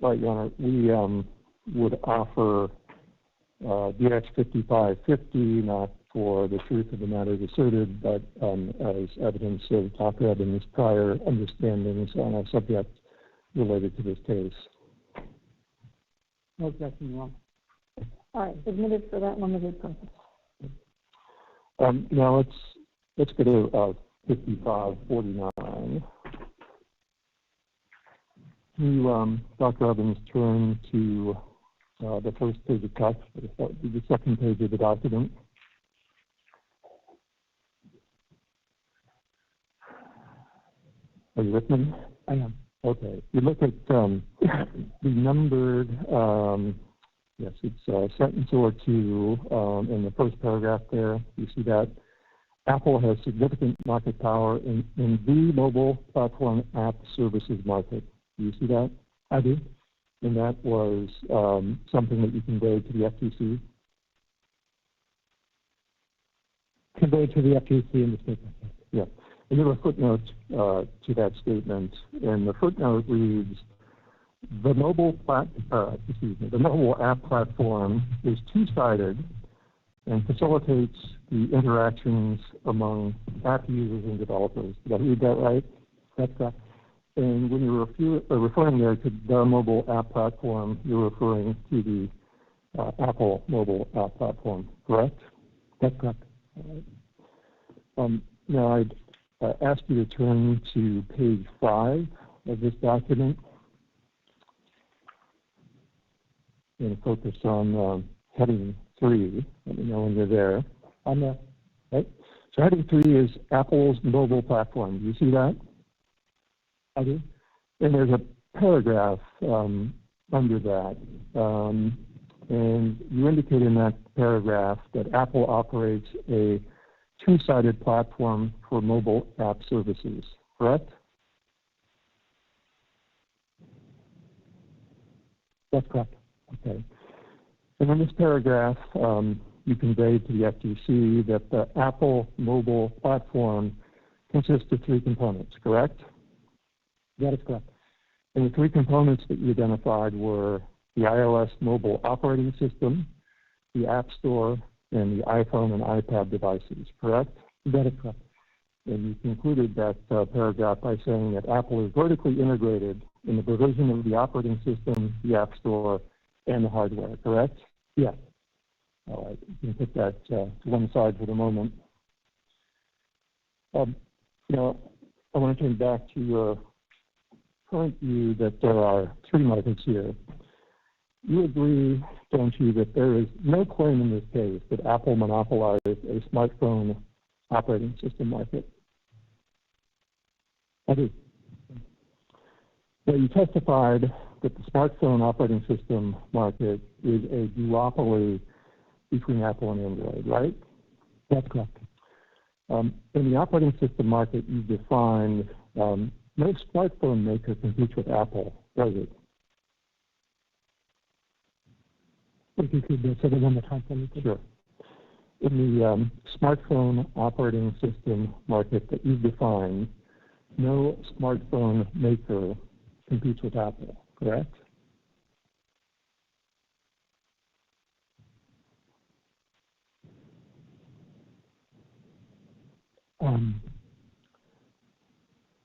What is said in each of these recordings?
Right, Your Honor. We would offer DX5550 not for the truth of the matter asserted, but as evidence of Dr. Evans' prior understandings on a subject related to this case. No objection, Your Honor. All right, admitted for that limited purpose. Now let's go to 5549. You, Dr. Evans, turn to the first page of text, the second page of the document. Are you with me? I am. Okay. You look at the numbered, yes, it's a sentence or two in the first paragraph there. You see that Apple has significant market power in the mobile platform app services market. Do you see that? I do. And that was something that you conveyed to the FTC? Conveyed to the FTC in the statement. Yeah. And there were footnotes to that statement, and the footnote reads, the mobile app platform is two-sided and facilitates the interactions among app users and developers. Did I read that right? That's correct. And when you're referring there to the mobile app platform, you're referring to the Apple mobile app platform, correct? That's correct. All right. Now I'd ask you to turn to page 5 of this document and focus on heading 3. Let me know when you're there. I'm there. Right. So heading 3 is Apple's mobile platform. Do you see that? I do. And there's a paragraph under that. And you indicate in that paragraph that Apple operates a two-sided platform for mobile app services, correct? That's correct. Okay. And in this paragraph, you conveyed to the FTC that the Apple mobile platform consists of 3 components, correct? That is correct. And the 3 components that you identified were the iOS mobile operating system, the App Store, and the iPhone and iPad devices, correct? That is correct. And you concluded that paragraph by saying that Apple is vertically integrated in the provision of the operating system, the App Store, and the hardware, correct? Yes. All right, you can put that to one side for the moment. Now, I want to turn back to your current view that there are 3 markets here. You agree, don't you, that there is no claim in this case that Apple monopolized a smartphone operating system market? I do. Well, you testified that the smartphone operating system market is a duopoly between Apple and Android, right? That's correct. In the operating system market, you defined no smartphone maker competes with Apple, does it? If you could say that one more time for me, please. Sure. In the smartphone operating system market that you've defined, no smartphone maker competes with Apple, correct?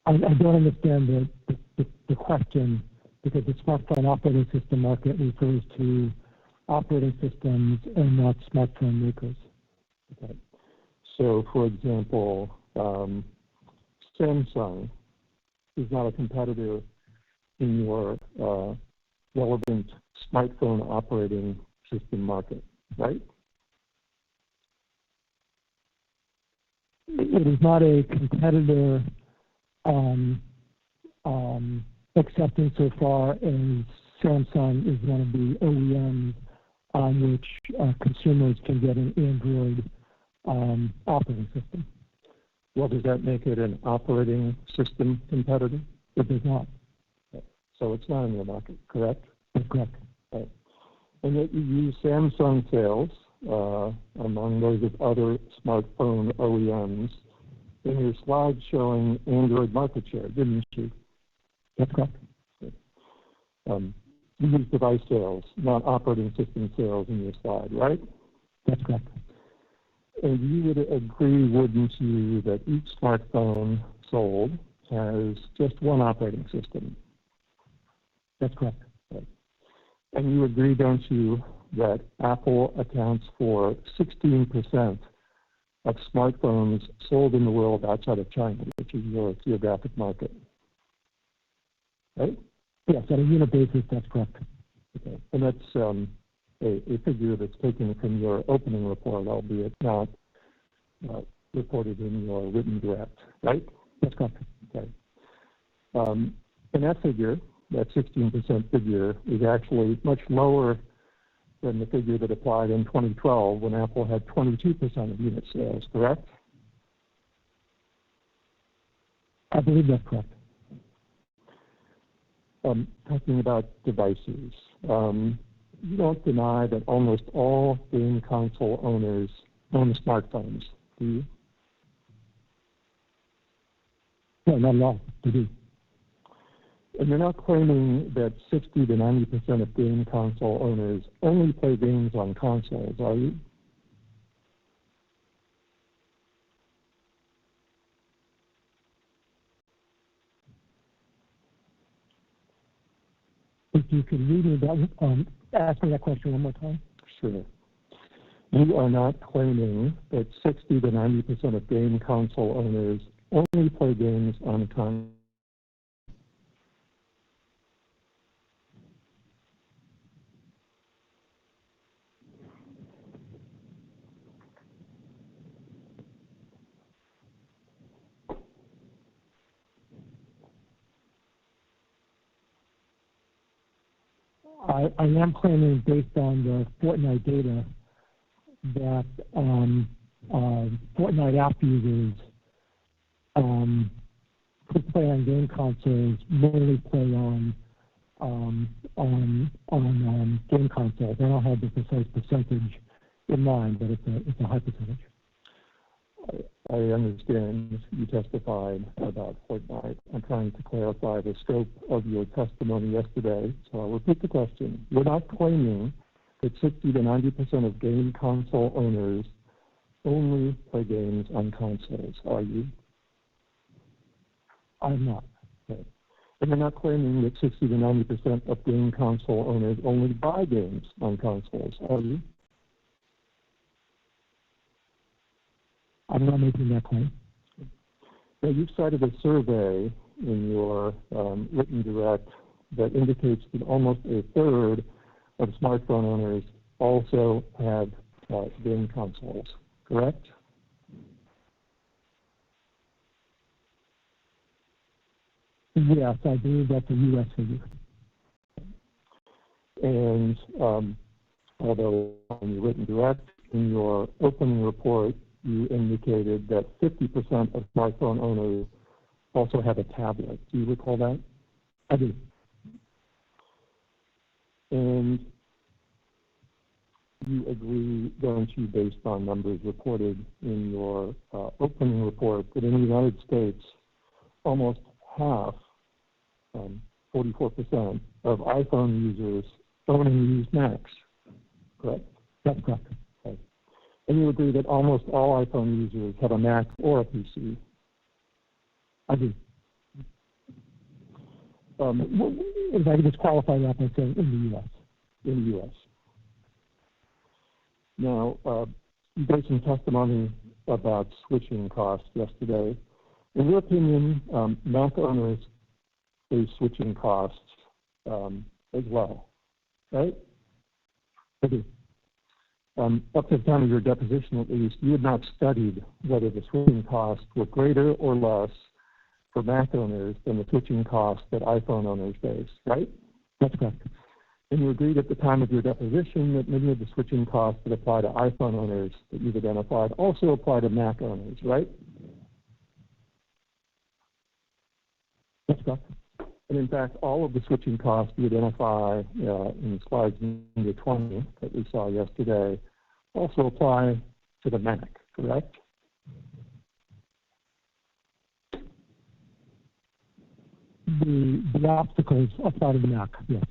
I don't understand the question, because the smartphone operating system market refers to operating systems and not smartphone makers. Okay. So, for example, Samsung is not a competitor in your relevant smartphone operating system market, right? It is not a competitor, except insofar as Samsung is one of the OEMs on which consumers can get an Android operating system. Well, does that make it an operating system competitor? It does not. So it's not in your market, correct? That's correct. Right. And yet you use Samsung sales among those of other smartphone OEMs in your slide showing Android market share, didn't you? That's correct. You use device sales, not operating system sales in your slide, right? That's correct. And you would agree, wouldn't you, that each smartphone sold has just one operating system? That's correct. Right. And you agree, don't you, that Apple accounts for 16% of smartphones sold in the world outside of China, which is your geographic market? Right? Yes, on a unit basis, that's correct. Okay. And that's a figure that's taken from your opening report, albeit not reported in your written direct, right? That's correct. Okay. And that figure, that 16% figure, is actually much lower than the figure that applied in 2012 when Apple had 22% of unit sales, correct? I believe that's correct. Talking about devices, you don't deny that almost all game console owners own smartphones, do you? No, not at all. They do. And you're not claiming that 60 to 90% of game console owners only play games on consoles, are you? If you could read me that, ask me that question one more time. Sure. You are not claiming that 60 to 90% of game console owners only play games on consoles. I am claiming, based on the Fortnite data, that Fortnite app users who play on game consoles mainly play on game consoles. I don't have the precise percentage in mind, but it's a high percentage. I understand you testified about Fortnite. I'm trying to clarify the scope of your testimony yesterday, so I'll repeat the question. You're not claiming that 60 to 90% of game console owners only play games on consoles, are you? I'm not. Okay. And you're not claiming that 60 to 90% of game console owners only buy games on consoles, are you? I'm not making that claim. Now, you've cited a survey in your written direct that indicates that almost a third of smartphone owners also have game consoles, correct? Yes, I believe that's a U.S. figure. And although on your written direct, in your opening report, you indicated that 50% of smartphone owners also have a tablet. Do you recall that? I do. And you agree, don't you, based on numbers reported in your opening report, that in the United States, almost half, 44%, of iPhone users own and use Macs, correct? That's correct. Okay. And you agree that almost all iPhone users have a Mac or a PC? I do. If I could just qualify that by saying in the U.S. In the U.S. Now, you gave some testimony about switching costs yesterday. In your opinion, Mac owners face switching costs as well, right? I do. Up to the time of your deposition, at least, you had not studied whether the switching costs were greater or less for Mac owners than the switching costs that iPhone owners face, right? That's correct. And you agreed at the time of your deposition that many of the switching costs that apply to iPhone owners that you've identified also apply to Mac owners, right? That's correct. And in fact, all of the switching costs we identify in slides 9 to 20 that we saw yesterday also apply to the Mac, correct? The obstacles apply to the Mac, yes.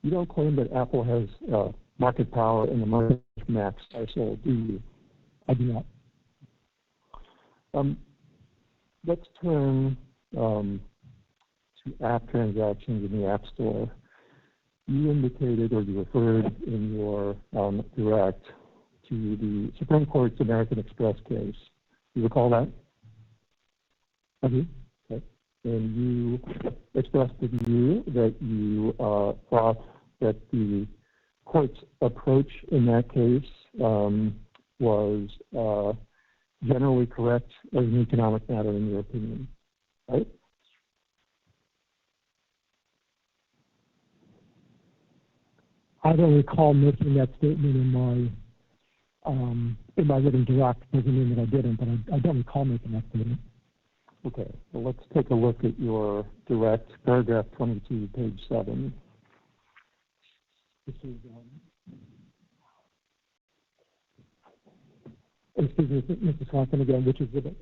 You don't claim that Apple has market power in the market Macs are sold, do you? I do not. Let's turn to app transactions in the App Store. You indicated, or you referred in your direct to the Supreme Court's American Express case. You recall that? I do. Okay. And you expressed the view that you thought that the court's approach in that case was generally correct as an economic matter in your opinion, right? I don't recall making that statement in my written direct. Doesn't mean that I didn't, but I don't recall making that statement. Okay, well, let's take a look at your direct, paragraph 22, page 7. This is, excuse me, Mr. Swanson again, which is it?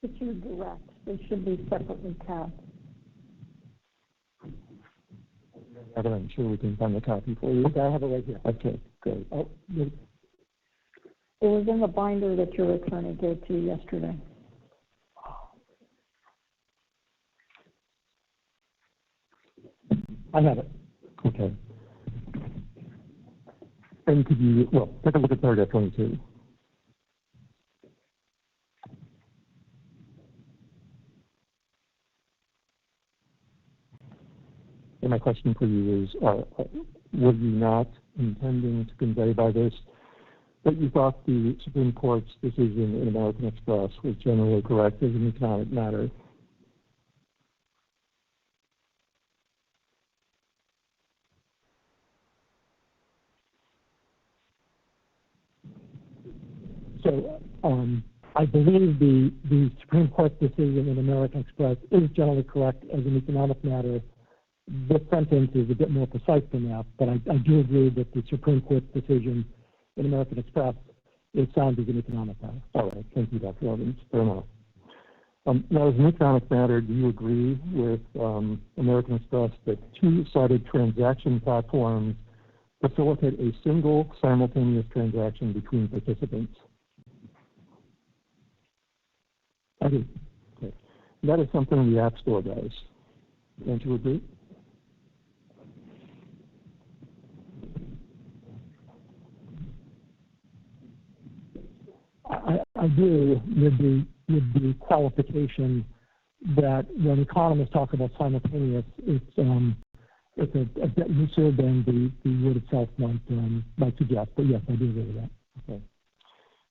It's your direct. They should be separately tabbed. I'm sure we can find the copy for you. Okay, I have it right here. Okay, great. Oh, It was in the binder that your attorney gave to you yesterday. I have it. Okay. And could you, well, take a look at paragraph 22. And my question for you is, were you not intending to convey by this that you thought the Supreme Court's decision in American Express was generally correct as an economic matter? So I believe the Supreme Court decision in American Express is generally correct as an economic matter. This sentence is a bit more precise than that, but I do agree that the Supreme Court's decision in American Express is sound as an economic matter. All right, thank you, Dr. Evans. Fair enough. Now, as an economic matter, do you agree with American Express that two-sided transaction platforms facilitate a single simultaneous transaction between participants? I do. Okay. That is something the App Store does. Don't you agree? I do, with the qualification that when economists talk about simultaneous, it's a bit looser than the word itself might suggest. But yes, I do agree with that. Okay.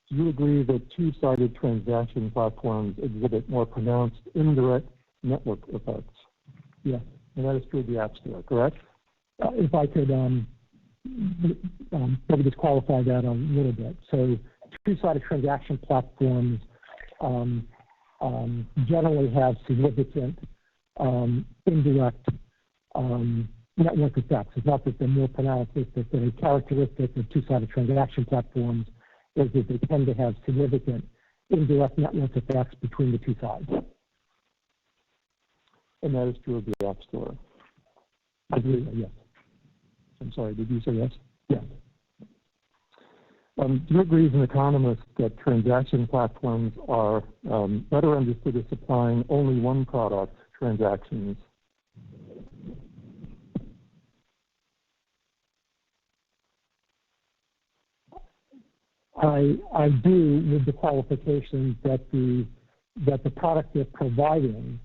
Do you agree that two-sided transaction platforms exhibit more pronounced indirect network effects? Yes. And that is true of the App Store, correct? If I could maybe just qualify that a little bit. So two-sided transaction platforms generally have significant indirect network effects. It's not that they're more pronounced, it's that the characteristic of two-sided transaction platforms is that they tend to have significant indirect network effects between the two sides. And that is true of the App Store. I believe that, yes. I'm sorry, did you say yes? Yes. Do you agree as an economist that transaction platforms are better understood as supplying only one product, transactions? I do, with the qualification that the product they're providing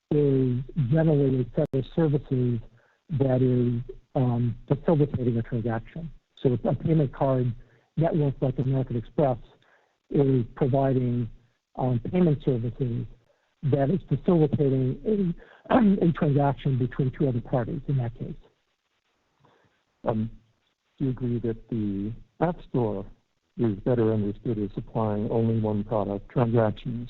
is generally a set of services that is facilitating a transaction. So a payment card network like American Express is providing payment services that is facilitating a transaction between two other parties in that case. Do you agree that the App Store is better understood as supplying only one product, transactions?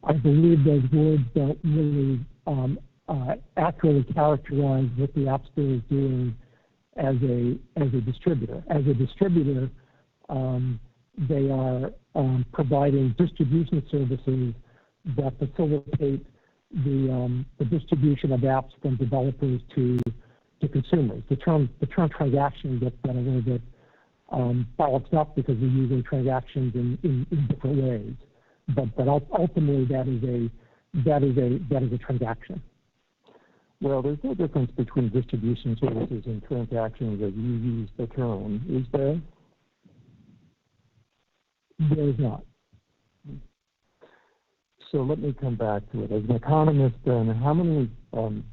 I believe those words don't really accurately characterize what the App Store is doing as a distributor. As a distributor, they are providing distribution services that facilitate the distribution of apps from developers to consumers. The term transaction gets that a little bit bollocked up because we're using transactions in different ways. But ultimately, that is a transaction. Well, there's no difference between distribution services and transactions as you use the term, is there? There is not. So let me come back to it. As an economist, then, how many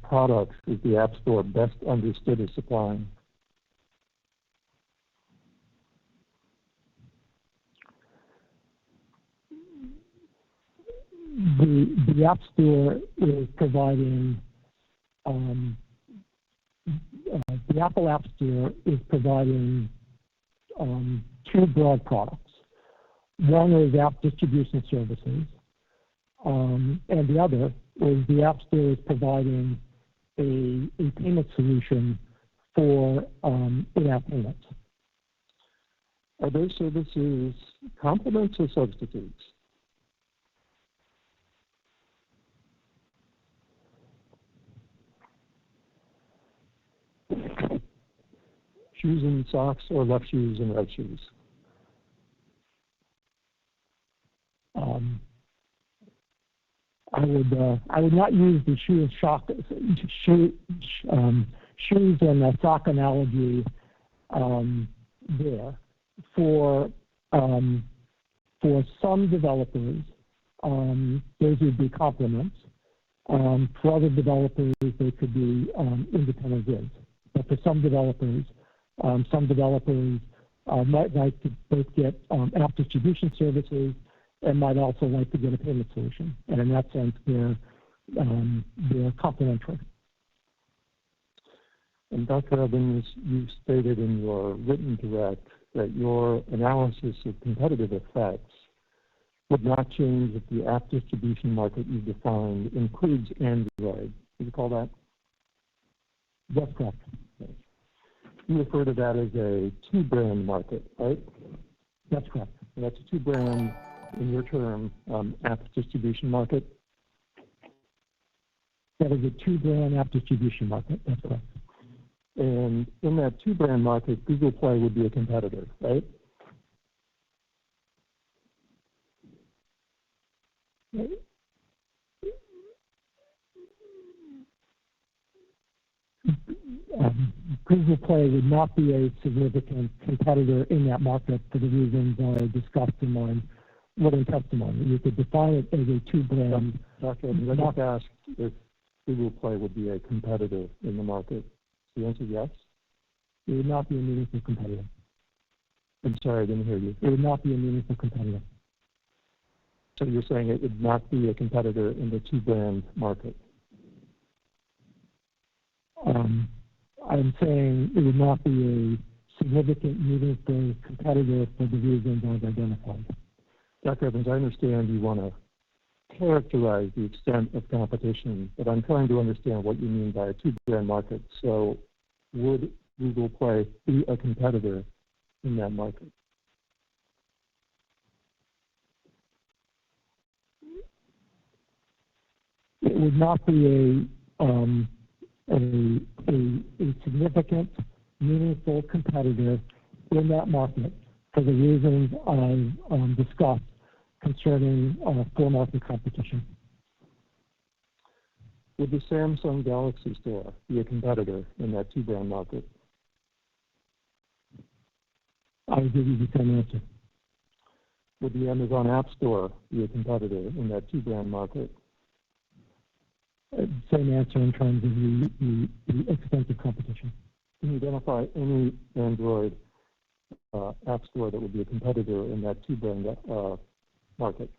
products is the App Store best understood as supplying? The App Store is providing, the Apple App Store is providing two broad products. One is app distribution services, and the other is the App Store is providing a payment solution for in-app payments. Are those services complements or substitutes? Shoes and socks, or left shoes and right shoes? I would not use the shoes and sock analogy there. For some developers, those would be complements. For other developers, they could be independent goods. But for some developers might like to both get app distribution services and might also like to get a payment solution. And in that sense, they're complementary. And Dr. Evans, you stated in your written direct that your analysis of competitive effects would not change if the app distribution market you defined includes Android. Do you call that? That's correct. Okay. You refer to that as a two-brand market, right? That's correct. And that's a two-brand, in your term, app distribution market? That is a two-brand app distribution market. That's correct. And in that two-brand market, Google Play would be a competitor, right? Google Play would not be a significant competitor in that market for the reasons I discussed in my written testimony. You could define it as a two-brand. Dr. Evans, I just asked if Google Play would be a competitor in the market. The answer is yes? It would not be a meaningful competitor. I'm sorry, I didn't hear you. It would not be a meaningful competitor. So you're saying it would not be a competitor in the two-brand market? I'm saying it would not be a significant, meaningful competitor for the reasons I've identified. Dr. Evans, I understand you want to characterize the extent of competition, but I'm trying to understand what you mean by a two-brand market. So would Google Play be a competitor in that market? It would not be a significant, meaningful competitor in that market for the reasons I've discussed concerning full market competition. Would the Samsung Galaxy Store be a competitor in that two-brand market? I would give you the same answer. Would the Amazon App Store be a competitor in that two-brand market? Same answer in terms of the extent of competition. Can you identify any Android app store that would be a competitor in that two-brand market?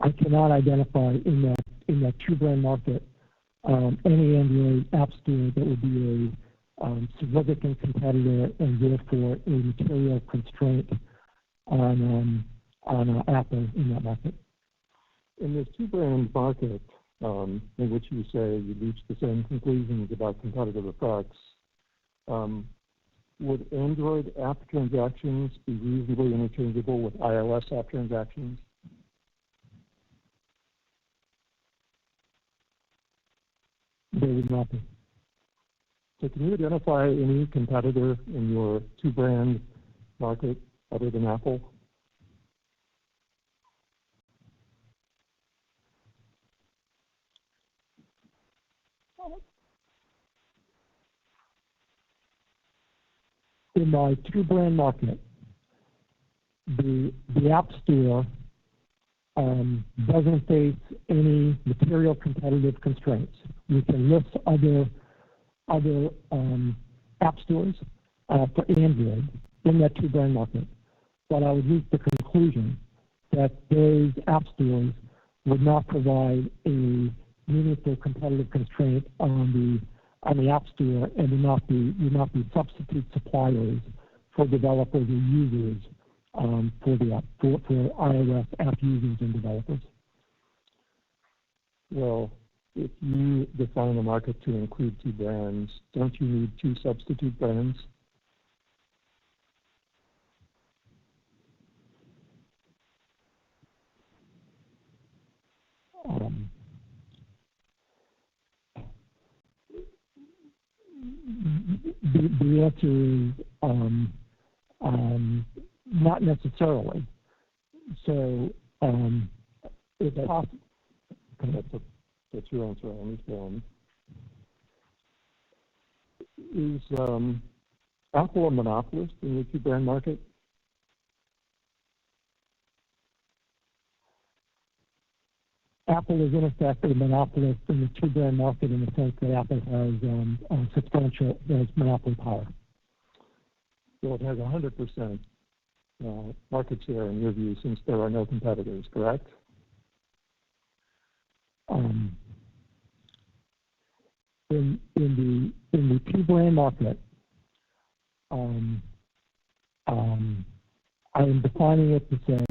I cannot identify in that two-brand market any Android app store that would be a significant competitor and therefore a material constraint on Apple in that market. In this two-brand market, in which you say you reach the same conclusions about competitive effects, would Android app transactions be reasonably interchangeable with iOS app transactions? They would not be. So can you identify any competitor in your two-brand market other than Apple? In my two-brand market, the App Store doesn't face any material competitive constraints. We can list other app stores for Android in that two-brand market, but I would reach the conclusion that those app stores would not provide a meaningful competitive constraint on the App Store and would not be substitute suppliers for developers and users for the app, for iOS app users and developers. Well, if you define a market to include two brands, don't you need two substitute brands? The answer is not necessarily. So it's possible. That's your answer, I understand. Is Apple a monopolist in the two-brand market? Apple is in effect a monopolist in the two-brand market in the sense that Apple has substantial monopoly power. So it has 100% market share in your view, since there are no competitors, correct? In the two-brand market, I am defining it to say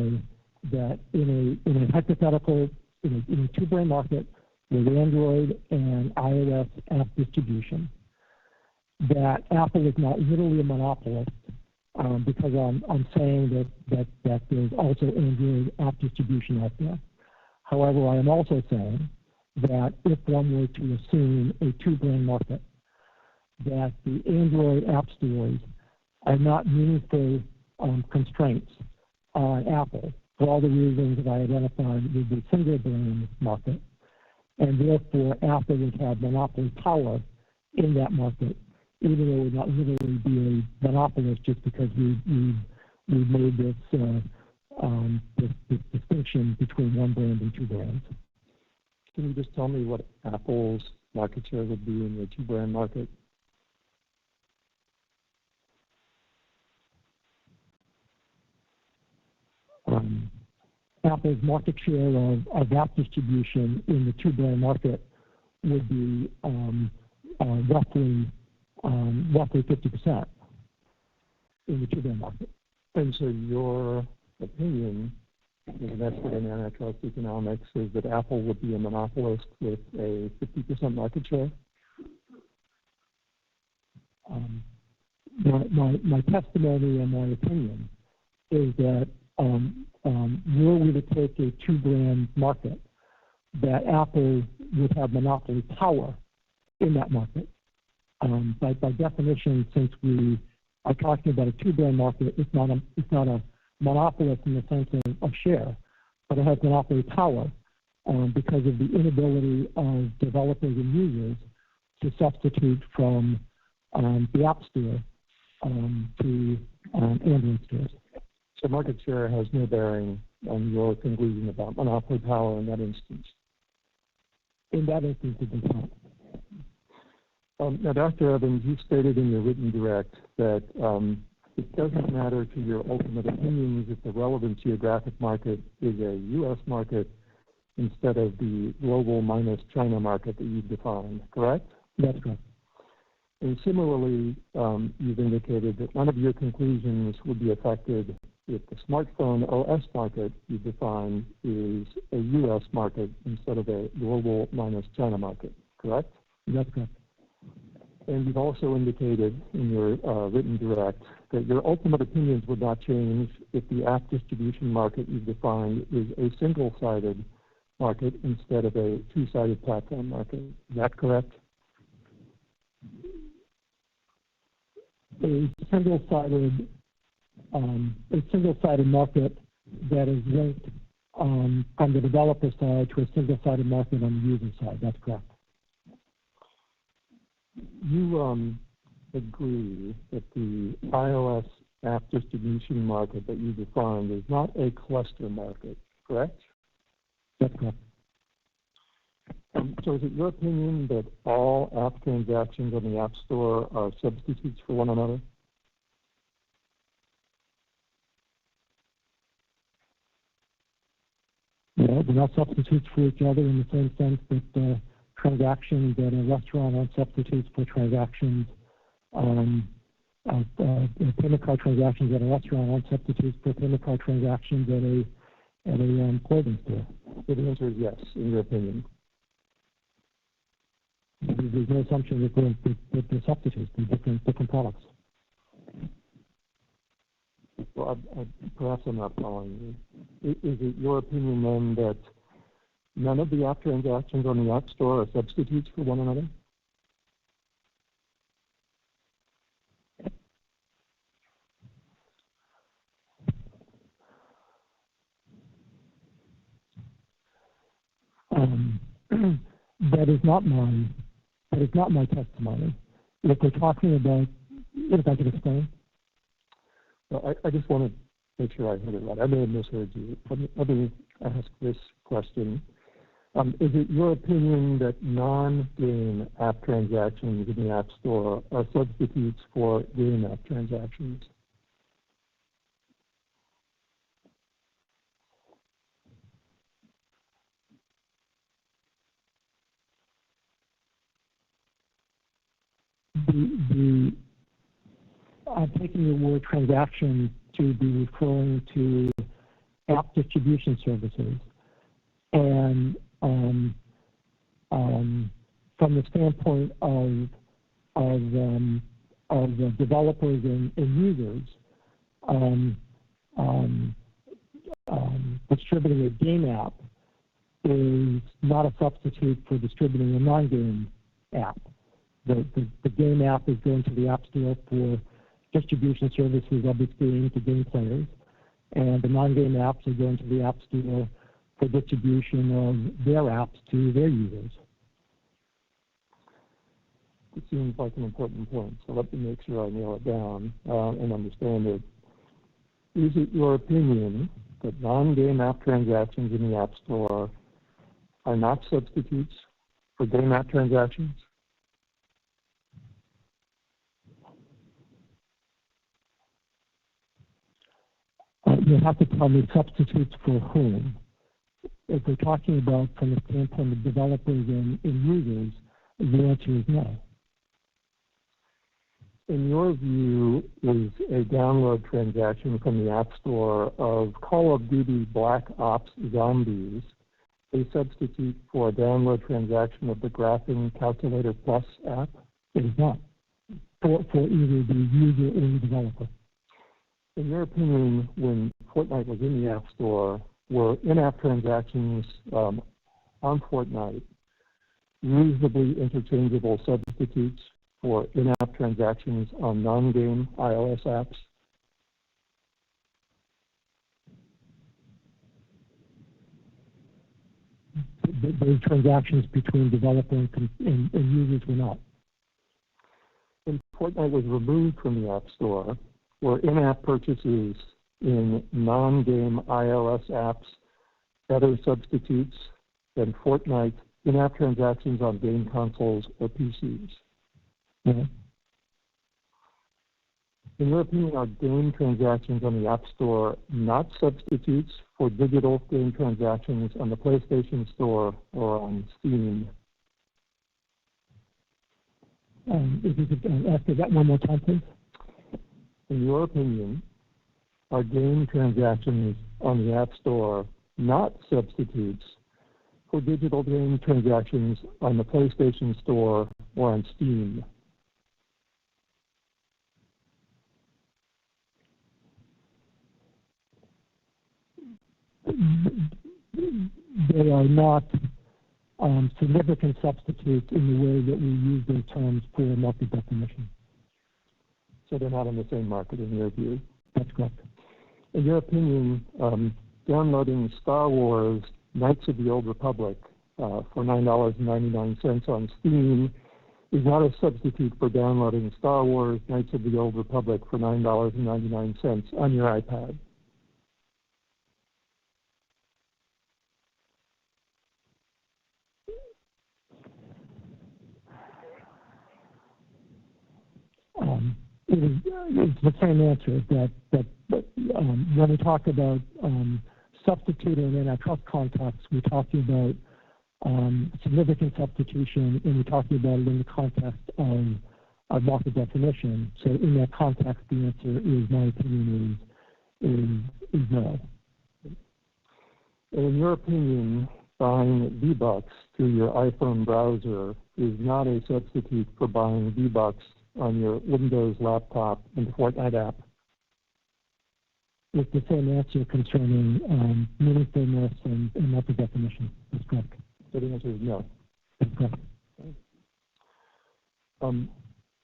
that in a hypothetical, in a two-brand market with Android and iOS app distribution, that Apple is not literally a monopolist because I'm saying that there's also Android app distribution out there. However, I am also saying that if one were to assume a two-brand market, that the Android app stores are not meaningful constraints on Apple for all the reasons that I identified with the single-brand market, and therefore Apple would have monopoly power in that market, even though it would not literally be a monopolist just because we've made this distinction between one brand and two brands. Can you just tell me what Apple's market share would be in the two-brand market? Apple's market share of app distribution in the two-brand market would be roughly 50% in the two-brand market. And so your opinion, as an expert in antitrust economics, is that Apple would be a monopolist with a 50% market share? My testimony and my opinion is that were we to take a two-brand market, that Apple would have monopoly power in that market. By definition, since we are talking about a two-brand market, it's not a monopolist in the sense of share, but it has monopoly power because of the inability of developers and users to substitute from the App Store to Android stores. So market share has no bearing on your conclusion about monopoly power in that instance? In that instance, it does not. Now, Dr. Evans, you stated in your written direct that it doesn't matter to your ultimate opinions if the relevant geographic market is a U.S. market instead of the global minus China market that you've defined, correct? That's correct. And similarly, you've indicated that none of your conclusions would be affected if the smartphone OS market you define is a U.S. market instead of a global minus China market, correct? That's correct. And you've also indicated in your written direct that your ultimate opinions would not change if the app distribution market you've defined is a single-sided market instead of a two-sided platform market. Is that correct? a single-sided market that is linked from the developer side to a single-sided market on the user side. That's correct. You agree that the iOS app distribution market that you defined is not a cluster market, correct? That's correct. So is it your opinion that all app transactions on the App Store are substitutes for one another? Yeah, they're not substitutes for each other in the same sense that transactions at a restaurant aren't substitutes for transactions. Payment card transactions at a restaurant aren't substitutes for payment card transactions at a clothing store. So the answer is yes, in your opinion. There's no assumption that they're substitutes. They're different products. Well, perhaps I'm not following you. Is it your opinion then that none of the app transactions on the App Store are substitutes for one another? That is not my testimony. If we're talking about, if I could explain. Well, I just want to make sure I heard it right. I may have misheard you. Let me ask this question. Is it your opinion that non-game app transactions in the App Store are substitutes for game app transactions? I'm taking the word transaction to be referring to app distribution services. And from the standpoint of the developers and users, distributing a game app is not a substitute for distributing a non-game app. The game app is going to the App Store for distribution services of its game to game players, and the non-game apps are going to the App Store for distribution of their apps to their users. It seems like an important point, so let me make sure I nail it down and understand it. Is it your opinion that non-game app transactions in the App Store are not substitutes for game app transactions? You have to tell me substitutes for whom. If we're talking about from the standpoint of developers and users, the answer is no. In your view, is a download transaction from the App Store of Call of Duty Black Ops Zombies a substitute for a download transaction of the Graphing Calculator Plus app? It is not, for either the user or the developer. In your opinion, when Fortnite was in the App Store, were in-app transactions on Fortnite reasonably interchangeable substitutes for in-app transactions on non-game iOS apps? Those transactions between developer and users were not. When Fortnite was removed from the App Store, were in-app purchases in non-game iOS apps better substitutes than Fortnite in-app transactions on game consoles or PCs? Yeah. In your opinion, are game transactions on the App Store not substitutes for digital game transactions on the PlayStation Store or on Steam? If you could ask that one more time, please. In your opinion, are game transactions on the App Store not substitutes for digital game transactions on the PlayStation Store or on Steam? They are not significant substitutes in the way that we use those terms for multi-definition. So they're not in the same market in your view. That's correct. In your opinion, downloading Star Wars Knights of the Old Republic for $9.99 on Steam is not a substitute for downloading Star Wars Knights of the Old Republic for $9.99 on your iPad. It's the same answer that when we talk about substituting in antitrust context, we're talking about significant substitution, and we're talking about it in the context of market definition. So in that context, the answer is, my opinion is no. In your opinion, buying V-Bucks through your iPhone browser is not a substitute for buying V-Bucks on your Windows laptop in the Fortnite app? With the same answer concerning meaningfulness and market definition. That's correct. So the answer is no. That's correct.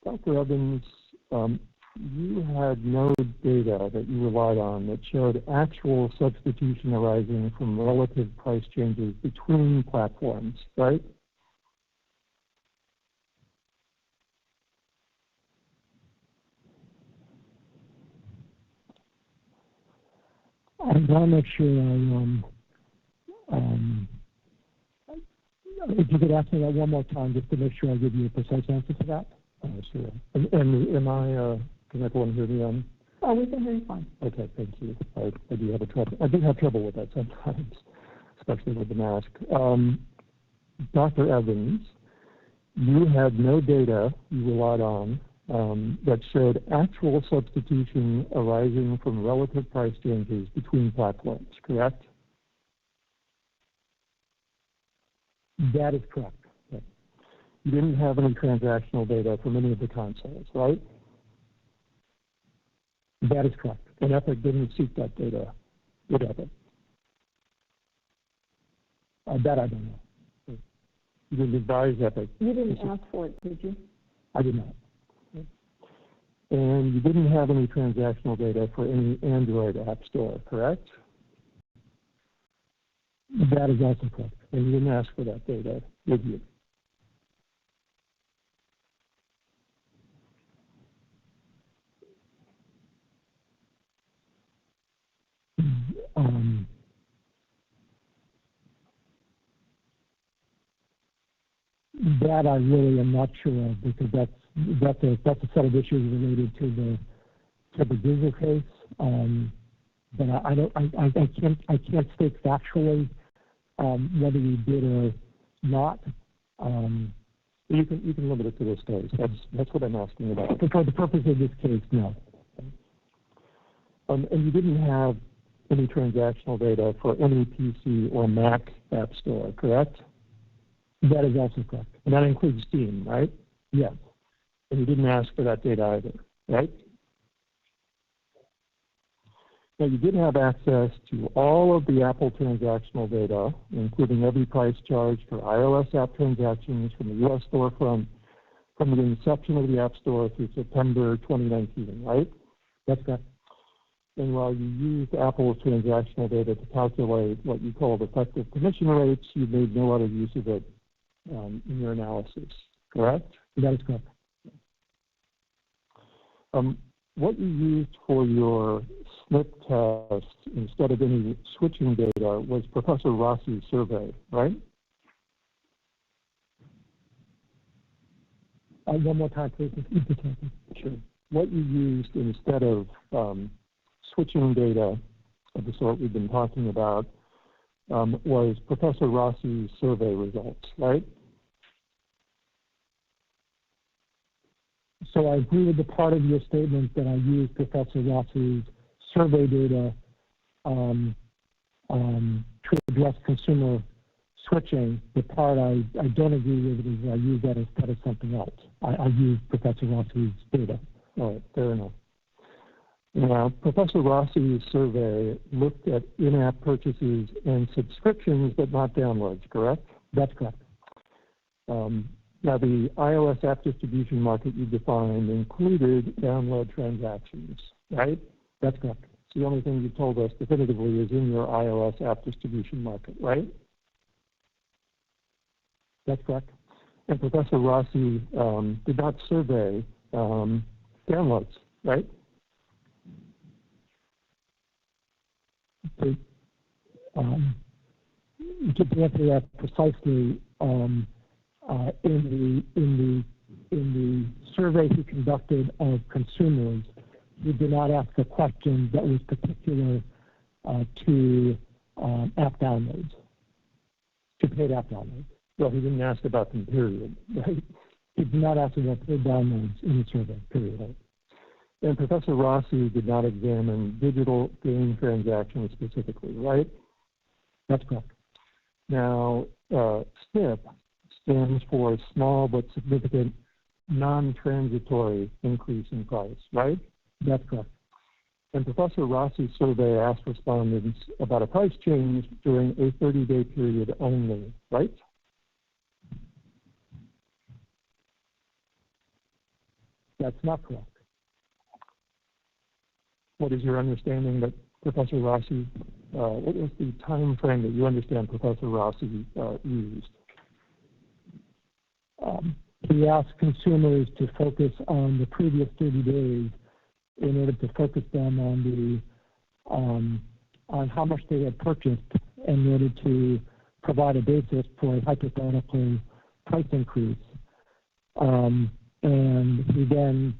Dr. Evans, you had no data that you relied on that showed actual substitution arising from relative price changes between platforms, right? I want to make sure if you could ask me that one more time just to make sure I give you a precise answer to that. Sure. And am I, can everyone hear me on? Oh, we can hear you fine. Okay, thank you. I do have trouble with that sometimes, especially with the mask. Dr. Evans, you had no data you relied on that showed actual substitution arising from relative price changes between platforms, correct? That is correct. Okay. You didn't have any transactional data from any of the consoles, right? That is correct. And Epic didn't seek that data, did Epic? That I don't know. You didn't advise Epic? You didn't ask for it, did you? I did not. And you didn't have any transactional data for any Android app store, correct? That is also correct. And you didn't ask for that data, did you? That I really am not sure of, because that's a set of issues related to the Google case. But I can't state factually whether we did or not. You can limit it to this case. That's what I'm asking about. For the purpose of this case, no. And you didn't have any transactional data for any PC or Mac app store, correct? That is also correct. And that includes Steam, right? Yes. And you didn't ask for that data either, right? Now, you did have access to all of the Apple transactional data, including every price charge for iOS app transactions from the U.S. storefront from the inception of the App Store through September 2019, right? That's correct. And while you used Apple's transactional data to calculate what you called effective commission rates, you made no other use of it in your analysis, correct? That is correct. What you used for your SNP test instead of any switching data was Professor Rossi's survey, right? One more time, please. Sure. What you used instead of switching data of the sort we've been talking about was Professor Rossi's survey results, right? So I agree with the part of your statement that I used Professor Rossi's survey data to address consumer switching. The part I don't agree with is I use that instead of something else. I use Professor Rossi's data. All right, fair enough. Now, Professor Rossi's survey looked at in-app purchases and subscriptions, but not downloads, correct? That's correct. Now, the iOS app distribution market you defined included download transactions, right? That's correct. So the only thing you told us definitively is in your iOS app distribution market, right? That's correct. And Professor Rossi did not survey downloads, right? To answer that precisely, in the survey he conducted of consumers, he did not ask a question that was particular to app downloads, to paid app downloads. Well, he didn't ask about them, period, right? He did not ask about paid downloads in the survey, period. And Professor Rossi did not examine digital game transactions specifically, right? That's correct. Now, SNP stands for small but significant non-transitory increase in price, right? That's correct. And Professor Rossi's survey asked respondents about a price change during a 30-day period only, right? That's not correct. What is your understanding that Professor Rossi, what was the time frame that you understand Professor Rossi used? He asked consumers to focus on the previous 30 days in order to focus them on how much they had purchased in order to provide a basis for a hypothetical price increase. And he then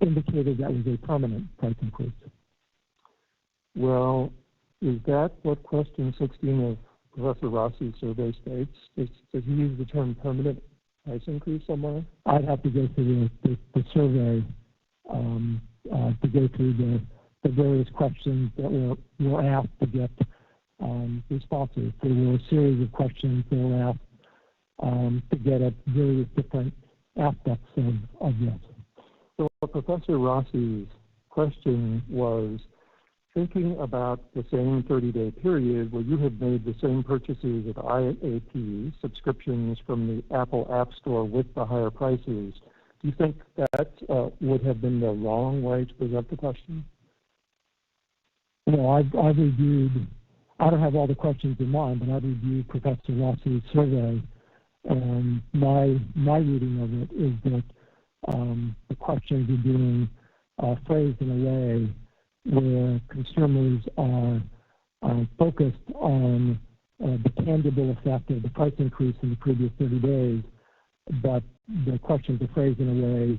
indicated that was a permanent price increase. Well, is that what question 16 of Professor Rossi's survey states? Does he use the term permanent price increase somewhere? I'd have to go through the survey to go through the various questions that were asked to get responses. There were a series of questions that were asked to get at various different aspects of this. So Professor Rossi's question was, thinking about the same 30-day period where you had made the same purchases of IAP subscriptions from the Apple App Store with the higher prices, do you think that would have been the wrong way to present the question? No, I've reviewed, I don't have all the questions in mind, but I've reviewed Professor Rossi's survey, and my reading of it is that the questions are being phrased in a way where consumers are focused on the tangible effect of the price increase in the previous 30 days, but the questions are phrased in a way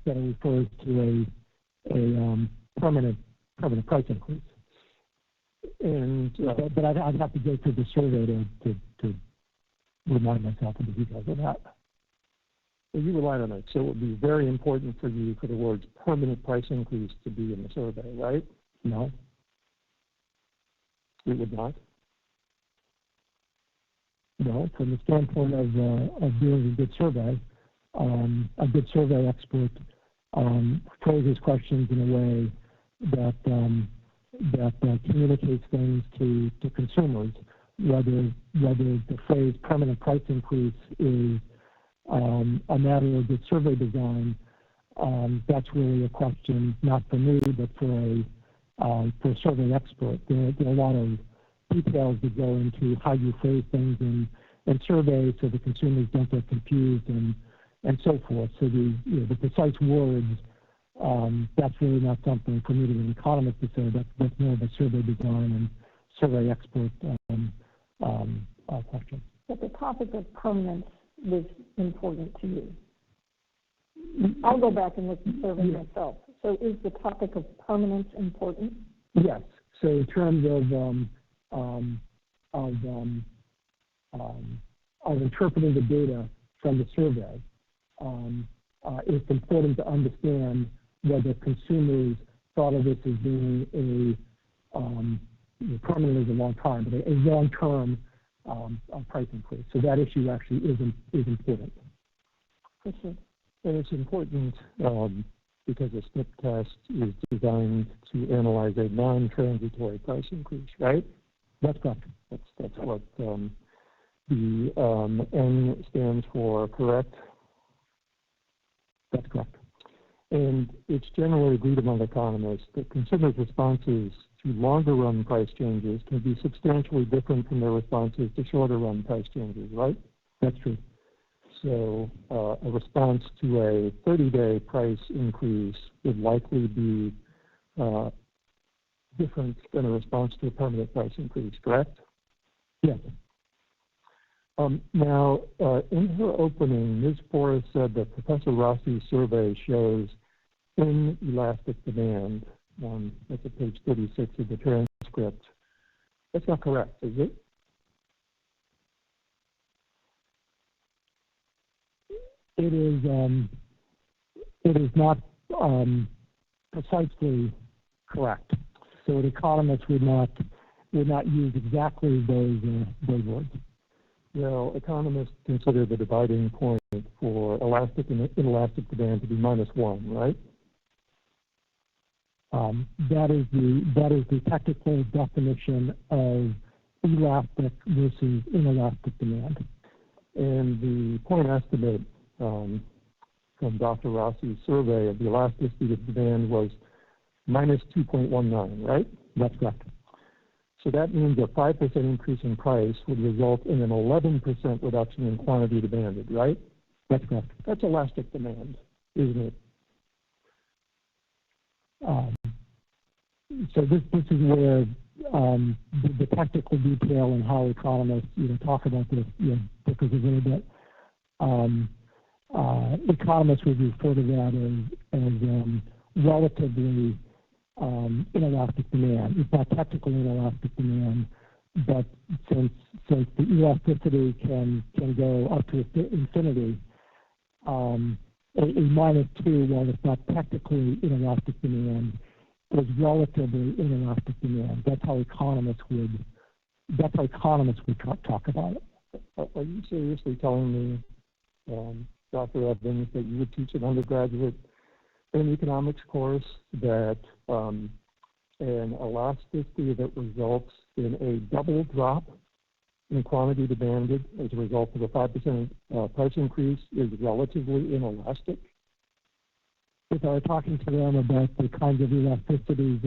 that refers to a permanent price increase. And but I'd have to go through the survey to remind myself of the details of that. Well, you relied on it, so it would be very important for you for the words permanent price increase to be in the survey, right? No. It would not? No, from the standpoint of doing a good survey expert phrases questions in a way that communicates things to consumers, whether the phrase permanent price increase is a matter of good survey design. That's really a question not for me, but for a survey expert. There are a lot of details that go into how you phrase things in surveys so the consumers don't get confused and so forth. So the precise words, that's really not something for me to be an economist to say. That's more of a survey design and survey expert question. But the topic of permanence was important to you. I'll go back and look at the survey myself. So is the topic of permanence important? Yes. So in terms of interpreting the data from the survey, it's important to understand whether consumers thought of this as being permanent is a long time, but a long-term price increase. So that issue actually is important. And it's important because the SNP test is designed to analyze a non-transitory price increase, right? That's correct. That's what the N stands for, correct? That's correct. And it's generally agreed among economists that consumers' responses to longer-run price changes can be substantially different from their responses to shorter-run price changes, right? That's true. So a response to a 30-day price increase would likely be different than a response to a permanent price increase, correct? Yes. Now, in her opening, Ms. Forrest said that Professor Rossi's survey shows inelastic demand. That's at page 36 of the transcript. That's not correct, is it? It is not precisely correct. So the economists would not use exactly those words. Well, economists consider the dividing point for elastic and inelastic demand to be -1, right? That is the technical definition of elastic versus inelastic demand. And the point estimate from Dr. Rossi's survey of the elasticity of demand was -2.19, right? That's correct. So that means a 5% increase in price would result in an 11% reduction in quantity demanded, right? That's correct. That's elastic demand, isn't it? So this is where the technical detail and how economists talk about this differs a little bit. Economists would refer to that as relatively inelastic demand. It's not technical inelastic demand, but since the elasticity can go up to infinity, a -2, while it's not technically inelastic demand, is relatively inelastic demand. That's how economists would talk about it. Are you seriously telling me, Dr. Evans, that you would teach an undergraduate in an economics course that an elasticity that results in a double drop in quantity demanded as a result of a 5% price increase is relatively inelastic? If I were talking to them about the kinds of elasticities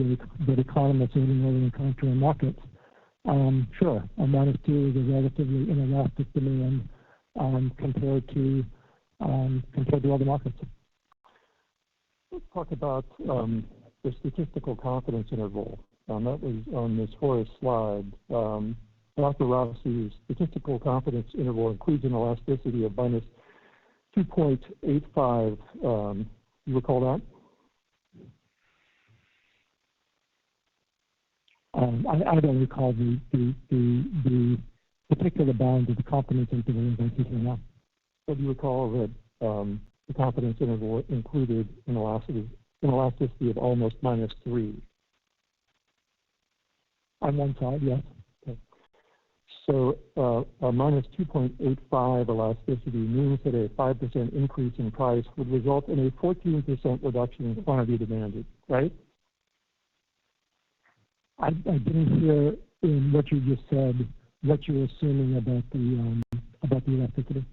that economists ordinarily encounter in markets, sure, a -2 is a relatively inelastic demand compared to other markets. Let's talk about the statistical confidence interval. That was on Ms. Forrest's slide. Dr. Rossi's statistical confidence interval includes an elasticity of -2.85. You recall that? I don't recall the particular bounds of the confidence interval as I see here now. But do you recall that the confidence interval included an elasticity of almost -3? On one side, yes. Okay. So a -2.85 elasticity means that a 5% increase in price would result in a 14% reduction in quantity demanded, right? I didn't hear in what you just said what you're assuming about the elasticity.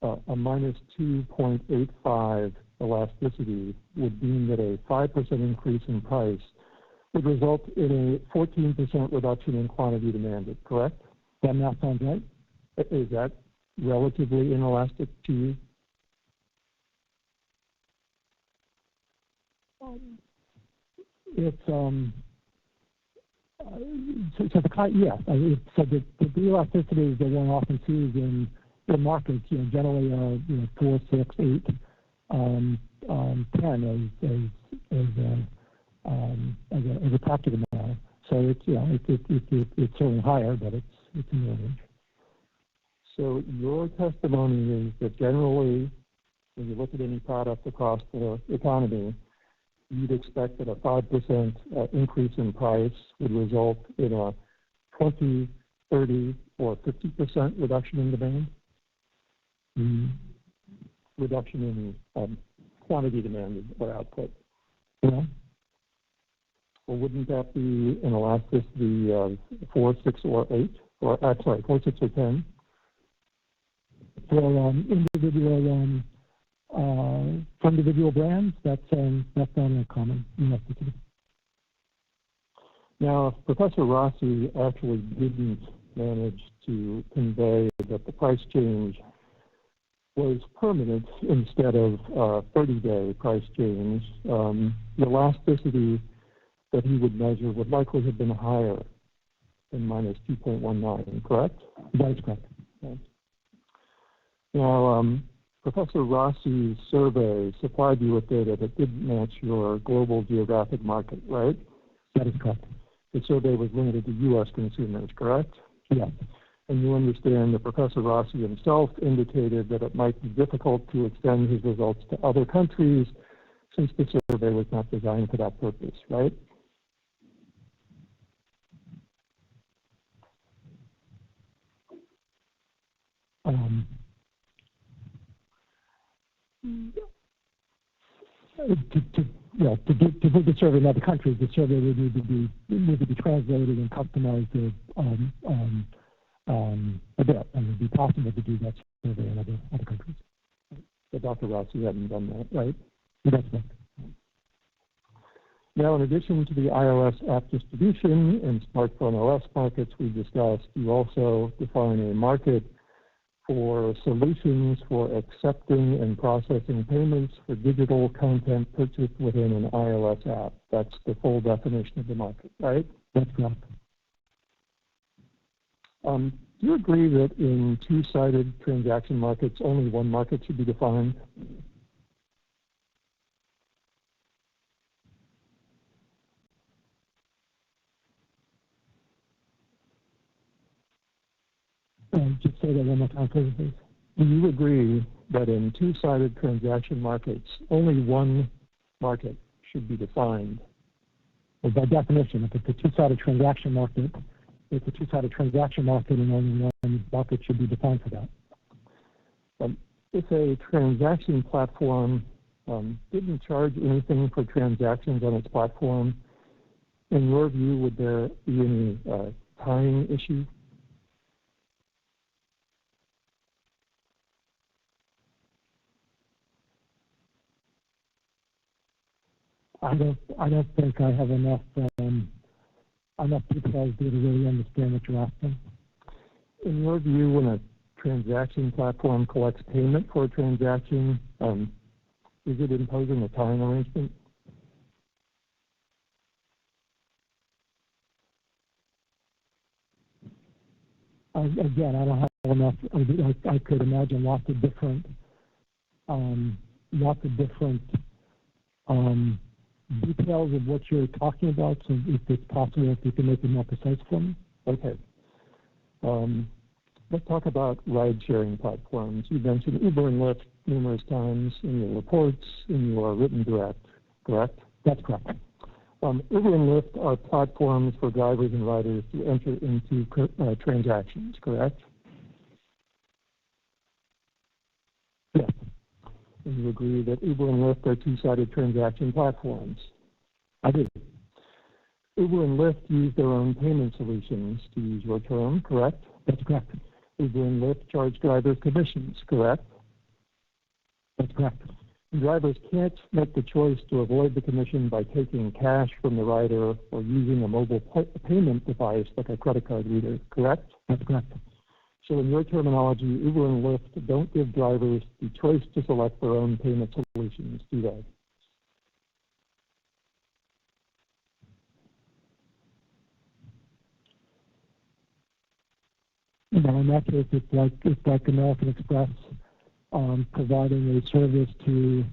A -2.85 elasticity would mean that a 5% increase in price would result in a 14% reduction in quantity demanded, correct? That math sounds right. Is that relatively inelastic to you? It's yes. So the elasticities that one often sees in markets, generally are 4, 6, 8, 10 as a practical matter. So it's certainly higher, but it's in the range. So your testimony is that generally, when you look at any product across the economy, you'd expect that a 5% increase in price would result in a 20, 30, or 50% reduction in demand? Reduction in quantity demanded or output. Yeah. Well, wouldn't that be an elasticity of 4, 6, or 8? Or, sorry, 4, 6, or 10? For individual brands, that's not uncommon. Now, if Professor Rossi actually didn't manage to convey that the price change was permanent instead of 30-day price change, the elasticity that he would measure would likely have been higher than minus 2.19, correct? That is correct. Okay. Now, Professor Rossi's survey supplied you with data that didn't match your global geographic market, right? That is correct. The survey was limited to U.S. consumers, correct? Yes. And you understand that Professor Rossi himself indicated that it might be difficult to extend his results to other countries since the survey was not designed for that purpose, right? To do the survey in other countries, the survey would need to be translated and customized a bit, and it would be possible to do that survey in other countries. But Dr. Rossi hadn't done that, right? That's right. Now, in addition to the iOS app distribution and smartphone OS markets we discussed, you also define a market for solutions for accepting and processing payments for digital content purchased within an iOS app. That's the full definition of the market, right? That's correct. Do you agree that in two-sided transaction markets, only one market should be defined? Just say that one more time, please. Do you agree that in two-sided transaction markets, only one market should be defined? Well, by definition, if it's a two-sided transaction market, it's a two-sided transaction market, and only one market should be defined for that. If a transaction platform didn't charge anything for transactions on its platform, in your view, would there be any time issue? I don't think I have enough details to really understand what you're asking. In your view, when a transaction platform collects payment for a transaction, is it imposing a time arrangement? Again, I don't have enough. I could imagine lots of different details of what you're talking about, so if it's possible, if you can make it more precise for me. Okay. Let's talk about ride-sharing platforms. You mentioned Uber and Lyft numerous times in your reports, in your written direct, correct? That's correct. Uber and Lyft are platforms for drivers and riders to enter into transactions, correct? Yes. And you agree that Uber and Lyft are two-sided transaction platforms? I do. Uber and Lyft use their own payment solutions, to use your term, correct? That's correct. Uber and Lyft charge drivers commissions, correct? That's correct. Drivers can't make the choice to avoid the commission by taking cash from the rider or using a mobile payment device like a credit card reader, correct? That's correct. So in your terminology, Uber and Lyft don't give drivers the choice to select their own payment solutions, do they? In that case, it's like American Express providing a service to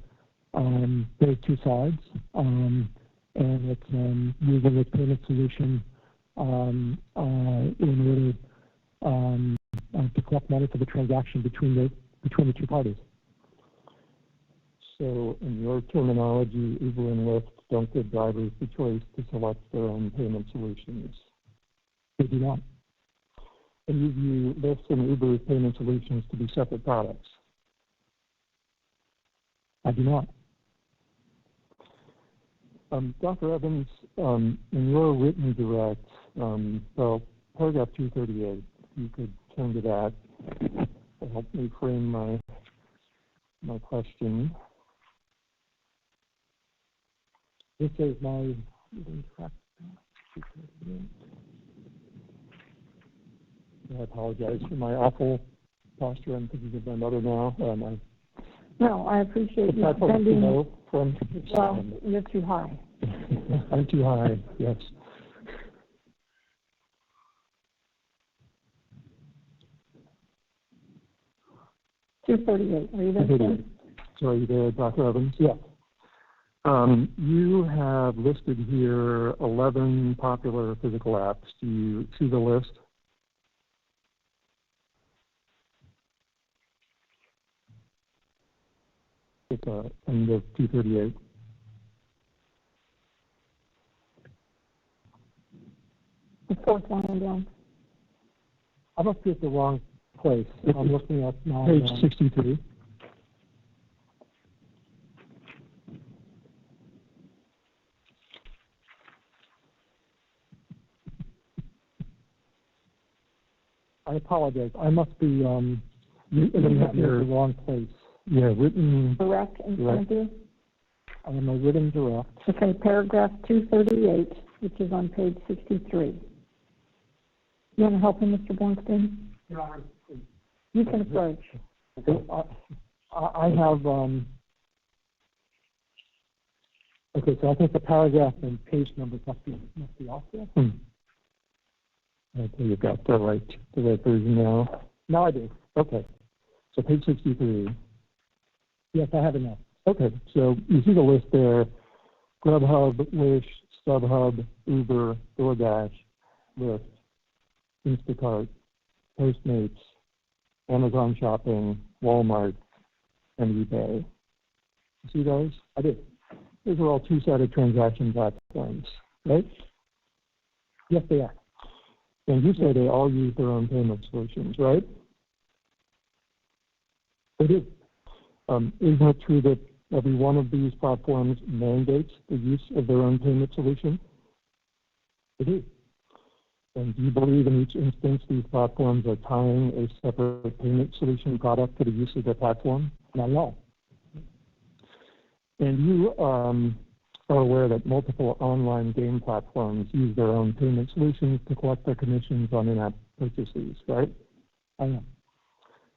those two sides, and it's using its payment solution in order to collect money for the transaction between the two parties. So in your terminology, Uber and Lyft don't give drivers the choice to select their own payment solutions? They do not. And you view Lyft and Uber's payment solutions to be separate products? I do not. Dr. Evans, in your written direct, so paragraph 238, you could turn to that to help me frame my question. This is my, I apologize for my awful posture. I'm thinking of my mother now. No, I appreciate you bending. Well, you're too high. I'm too high, yes. $238. Are you there? So are you there, Dr. Evans? Yes. You have listed here 11 popular physical apps. Do you see the list? It's end of 238. The fourth line down. I must be at the wrong place. I'm looking at my page 63. I apologize. I must be looking at the wrong place. Yeah, written Direct in front of you. I am a written direct. Okay, paragraph 238, which is on page 63. You want to help him, Mr. Bornstein? You can approach. I have, okay, so I think the paragraph and page numbers must be off there. Okay, you've got the right version now. Now I do. Okay, so page 63. Yes, I have it now. Okay, so you see the list there: Grubhub, Wish, StubHub, Uber, DoorDash, Lyft, Instacart, Postmates, Amazon Shopping, Walmart, and eBay. You see those? I do. Those are all two-sided transaction platforms, right? Yes, they are. And you say they all use their own payment solutions, right? They do. Isn't it true that every one of these platforms mandates the use of their own payment solution? They do. And do you believe in each instance these platforms are tying a separate payment solution product to the use of their platform? Not at all. And you are aware that multiple online game platforms use their own payment solutions to collect their commissions on in-app purchases, right? I am.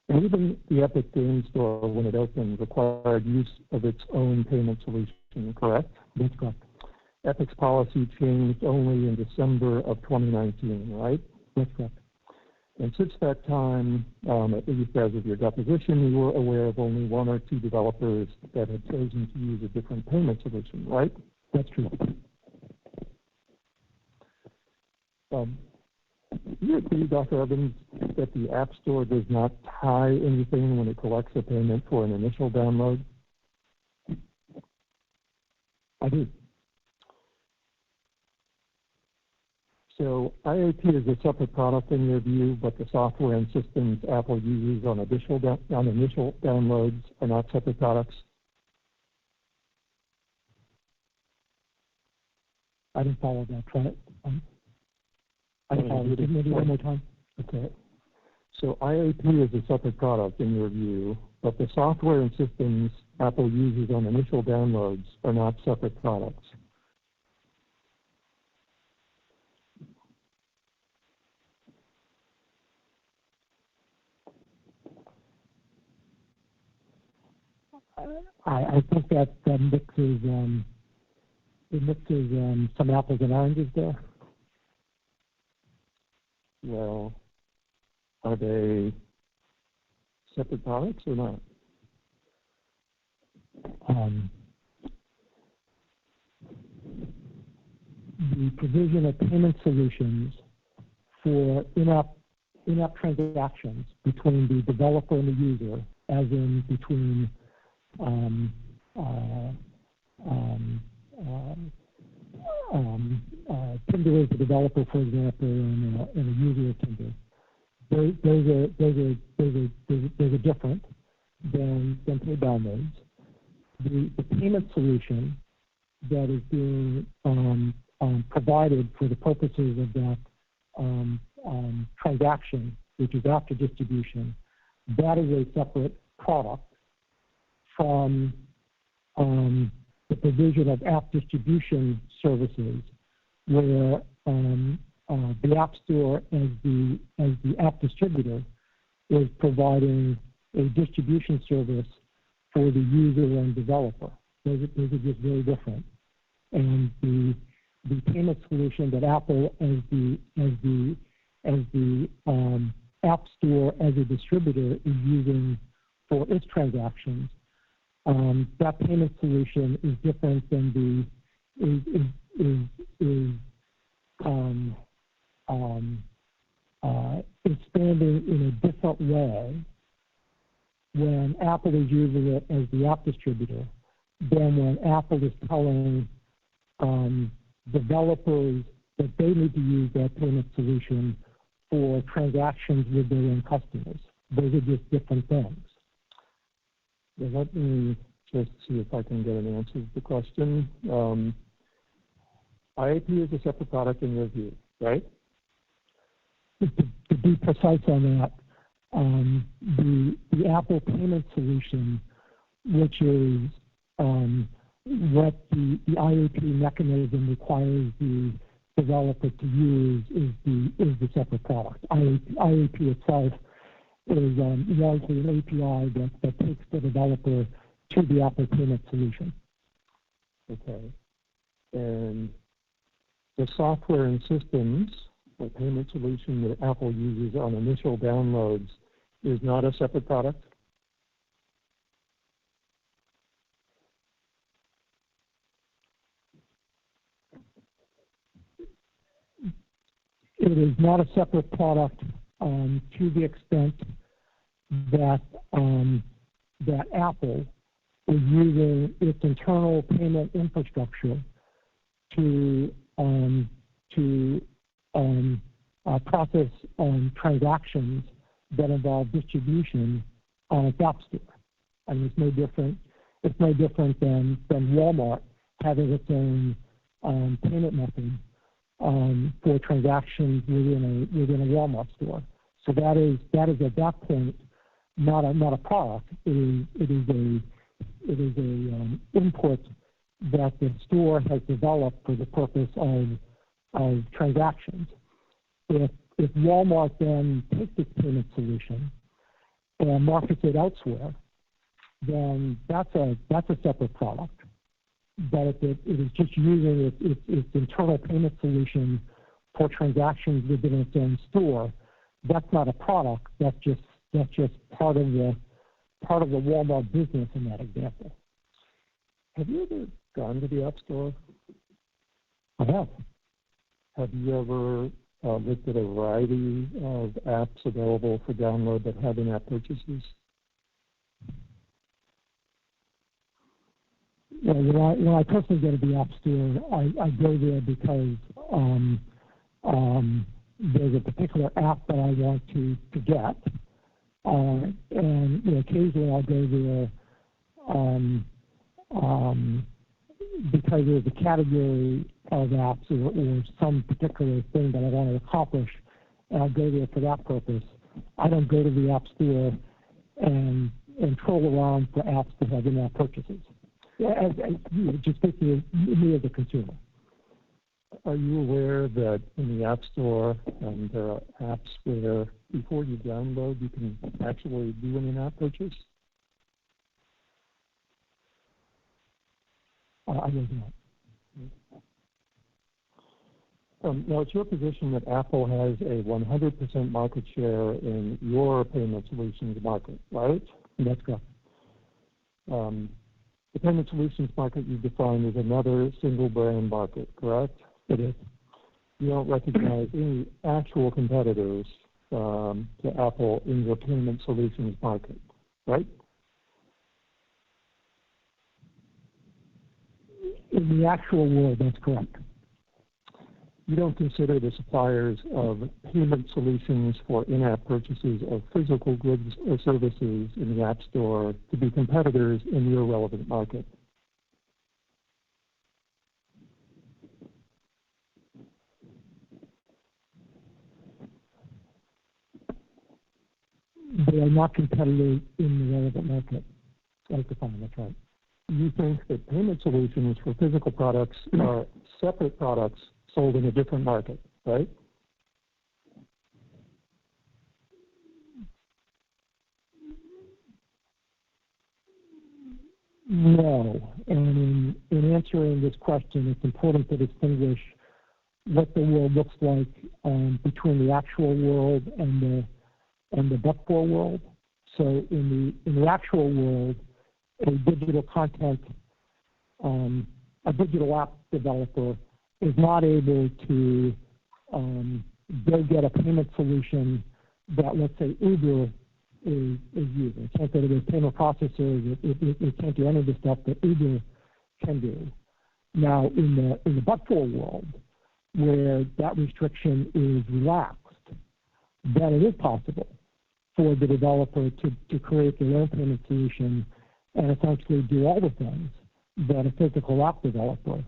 And even the Epic Game Store, when it opened, required use of its own payment solution, correct? That's correct. Epic's policy changed only in December of 2019, right? That's correct. And since that time, at least as of your deposition, you were aware of only one or two developers that had chosen to use a different payment solution, right? That's true. Do you agree, Dr. Evans, that the App Store does not tie anything when it collects a payment for an initial download? I do. So IAP is a separate product in your view, but the software and systems Apple uses on initial downloads are not separate products? I didn't follow that. Try it. I didn't follow it. Maybe one more time. Okay. So IAP is a separate product in your view, but the software and systems Apple uses on initial downloads are not separate products. I think that mixes some apples and oranges there. Well, are they separate products or not? The provision of payment solutions for in-app transactions between the developer and the user, as in between Tinder is the developer, for example, and a user of Tinder. Those are different than pay downloads. The payment solution that is being provided for the purposes of that transaction, which is after distribution, that is a separate product from the provision of app distribution services, where the App Store as the app distributor is providing a distribution service for the user and developer. Those are just very different. And the payment solution that Apple as the App Store as a distributor is using for its transactions, that payment solution is different than expanding in a different way when Apple is using it as the app distributor than when Apple is telling developers that they need to use that payment solution for transactions with their own customers. Those are just different things. Yeah, let me just see if I can get an answer to the question. IAP is a separate product in your view, right? To be precise on that, the Apple payment solution, which is what the IAP mechanism requires the developer to use, is the separate product. IAP itself is largely an API that takes the developer to the Apple payment solution. Okay. And the software and systems, the payment solution that Apple uses on initial downloads, is not a separate product? It is not a separate product to the extent that that Apple is using its internal payment infrastructure to process transactions that involve distribution on its App Store. And it's no different. It's no different than Walmart having its own payment method for transactions within a Walmart store. So that is at that point not a product. It is a input that the store has developed for the purpose of transactions. If Walmart then takes its payment solution and markets it elsewhere, then that's a separate product. But if it is just using its internal payment solution for transactions within its own store, that's not a product. That's just part of the Walmart business in that example. Have you ever gone to the App Store? I have. Have you ever looked at a variety of apps available for download that have in-app purchases? Yeah, when I personally go to the App Store, I go there because there's a particular app that I want to get, and occasionally I'll go there because there's a category of apps or some particular thing that I want to accomplish, and I'll go there for that purpose. I don't go to the App Store and troll around for apps that have in-app purchases. As just speaking me as a consumer. Are you aware that in the App Store there are apps where before you download you can actually do an in-app purchase? I was not. Now, it's your position that Apple has a 100% market share in your payment solutions market, right? That's correct. The payment solutions market you define as another single brand market, correct? It is. You don't recognize any actual competitors to Apple in your payment solutions market, right? In the actual world, that's correct. You don't consider the suppliers of payment solutions for in-app purchases of physical goods or services in the App Store to be competitors in your relevant market? they are not competitive in the relevant market. As defined, that's right. You think that payment solutions for physical products are separate products sold in a different market, right? No. And in answering this question, it's important to distinguish what the world looks like between the actual world and the but-for world. So in the actual world, a digital content, a digital app developer is not able to go get a payment solution that, let's say, Uber is using. It can't go to those payment processors. It can't do any of the stuff that Uber can do. Now, in the but-for world, where that restriction is relaxed, then it is possible for the developer to create their own payment solution and essentially do all the things that a physical app developer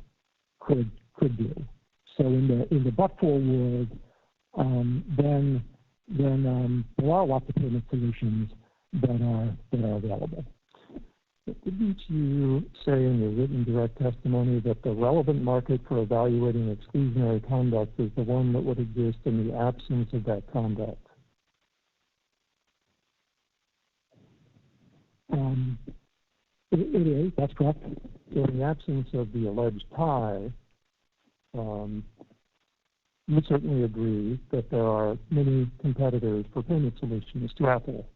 could do. So in the but-for world, then there are lots of payment solutions that are available. Didn't you say in your written direct testimony that the relevant market for evaluating exclusionary conduct is the one that would exist in the absence of that conduct? It is, that's correct. So in the absence of the alleged tie, you certainly agree that there are many competitors for payment solutions to Apple.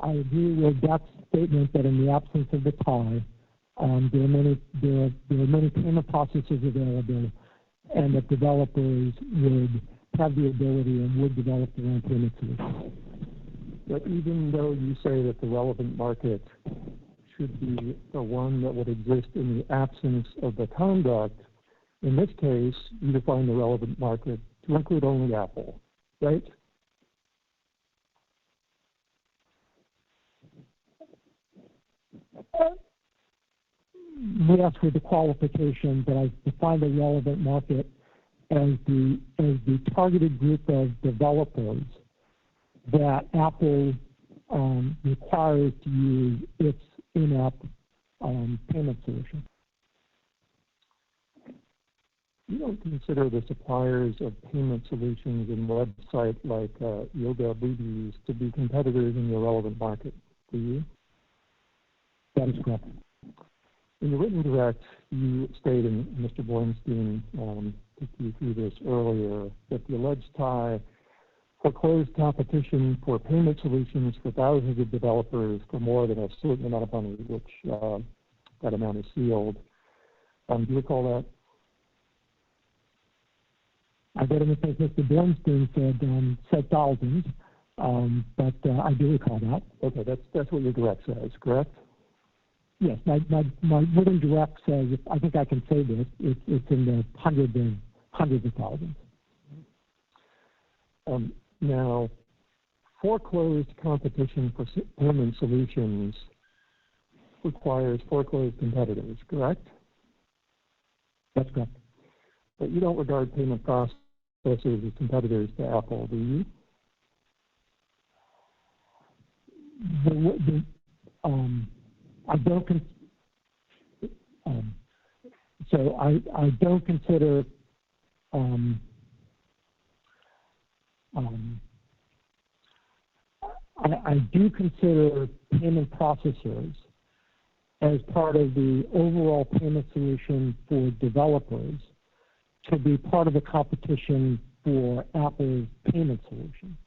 I agree with that statement that in the absence of the tie, there are many payment processors available, and that developers would have the ability and would develop their own payment solutions. But even though you say that the relevant market should be the one that would exist in the absence of the conduct, in this case, you define the relevant market to include only Apple, right? Yes, with the qualification that I define the relevant market as the targeted group of developers that Apple requires to use its in-app payment solution. You don't consider the suppliers of payment solutions in websites like Yoga Boobies to be competitors in your relevant market, do you? That is correct. In the written direct, you stated, and Mr. Bornstein took you through this earlier, that the alleged tie foreclosed competition for payment solutions for thousands of developers for more than a certain amount of money, which that amount is sealed. Do you recall that? I better not think Mr. Bornstein said thousands, but I do recall that. Okay, that's what your direct says, correct? Yes, my written direct says, I think I can say this, it's in the hundreds of thousands. Now, foreclosed competition for payment solutions requires foreclosed competitors, correct? That's correct. But you don't regard payment processors as competitors to Apple, do you? I don't I don't consider I do consider payment processors as part of the overall payment solution for developers to be part of the competition for Apple's payment solution.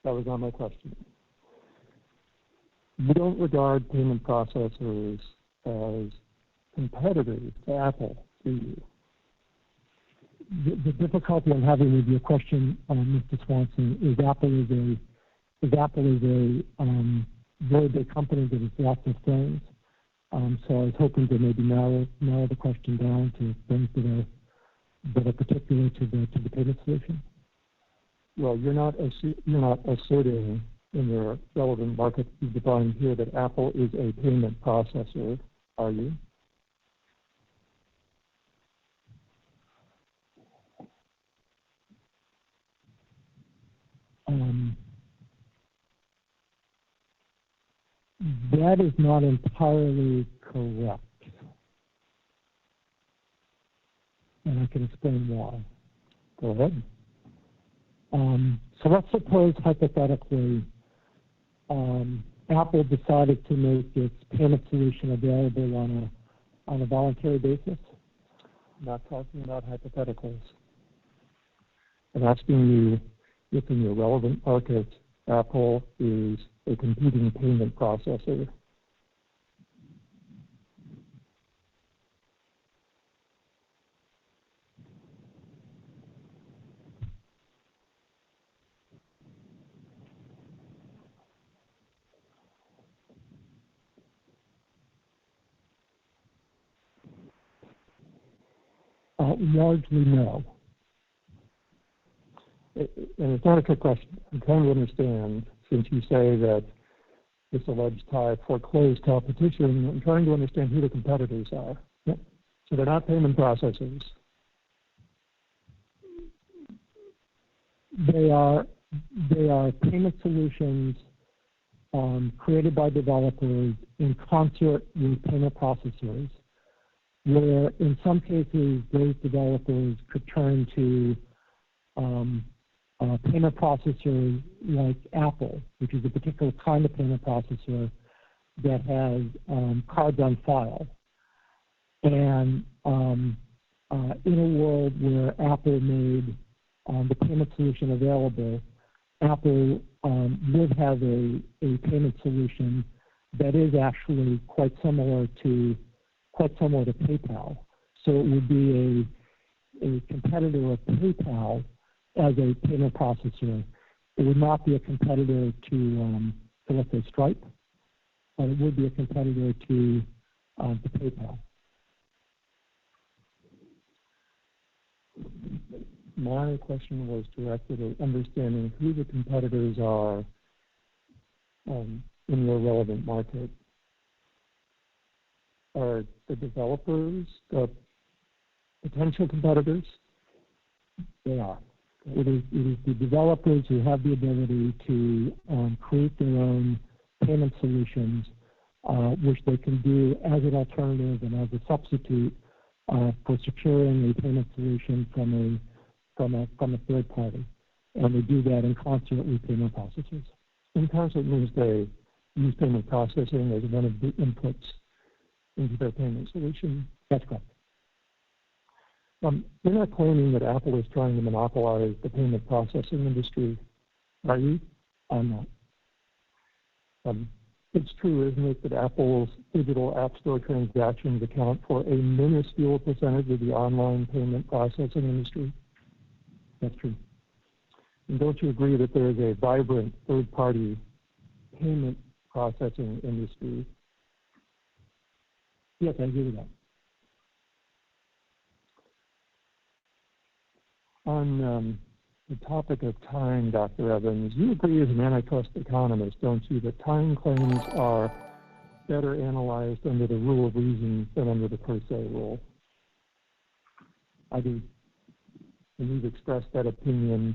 That was not my question. You don't regard payment processors as competitors to Apple, do you? The difficulty I'm having with your question, Mr. Swanson, is Apple is a very big company that does lots of things. So I was hoping to maybe narrow the question down to things that are particular to the payment solution. Well, you're not asserting in your relevant market you define here that Apple is a payment processor, are you? That is not entirely correct. And I can explain why. Go ahead. So let's suppose, hypothetically, Apple decided to make its payment solution available on a voluntary basis. I'm not talking about hypotheticals. I'm asking you if in your relevant market, Apple is a competing payment processor. Largely no. And it's not a trick question. I'm trying to understand, since you say that this alleged tie foreclosed competition, I'm trying to understand who the competitors are. Yep. So they're not payment processors. They are payment solutions created by developers in concert with payment processors, where in some cases those developers could turn to payment processors like Apple, which is a particular kind of payment processor that has cards on file. And in a world where Apple made the payment solution available, Apple would have a payment solution that is actually quite similar to PayPal. So it would be a competitor of PayPal as a payment processor. It would not be a competitor to let's say Stripe, but it would be a competitor to PayPal. My question was directed at understanding who the competitors are in your relevant market. Are the developers the potential competitors? They are. It is the developers who have the ability to create their own payment solutions, which they can do as an alternative and as a substitute for securing a payment solution from a third party, and they do that in concert with payment processors. In concert means they use payment processing as one of the inputs into their payment solution. That's correct. You're not claiming that Apple is trying to monopolize the payment processing industry, are you? I'm not. It's true, isn't it, that Apple's digital app store transactions account for a minuscule percentage of the online payment processing industry? That's true. And don't you agree that there is a vibrant third-party payment processing industry? Yes, I agree with that. On the topic of time, Dr. Evans, you agree as an antitrust economist, don't you, that time claims are better analyzed under the rule of reason than under the per se rule? I do. And you've expressed that opinion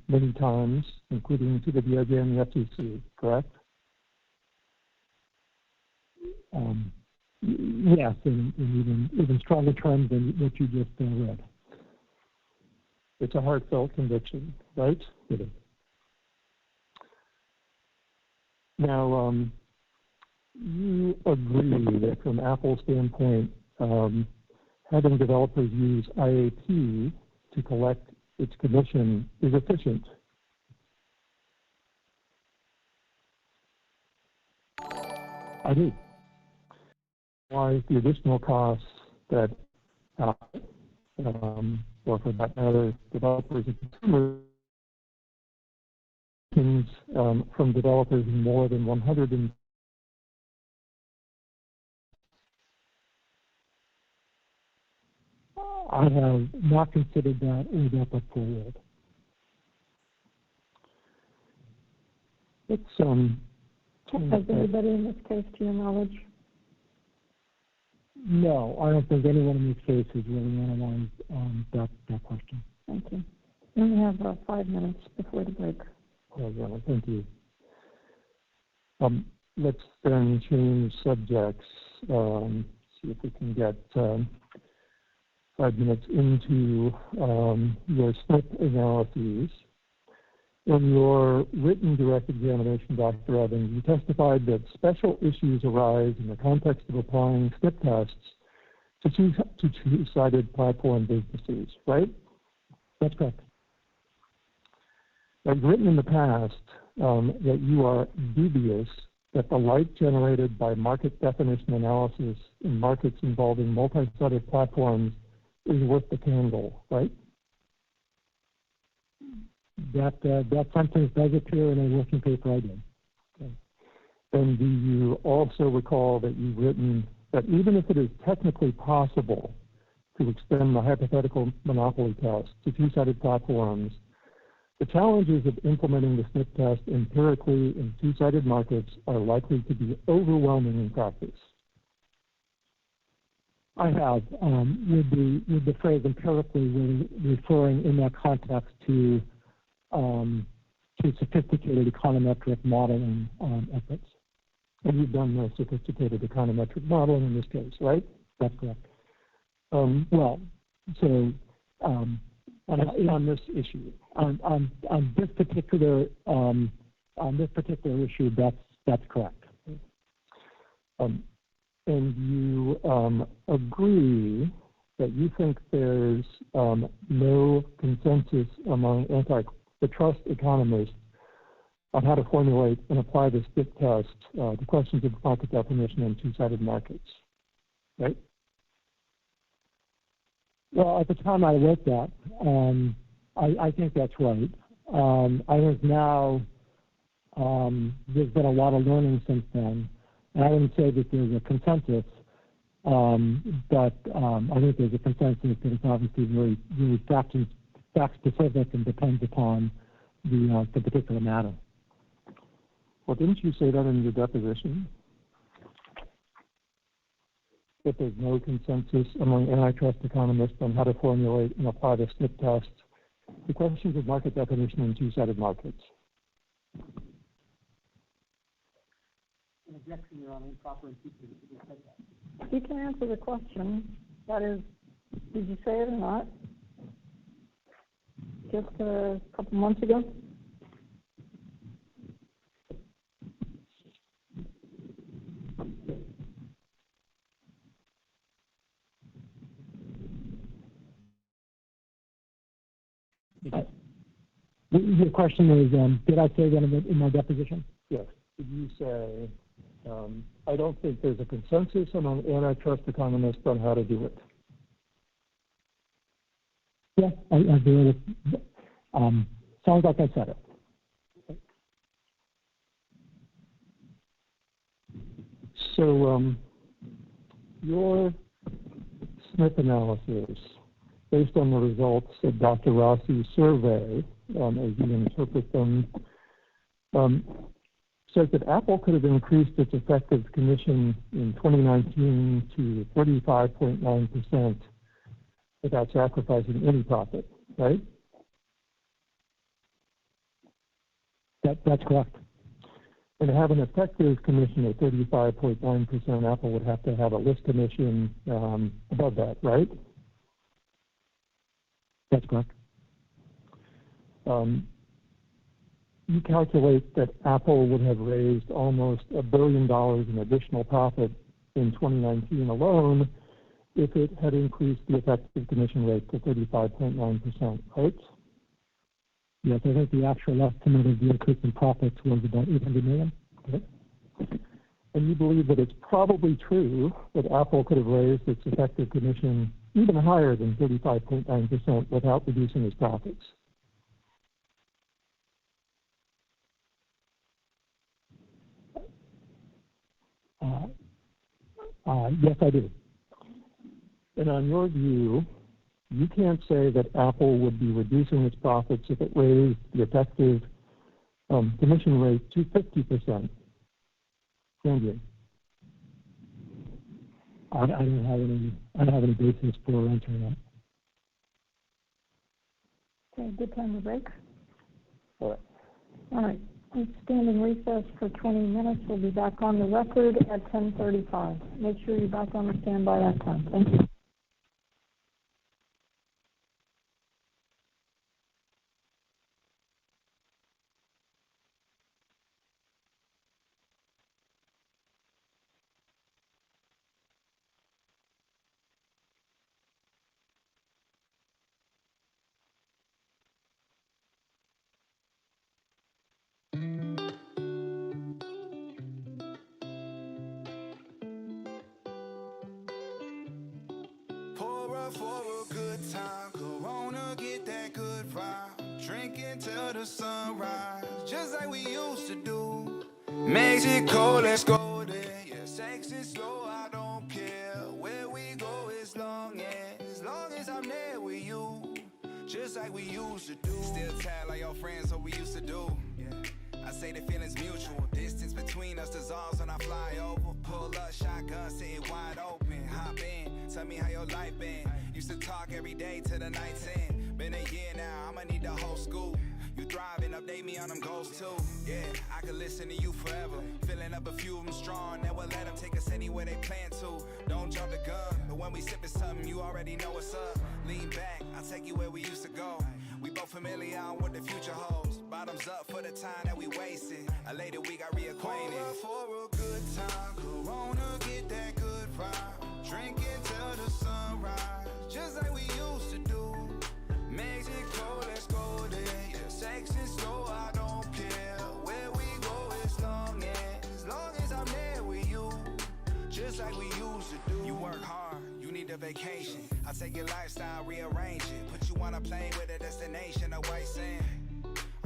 many times, including to the DOJ and the FTC, correct? Yes, in even stronger terms than what you just read. It's a heartfelt conviction, right? It is. Now, you agree that from Apple's standpoint, having developers use IAP to collect its commission is efficient. I do. Why the additional costs that or for that matter, developers and consumers from developers in more than 100 and I have not considered that or that put forward. It's Has anybody in this case, to your knowledge? No, I don't think anyone in this case has really analyzed that question. Thank you. We only have 5 minutes before the break. Oh, yeah, thank you. let's then change subjects. See if we can get 5 minutes into your SNP analyses. In your written direct examination, Dr. Evans, you testified that special issues arise in the context of applying SNP tests to two-sided platform businesses, right? That's correct. I've written in the past that you are dubious that the light generated by market definition analysis in markets involving multi-sided platforms is worth the candle, right? That sentence does appear in a working paper I did. Okay. And do you also recall that you've written that even if it is technically possible to extend the hypothetical monopoly test to two-sided platforms, the challenges of implementing the SNP test empirically in two-sided markets are likely to be overwhelming in practice? I have. With the phrase empirically, we're referring in that context to sophisticated econometric modeling efforts. And you've done the sophisticated econometric modeling in this case, right? That's correct. On this issue, on this particular issue, that's correct. And you agree that you think there's no consensus among antitrust economists on how to formulate and apply the SNP test to questions of market definition in two-sided markets, right? Well, at the time I wrote that, I think that's right. I think now there's been a lot of learning since then. And I wouldn't say that there's a consensus, but I think there's a consensus that it's obviously really fact-specific and depends upon the particular matter. Well, didn't you say that in your deposition? That there's no consensus among antitrust economists on how to formulate and apply the SNP test to questions of market definition in two-sided markets. An objection, Your Honor, improper impeachment. You can answer the question. That is, did you say it or not? Just a couple months ago? The question is, did I say that in my deposition? Yes. Did you say, I don't think there's a consensus among antitrust economists on how to do it? Yeah, I do. Sounds like I said it. So your SNP analysis, based on the results of Dr. Rossi's survey, as you interpret them, says that Apple could have increased its effective commission in 2019 to 35.9% without sacrificing any profit, right? That's correct. And to have an effective commission of 35.9%, Apple would have to have a list commission above that, right? That's correct. You calculate that Apple would have raised almost $1 billion in additional profit in 2019 alone if it had increased the effective commission rate to 35.9%, right? Yes, I think the actual estimate of the increase in profits was about $800 million. Okay. And you believe that it's probably true that Apple could have raised its effective commission even higher than 35.9% without reducing its profits? Yes, I do. And on your view, you can't say that Apple would be reducing its profits if it raised the effective commission rate to 50%, can you? I don't have any basis for answering that. Okay, good time to break. All right. All right. Standing recess for 20 minutes. We'll be back on the record at 10:35. Make sure you're back on the standby that time. Thank you. Pour up for a good time, Corona, get that good vibe. Drinking till the sunrise, just like we used to do. Mexico, let's go there. Yeah, sex is slow, I don't care where we go as long as I'm there with you. Just like we used to do. Still tell like your friends what we used to do. Yeah. I say the feeling's mutual. Distance between us dissolves when I fly over. Pull up, shotgun, sitting wide open. Hop in, tell me how your life been. Used to talk every day till the night's end. Been a year now, I'ma need the whole school. You thriving, update me on them goals too. Yeah, I could listen to you forever. Filling up a few of them strong, never let them take us anywhere they plan to. Don't jump the gun, but when we sippin' something, you already know what's up. Lean back, I'll take you where we used to go. We both familiar on what the future holds. Bottoms up for the time that we wasted. Later we got reacquainted. For a good time, Corona, get that good vibe. Drinking till the sunrise, just like we used to do. Mexico, let's go there. Yeah, sex is slow, I don't care where we go as long as I'm there with you. Just like we used to do. You work hard, you need a vacation. I take your lifestyle, rearrange it. Put you on a plane with a destination, a white sand.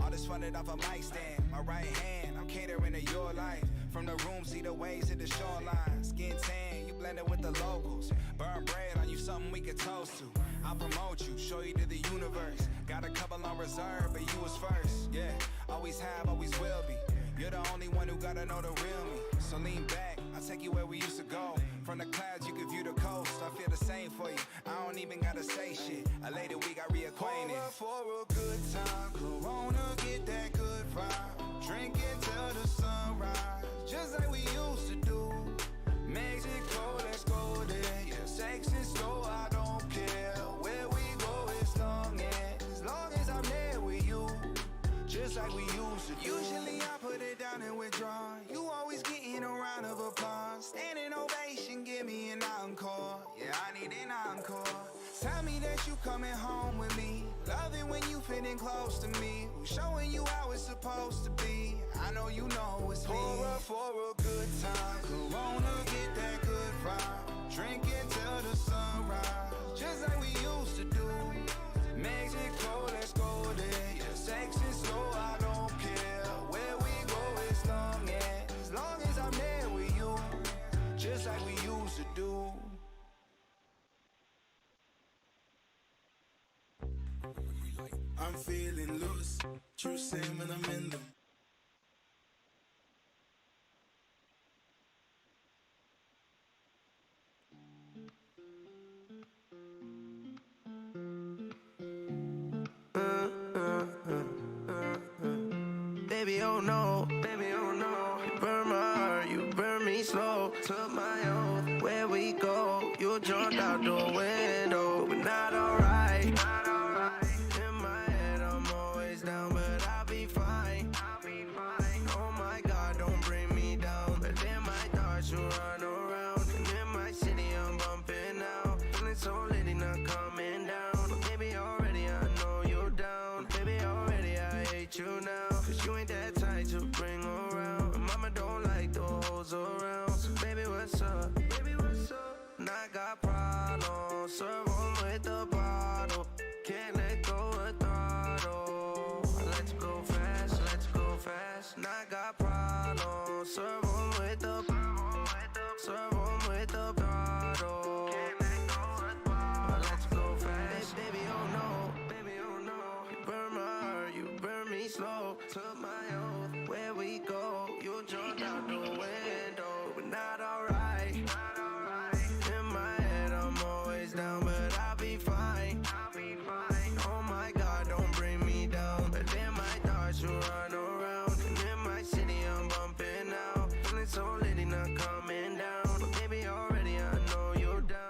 All this funded off a mic stand. My right hand, I'm catering to your life. From the room, see the waves to the shoreline. Skin tan, you blended with the locals. Burn bread on you, something we can toast to. I'll promote you, show you to the universe. Got a couple on reserve, but you was first. Yeah, always have, always will be. You're the only one who gotta know the real me. So lean back, I'll take you where we used to go. From the clouds, you can view the coast. I feel the same for you, I don't even gotta say shit. Later we got reacquainted. For a good time, Corona, get that good vibe. Drinking till the sunrise, just like we used to do. Mexico, let's go there. Yeah, sex is slow, I don't care where we go as long as I'm there with you. Just like we used to do. Usually I put it down and withdraw. You always getting a round of applause. Standing ovation, give me an encore. Yeah, I need an encore. Tell me that you coming home with me. Love it when you fitting close to me. Who's showing you how it's supposed to be. I know you know it's me. Pour up for a good time. Corona, get that good vibe. Drinking till the sunrise, just like we used to do. Mexico, let's go there. Yeah, sex is slow, I don't care where we go as long as I'm there with you. Just like we used to do. I'm feeling loose, true same when I'm in them. Baby, oh no, you burn my heart, you burn me slow. Took my oath, where we go, you jumped out the window, but not alright. In my head, I'm always down, but I'll be fine. Oh my God, don't bring me down. But in my thoughts, you run around, and in my city, I'm bumping out. And it's so litty, not coming down. But baby, already I know you're down. Baby, already I hate you now. Cause you ain't that tight to bring around. And mama don't like the hoes around. So baby, what's up? And I got problems. Serve 'em with the bottle. Can't let go of throttle. Let's go fast. And I got problems. Serve 'em with the throttle. Let's go fast. Baby, oh no. You burn my heart, you burn me slow. Took my oath, where we go, you jumped out the window, but not alright. In my head, I'm always down, but I'll be fine. Oh my God, don't bring me down. But in my thoughts, you run around, and in really not coming down. But baby, already I know you're down.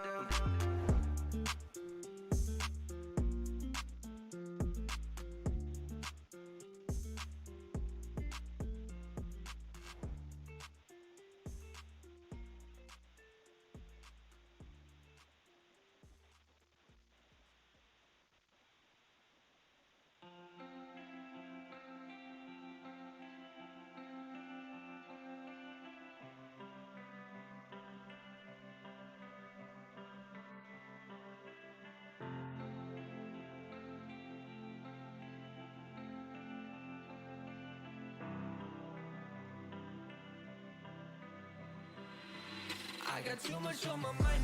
I got too much on my mind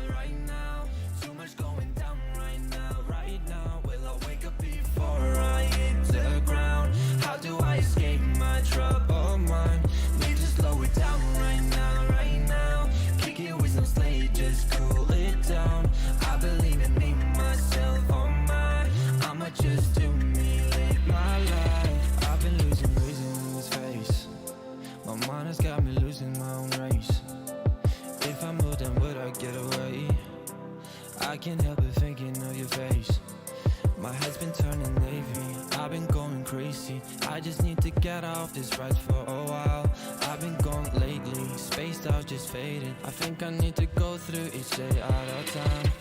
right now. Too much going down right now. Will I wake up before I hit the ground? How do I escape my troubled mind? Need to slow it down right now. Kick it with some slate, just cool it down. I believe in me, myself, on mine. I'ma just do me, live my life. I've been losing reason in this face. My mind has got me losing my own race. If I moved, then would I get away? I can't help but thinking of your face. My head's been turning navy, I've been going crazy. I just need to get off this ride for a while. I've been going lately, spaced out, just faded. I think I need to go through each day at a time.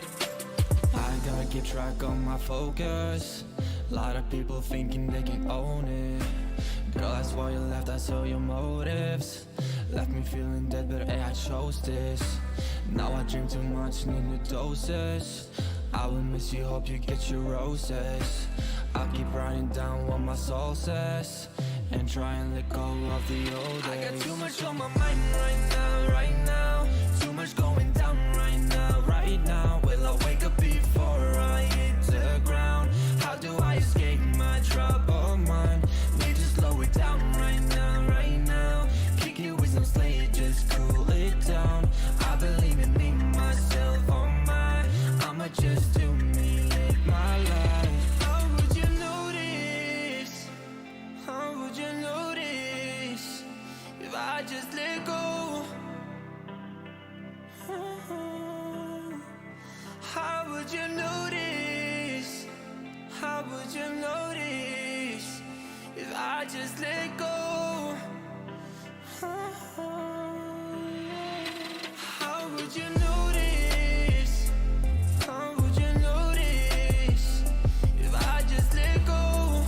I gotta keep track of my focus. Lot of people thinking they can own it. Girl, that's why you left, I saw your motives. Left me feeling dead, but hey, I chose this. Now I drink too much, need new doses. I will miss you, hope you get your roses. I'll keep writing down what my soul says and try and let go of the old days. I got too much on my mind right now. Too much going down right now. Will I wake up before I hit the ground? How do I escape my troubled mind? Need to slow it down right now. Kick it with some slate, just cool it down. I believe in me, myself, on mine. I'ma just do me, live my life. How would you notice? How would you notice if I just let go? How would you notice? How would you notice if I just let go? How would you notice? How would you notice if I just let go?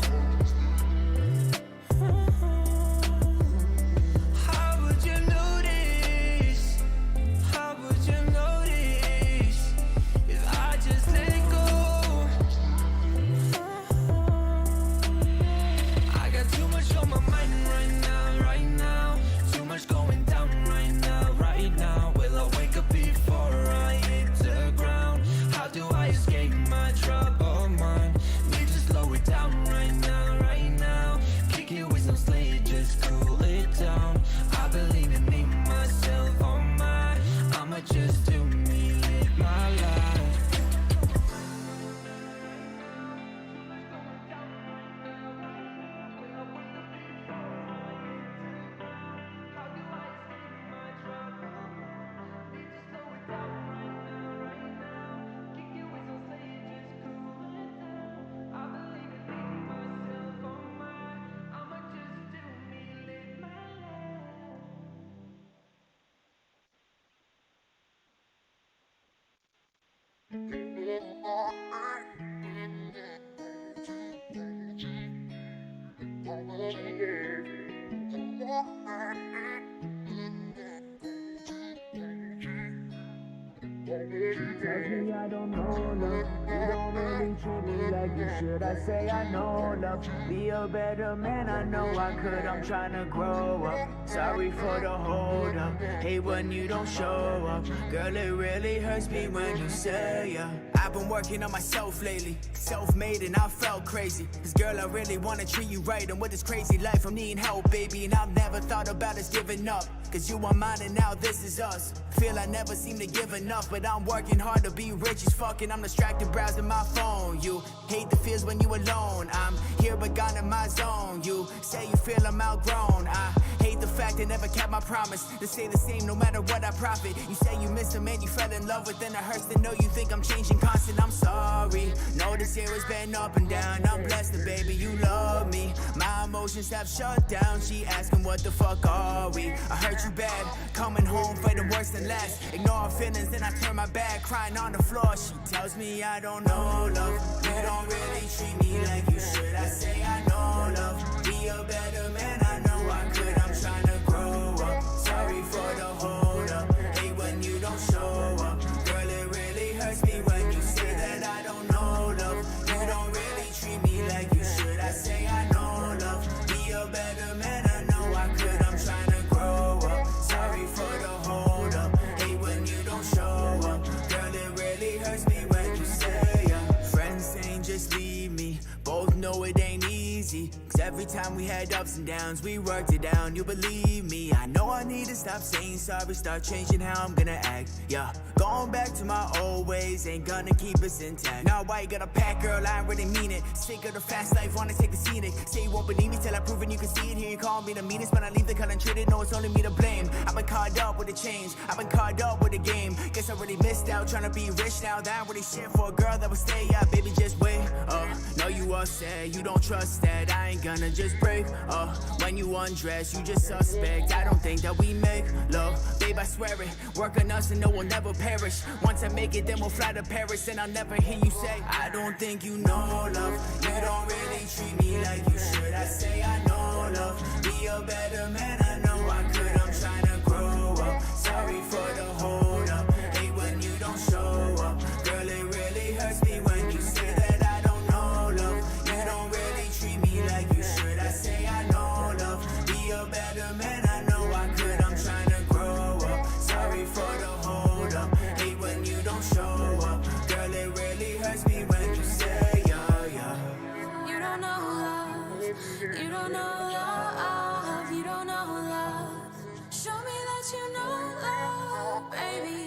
How would you notice? How would you notice if I just let go? I got too much on my mind right now. Too much going down right now. Will I wake up before I hit the ground? How do I escape my troubled mind? Need to slow it down right now. Kick it with some slate, just cool it down. I believe in me, myself, on mine. I'ma just do me, live my life. Tells me I don't know love. You don't really treat me like you should. I say I know love. Be a better man, I know I could. I'm trying to grow up. Sorry for the hold up. Hate when you don't show up. Girl, it really hurts me when you say yeah. I've been working on myself lately. Self-made and I felt crazy. Cause girl, I really wanna treat you right. And with this crazy life, I'm needing help, baby. And I've never thought about us giving up. Cause you are mine and now this is us. Feel I never seem to give enough. But I'm working hard to be rich as fuck. And I'm distracted browsing my phone. You hate the feels when you alone. I'm here but gone in my zone. You say you feel I'm outgrown. I hate the fact I never kept my promise to stay the same no matter what I profit. You say you miss him and you fell in love with, then it hurts to know you think I'm changing constant. I'm sorry, know this year has been up and down. I'm blessed that baby you love me. My emotions have shut down. She asking what the fuck are we? I hurt you bad, coming home fighting worse than last. Ignore her feelings, then I turn my back, crying on the floor. She tells me I don't know love. You don't really treat me like you should. I say I know love. Be a better man, I know I could. I'm trying to grow up. Sorry for the hold up. Hate when you don't show up. Girl, it really hurts me when you say that I don't know love. You don't really treat me like you should. I say I know love. Be a better man, I know I could. I'm trying to grow up. Sorry for the hold up. Hate when you don't show up. Girl, it really hurts me when you say friends saying just leave me. Both know it ain't easy, cause every time we had ups and downs, we worked it down, you believe me. I know I need to stop saying sorry, start changing how I'm gonna act, yeah. Going back to my old ways ain't gonna keep us intact. Now why you gotta pack, girl, I really mean it. Sick of the fast life, wanna take the scenic. Say you won't believe me till I prove it, you can see it. Here you call me the meanest, when I leave the cut untreated, no, it's only me to blame. I've been caught up with the change, I've been caught up with the game. Guess I really missed out, trying to be rich now. That ain't really shit for a girl that would stay, yeah, baby, just wait. Know you upset, you don't trust that. I ain't gonna just break. When you undress, you just suspect. I don't think that we make love, babe, I swear it. Work on us and no we'll never perish. Once I make it, then we'll fly to Paris, and I'll never hear you say I don't think you know love. You don't really treat me like you should. I say I know love. Be a better man, I know I could. I'm trying to grow up. Sorry for the hold up. Hate when you don't show up. Girl, it really hurts me when you say that I don't know love. You don't really treat me like you should. I say I know love. Be a better man, I know I could. I'm trying to grow up. Sorry for the hold up. Hate when you don't show up. Girl, it really hurts me when you say yeah. You don't know love. You don't know love. You don't know love. Show me that you know love, baby.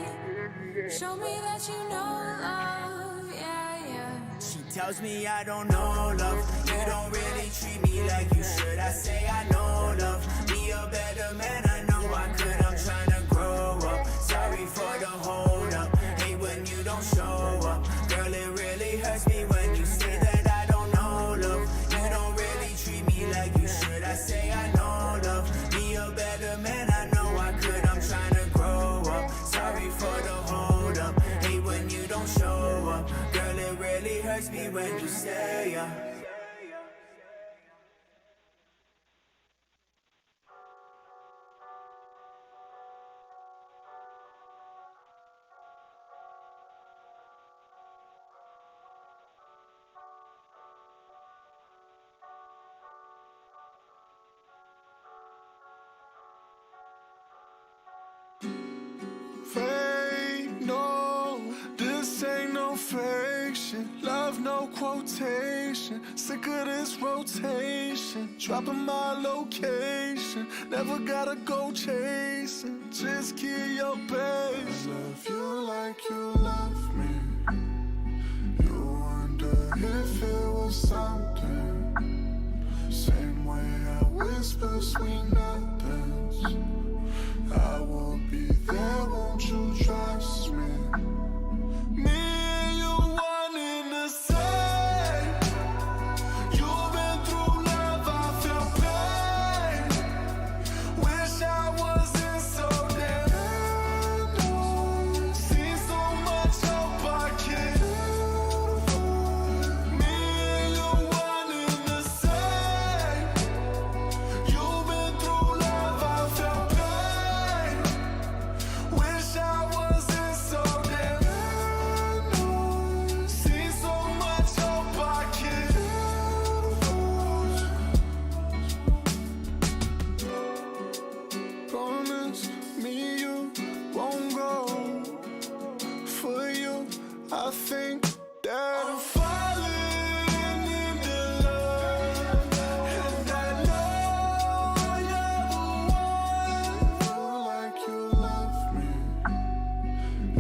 Show me that you know love, yeah. She tells me I don't know love. You don't really treat me like you should. I say I know love. Be a better man, I know I could. I'm trying to grow up. Sorry for the hold up. Hate when you don't show up. Girl, it really hurts me when you say that I don't know love. You don't really treat me like you should. I say I know love. Be a better man, I know I could. I'm trying to grow up. Sorry for the hold up. Hate when you don't show up. Girl, it really hurts me when you say Fake, no, this ain't no fake shit. Love, no quotation. Sick of this rotation. Dropping my location. Never gotta go chasing. Just kill your base. I love you like you love me. You wonder if it was something. Same way I whisper sweet nothings. I will be there, won't you trust me? Me and you one in the same. You've been through love, I feel pain. Wish I wasn't so damn low. Seen so much hope I can't avoid. Me and you one in the same. You've been through love, I feel pain. Wish I wasn't so damn low. Seen so much hope I can't avoid. Promise me you won't go. For you, I think that I'm falling into love. And I know you're the one. Feel like you love me.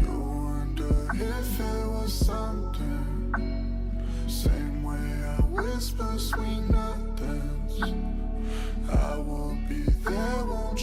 You wonder if it was something. Same way I whisper sweet nothings. I will be there, won't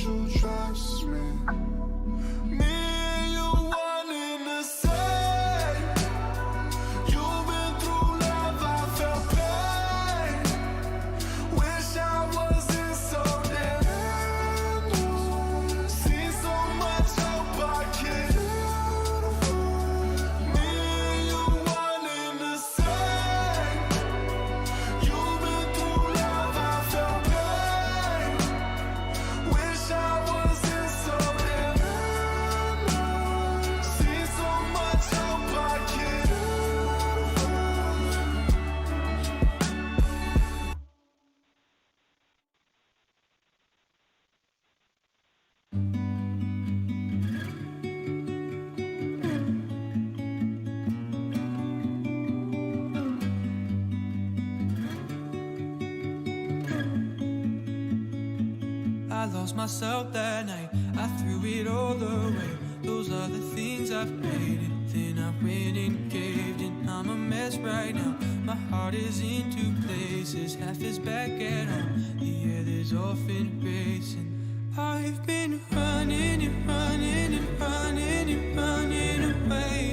lost myself that night. I threw it all away. Those are the things I've created. Then I went and caved in. I'm a mess right now. My heart is in two places. Half is back at home. The other's off and racing. I've been running and running and running and running away.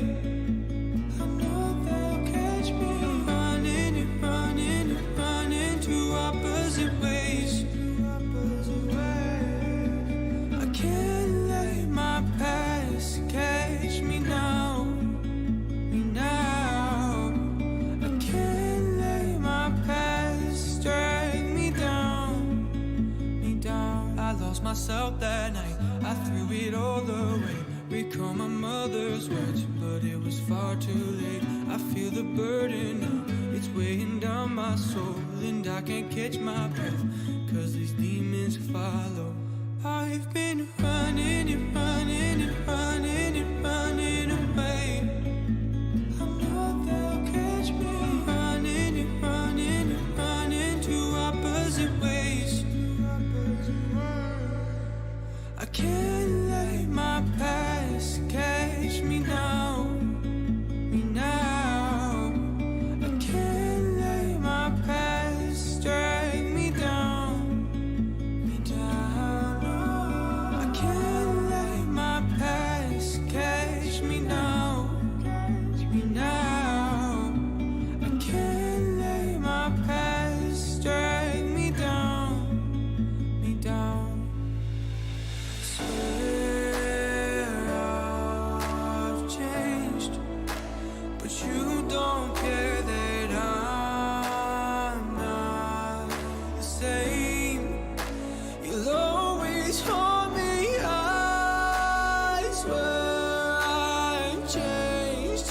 I know they'll catch me running and running and running two opposite ways. I can't let my past catch me now, me now. I can't let my past drag me down, me down. I lost myself that night. I threw it all away. Recall my mother's words, but it was far too late. I feel the burden now, it's weighing down my soul, and I can't catch my breath, 'cause these demons follow. I've been running and running and running and running away. I know they'll catch me running and running and running two opposite ways. I can't let my past catch me now, me now. I can't let my past drag me down, me down. I can't let my past catch me now, me now. I can't let my past drag me down, me down. Swear I've changed, but you don't care that I'm not the same. You'll always hold me. I swear I've changed,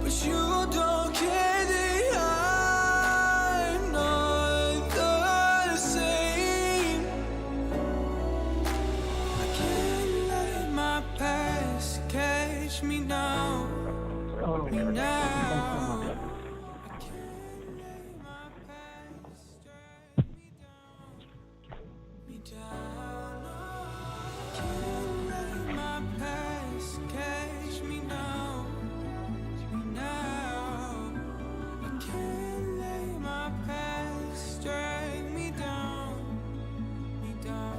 but you don't care that I'm not the same. I can't let my past catch me now, me now. I can't let my past drag me down. I can't let my past catch me now, me now. I can't let my past drag me down, me down.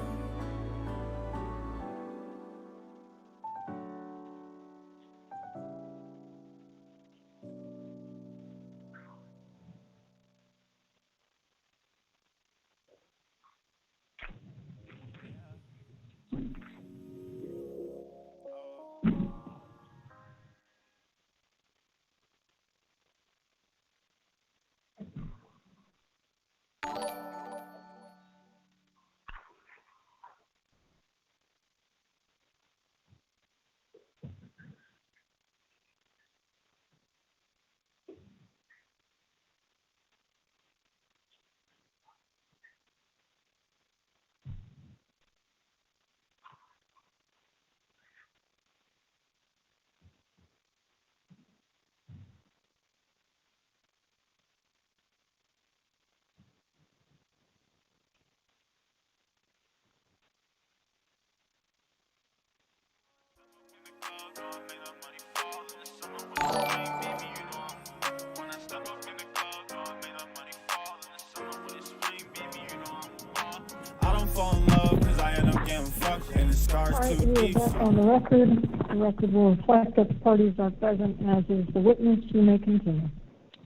I don't fall in love cause I end up getting fucked and it scars All right, too we are deep. back on the record. The record will reflect that the parties are present, as is the witness. You may continue.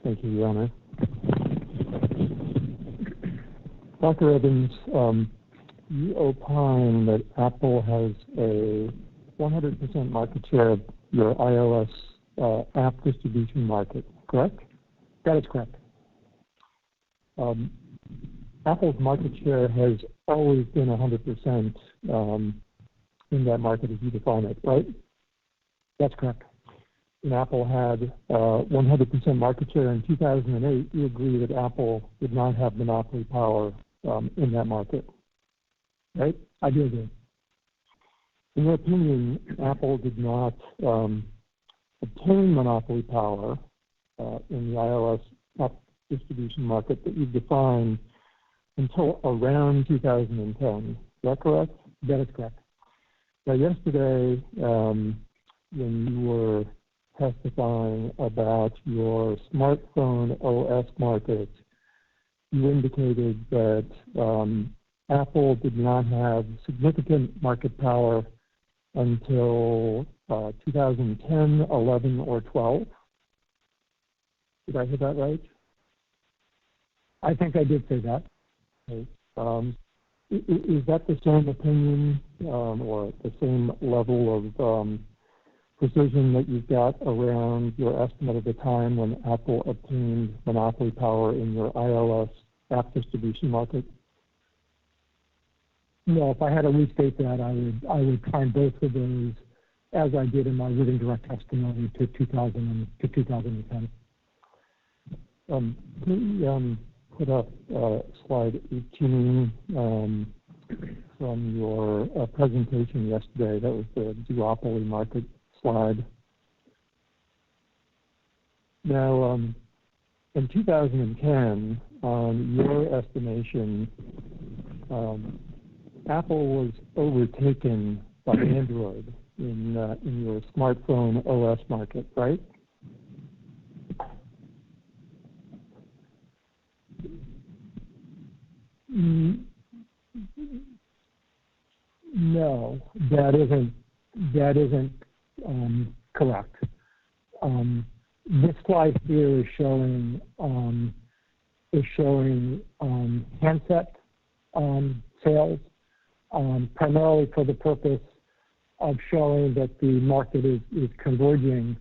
Thank you, Your Honor. Dr. Evans, you opine that Apple has a 100% market share of your iOS app distribution market, correct? That is correct. Apple's market share has always been 100% in that market as you define it, right? That's correct. And Apple had 100% market share in 2008. You agree that Apple did not have monopoly power in that market, right? I do agree. In your opinion, Apple did not obtain monopoly power in the iOS app distribution market that you've defined until around 2010. Is that correct? That is correct. Now, yesterday, when you were testifying about your smartphone OS market, you indicated that Apple did not have significant market power until 2010, 11, or 12. Did I hear that right? I think I did say that. Okay. Is that the same opinion or the same level of precision that you've got around your estimate of the time when Apple obtained monopoly power in your iOS app distribution market? No, if I had to restate that, I would find both of those as I did in my written direct testimony to 2010. Can we put up slide 18 from your presentation yesterday? That was the duopoly market slide. Now, in 2010, on your estimation, Apple was overtaken by Android in your smartphone OS market, right? No, that isn't correct. This slide here is showing handset sales, primarily for the purpose of showing that the market is converging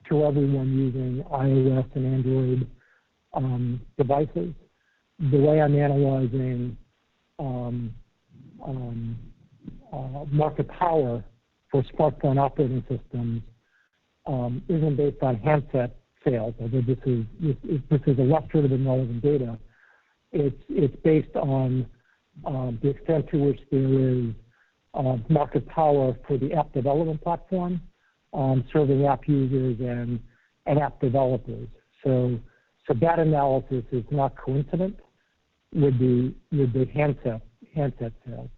to everyone using iOS and Android devices. The way I'm analyzing market power for smartphone operating systems isn't based on handset sales, although this is illustrative and relevant data. It's based on the extent to which there is market power for the app development platform, serving app users and app developers. So that analysis is not coincident with the handset sales.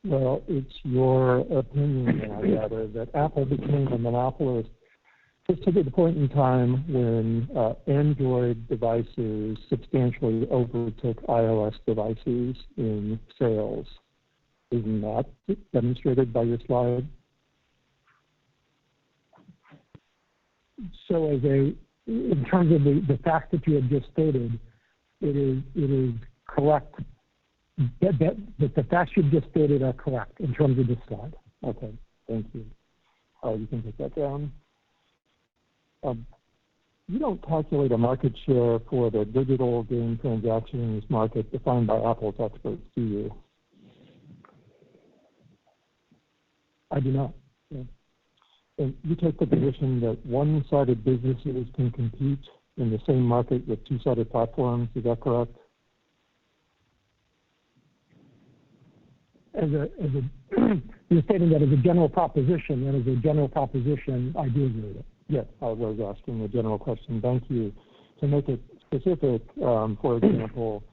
Well, it's your opinion, I gather, that Apple became a monopolist just to the point in time when Android devices substantially overtook iOS devices in sales. Isn't that demonstrated by your slide? So in terms of the facts that you have just stated, it is correct. That the facts you've just stated are correct in terms of this slide. Okay, thank you. You can take that down. You don't calculate a market share for the digital game transactions market defined by Apple's experts, do you? I do not. Yeah. And you take the position that one-sided businesses can compete in the same market with two-sided platforms, is that correct? You're stating that as a general proposition, and as a general proposition, I do agree with it. Yes, I was asking a general question. Thank you. To make it specific, for example,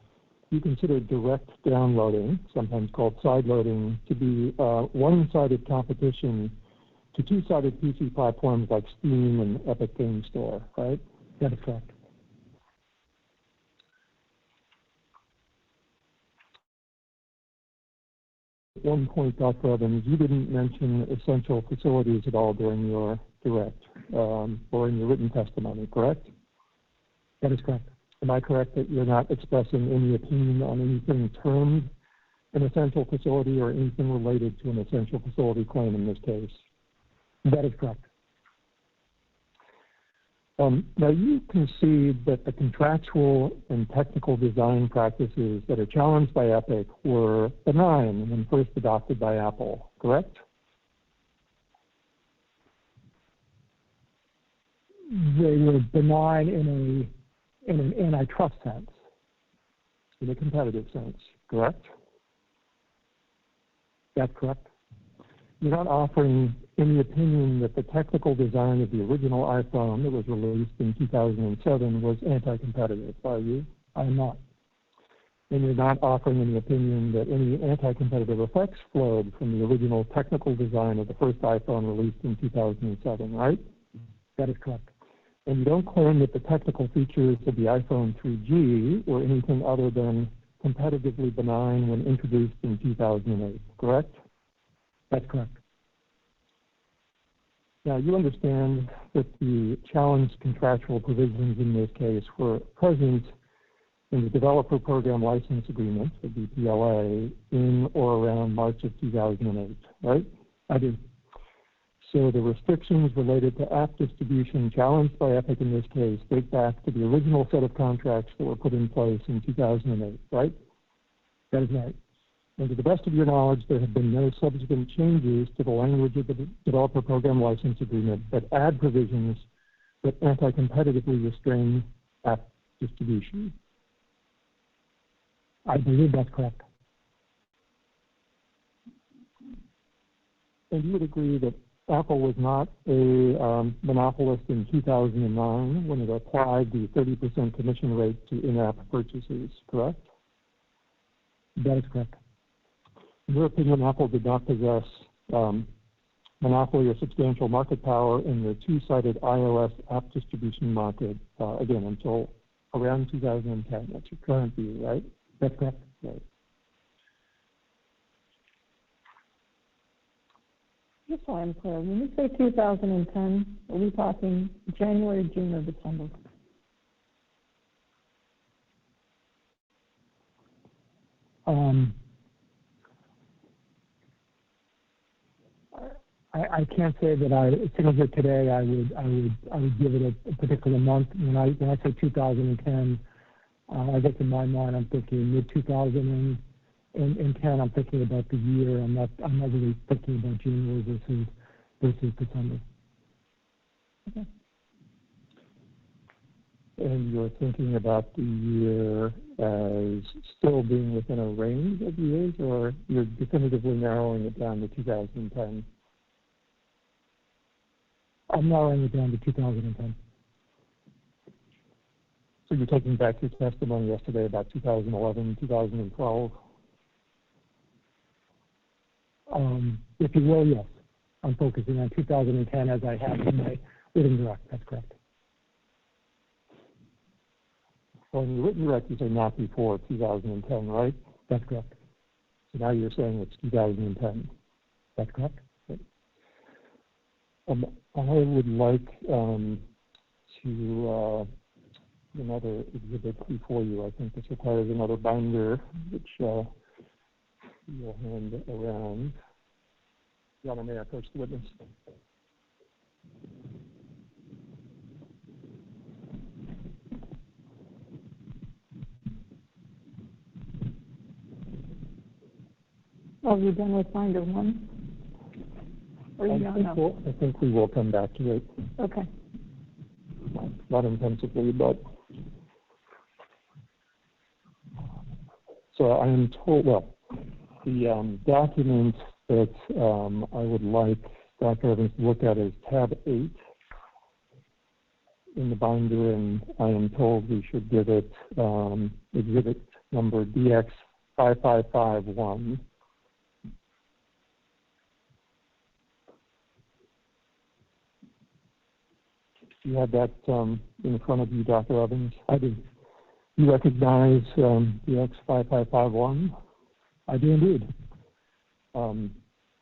you consider direct downloading, sometimes called sideloading, to be one-sided competition to two-sided PC platforms like Steam and Epic Game Store, right? That is correct. At one point, Dr. Evans, you didn't mention essential facilities at all during your direct or in your written testimony, correct? That is correct. Am I correct that you're not expressing any opinion on anything termed an essential facility or anything related to an essential facility claim in this case? That is correct. Now, you concede that the contractual and technical design practices that are challenged by Epic were benign when first adopted by Apple, correct? They were benign in an antitrust sense. In a competitive sense, correct? That's correct. You're not offering any opinion that the technical design of the original iPhone that was released in 2007 was anti-competitive, are you? I am not. and you're not offering any opinion that any anti-competitive effects flowed from the original technical design of the first iPhone released in 2007, right? That is correct. And you don't claim that the technical features of the iPhone 3G were anything other than competitively benign when introduced in 2008, correct? That's correct. Now, you understand that the challenged contractual provisions in this case were present in the Developer Program License Agreement, the DPLA, in or around March of 2008, right? I do. So the restrictions related to app distribution challenged by Epic in this case date back to the original set of contracts that were put in place in 2008, right? That is right. And to the best of your knowledge, there have been no subsequent changes to the language of the Developer Program License Agreement that add provisions that anti-competitively restrain app distribution. I believe that's correct. And you would agree that Apple was not a monopolist in 2009 when it applied the 30% commission rate to in-app purchases, correct? That is correct. In your opinion, Apple did not possess monopoly or substantial market power in the two-sided iOS app distribution market, again, until around 2010. That's your current view, right? That's correct. Right. Just so I'm clear, when you say 2010, are we talking January, June, or December? I can't say that sitting here today, I would give it a particular month. When I say 2010, I guess in my mind I'm thinking mid 2010. I'm thinking about the year. I'm not really thinking about January versus December. Okay. And you're thinking about the year as still being within a range of years, or you're definitively narrowing it down to 2010? I'm narrowing it down to 2010. So you're taking back your testimony yesterday about 2011, 2012? If you will, yes. I'm focusing on 2010 as I have in my written direct. That's correct. Well, in your written direct, you say not before 2010, right? That's correct. So now you're saying it's 2010. That's correct. I would like to another exhibit before you. I think this requires another binder, which you'll hand around. Your may I approach the witness? Are you done with binder one? Or you don't know? I think we will come back to it. Okay. Not intensively, but so I am told. Well, the document that I would like Dr. Evans to look at is tab 8 in the binder, and I am told we should give it exhibit number DX5551. You have that in front of you, Dr. Evans? I do. You recognize DX5551? I do indeed.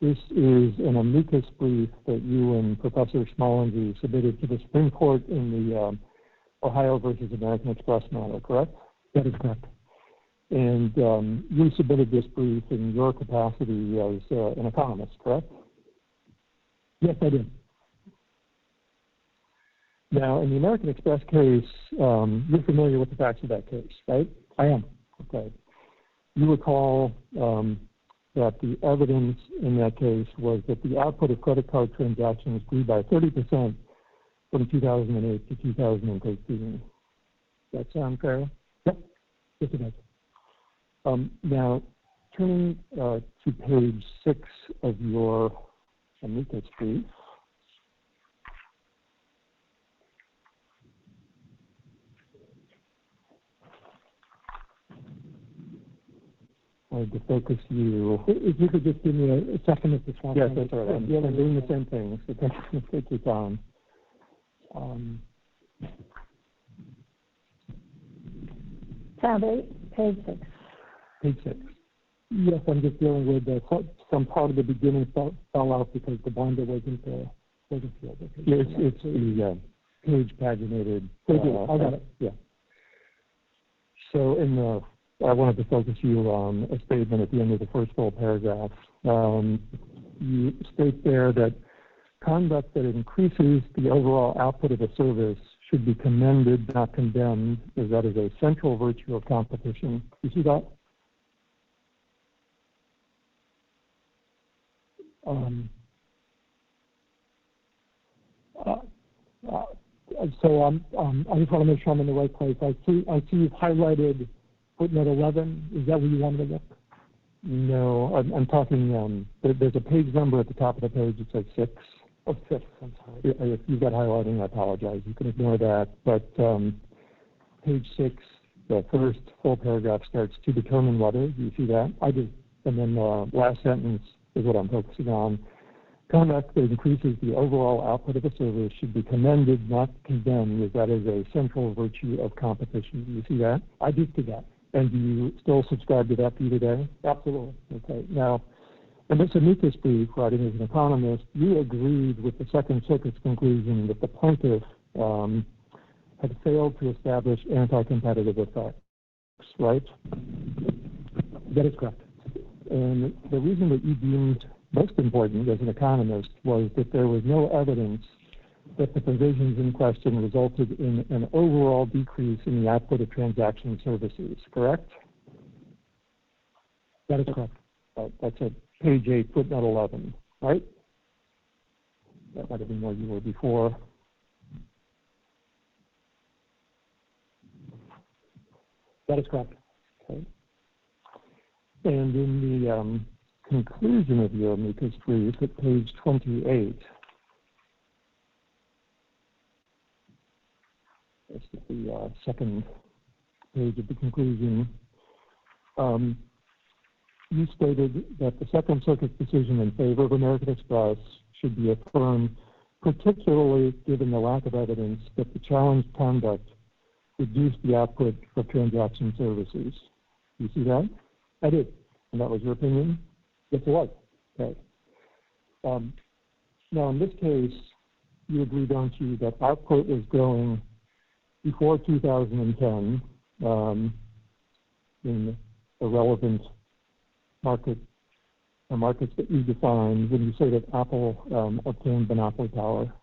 This is an amicus brief that you and Professor Smolensky submitted to the Supreme Court in the Ohio versus American Express matter, correct? That is correct. And you submitted this brief in your capacity as an economist, correct? Yes, I did. Now, in the American Express case, you're familiar with the facts of that case, right? I am. Okay. You recall that the evidence in that case was that the output of credit card transactions grew by 30% from 2008 to 2013. Does that sound fair? Yep. Yes, it does. Now, turning to page 6 of your amicus brief, wanted to focus you. If you could just give me a second at this one. Yes, that's all right. I'm doing the same thing, so take your time. Tab 8, page 6. Page 6. Yes, I'm just dealing with some part of the beginning fell out because the binder wasn't filled. Yes, it's the page paginated. I got it. Yeah. So I wanted to focus you on a statement at the end of the first full paragraph. You state there that conduct that increases the overall output of a service should be commended, not condemned, as that is a central virtue of competition. You see that? So I just want to make sure I'm in the right place. I see you've highlighted footnote 11. Is that where you wanted to look? No, I'm talking, there's a page number at the top of the page. It says 6. Oh, 6, I'm sorry. If you've got highlighting, I apologize. You can ignore that. But page 6, the first full paragraph starts to determine whether. Do you see that? I do. And then the last sentence is what I'm focusing on. Conduct that increases the overall output of a service should be commended, not condemned, as that is a central virtue of competition. Do you see that? I do see that. And do you still subscribe to that view today? Absolutely. Okay. Now, in this amicus brief, writing as an economist, you agreed with the Second Circuit's conclusion that the plaintiff had failed to establish anti-competitive effects, right? That is correct. And the reason that you deemed most important as an economist was that there was no evidence that the provisions in question resulted in an overall decrease in the output of transaction services, correct? That is correct. That's at page 8, footnote 11, right? That might have been where you were before. That is correct. Okay. And in the conclusion of your amicus brief at page 28, this is the second page of the conclusion, you stated that the Second Circuit's decision in favor of American Express should be affirmed, particularly given the lack of evidence that the challenged conduct reduced the output of transaction services. You see that? I did. And that was your opinion? Yes, it was. Okay. Now, in this case, you agree, don't you, that output was growing before 2010 in the relevant market, the markets that you define when you say that Apple obtained monopoly power?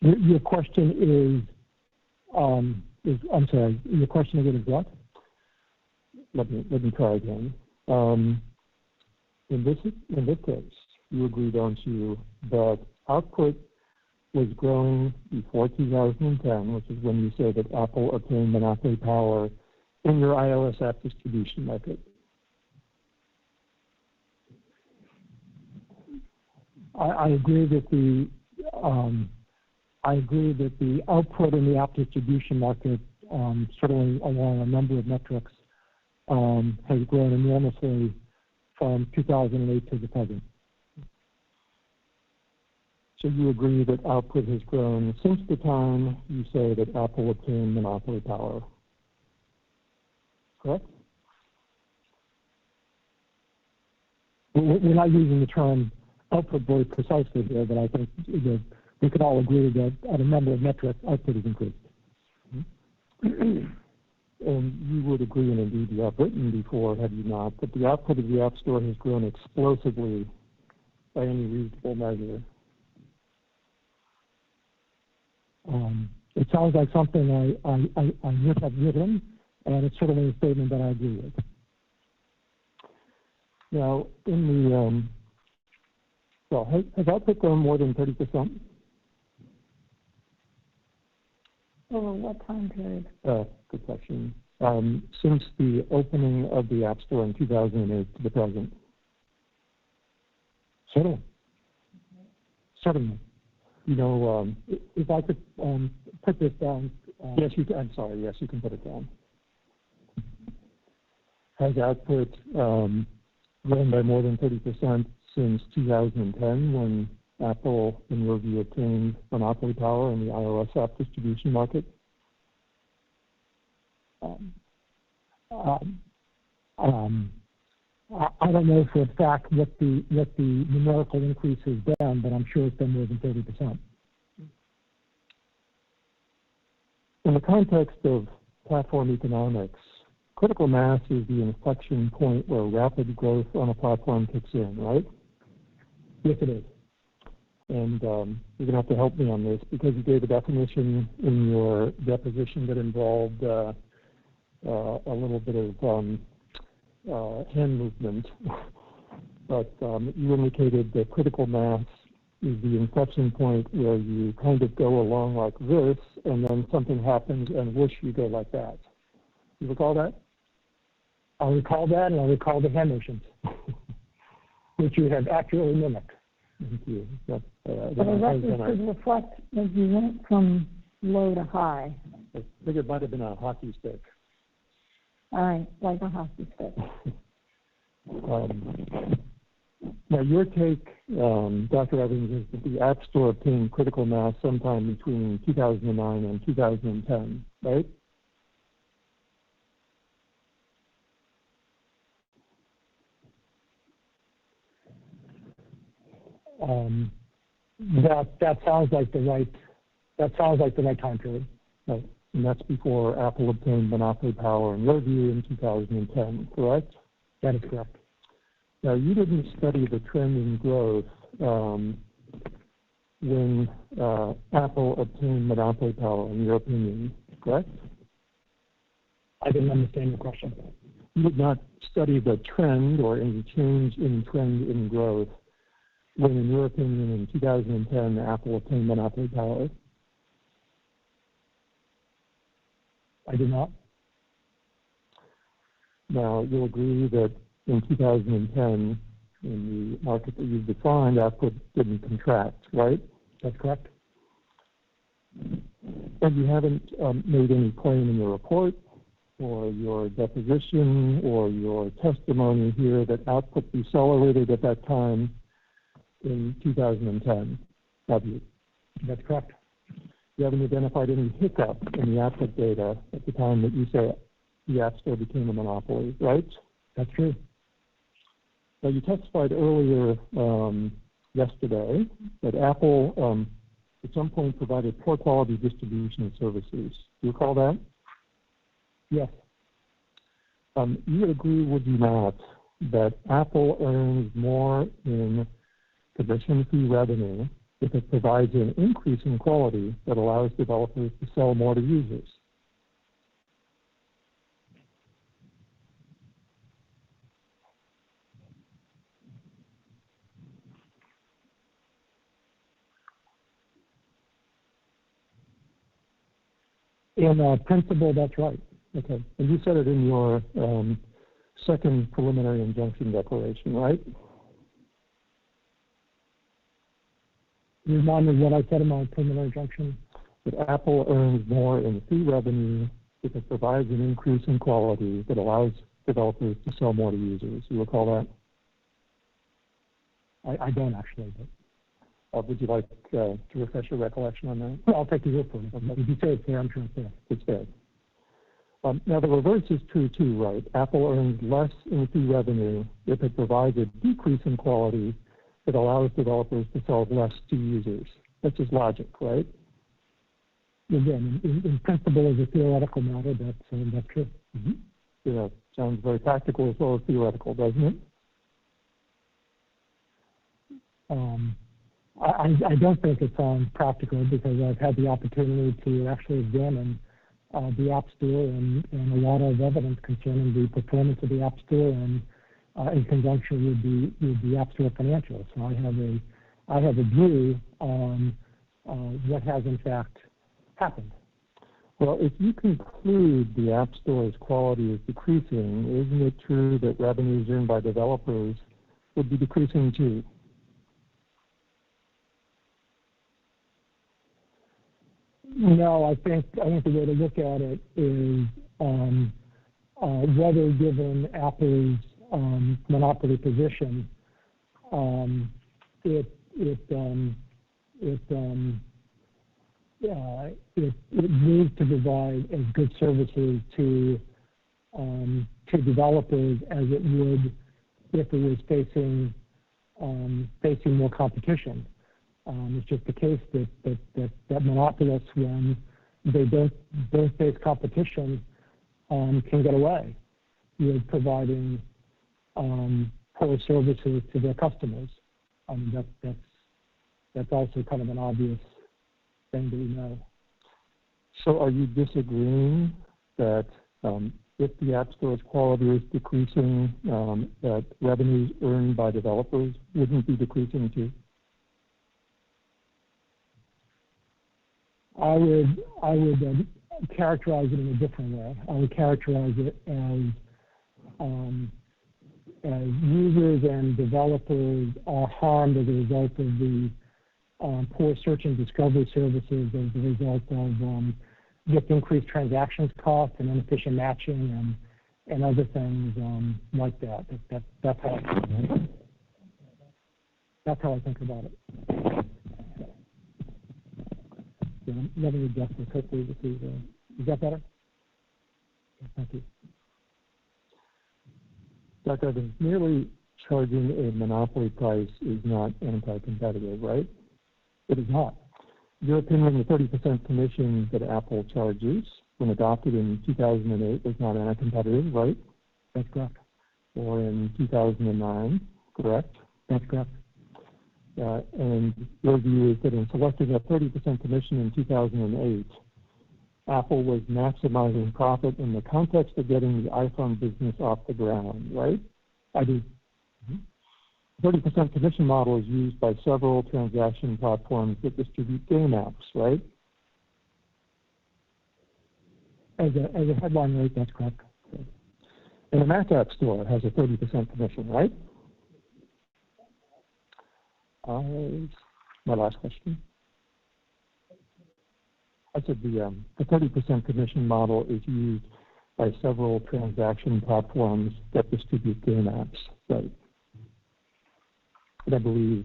Your question is I'm sorry. Your question again is what? Let me try again. In this case, you agree, don't you, that output was growing before 2010, which is when you say that Apple obtained monopoly power in your iOS app distribution market? I agree that the output in the app distribution market, certainly along a number of metrics, has grown enormously from 2008 to the present. So you agree that output has grown since the time you say that Apple obtained monopoly power, correct? We're not using the term output very precisely here, but I think that we could all agree that at a number of metrics, output has increased. And you would agree, and indeed you have written before, have you not, that the output of the App Store has grown explosively by any reasonable measure? It sounds like something I would have written, and it's certainly a statement that I agree with. Now, in the, has output grown more than 30%? Over what time period? Good question. Since the opening of the App Store in 2008 to the present? Certainly. Certainly. You know, if I could put this down Yes, you can. I'm sorry. Yes, you can put it down. Has output grown by more than 30% since 2010, when Apple, in your view, obtained monopoly power in the iOS app distribution market? I don't know for a fact what the numerical increase has been, but I'm sure it's been more than 30%. In the context of platform economics, critical mass is the inflection point where rapid growth on a platform kicks in, right? Yes, it is. And you're going to have to help me on this, because you gave a definition in your deposition that involved a little bit of hand movement. But you indicated that critical mass is the inflection point where you kind of go along like this, and then something happens, and whoosh, you go like that. You recall that? I recall that, and I recall the hand motions, which you have accurately mimicked. Thank you. But the record could reflect as you went from low to high. I think it might have been a hockey stick. All right, like a hockey stick. Now, your take, Dr. Evans, is that the App Store obtained critical mass sometime between 2009 and 2010, right? That sounds like the right time period. Right. And that's before Apple obtained monopoly power, in your view, in 2010, correct? That is correct. Now, you didn't study the trend in growth when Apple obtained monopoly power, in your opinion, correct? I didn't understand your question. You did not study the trend or any change in trend in growth when, in your opinion, in 2010, Apple obtained monopoly power? I do not. Now, you'll agree that in 2010, in the market that you've defined, output didn't contract, right? That's correct. And you haven't made any claim in your report or your deposition or your testimony here that output decelerated at that time in 2010, have you? That's correct. You haven't identified any hiccup in the output data at the time that you say the App Store became a monopoly, right? That's true. Now, you testified earlier yesterday that Apple at some point provided poor quality distribution of services. Do you recall that? Yes. You would agree, would you not, that Apple earns more in commission fee revenue if it provides an increase in quality that allows developers to sell more to users? In principle, that's right. Okay. And you said it in your second preliminary injunction declaration, right? Remind me what I said in my preliminary injunction. That Apple earns more in fee revenue if it provides an increase in quality that allows developers to sell more to users. You recall that? I don't actually, but would you like to refresh your recollection on that? Well, I'll take your word for it. Okay. If you say it's there, I'm sure it's there. It's there. Now, the reverse is true too, right? Apple earns less in fee revenue if it provides a decrease in quality that allows developers to sell less to users. That's just logic, right? Again, in principle, as a theoretical matter, that's true. Mm-hmm. Yeah, sounds very practical as well as theoretical, doesn't it? I don't think it sounds practical because I've had the opportunity to actually examine the App Store and a lot of evidence concerning the performance of the App Store and in conjunction with the App Store financials. So I have a view on what has in fact happened. Well, if you conclude the App Store's quality is decreasing, isn't it true that revenues earned by developers would be decreasing too? No, I think the way to look at it is whether, given Apple's monopoly position, it needs to provide as good services to developers as it would if it was facing more competition. It's just the case that monopolists, when they don't face competition, can get away with providing poor services to their customers. That's also kind of an obvious thing that we know. So are you disagreeing that if the App Store's quality is decreasing, that revenues earned by developers wouldn't be decreasing too? I would characterize it in a different way. I would characterize it as users and developers are harmed as a result of the poor search and discovery services as a result of just increased transactions costs and inefficient matching and other things like that. That's how I think about it. Let me adjust this. Hopefully this is that better? Thank you. Dr. Evans, merely charging a monopoly price is not anti-competitive, right? It is not. Your opinion, the 30% commission that Apple charges when adopted in 2008 was not anti-competitive, right? That's correct. Or in 2009, correct? That's correct. And your view is that in selecting a 30% commission in 2008, Apple was maximizing profit in the context of getting the iPhone business off the ground, right? I do. 30% commission model is used by several transaction platforms that distribute game apps, right? As a headline rate, that's correct. And the Mac App Store has a 30% commission, right? My last question. I said the 30% commission model is used by several transaction platforms that distribute game apps, right? And I believe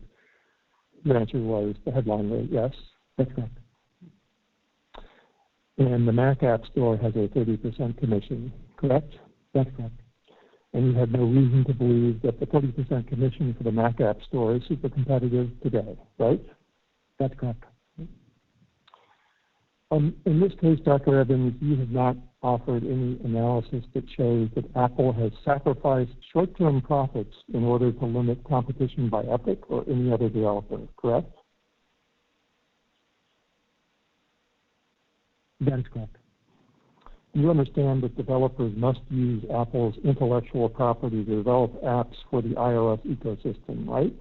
the answer was the headline rate, yes? That's correct. And the Mac App Store has a 30% commission, correct? That's correct. And you have no reason to believe that the 30% commission for the Mac App Store is super competitive today, right? That's correct. In this case, Dr. Evans, you have not offered any analysis that shows that Apple has sacrificed short-term profits in order to limit competition by Epic or any other developer, correct? That is correct. You understand that developers must use Apple's intellectual property to develop apps for the iOS ecosystem, right?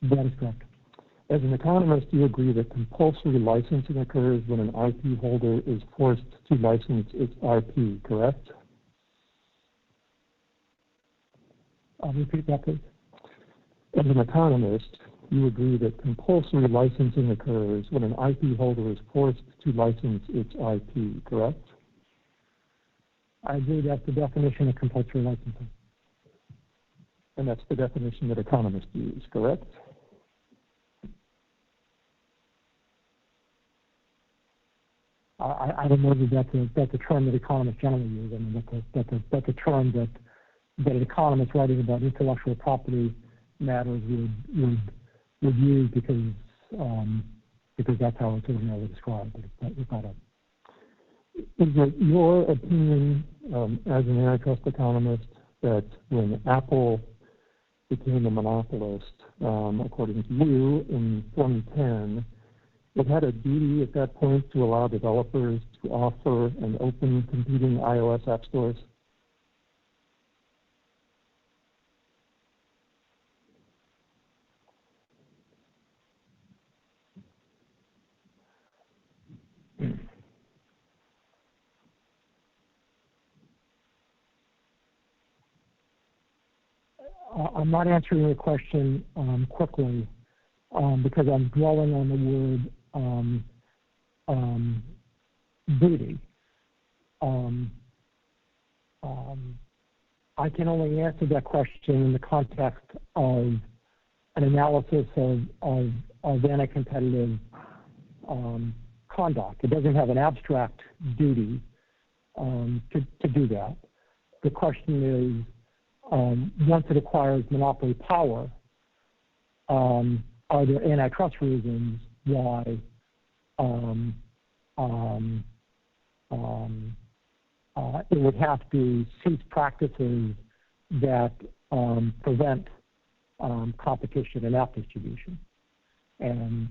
That is correct. As an economist, you agree that compulsory licensing occurs when an IP holder is forced to license its IP, correct? I'll repeat that, please. As an economist, you agree that compulsory licensing occurs when an IP holder is forced to license its IP, correct? I agree that's the definition of compulsory licensing. And that's the definition that economists use, correct? I don't know that that's a term that economists generally use. I mean, that's a term that an economist writing about intellectual property matters would use because that's how it's ordinarily described. But it's not a. Is it your opinion as an antitrust economist that when Apple became a monopolist, according to you, in 2010, it had a duty at that point to allow developers to offer an open competing iOS app stores? I'm not answering the question quickly. because I'm dwelling on the word duty. I can only answer that question in the context of an analysis of anti-competitive conduct. It doesn't have an abstract duty to do that. The question is, once it acquires monopoly power, are there antitrust reasons why it would have to cease practices that prevent competition in app distribution? And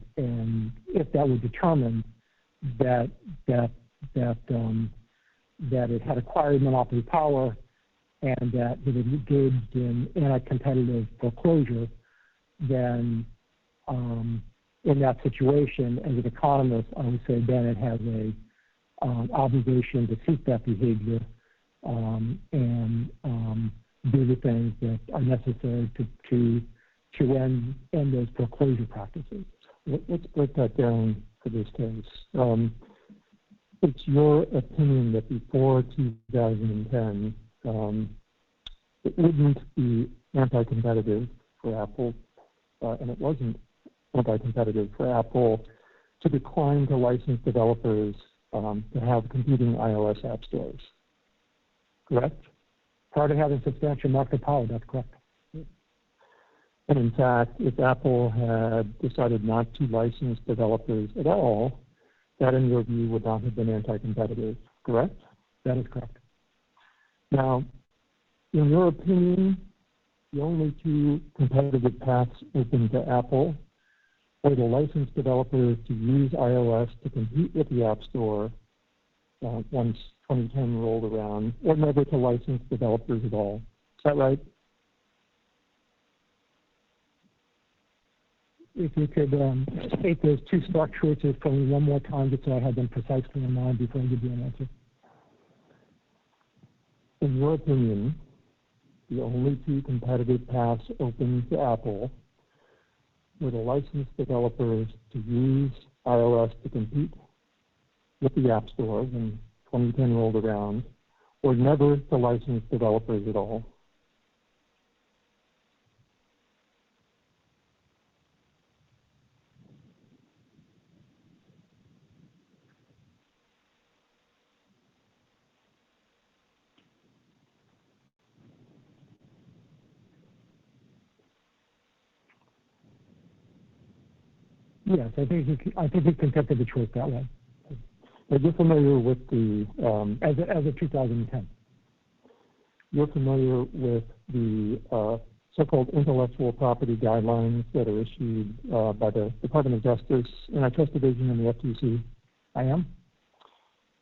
if that was determined that it had acquired monopoly power and that it engaged in anti-competitive foreclosure, then in that situation, as an economist, I would say then it has a obligation to cease that behavior and do the things that are necessary to end those foreclosure practices. Let's break that down for this case. It's your opinion that before 2010, it wouldn't be anti-competitive for Apple, and it wasn't anti-competitive for Apple to decline to license developers to have competing iOS app stores, correct? Prior to having substantial market power, that's correct. And in fact, if Apple had decided not to license developers at all, that in your view would not have been anti-competitive, correct? That is correct. Now, in your opinion, the only two competitive paths open to Apple were to license developers to use iOS to compete with the App Store once 2010 rolled around, or never to license developers at all. Is that right? If you could state those two stock choices for me one more time, just so I have them precisely in mind before I give you an answer. In your opinion, the only two competitive paths open to Apple were to license developers to use iOS to compete with the App Store when 2010 rolled around, or never to license developers at all. Yes, I think we conducted the choice that way. Are you familiar with the as of 2010? You're familiar with the so-called intellectual property guidelines that are issued by the Department of Justice Antitrust Division and the FTC? I am.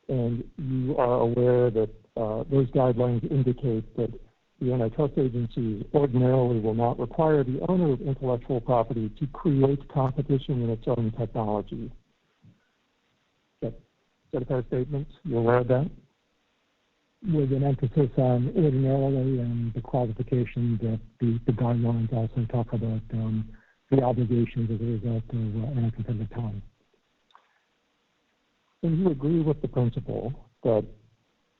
And you are aware that those guidelines indicate that the antitrust agency ordinarily will not require the owner of intellectual property to create competition in its own technology. Is that a fair statement? You're aware of that? With an emphasis on ordinarily and the qualification that the guidelines also talk about the obligations as a result of anti-competitive time. And you agree with the principle that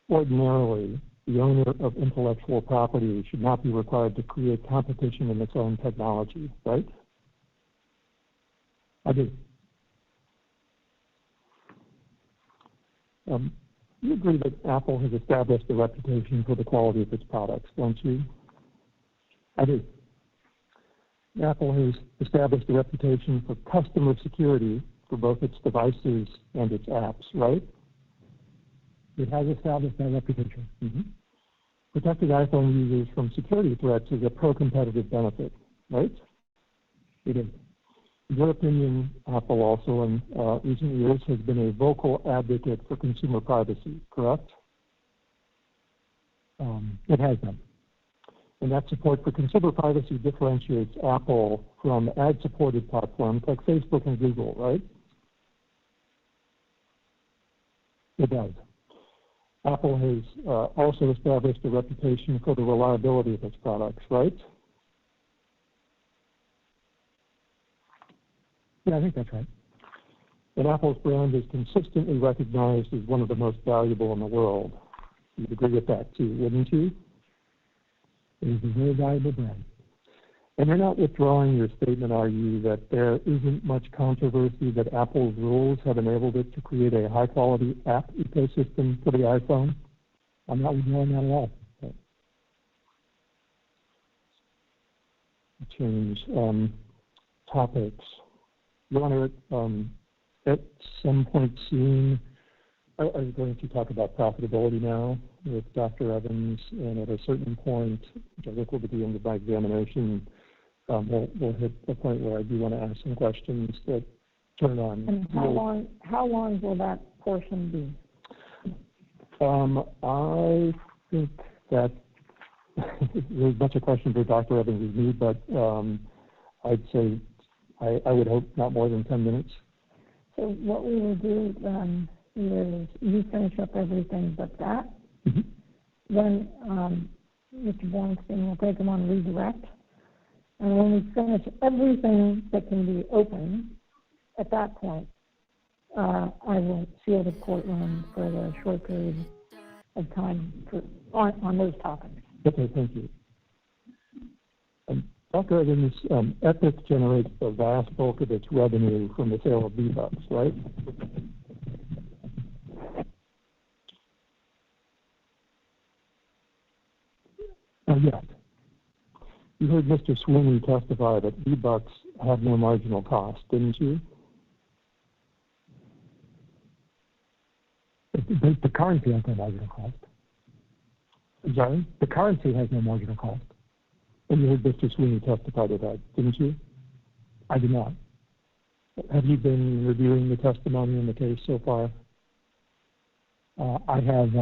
ordinarily the owner of intellectual property should not be required to create competition in its own technology, right? I do. You agree that Apple has established a reputation for the quality of its products, don't you? I do. Apple has established a reputation for customer security for both its devices and its apps, right? It has established that reputation. Mm-hmm. Protecting iPhone users from security threats is a pro-competitive benefit, right? It is. In your opinion, Apple also in recent years has been a vocal advocate for consumer privacy, correct? It has been. And that support for consumer privacy differentiates Apple from ad-supported platforms like Facebook and Google, right? It does. Apple has also established a reputation for the reliability of its products, right? Yeah, I think that's right. And Apple's brand is consistently recognized as one of the most valuable in the world. You'd agree with that too, wouldn't you? It is a very valuable brand. And you're not withdrawing your statement, are you, that there isn't much controversy that Apple's rules have enabled it to create a high-quality app ecosystem for the iPhone? I'm not withdrawing that at all. Change topics. Ronner, at some point soon, are you going to talk about profitability now with Dr. Evans? And at a certain point, which I think will be the end of my examination, we'll hit a point where I do want to ask some questions that turn on. And how long will that portion be? I think that there's a bunch of questions for Dr. Evans as me, but I'd say I would hope not more than 10 minutes. So what we will do then is you finish up everything but that. Mm-hmm. Then Mr. Bornstein will take them on redirect. And when we finish everything that can be open, at that point, I will seal the courtroom for the short period of time on those topics. Okay, thank you. Dr. Evans, Epic generates the vast bulk of its revenue from the sale of V-Bucks, right? Yes. You heard Mr. Sweeney testify that V-Bucks have no marginal cost, didn't you? The currency has no marginal cost. Sorry? The currency has no marginal cost. And you heard Mr. Sweeney testify to that, didn't you? I did not. Have you been reviewing the testimony in the case so far? I have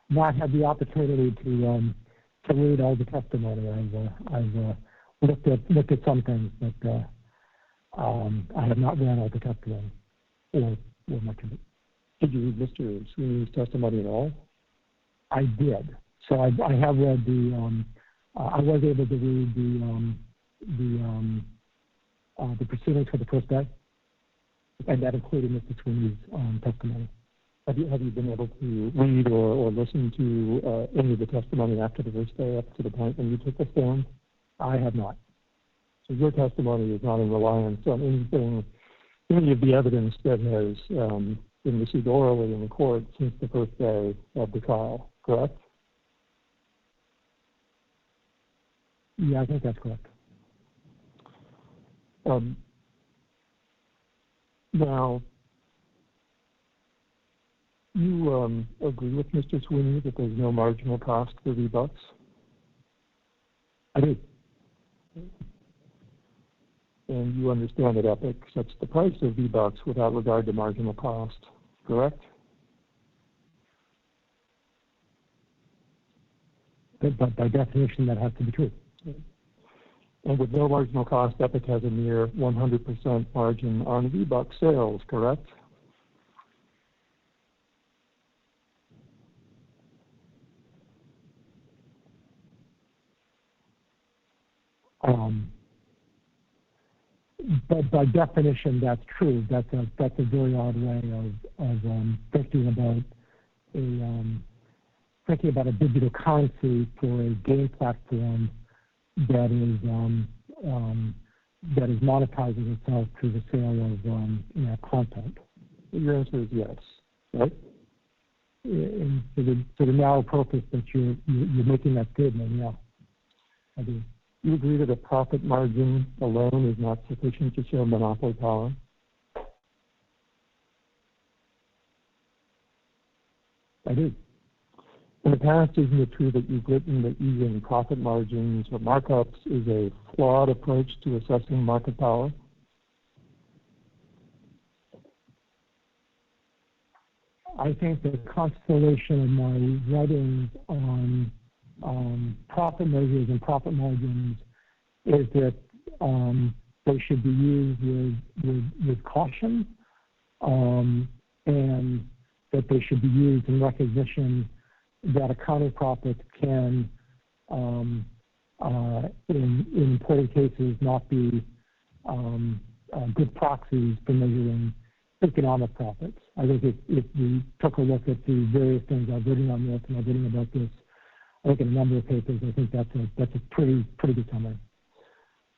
not had the opportunity to read all the testimony. I've looked at some things, but I have not read all the testimony or much of it. Did you read Mr. Sweeney's testimony at all? I did. So I have read the. I was able to read the proceedings for the first day, and that included Mr. Sweeney's testimony. Have you been able to read or listen to any of the testimony after the first day, up to the point when you took the stand? I have not. So your testimony is not in reliance on any of the evidence that has been received orally in the court since the first day of the trial, correct? Yeah, I think that's correct. Now, you agree with Mr. Sweeney that there's no marginal cost for V-Bucks? I do. And you understand that Epic sets the price of V-Bucks without regard to marginal cost, correct? But by definition, that has to be true. And with no marginal cost, Epic has a near 100% margin on V-Bucks sales, correct? But by definition, that's true. That's a very odd way of thinking about a digital currency for a game platform that is monetizing itself through the sale of content. Your answer is yes, right? And for the narrow purpose that you're making that statement, yeah, I do. You agree that a profit margin alone is not sufficient to show monopoly power? I do. In the past, isn't it true that you've written that using profit margins or markups is a flawed approach to assessing market power? I think the constellation of my writings on profit measures and profit margins is that they should be used with caution, and that they should be used in recognition that accounting profits can, in important cases, not be good proxies for measuring economic profits. I think if we took a look at the various things I've written on this, and I've written about this, I think in a number of papers, I think that's a pretty good summary.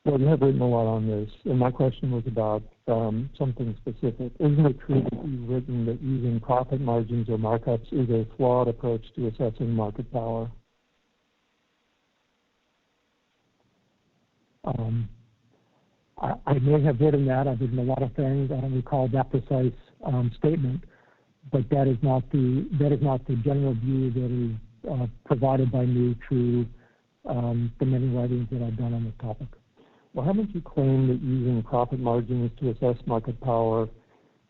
Well, you have written a lot on this, and my question was about something specific. Isn't it true that you've written that using profit margins or markups is a flawed approach to assessing market power? I may have written that. I've written a lot of things. I don't recall that precise statement, but that is not the general view that is provided by me through the many writings that I've done on this topic. Well, haven't you claimed that using profit margins to assess market power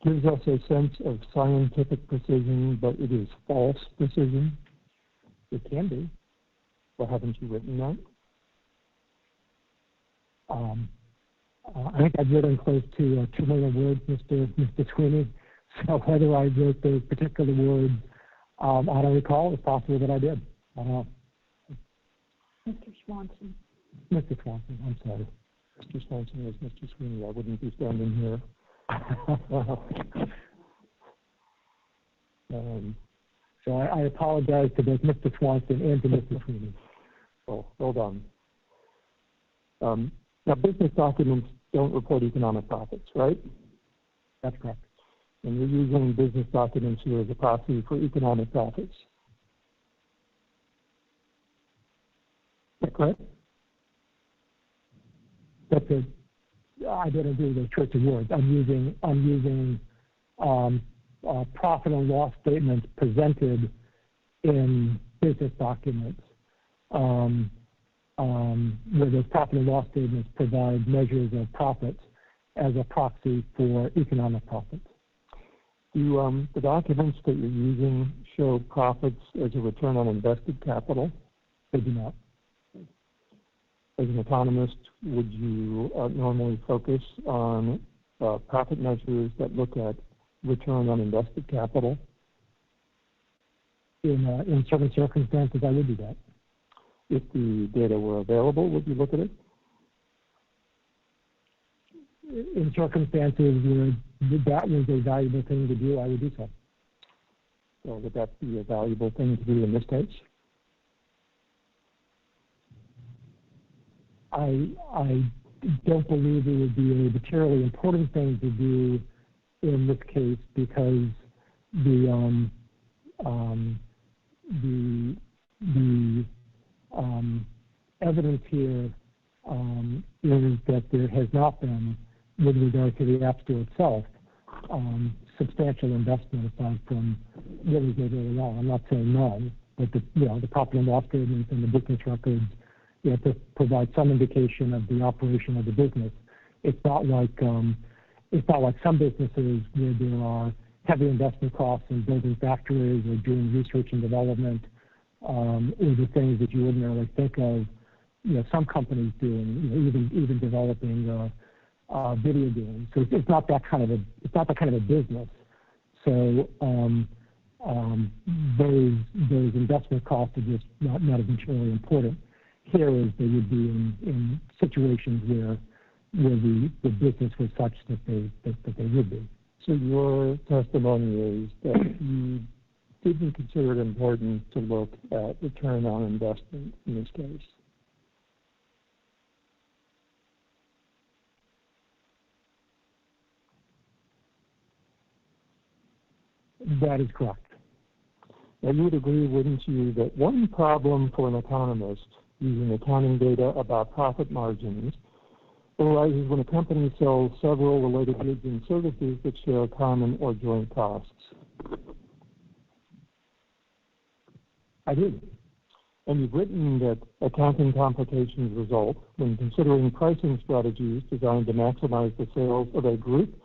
gives us a sense of scientific precision, but it is false precision? It can be. Well, haven't you written that? I think I've written close to 2 million words, Mr. Sweeney. So whether I wrote those particular words, I don't recall. It's possible that I did. I don't know. Mr. Swanson. Mr. Swanson, I'm sorry. Mr. Swanson was Mr. Sweeney. I wouldn't be standing here. So I apologize to both Mr. Swanson and to Mr. Sweeney. Oh, hold on. Now, business documents don't report economic profits, right? That's correct. And you're using business documents here as a proxy for economic profits. Is that correct? That's it. I didn't do those choice of words. I'm using profit and loss statements presented in business documents, where those profit and loss statements provide measures of profits as a proxy for economic profits. Do the documents that you're using show profits as a return on invested capital? They do not. As an economist, would you normally focus on profit measures that look at return on invested capital? In certain circumstances, I would do that. If the data were available, would you look at it? In circumstances where that was a valuable thing to do, I would do so. So would that be a valuable thing to do in this case? I don't believe it would be a materially important thing to do in this case because the evidence here is that there has not been, with regard to the App Store itself, substantial investment aside from what was made early on. I'm not saying none, but the profit and loss statements and the business records, to provide some indication of the operation of the business. It's not like some businesses where there are heavy investment costs in building factories or doing research and development, or the things that you ordinarily think of. Some companies doing, even developing video games. So it's not that kind of a business. So those investment costs are just not as materially important. Here is they would be in situations where the business was such that they would be. So your testimony is that you didn't consider it important to look at return on investment in this case. That is correct. Now, you would agree, wouldn't you, that one problem for an economist using accounting data about profit margins arises when a company sells several related goods and services that share common or joint costs? I do. And you've written that accounting complications result when considering pricing strategies designed to maximize the sales of a group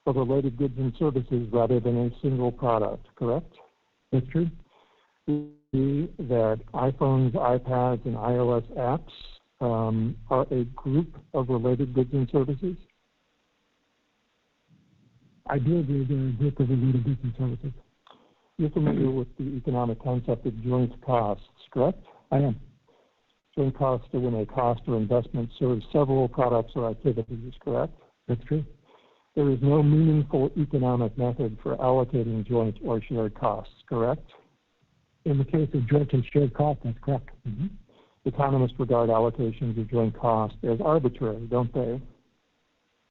of related goods and services rather than a single product, correct? That's true. That iPhones, iPads, and iOS apps are a group of related goods and services? I do agree they're a group of related goods and services. You're familiar with the economic concept of joint costs, correct? I am. Joint costs are when a cost or investment serves several products or activities, correct? That's true. There is no meaningful economic method for allocating joint or shared costs, correct? In the case of joint and shared costs, that's correct. Mm-hmm. Economists regard allocations of joint costs as arbitrary, don't they?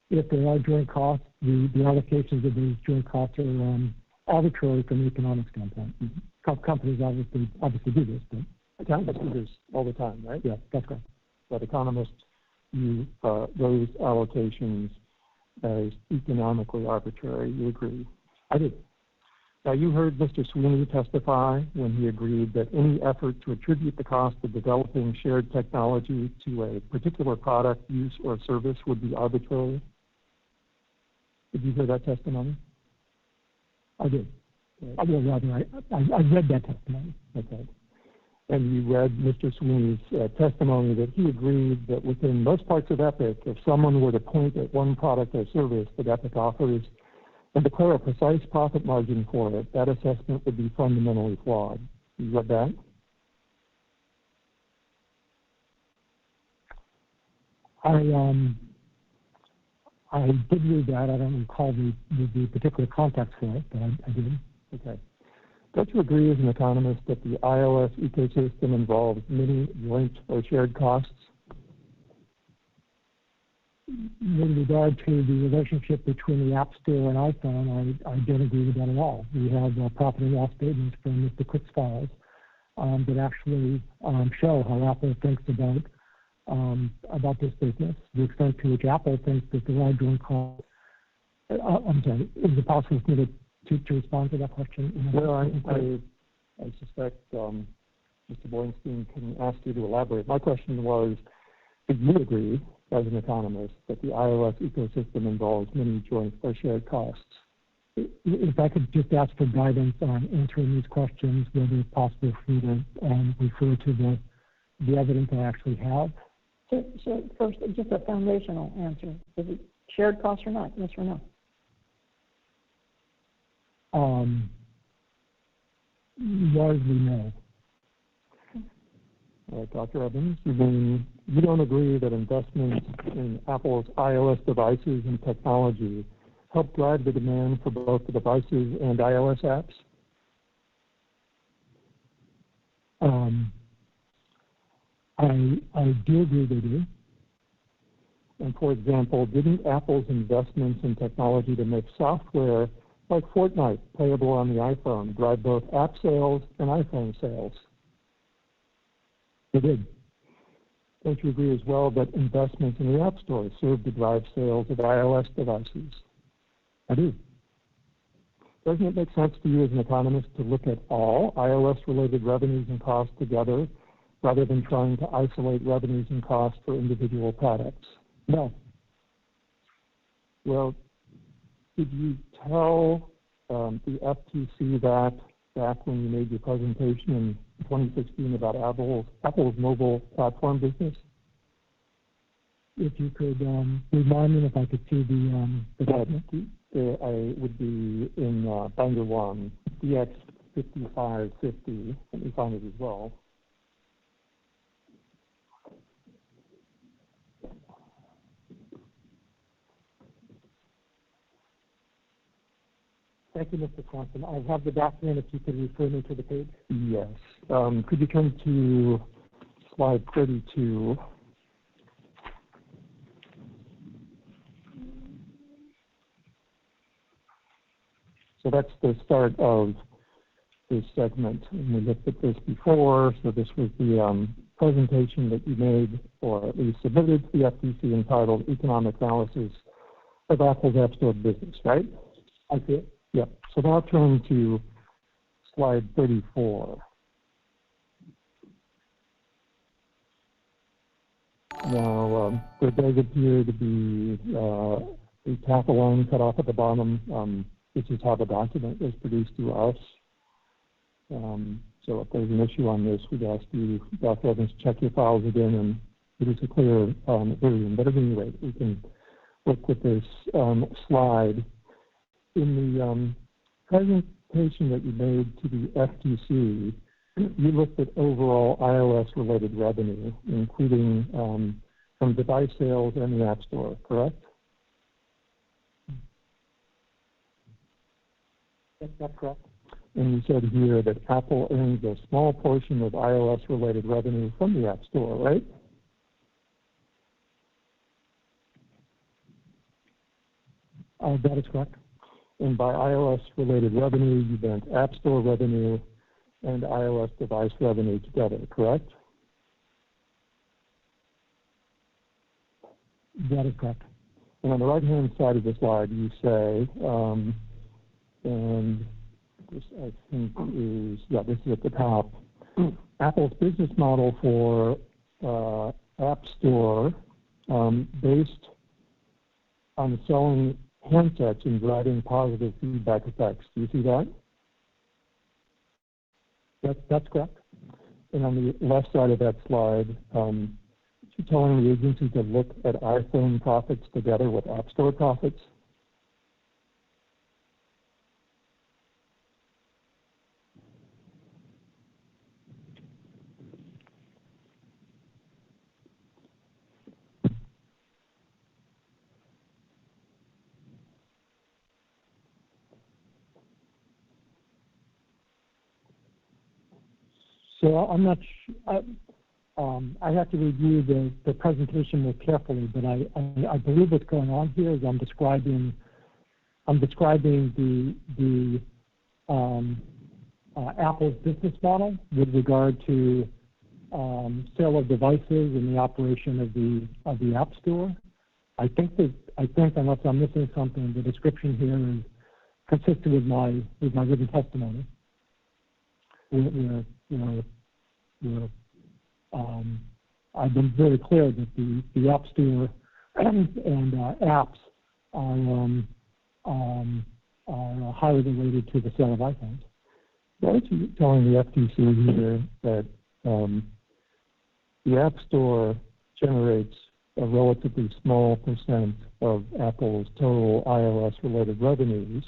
If there are joint costs, the allocations of these joint costs are arbitrary from an economic standpoint. Mm-hmm. Companies obviously do this, but economists do this all the time, right? Yeah, that's correct. But economists use those allocations as economically arbitrary. You agree? I do. Now, you heard Mr. Sweeney testify when he agreed that any effort to attribute the cost of developing shared technology to a particular product, use, or service would be arbitrary. Did you hear that testimony? I did. I read that testimony. Okay. And you read Mr. Sweeney's testimony that he agreed that within most parts of Epic, if someone were to point at one product or service that Epic offers and declare a precise profit margin for it, that assessment would be fundamentally flawed. You read that? I did read that. I don't recall the particular context for it, but I did. Okay. Don't you agree as an economist that the iOS ecosystem involves many joint or shared costs? With regard to the relationship between the App Store and iPhone, I don't agree with that at all. We have profit and loss statements from Mr. Cook's files that actually show how Apple thinks about this business, the extent to which Apple thinks that there are joint costs. I'm sorry, is it possible for me to respond to that question? Well, I suspect Mr. Bornstein can ask you to elaborate. My question was, do you agree, as an economist, that the iOS ecosystem involves many joint or shared costs? If I could just ask for guidance on answering these questions, whether it's possible for me to refer to the evidence I actually have. So first, just a foundational answer. Is it shared costs or not? Yes or no? Largely no. All right, Dr. Evans, you don't agree that investments in Apple's iOS devices and technology help drive the demand for both the devices and iOS apps? I do agree they do. And for example, didn't Apple's investments in technology to make software like Fortnite playable on the iPhone drive both app sales and iPhone sales? They did. Don't you agree as well that investments in the App Store serve to drive sales of iOS devices? I do. Doesn't it make sense to you as an economist to look at all iOS-related revenues and costs together rather than trying to isolate revenues and costs for individual products? No. Well, did you tell the FTC that back when you made your presentation in 2016 about Apple's mobile platform business? If you could remind me if I could see the document. I would be in Binder 1, DX 5550. Let me find it as well. Thank you, Mr. Swanson. I have the document if you could refer me to the page. Yes. Could you turn to slide 32? So that's the start of this segment. And we looked at this before, so this was the presentation that you made, or at least submitted to the FTC, entitled Economic Analysis of Apple's App Store Business, right? I see it. Yeah. So now turn to slide 34. Now, there does appear to be a tackle line cut off at the bottom. This is how the document was produced to us. So if there's an issue on this, we'd ask you, Dr. Evans, to check your files again and produce a clear version. But at any rate, we can work with this slide. In the presentation that you made to the FTC, you looked at overall iOS-related revenue, including from device sales and the App Store, correct? That's correct. And you said here that Apple earns a small portion of iOS-related revenue from the App Store, right? That is correct. And by iOS-related revenue, you meant App Store revenue and iOS device revenue together, correct? That is correct. And on the right-hand side of the slide, you say, and this I think is, this is at the top, Apple's business model for App Store based on selling handsets and driving positive feedback effects. Do you see that? That's correct. And on the left side of that slide, you're telling the agency to look at iPhone profits together with App Store profits? So I'm not. I have to review the presentation more carefully, but I believe what's going on here is I'm describing the Apple's business model with regard to sale of devices and the operation of the App Store. I think unless I'm missing something, the description here is consistent with my written testimony. I've been very clear that the App Store and apps are highly related to the sale of iPhones. Why aren't you telling the FTC here that the App Store generates a relatively small percent of Apple's total iOS-related revenues,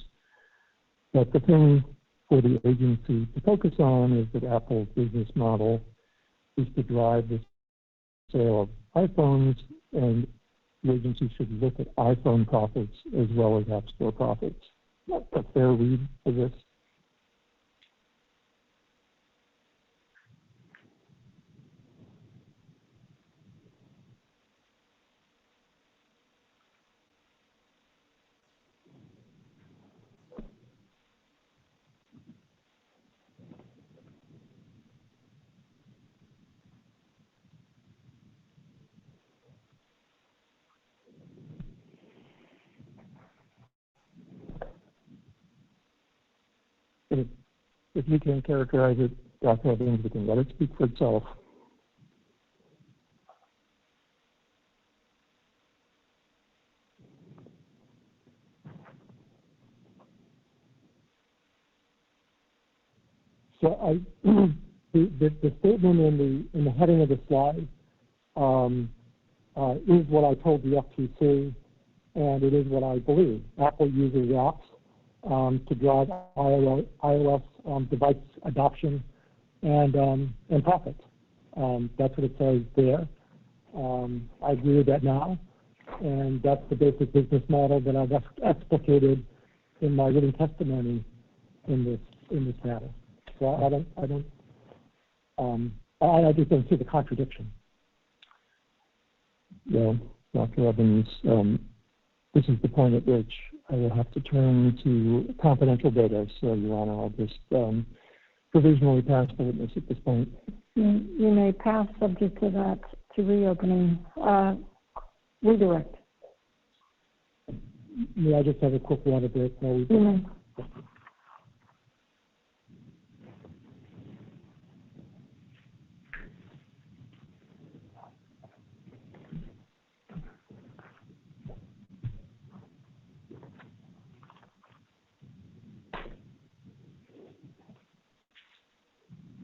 but the thing for the agency to focus on is that Apple's business model is to drive the sale of iPhones, and the agency should look at iPhone profits as well as App Store profits. That's a fair read for this. If you can characterize it, Dr. Evans, we can let it speak for itself. So the statement in the heading of the slide is what I told the FTC, and it is what I believe. Apple uses apps to drive iOS device adoption and profits. That's what it says there. I agree with that now, and that's the basic business model that I've explicated in my written testimony in this matter. So I just don't see the contradiction. Yeah, Dr. Evans, this is the point at which I will have to turn to confidential data. So, Your Honor, I'll just provisionally pass the witness at this point. You may pass subject to that, to reopening. Redirect. May I just have a quick water break? You may.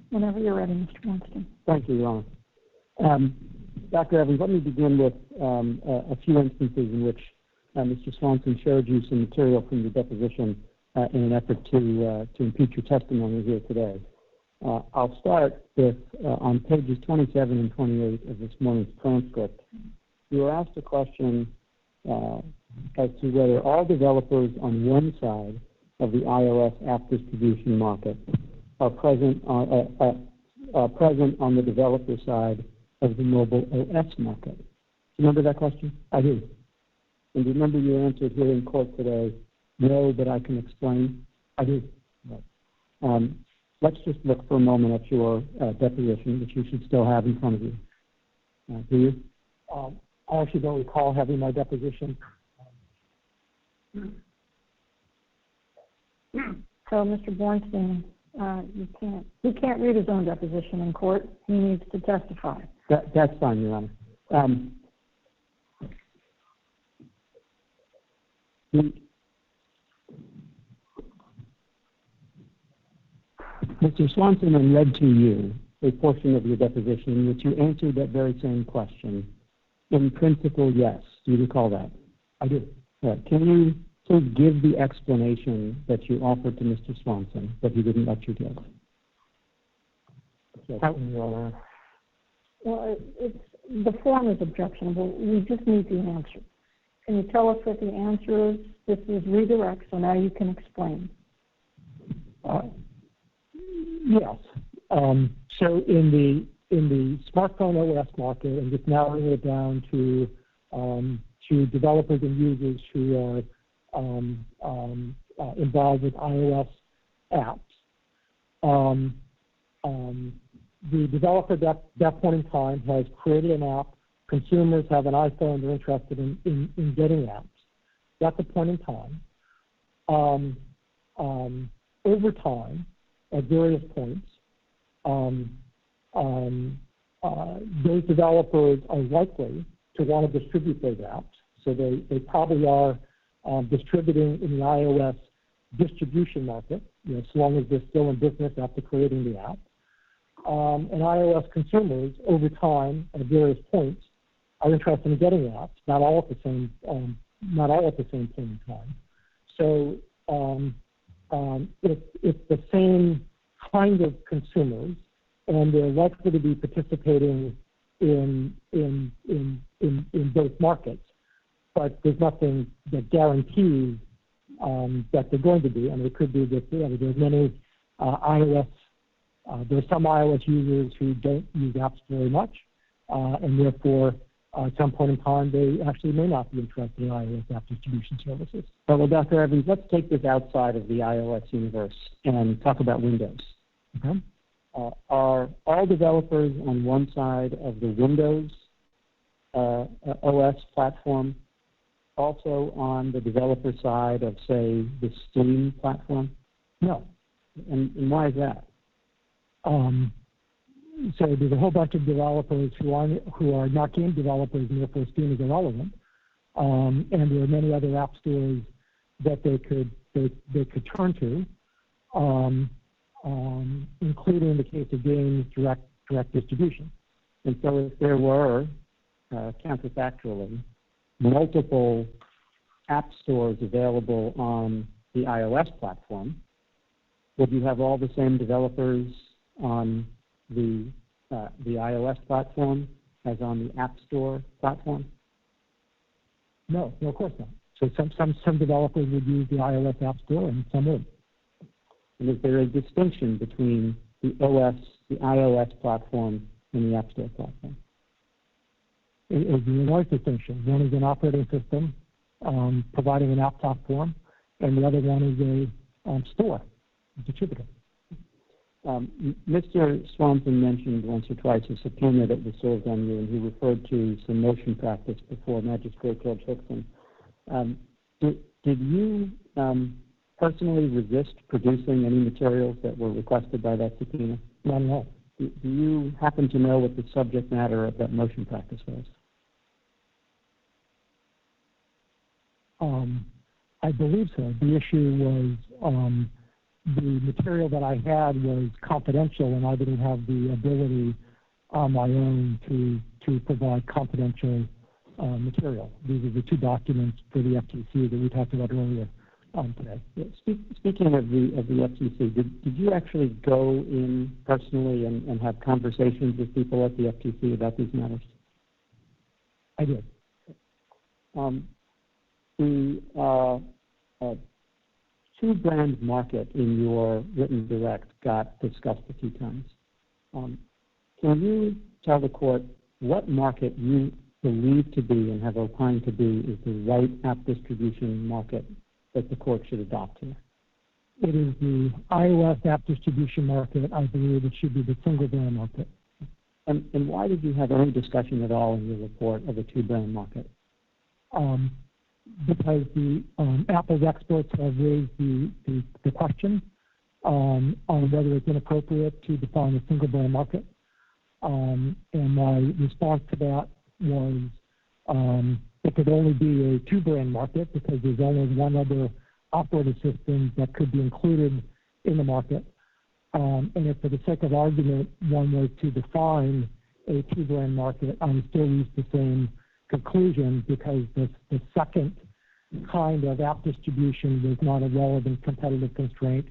Whenever you're ready, Mr. Winston. Thank you, Your Honor. Dr. Evans, let me begin with a few instances in which Mr. Swanson showed you some material from your deposition in an effort to impeach your testimony here today. I'll start with on pages 27 and 28 of this morning's transcript. You were asked a question as to whether all developers on one side of the iOS app distribution market are present on the developer side of the mobile OS market? Do you remember that question? I do. And do you remember your answer here in court today? No, but I can explain. I do. Right. Let's just look for a moment at your deposition, which you should still have in front of you. Do you? I actually don't recall having my deposition. So, Mr. Bornstein, he can't read his own deposition in court. He needs to testify. That's fine, Your Honor. Mr. Swanson then read to you a portion of your deposition in which you answered that very same question. In principle, yes. Do you recall that? I do. Right. Can you please give the explanation that you offered to Mr. Swanson that he didn't let you give? Well, the form is objectionable. We just need the answer. Can you tell us what the answer is? This is redirect, so now you can explain. Yes. So in the smartphone OS market, and just narrowing it down to developers and users who are involved with iOS apps, the developer at that point in time has created an app. Consumers have an iPhone, they're interested in getting apps. That's a point in time. Over time, at various points, those developers are likely to want to distribute those apps. So they probably are distributing in the iOS distribution market, as long as they're still in business after creating the app. And iOS consumers, over time, at various points, are interested in getting apps, not all at the same point in time. So it's the same kind of consumers, and they're likely to be participating in both markets. But there's nothing that guarantees that they're going to be. I mean, it could be that there's many there's some iOS users who don't use apps very much, and therefore, at some point in time, they actually may not be interested in iOS app distribution services. Well, Dr. Evans, let's take this outside of the iOS universe and talk about Windows. Okay. Are all developers on one side of the Windows OS platform also on the developer side of, say, the Steam platform? No. And why is that? So there's a whole bunch of developers who are not game developers, and therefore Steam is irrelevant. And there are many other app stores that they could turn to, including in the case of games, direct distribution. And so if there were, counterfactually, multiple app stores available on the iOS platform, would you have all the same developers on the iOS platform as on the App Store platform? No, of course not. So some developers would use the iOS App Store, and some would. And is there a distinction between the iOS platform and the App Store platform? There's a large distinction. One is an operating system providing an app platform, and the other one is a store, a distributor. Mr. Swanson mentioned once or twice a subpoena that was served on you, and he referred to some motion practice before Magistrate Judge Hickson. Did you personally resist producing any materials that were requested by that subpoena? Not at all. Do you happen to know what the subject matter of that motion practice was? I believe so. The issue was the material that I had was confidential, and I didn't have the ability on my own to provide confidential material. These are the two documents for the FTC that we talked about earlier today. Speaking of the FTC, did you actually go in personally and have conversations with people at the FTC about these matters? I did. two-brand market in your written direct got discussed a few times. Can you tell the court what market you believe to be and have opined to be is the right app distribution market that the court should adopt here? It is the iOS app distribution market. I believe it should be the single brand market. And why did you have any discussion at all in your report of a two-brand market? Because the Apple's experts have raised the question on whether it's inappropriate to define a single brand market. And my response to that was it could only be a two-brand market because there's only one other operating system that could be included in the market. And if for the sake of argument, one was to define a two-brand market, I would still reach the same conclusion because the second kind of app distribution was not a relevant competitive constraint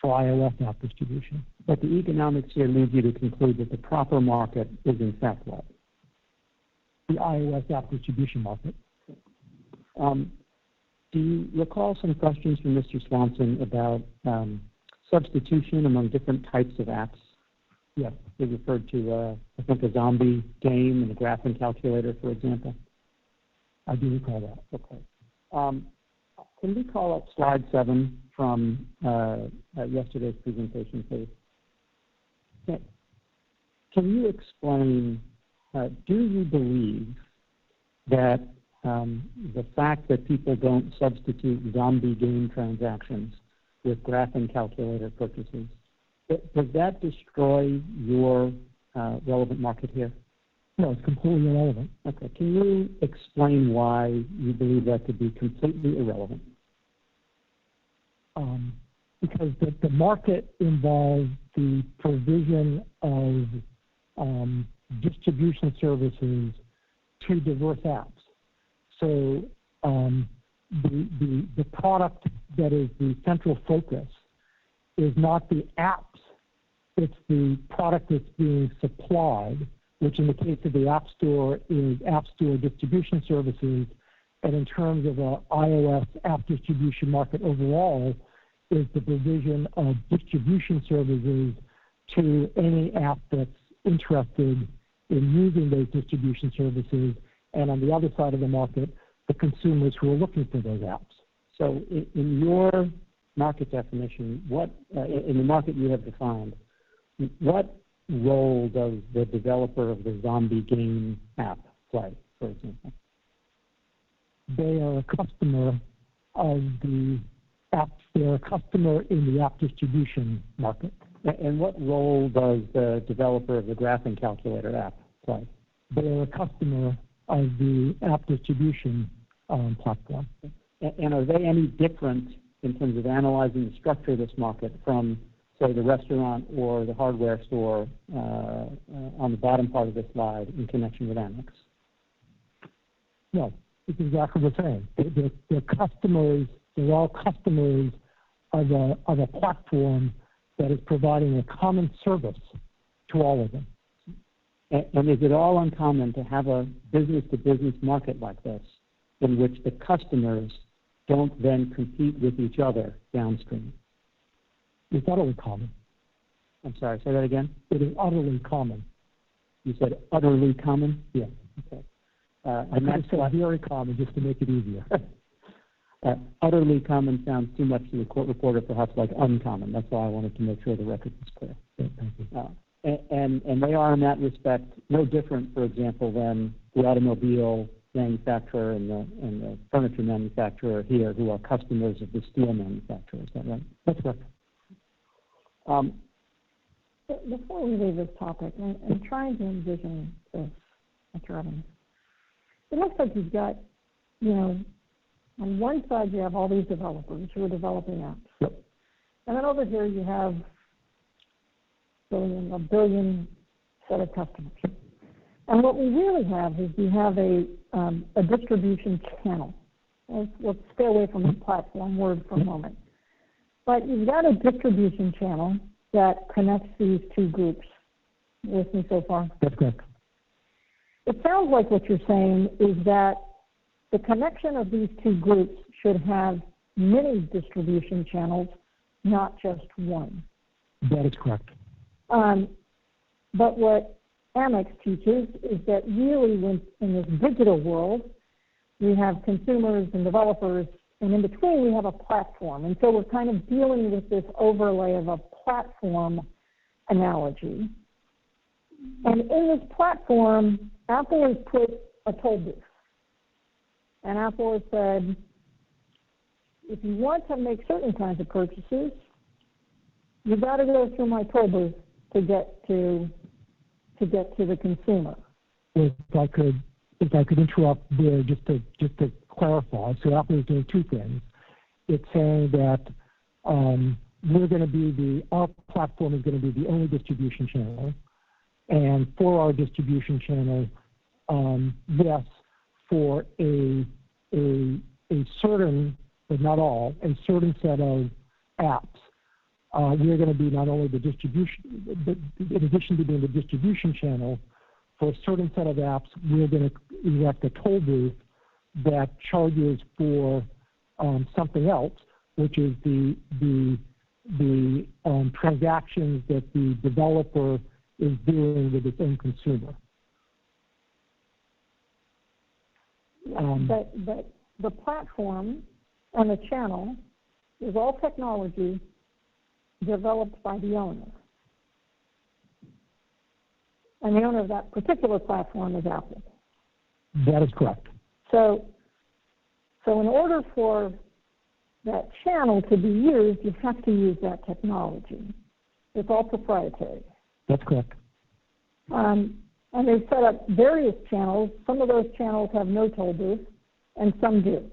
for iOS app distribution. But the economics here leads you to conclude that the proper market is in fact what? The iOS app distribution market. Do you recall some questions from Mr. Swanson about substitution among different types of apps? Yes. He referred to, I think, a zombie game and a graphing calculator, for example. I do recall that. Okay. Can we call up slide 7 from yesterday's presentation, please? Can you explain, do you believe that the fact that people don't substitute zombie game transactions with graphing calculator purchases, does that destroy your relevant market here? No, it's completely irrelevant. Okay. Can you explain why you believe that to be completely irrelevant? Because the market involves the provision of distribution services to diverse apps. So the product that is the central focus is not the apps, it's the product that's being supplied, which in the case of the App Store is App Store distribution services, and in terms of an iOS app distribution market overall, is the provision of distribution services to any app that's interested in using those distribution services, and on the other side of the market, the consumers who are looking for those apps. So in your market definition, what in the market you have defined, what role does the developer of the zombie game app play, for example? They are a customer of the app. They are a customer in the app distribution market. And what role does the developer of the graphing calculator app play? They are a customer of the app distribution platform. And are they any different in terms of analyzing the structure of this market from, say, the restaurant or the hardware store on the bottom part of the slide in connection with Amex? No, it's exactly the same. They're customers. They're all customers of a platform that is providing a common service to all of them. And is it all uncommon to have a business-to-business market like this in which the customers don't then compete with each other downstream? It's utterly common. I'm sorry, say that again? It is utterly common. You said utterly common? Yes. Okay. And that's very common just to make it easier. Utterly common sounds too much to the court reporter, perhaps like uncommon. That's why I wanted to make sure the record was clear. Yeah, thank you. And they are in that respect no different, for example, than the automobile manufacturer and the furniture manufacturer here, who are customers of the steel manufacturer. Is that right? That's right. Before we leave this topic, I'm trying to envision this, Mr. Evans. It looks like you've got, on one side you have all these developers who are developing apps. Yep. And then over here you have a billion set of customers. And what we really have is we have a distribution channel. Let's stay away from the platform word for a moment. But you've got a distribution channel that connects these two groups. With me so far? That's correct. It sounds like what you're saying is that the connection of these two groups should have many distribution channels, not just one. That is correct. But what Amex teaches is that really when in this digital world, we have consumers and developers, and in between we have a platform. And so we're kind of dealing with this overlay of a platform analogy. And in this platform, Apple has put a toll booth. And Apple has said, if you want to make certain kinds of purchases, you've got to go through my toll booth to get to the consumer. If I could interrupt there just to clarify. So Apple is doing two things. It's saying that we're going to be our platform is going to be the only distribution channel, and for our distribution channel, yes, for a certain, but not all, a certain set of apps, we're going to be not only the distribution, but in addition to being the distribution channel, for a certain set of apps, we're going to erect a toll booth that charges for something else, which is the transactions that the developer is doing with its own consumer. But the platform and the channel is all technology developed by the owner. And the owner of that particular platform is Apple. That is correct. So in order for that channel to be used, you have to use that technology. It's all proprietary. That's correct. And they've set up various channels. Some of those channels have no toll booth, and some do.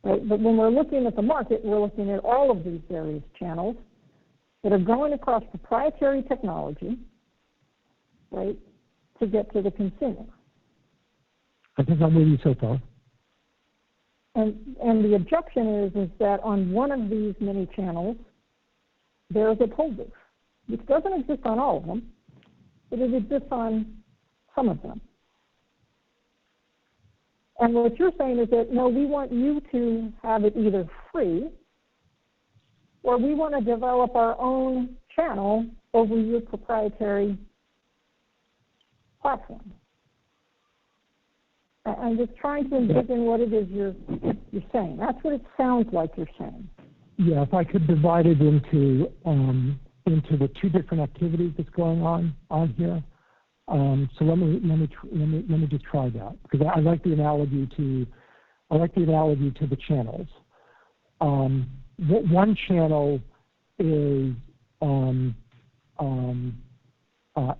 Right? But when we're looking at the market, we're looking at all of these various channels that are going across proprietary technology, right, to get to the consumer. I think I'm with you so far. And the objection is that on one of these many channels, there is a toll booth, which doesn't exist on all of them, but it exists on some of them. And what you're saying is that, no, we want you to have it either free, or we want to develop our own channel over your proprietary platform. I'm just trying to envision what it is you're saying. That's what it sounds like you're saying. Yeah, if I could divide it into the two different activities that's going on here. So let me just try that, because I like the analogy to the channels. One channel is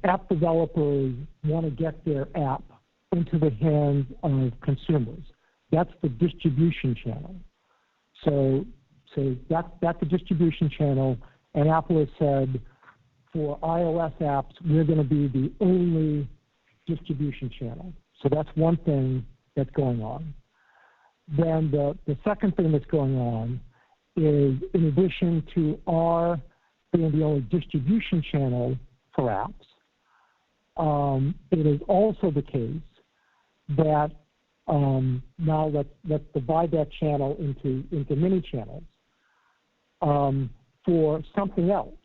app developers want to get their app into the hands of consumers. That's the distribution channel. So that's the distribution channel, and Apple has said for iOS apps, we're going to be the only distribution channel. So that's one thing that's going on. Then the second thing that's going on is, in addition to our being the only distribution channel for apps, it is also the case that now let's divide that channel into many channels for something else,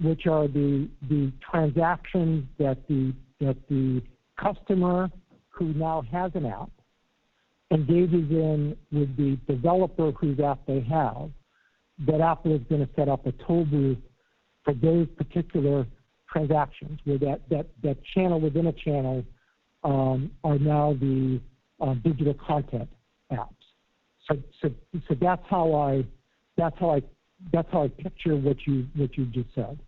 which are the transactions that the customer who now has an app engages in with the developer whose app they have, that Apple is going to set up a toll booth for those particular transactions, where that channel within a channel are now the digital content apps. So that's how I picture what you just said.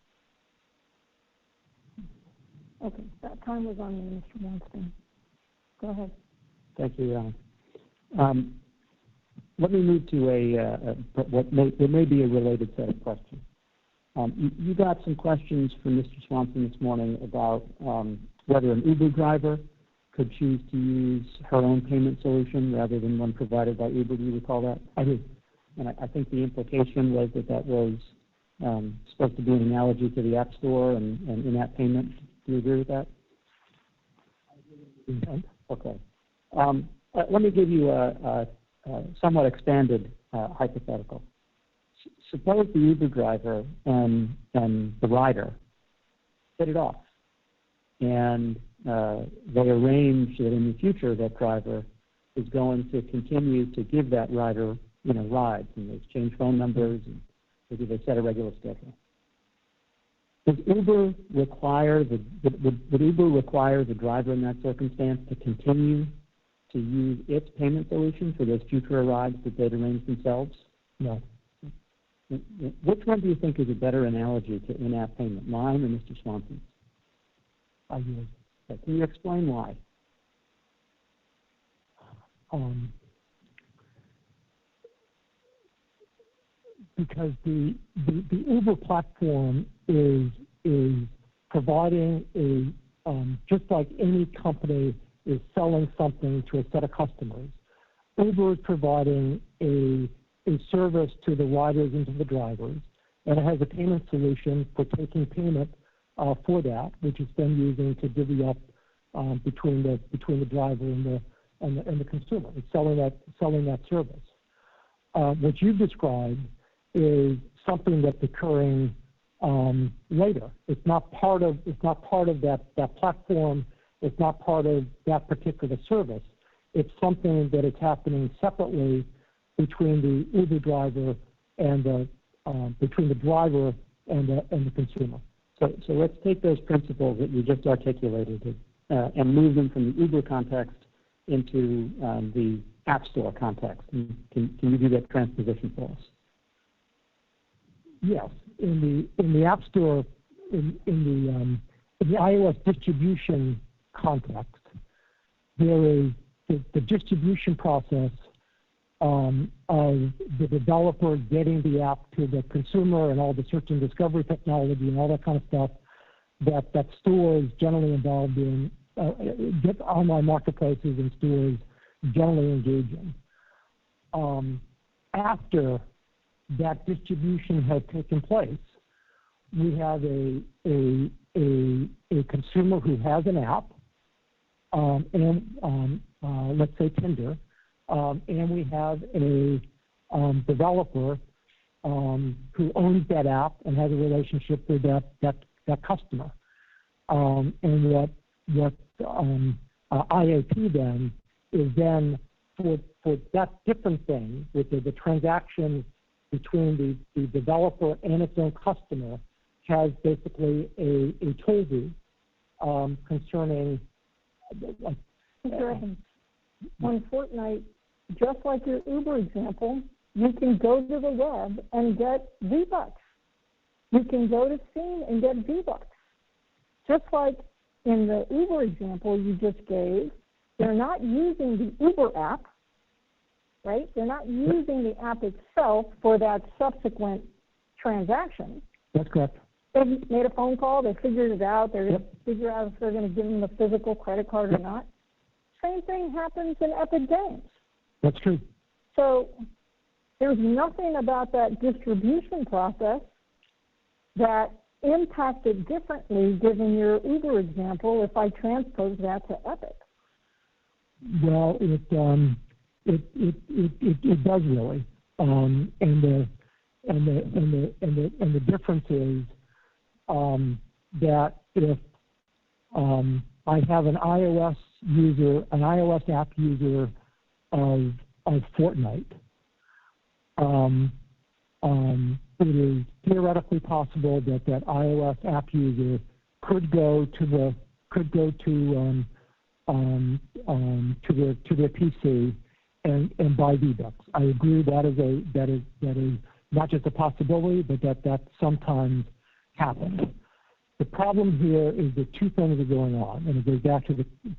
Okay, that time was on you, Mr. Weinstein. Go ahead. Thank you. Let me move to what may be a related set of questions. You got some questions from Mr. Swanson this morning about whether an Uber driver could choose to use her own payment solution rather than one provided by Uber. Do you recall that? I do. And I think the implication was that was supposed to be an analogy to the App Store and in-app payment. Do you agree with that? Okay. Let me give you a somewhat expanded hypothetical. Suppose the Uber driver and the rider hit it off, and they arrange that in the future that driver is going to continue to give that rider, rides, and they exchange phone numbers, and they set a regular schedule. Would Uber require the driver in that circumstance to continue to use its payment solution for those future rides that they'd arranged themselves? No. Which one do you think is a better analogy to in-app payment, mine or Mr. Swanson's? I use. Can you explain why? Because the Uber platform is providing just like any company is selling something to a set of customers, Uber is providing a service to the riders and to the drivers, and it has a payment solution for taking payment for that, which it's then using to divvy up between the driver and the consumer. It's selling that service. What you've described is something that's occurring later. It's not part of that platform. It's not part of that particular service. It's something that is happening separately between the Uber driver and between the driver and the consumer. So let's take those principles that you just articulated and move them from the Uber context into the App Store context. Can you do that transposition for us? Yes, in the App Store, in the iOS distribution context, there is the distribution process of the developer getting the app to the consumer and all the search and discovery technology and all that kind of stuff that stores generally involved in, online marketplaces and stores generally engage in. After that distribution had taken place, we have a consumer who has an app, and let's say Tinder, and we have a developer who owns that app and has a relationship with that customer. And what IAP then is then for that different thing with the transaction between the developer and its own customer has basically a toll concerning. Mr. Evans, on Fortnite, just like your Uber example, you can go to the web and get V-Bucks. You can go to Steam and get V-Bucks. Just like in the Uber example you just gave, they're not using the Uber app, right? They're not using the app itself for that subsequent transaction. That's correct. They made a phone call, they figured it out, they're going to figure out if they're going to give them a physical credit card or not. Same thing happens in Epic Games. That's true. So there's nothing about that distribution process that impacted differently given your Uber example if I transpose that to Epic. Well, it does really, and the difference is that if I have an iOS app user of Fortnite, it is theoretically possible that iOS app user could go to their PC and buy V-Bucks. I agree that is not just a possibility, but that sometimes happens. The problem here is that two things are going on, and it goes back to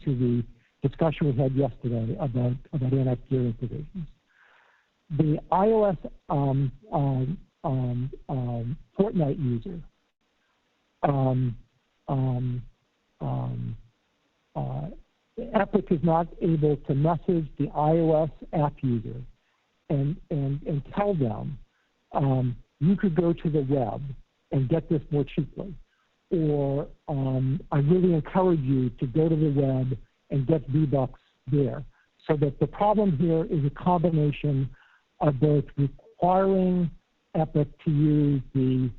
the discussion we had yesterday about anti-steering provisions. The iOS Fortnite user Epic is not able to message the iOS app user and tell them you could go to the web and get this more cheaply, or I really encourage you to go to the web and get V-Bucks there. So that the problem here is a combination of both requiring Epic to use the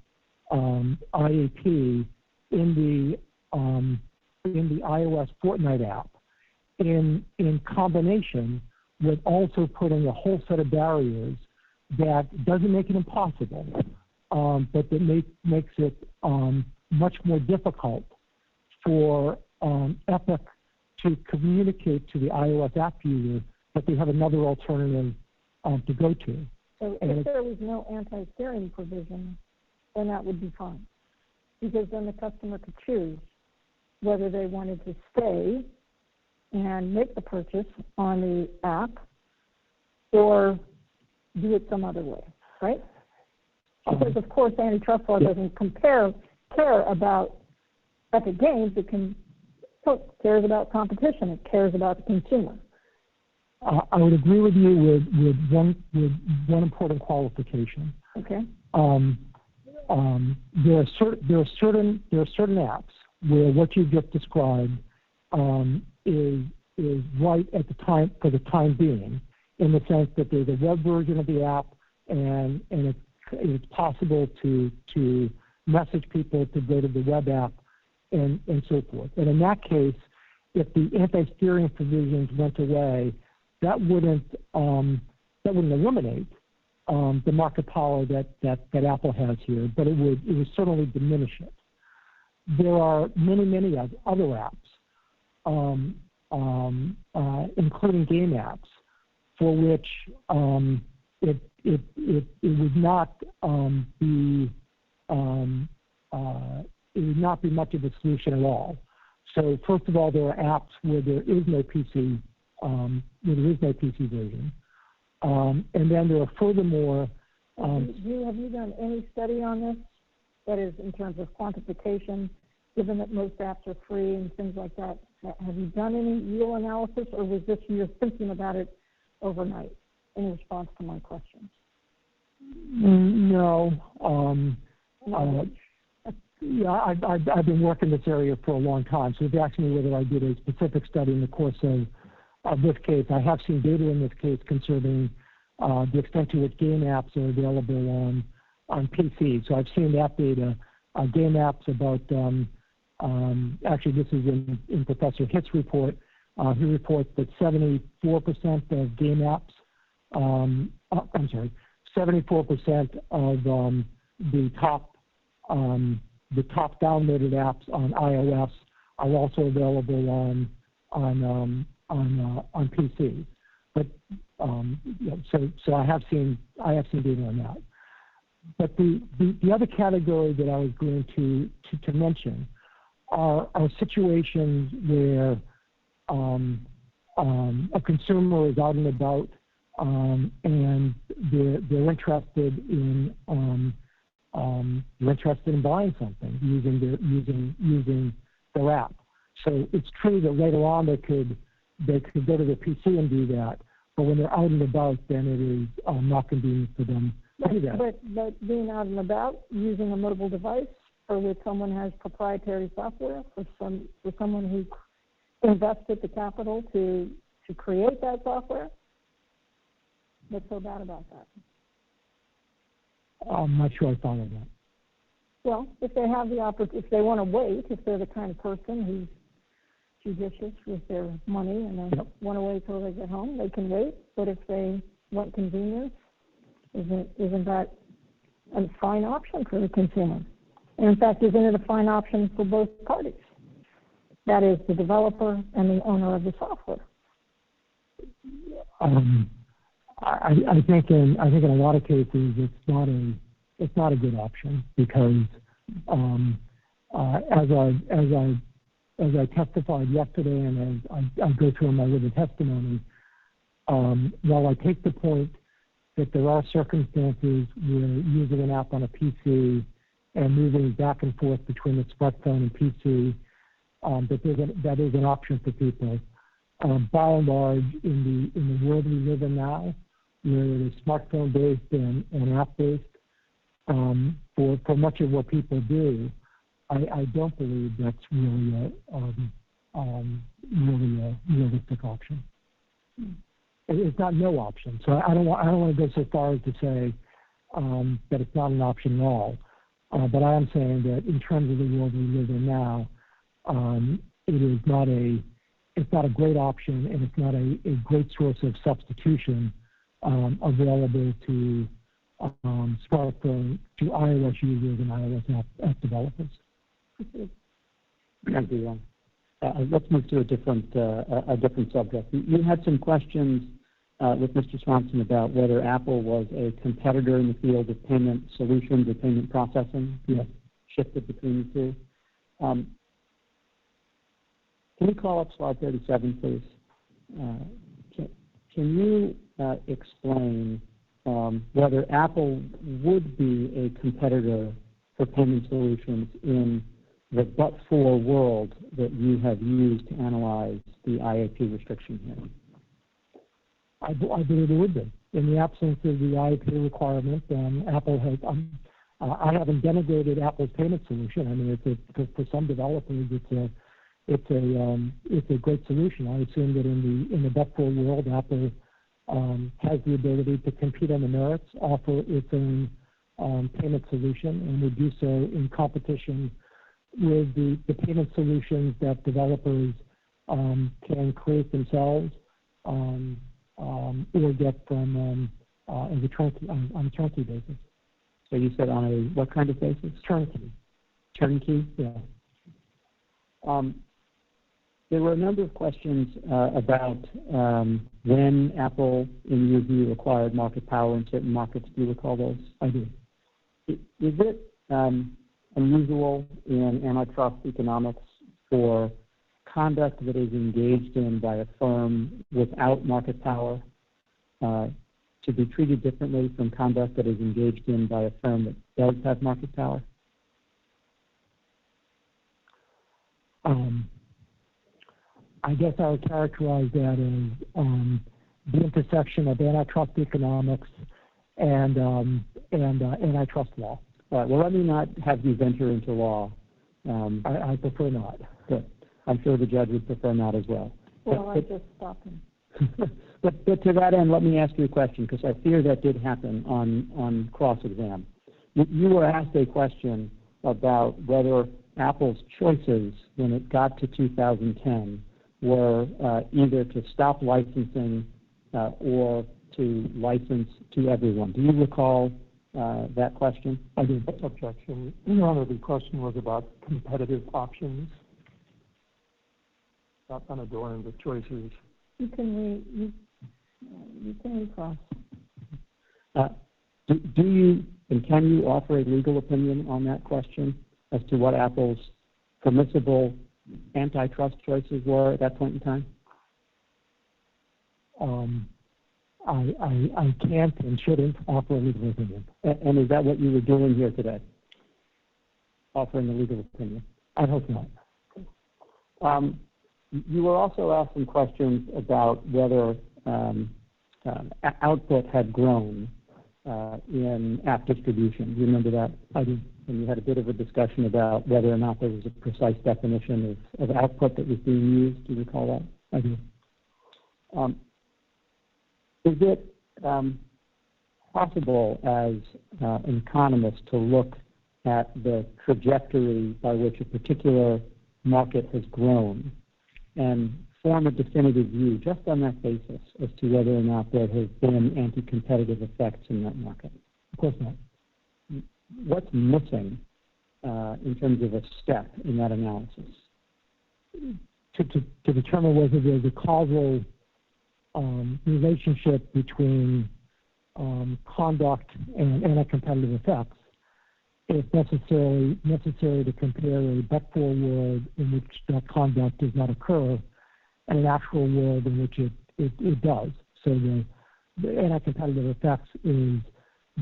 IAP in the iOS Fortnite app, in combination with also putting a whole set of barriers that doesn't make it impossible, but that makes it much more difficult for Epic to communicate to the iOS app user that they have another alternative to go to. So if there was no anti-steering provision, then that would be fine, because then the customer could choose whether they wanted to stay and make the purchase on the app or do it some other way, right? Because, of course, antitrust law doesn't care about Epic Games. It cares about competition. It cares about the consumer. I would agree with you with one important qualification. Okay. There are certain apps where what you just described is right at the time, for the time being, in the sense that there's a web version of the app and it's possible to message people to go to the web app and so forth. And in that case, if the anti-steering provisions went away, that wouldn't eliminate the market power that Apple has here, but it would certainly diminish it. There are many other apps, including game apps, for which it would not be much of a solution at all. So first of all, there are apps where there is no PC version, and then there are furthermore. Have you done any study on this? That is, in terms of quantification, given that most apps are free and things like that. Have you done any real analysis, or was this you're thinking about it overnight in response to my questions? No. Yeah, I've been working this area for a long time. So if you ask me whether I did a specific study in the course of this case, I have seen data in this case concerning the extent to which game apps are available on PC. So I've seen that data. Game apps about, actually this is in Professor Hitt's report. He reports that 74% of game apps, 74% of the top downloaded apps on iOS are also available on PC. But so I have seen data on that. But the other category that I was going to mention are situations where a consumer is out and about and they're interested in buying something using their app. So it's true that later on they could go to their PC and do that, but when they're out and about, then it is not convenient for them to do that. But being out and about, using a mobile device, or with someone who has proprietary software, for someone who invested the capital to create that software, what's so bad about that? I'm not sure I follow that. Well, if they have the opportunity, if they want to wait, if they're the kind of person who's judicious with their money and they want to wait till they get home, they can wait. But if they want convenience, isn't that a fine option for the consumer? And in fact, isn't it a fine option for both parties? That is, the developer and the owner of the software. I think in a lot of cases it's not a good option, because as I testified yesterday and as I go through in my written testimony, while I take the point that there are circumstances where using an app on a PC and moving back and forth between the smartphone and PC, that is an option for people. By and large, in the world we live in now, where it is smartphone-based and app-based, for much of what people do, I don't believe that's really a realistic option. It's not no option. So I don't want to go so far as to say that it's not an option at all. But I am saying that in terms of the world we live in now, it's not a great option, and it's not a great source of substitution available to smartphone, to iOS users and iOS app developers. Thank you. Let's move to a different subject. You had some questions with Mr. Swanson about whether Apple was a competitor in the field of payment solutions or payment processing. Yes. Shifted between the two. Can you call up slide 37, please? Can you explain whether Apple would be a competitor for payment solutions in the but-for world that you have used to analyze the IAP restriction here? I believe it would be. In the absence of the IAP requirement, Apple has. I haven't denigrated Apple's payment solution. I mean, for some developers, it's a great solution. I assume that in the but-for world, Apple has the ability to compete on the merits, offer its own payment solution, and would do so in competition with the payment solutions that developers can create themselves or get from on a turnkey basis. So you said on a what kind of basis? Turnkey. Turnkey? Yeah. There were a number of questions about when Apple, in your view, acquired market power in certain markets. Do you recall those? I do. Is it unusual in antitrust economics for conduct that is engaged in by a firm without market power to be treated differently from conduct that is engaged in by a firm that does have market power? I guess I would characterize that as the intersection of antitrust economics and antitrust law. All right. Well, let me not have you venture into law. I prefer not. Good. I'm sure the judge would prefer not as well. Well, I just stopped him. But to that end, let me ask you a question, because I fear that did happen on cross-exam. You were asked a question about whether Apple's choices when it got to 2010 were either to stop licensing or to license to everyone. Do you recall that question? I do. Objection. Your Honor, the question was about competitive options, not unadorned with choices. You can recross. Do you and can you offer a legal opinion on that question as to what Apple's permissible antitrust choices were at that point in time? I can't and shouldn't offer a legal opinion. And is that what you were doing here today? Offering a legal opinion? I hope not. You were also asked some questions about whether output had grown in app distribution. Do you remember that? I do. And you had a bit of a discussion about whether or not there was a precise definition of output that was being used. Do you recall that? I do. Is it possible as an economist to look at the trajectory by which a particular market has grown and form a definitive view just on that basis as to whether or not there has been anti-competitive effects in that market? Of course not. What's missing in terms of a step in that analysis? To determine whether there's a causal relationship between conduct and anti-competitive effects, it's necessary to compare a but-for world in which that conduct does not occur and an actual world in which it does. So the anti-competitive effects is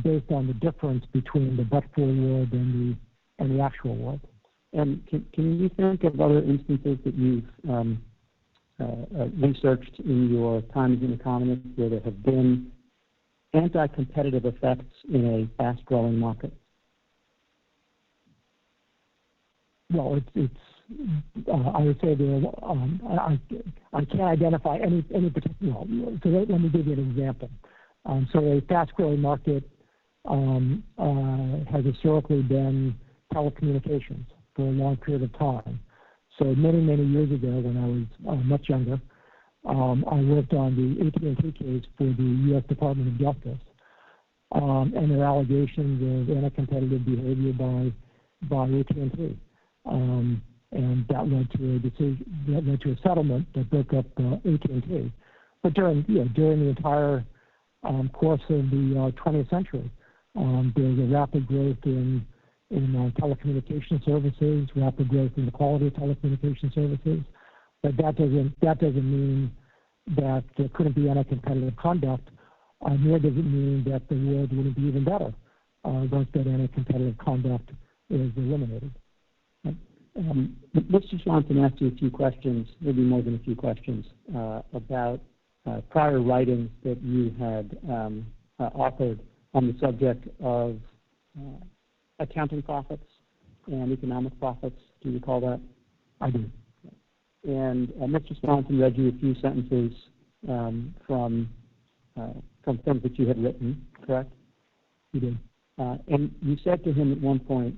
based on the difference between the but-for world and the actual world. And can you think of other instances that you've researched in your time as an economist where there have been anti-competitive effects in a fast-growing market? Well, I would say I can't identify any particular. So let me give you an example. So a fast-growing market has historically been telecommunications for a long period of time. So many years ago, when I was much younger, I worked on the AT&T case for the U.S. Department of Justice, and there are allegations of anti-competitive behavior by AT&T, and that led to a decision. That led to a settlement that broke up AT&T. But during the entire course of the 20th century, there was a rapid growth in telecommunication services, rapid growth in the quality of telecommunication services. But that doesn't mean that there couldn't be anti-competitive conduct, nor does it mean that the world wouldn't be even better once that anti-competitive conduct is eliminated. Mr. Swanson asked you a few questions, maybe more than a few questions, about prior writings that you had authored on the subject of accounting profits and economic profits. Do you recall that? I do. And Mr. Swanson read you a few sentences from things that you had written, correct? He did. And you said to him at one point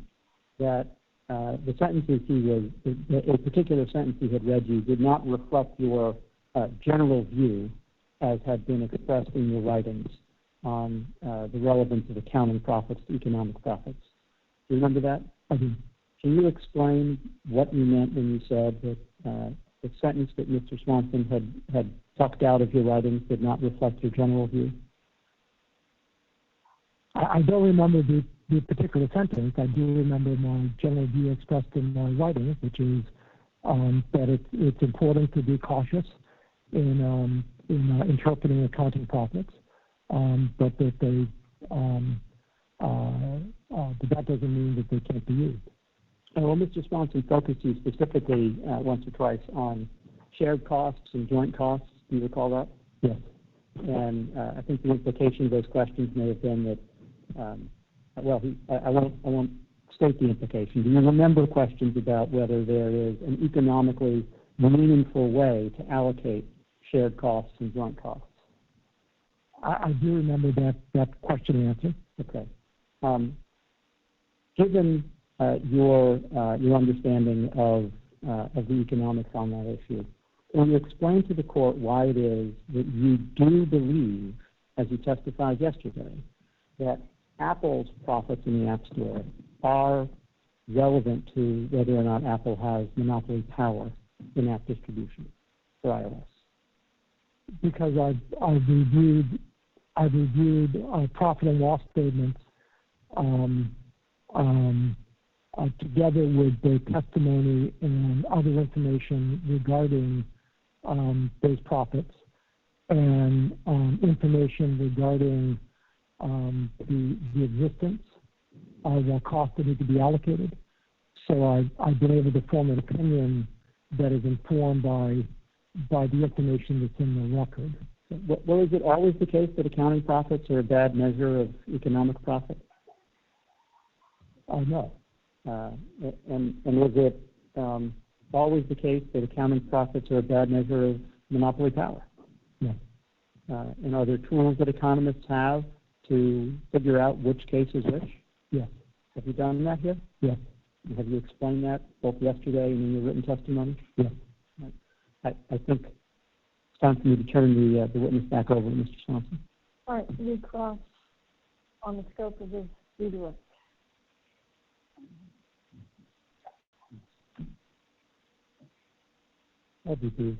that the sentences a particular sentence he had read you did not reflect your general view as had been expressed in your writings on the relevance of accounting profits to economic profits. Do you remember that? I do. Can you explain what you meant when you said that the sentence that Mr. Swanson had tucked out of your writings did not reflect your general view? I don't remember the particular sentence. I do remember my general view expressed in my writings, which is that it's important to be cautious in interpreting accounting profits, but that that doesn't mean that they can't be used. Well, Mr. Swanson focused you specifically once or twice on shared costs and joint costs. Do you recall that? Yes. And I think the implication of those questions may have been that, I won't state the implication. Do you remember questions about whether there is an economically meaningful way to allocate shared costs and joint costs? I do remember that question and answer. Okay. Given your understanding of the economics on that issue, can you explain to the court why it is that you do believe, as you testified yesterday, that Apple's profits in the App Store are relevant to whether or not Apple has monopoly power in app distribution for iOS? Because I've reviewed profit and loss statements together with the testimony and other information regarding those profits and information regarding the existence of the costs that need to be allocated. So I've been able to form an opinion that is informed by the information that's in the record. Well, is it always the case that accounting profits are a bad measure of economic profit? No. And is it always the case that accounting profits are a bad measure of monopoly power? No. And are there tools that economists have to figure out which case is which? Yes. Have you done that here? Yes. Have you explained that both yesterday and in your written testimony? Yes. I think it's time for me to turn the witness back over to Mr. Swanson. All right, recross on the scope of this redirect. I'll be brief.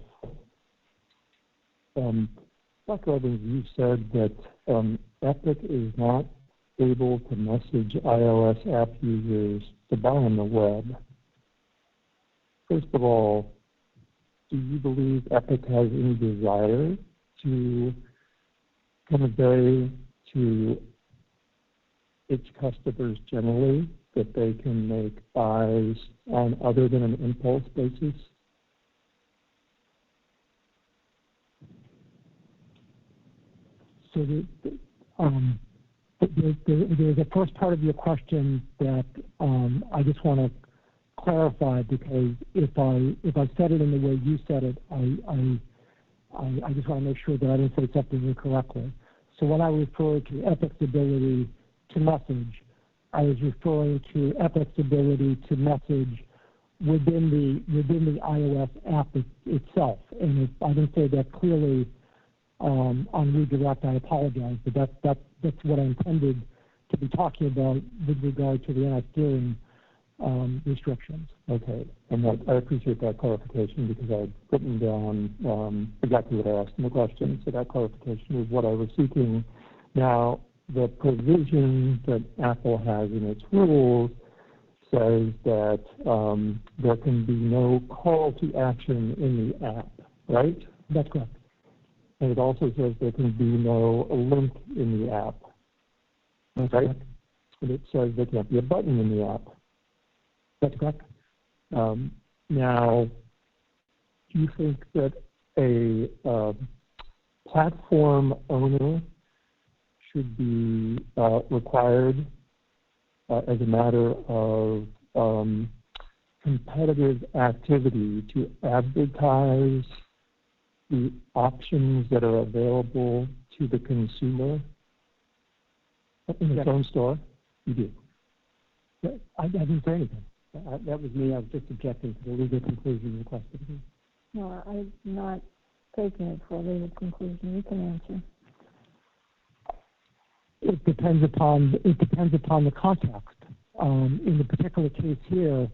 Dr. Evans, you said that Epic is not able to message iOS app users to buy on the web. First of all, do you believe Epic has any desire to convey to its customers generally that they can make buys on other than an impulse basis? So there's a first part of your question that I just want to clarify, because if I said it in the way you said it, I just want to make sure that I didn't say something incorrectly. So when I referred to Epic's ability to message, I was referring to Epic's ability to message within the iOS app itself. And if I didn't say that clearly on redirect, I apologize. But that's what I intended to be talking about with regard to the anti-steering restrictions. Okay, and I appreciate that clarification, because I'd written down exactly what I asked in the question, so that clarification is what I was seeking. Now, the provision that Apple has in its rules says that there can be no call to action in the app, right? That's correct. And it also says there can be no link in the app, That's right? correct. And it says there can't be a button in the app. That's correct. Now, do you think that a platform owner should be required as a matter of competitive activity to advertise the options that are available to the consumer in its own store? You do. I didn't say anything. That was me. I was just objecting to the legal conclusion requested. No, I'm not taking it for a legal conclusion. You can answer. It depends upon the context. In the particular case here,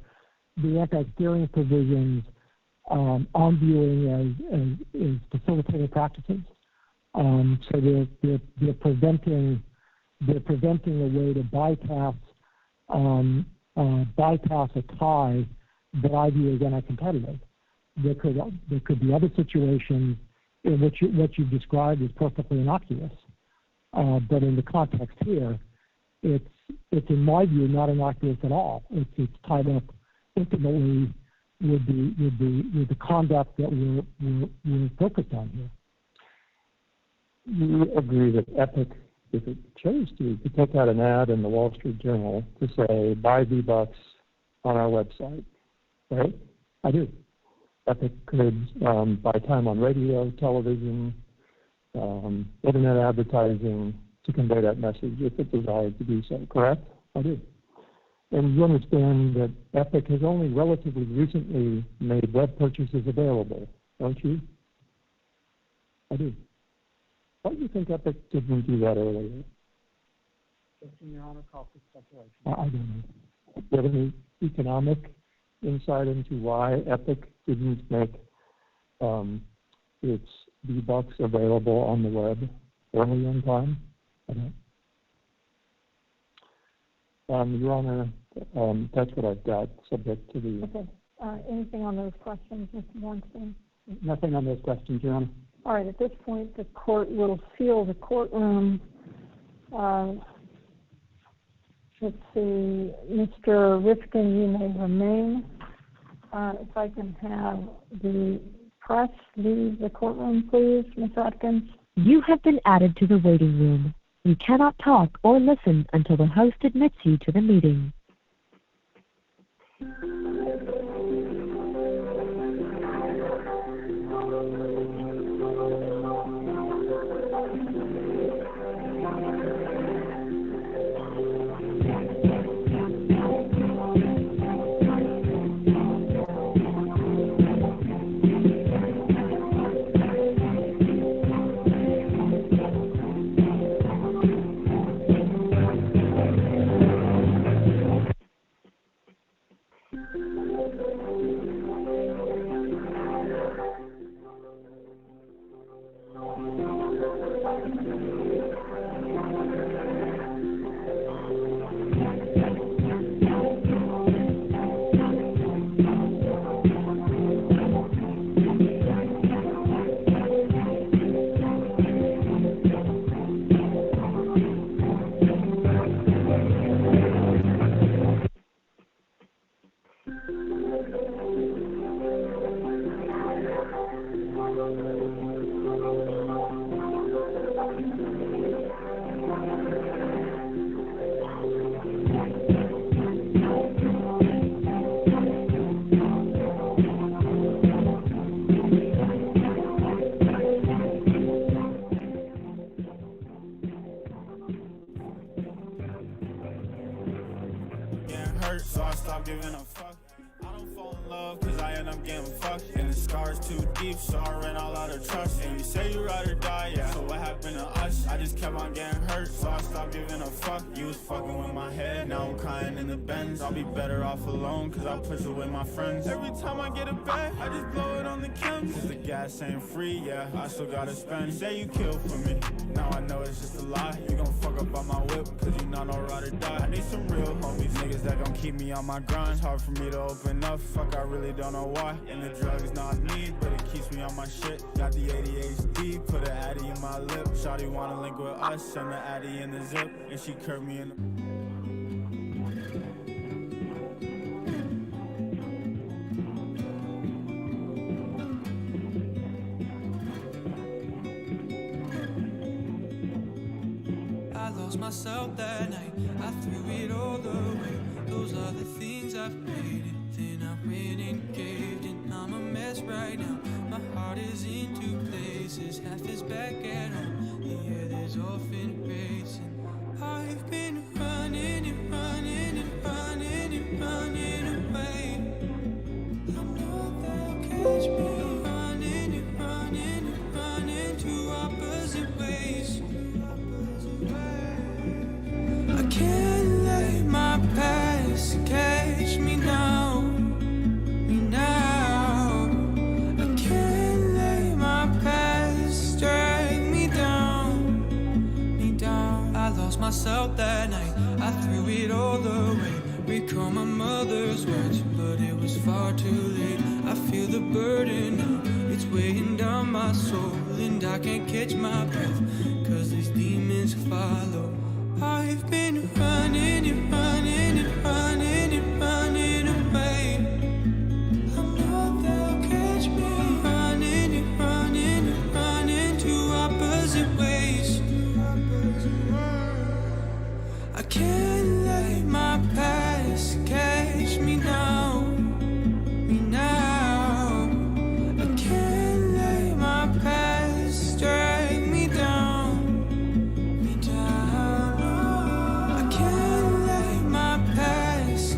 the anti-steering provisions I'm viewing as facilitating practices. So they're preventing a way to bypass a tie that I view as anti-competitive. There could be other situations in which what you've described is perfectly innocuous. But in the context here, it's in my view not innocuous at all. It's tied up intimately with the conduct that we're focused on here. You agree that Epic, if it chose to, could take out an ad in the Wall Street Journal to say, buy V-Bucks on our website, right? I do. Epic could buy time on radio, television, internet advertising to convey that message if it desired to do so, correct? I do. And you understand that Epic has only relatively recently made web purchases available, don't you? I do. Why do you think Epic didn't do that earlier? Your Honor, call for speculation. I don't know. Do you have any economic insight into why Epic didn't make its V-Bucks available on the web early in time? I don't. Your Honor, that's what I've got, subject to the... Okay. Anything on those questions, Mr. Bornstein? Nothing on those questions, Your Honor. All right. At this point, the court will seal the courtroom. Let's see. Mr. Rifkin, you may remain. If I can have the press leave the courtroom, please, Ms. Atkins. You have been added to the waiting room. You cannot talk or listen until the host admits you to the meeting. giving a fuck. I don't fall in love cause I end up getting fucked. And the scar's too deep, so I ran all out of trust. And you say you ride or die, yeah. So what happened to us? I just kept on getting hurt, so I stopped giving a fuck. You was fucking with my head, now I'm crying in the Benz. I'll be better off alone cause I push it with my friends. Every time I get a bag, I just blow it on the chems. Cause the gas ain't free, yeah, I still gotta spend. You say you killed for me, now I know it's just a lie. You gon' fuck up on my whip cause you not no ride or die. I need some real homies, niggas that gon' keep me on my grind. It's hard for me to open up, fuck, I really don't know why. And the drug is not me, but it keeps me on my shit. Got the ADHD, put an Addy in my lip. Shawty wanna link with us, send the Addy in the zip. And she curved me in the... I lost myself that night, I threw it all away. Those are the things I've created. Then I went and caved, and I'm a mess right now. My heart is in two places, half is back at home. The other's off and racing. I've been running and running and running and running away. I know they'll catch me running and running and running two opposite ways. I can't let my past catch me now, me now. I can't let my past drag me down, me down. I lost myself that night, I threw it all away. Recall my mother's words, but it was far too late. I feel the burden now, it's weighing down my soul. And I can't catch my breath, cause these demons follow. I've been running and running and running and running away. I know they'll catch me running and running and running two opposite ways. I can't let my past catch me now, me now. I can't let my past drag me down, me down. I can't let my past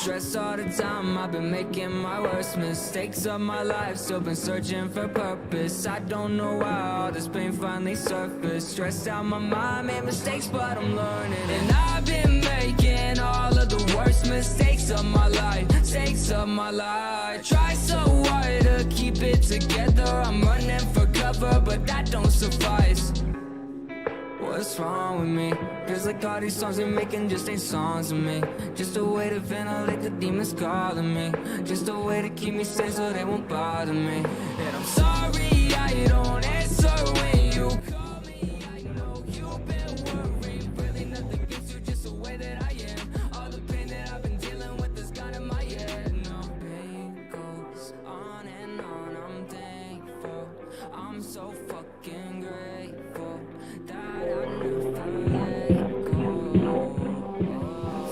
stress all the time, I've been making my worst mistakes of my life. Still been searching for purpose. I don't know why all this pain finally surfaced. Stressed out my mind, made mistakes, but I'm learning. And I've been making all of the worst mistakes of my life. Mistakes of my life. Try so hard to keep it together. I'm running for cover, but that don't suffice. What's wrong with me? Feels like all these songs we're making just ain't songs to me. Just a way to ventilate the demons calling me. Just a way to keep me sane so they won't bother me. And I'm sorry I don't answer when you call me. I know you've been worried. Really nothing against you, just the way that I am. All the pain that I've been dealing with is gone in my head. No, pain goes on and on. I'm thankful. I'm so fucking grateful that I never let go.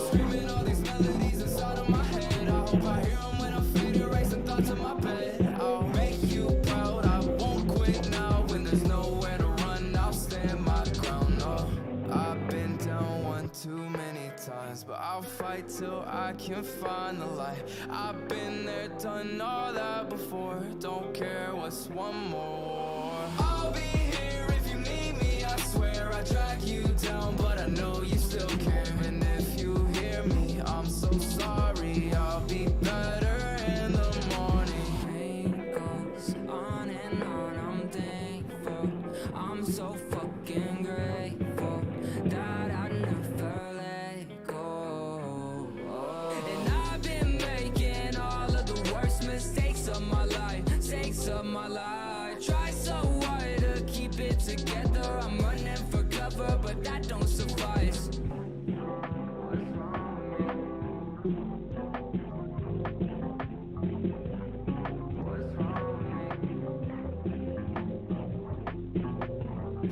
Screaming all these melodies inside of my head. I hope I hear them when I'm fading, racing thoughts in my bed. I'll make you proud, I won't quit now. When there's nowhere to run, I'll stand my ground. Oh, I've been down one too many times, but I'll fight till I can find the light. I've been there, done all that before. Don't care what's one more. I'll be here if you need me. I swear I drag you down, but I know you still care. And if you hear me, I'm so sorry. I'll be better in the morning. Pain goes on and on. I'm thankful. I'm so fucking grateful that I never let go. And I've been making all of the worst mistakes of my life. Mistakes of my life. Try so hard to keep it together. I'm running for cover, but that don't suffice.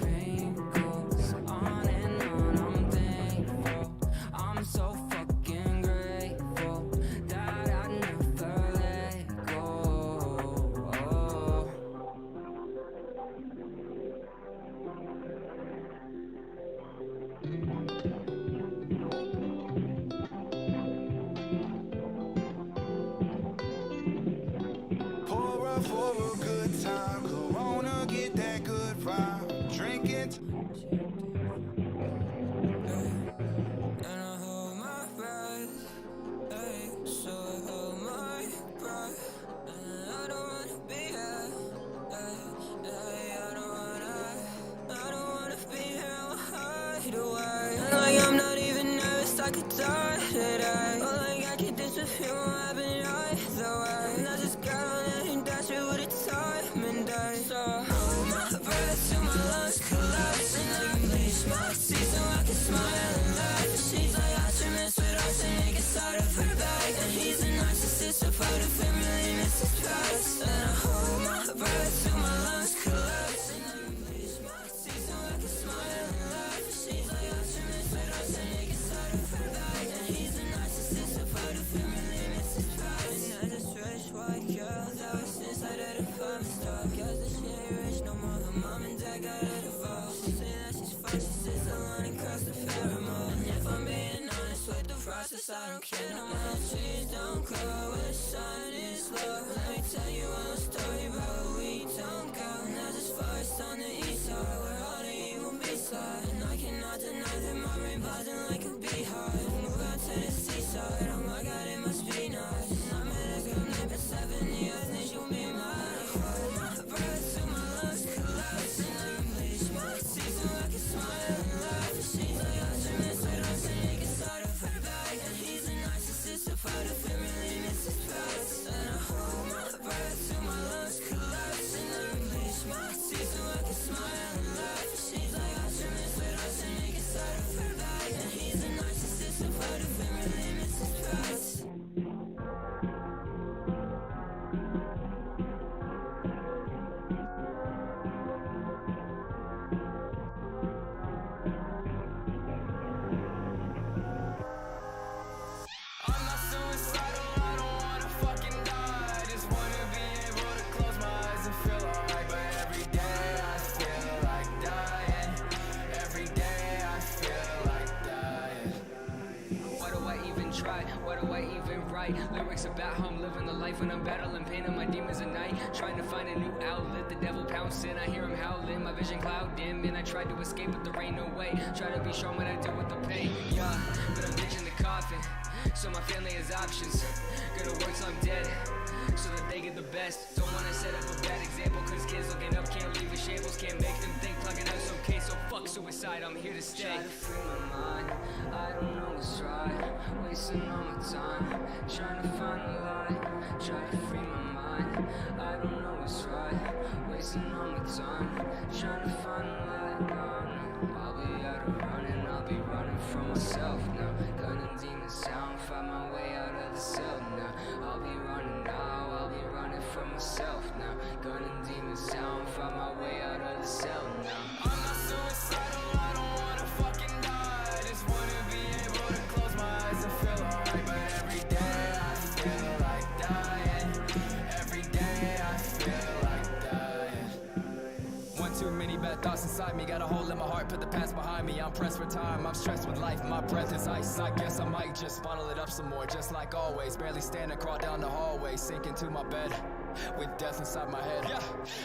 Pain goes on and on. I'm thankful. I'm so fucking grateful that I never let go. Pour up for a good time. Corona, get that good vibe. Drinking. And I hold my breath, hey, so I hold my breath. And I don't wanna be here, hey, I don't wanna be here, I'll hide away. Like I'm not even nervous, I could die today. Or like I could disappear, won't happen either way. And I just got on it and dash it with a tie. living the life when I'm battling pain and my demons at night. Trying to find a new outlet, the devil pouncing, I hear him howling. My vision cloud dim, and I tried to escape, but there ain't no way. Try to be strong when I deal with the pain, yeah. But I'm ditching the coffin, so my family has options. Gonna work till I'm dead, so that they get the best. Don't wanna set up a bad example, cause kids looking up can't leave in shambles. Can't make them think plugging out's okay, so fuck suicide, I'm here to stay. Try to free my mind, I don't know what's right. Wasting all my time, trying to find a light. Try to free my mind, I don't know what's right. Wasting all my time, trying to find a light. I'll be out of running, I'll be running from myself now. Gunning demons down, find my way out of the cell now. I'll be running now, I'll be running from myself now. Gunning demons down, find my way out of the cell now. I'm not suicidal, I don't wanna fucking die. I just wanna be able to close my eyes and feel alright. But every day I feel like dying. Every day I feel like dying. One too many bad thoughts inside me. Got a hole in my heart, put the past behind me. I'm pressed for time, I'm stressed with life. My breath is ice, I guess I might just bottle it up some more. Just like always, barely standing, crawl down the hallway. Sink into my bed, with death inside my head. Yeah,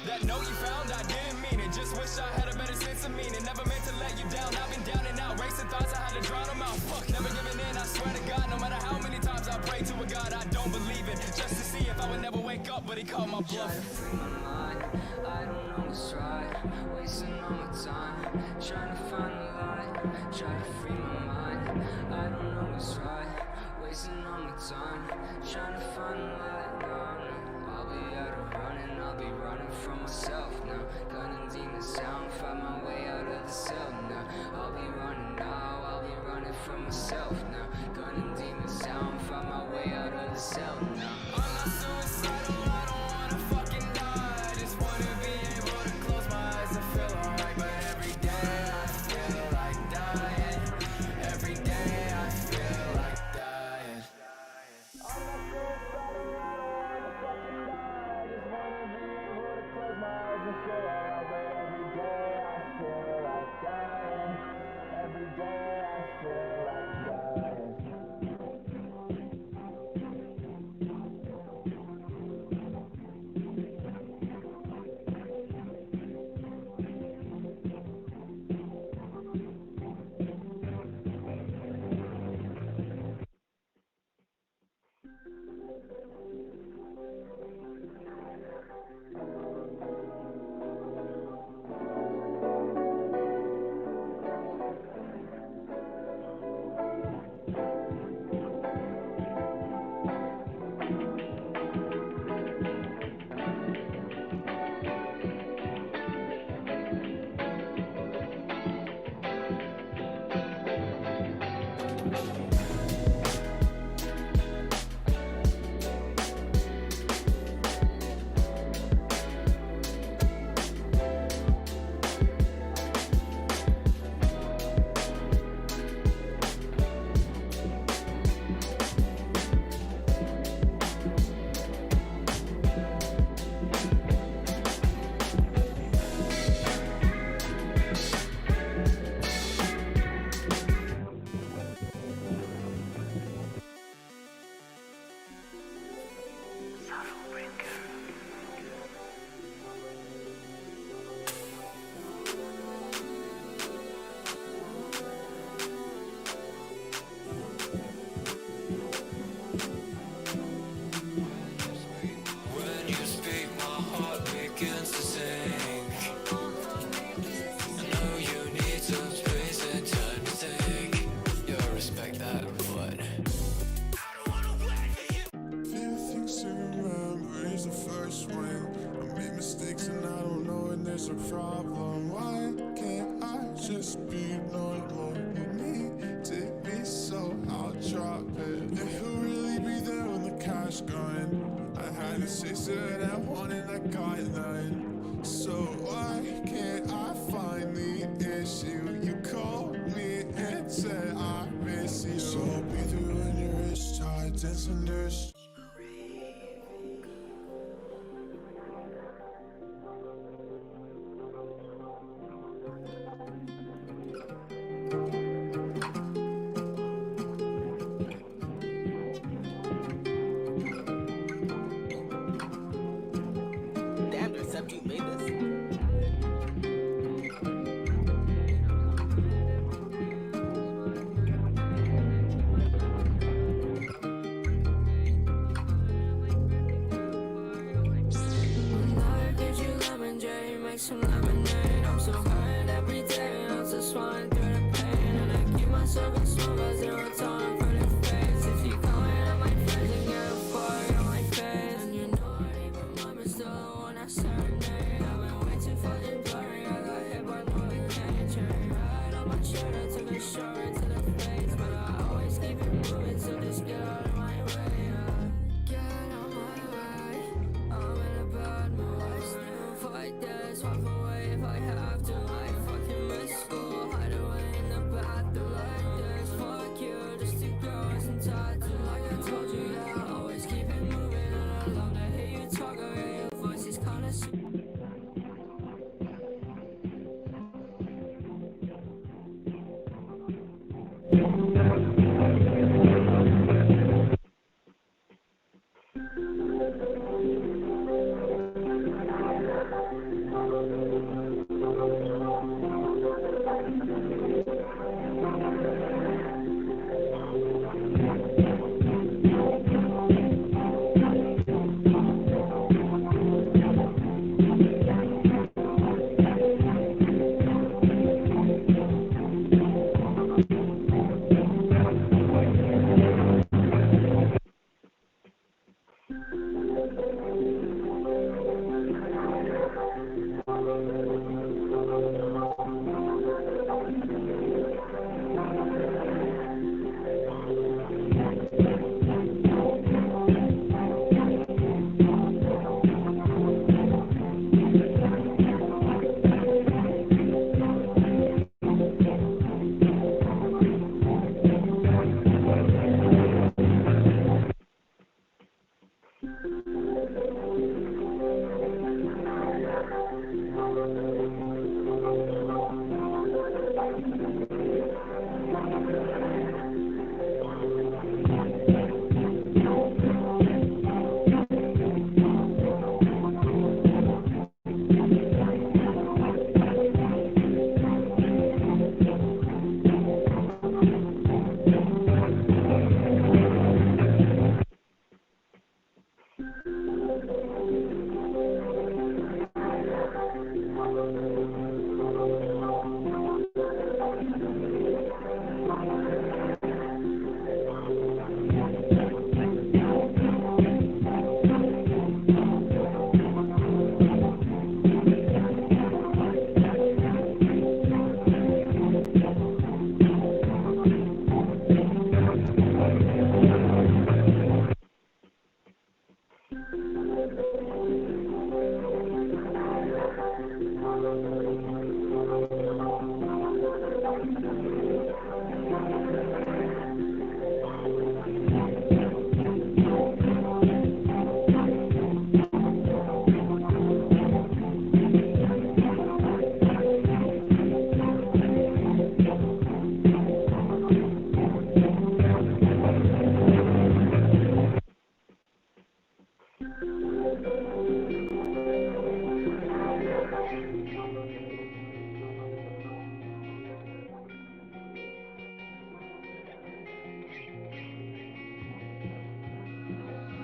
that note you found, I didn't mean it. Just wish I had a better sense of meaning. Never meant to let you down, I've been down and out. Racing thoughts, I had to drown them out. Fuck, never giving in, I swear to God. No matter how many times I pray to a God I don't believe in, just to see if I would never wake up, but he called my bluff. Try to free my mind, I don't know what's right. Wasting all my time, trying to find a light. Try to free my mind, I don't know what's right. Wasting all my time, trying to find a light. I'll be out of running, I'll be running from myself now. Gunning demons down, find my way out of the cell now. I'll be running now, I'll be running from myself now. Gunning demons down, find my way out of the cell now. I'm not suicidal, I don't wanna fucking die. I just wanna be able to close my eyes and feel alright. But every day I feel like dying. Every day I feel like dying. I'm not suicidal, I don't wanna fucking die. I just wanna be able to close my eyes and feel alright. But every day I feel like dying. Every day I feel like dying. make some lemonade. I'm so hurt every day, I'm just swallowing through the pain. And I keep myself in slow by zero time for the face. If you comment on my friends and get a fire on my face, and you know I ain't remember still the one I serenade. I've been way too fucking blurry, I got hit by Novocaine. Cherry red on my shirt, I took a short to the face, but I always keep it moving, so just get out of my way. Get out of my way, I'm in a bad mood. I still fight this, walk away if I have to. I fucking miss school, hide away in the bathroom like this. Fuck you, just two girls and tattoos. Like I told you, yeah, I always keep it moving. And I love to hear you talk, oh yeah, your voice is kinda sweet.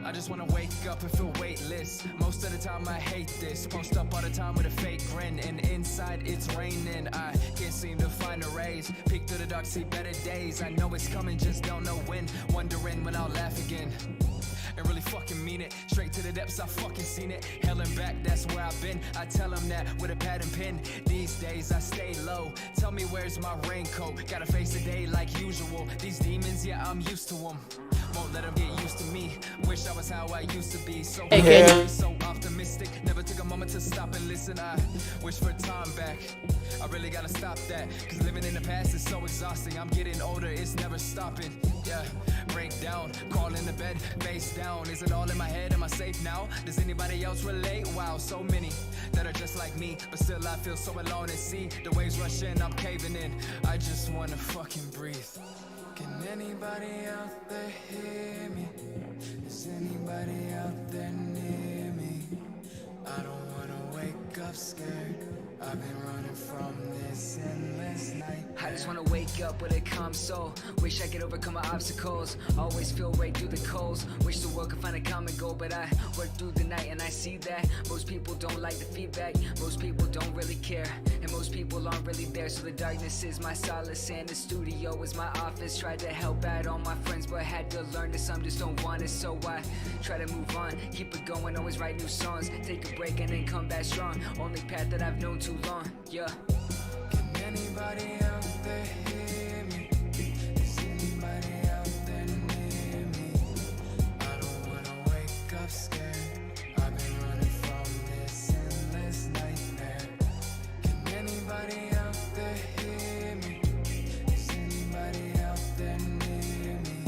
I just wanna wake up and feel weightless. Most of the time I hate this. Post up all the time with a fake grin, and inside it's raining. I can't seem to find a raise. Peek through the dark, see better days. I know it's coming, just don't know when. Wondering when I'll laugh again and really fucking mean it. Straight to the depths, I fucking seen it. Hell and back, that's where I've been. I tell them that with a pad and pen. These days I stay low. Tell me where's my raincoat. Gotta face the day like usual. These demons, yeah, I'm used to them. Won't let them get used to me. Wish I was how I used to be. So so optimistic. Never took a moment to stop and listen. I wish for time back. I really gotta stop that. Cause living in the past is so exhausting. I'm getting older, it's never stopping. Yeah, break down, crawl into bed, face down. Is it all in my head? Am I safe now? Does anybody else relate? Wow, so many that are just like me. But still I feel so alone and see the waves rush in, I'm caving in. I just wanna fucking breathe. Can anybody out there hear me? Is anybody out there near me? I don't wanna wake up scared. I've been running from this endless night. I just wanna wake up with a calm soul. Wish I could overcome my obstacles. Always feel right through the coals. Wish the world could find a common goal, but I work through the night and I see that most people don't like the feedback. Most people don't really care, and most people aren't really there. So the darkness is my solace, and the studio is my office. Tried to help out all my friends, but had to learn that some just don't want it. So I try to move on, keep it going, always write new songs. Take a break and then come back strong. Only path that I've known too long, yeah. Can anybody out there hear me? Is anybody out there near me? I don't wanna wake up scared. I've been running from this endless nightmare. Can anybody out there hear me? Is anybody out there near me?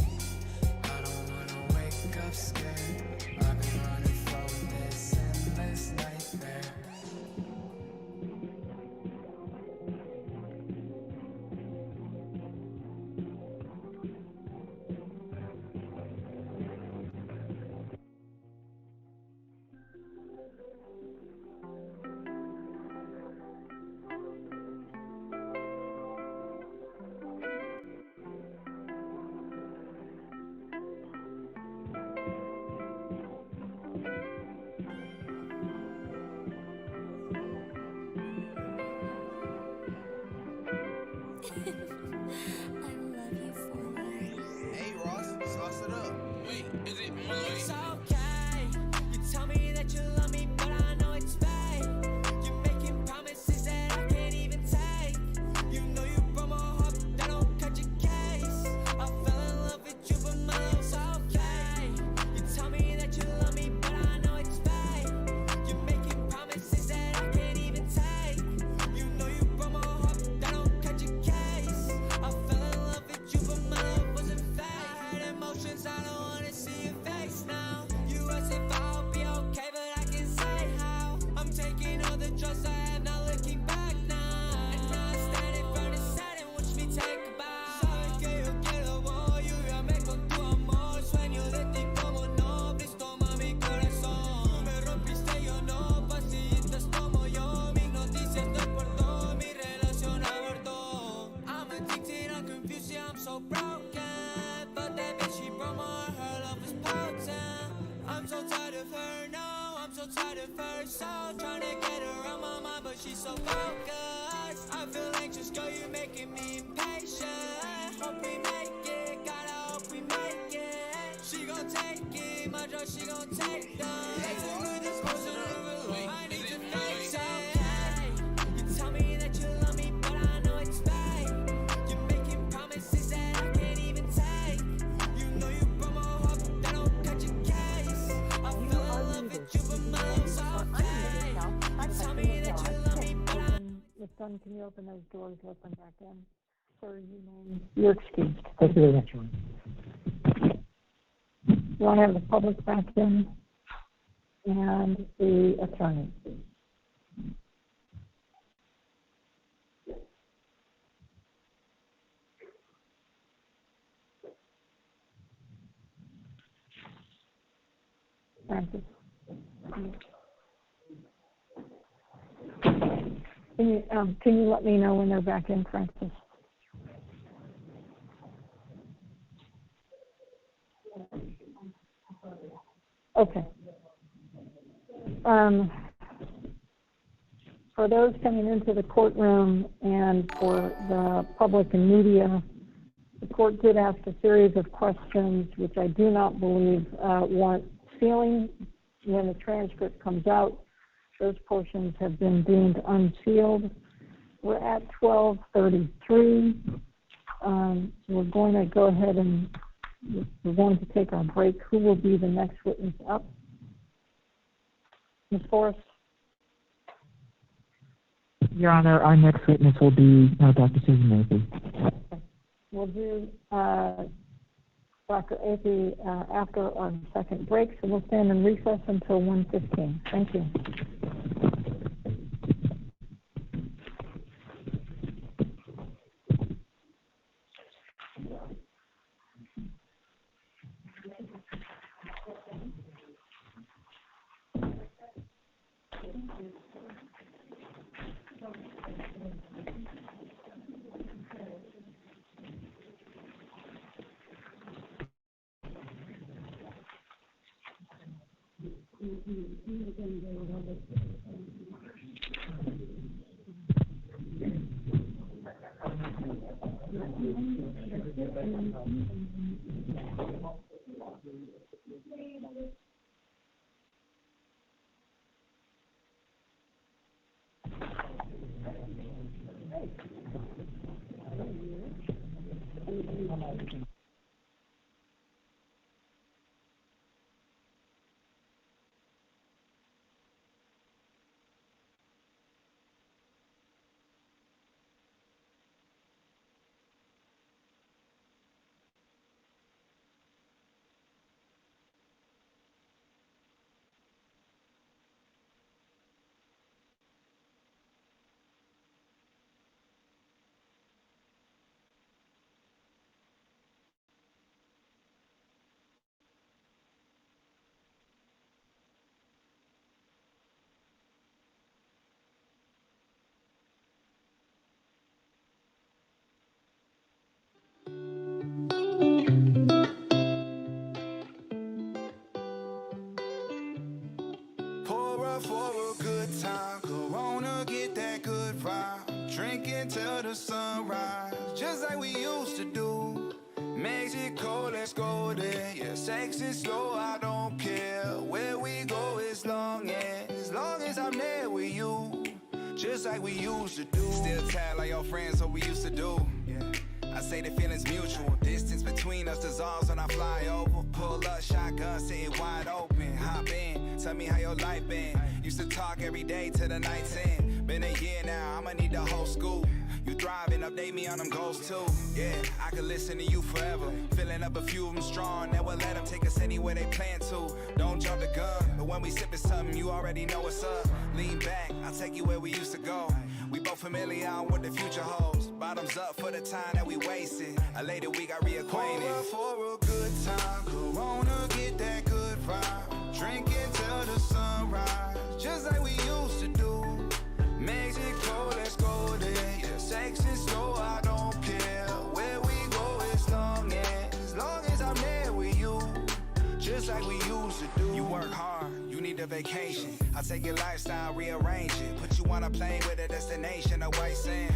I don't wanna wake up scared. I've been running from this endless nightmare. Hey Ross, sauce it up. Wait, is it It's okay. You tell me that you love me, but I know it's fake. You're making promises that I can't even take. You know you broke my heart, but that don't cut your case. I fell in love with you, but my love's okay. You tell me that you love me, but I know it's fake. You're making promises that I can't even take. You know you broke my heart, but that don't cut your case. I fell in love with you, but my love wasn't fake. I had emotions, I don't wanna see your face now. You asked if I'll be okay, but I can say how. I'm taking all the drugs I have, not looking back now. And now I'm standing front and sad and watch me take a bow. Sabes que yo quiero vos, llúviame con tu amor. Sueño de ti como no, please toma mi corazón. Tú me rompiste, yo no, pastillitas como yo. Mis noticias no importó, mi relación abortó. I'm addicted, I'm confused, yeah, I'm so broken. But that bitch, she broke my heart, her love is potent. I'm so tired of her, no, I'm so tired of her. So trying to get her on my mind, but she's so focused. I feel anxious, girl, you're making me impatient. Hope we make it, gotta hope we make it. She gon' take it, my drug, she gon' take them. With this person, I need to face it. You tell me that you love me, but I know it's fake. You're making promises that I can't even take. You know you broke my heart, but that don't cut your case. I fell in love with you, but my love's okay. You tell me that you love me, but I... If done, can you open those doors, let them back in? Sir, you're excused. Thank you very much, Ron. You want to have the public back in and the attorney. Francis. Can you let me know when they're back in, Francis? Okay. For those coming into the courtroom and for the public and media, the court did ask a series of questions which I do not believe warrant sealing. When the transcript comes out, those portions have been deemed unsealed. We're at 12:33. We're going to go ahead and we're going to take our break. Who will be the next witness up? Ms. Forrest? Your Honor, our next witness will be Dr. Susan Murphy. Okay. We'll do Dr. Apey after our second break, so we'll stand in recess until 1:15. Thank you. Pour up for a good time, Corona, get that good vibe. Drinking till the sunrise, just like we used to do. Mexico, let's go there. Yeah, sex is slow, I don't care. Where we go as long as I'm there with you. Just like we used to do. Still tag like your friends, what we used to do. Yeah. I say the feeling's mutual. Distance between us dissolves when I fly over. Pull up, shotgun, sitting wide open. Hop in, tell me how your life been. Used to talk every day till the night's end. Been a year now, I'ma need the whole school. You thriving, update me on them goals too. Yeah, I could listen to you forever. Filling up a few of them strong, never let them take us anywhere they plan to. Don't jump the gun, but when we sippin' something, you already know what's up. Lean back, I'll take you where we used to go. We both familiar on what the future holds. Bottoms up for the time that we wasted. Later we got reacquainted. Pour up for a good time, Corona, get that good vibe. Drinking till the sunrise, just like we used to do. Mexico, let's go there. Yeah, sex is slow, I don't care. Where we go as long as I'm there with you. Just like we used to do. You work hard, you need a vacation. I'll take your lifestyle, rearrange it. Put you on a plane with a destination, a white sand.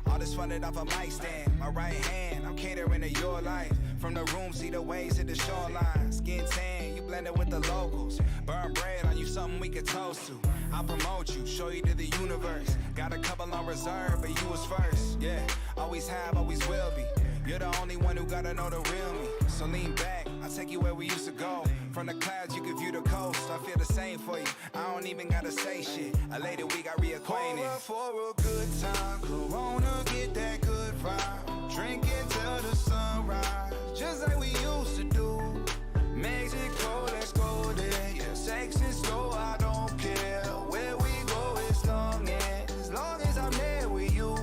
All this funded off a mic stand. My right hand, I'm catering to your life. From the room, see the waves at the shoreline. Skin tan, you blend it with the locals. Burn bread on you, something we could toast to. I'll promote you, show you to the universe. Got a couple on reserve, but you was first. Yeah, always have, always will be. You're the only one who gotta know the real me. So lean back, I'll take you where we used to go. From the clouds, you can view the coast. I feel the same for you, I don't even gotta say shit. Later we got reacquainted. Pour up for a good time, Corona, get that good vibe. Drinking till the sunrise, just like we used to do. Mexico, let's go there. Yeah, sex is slow, I don't care. Where we go as long as I'm there with you.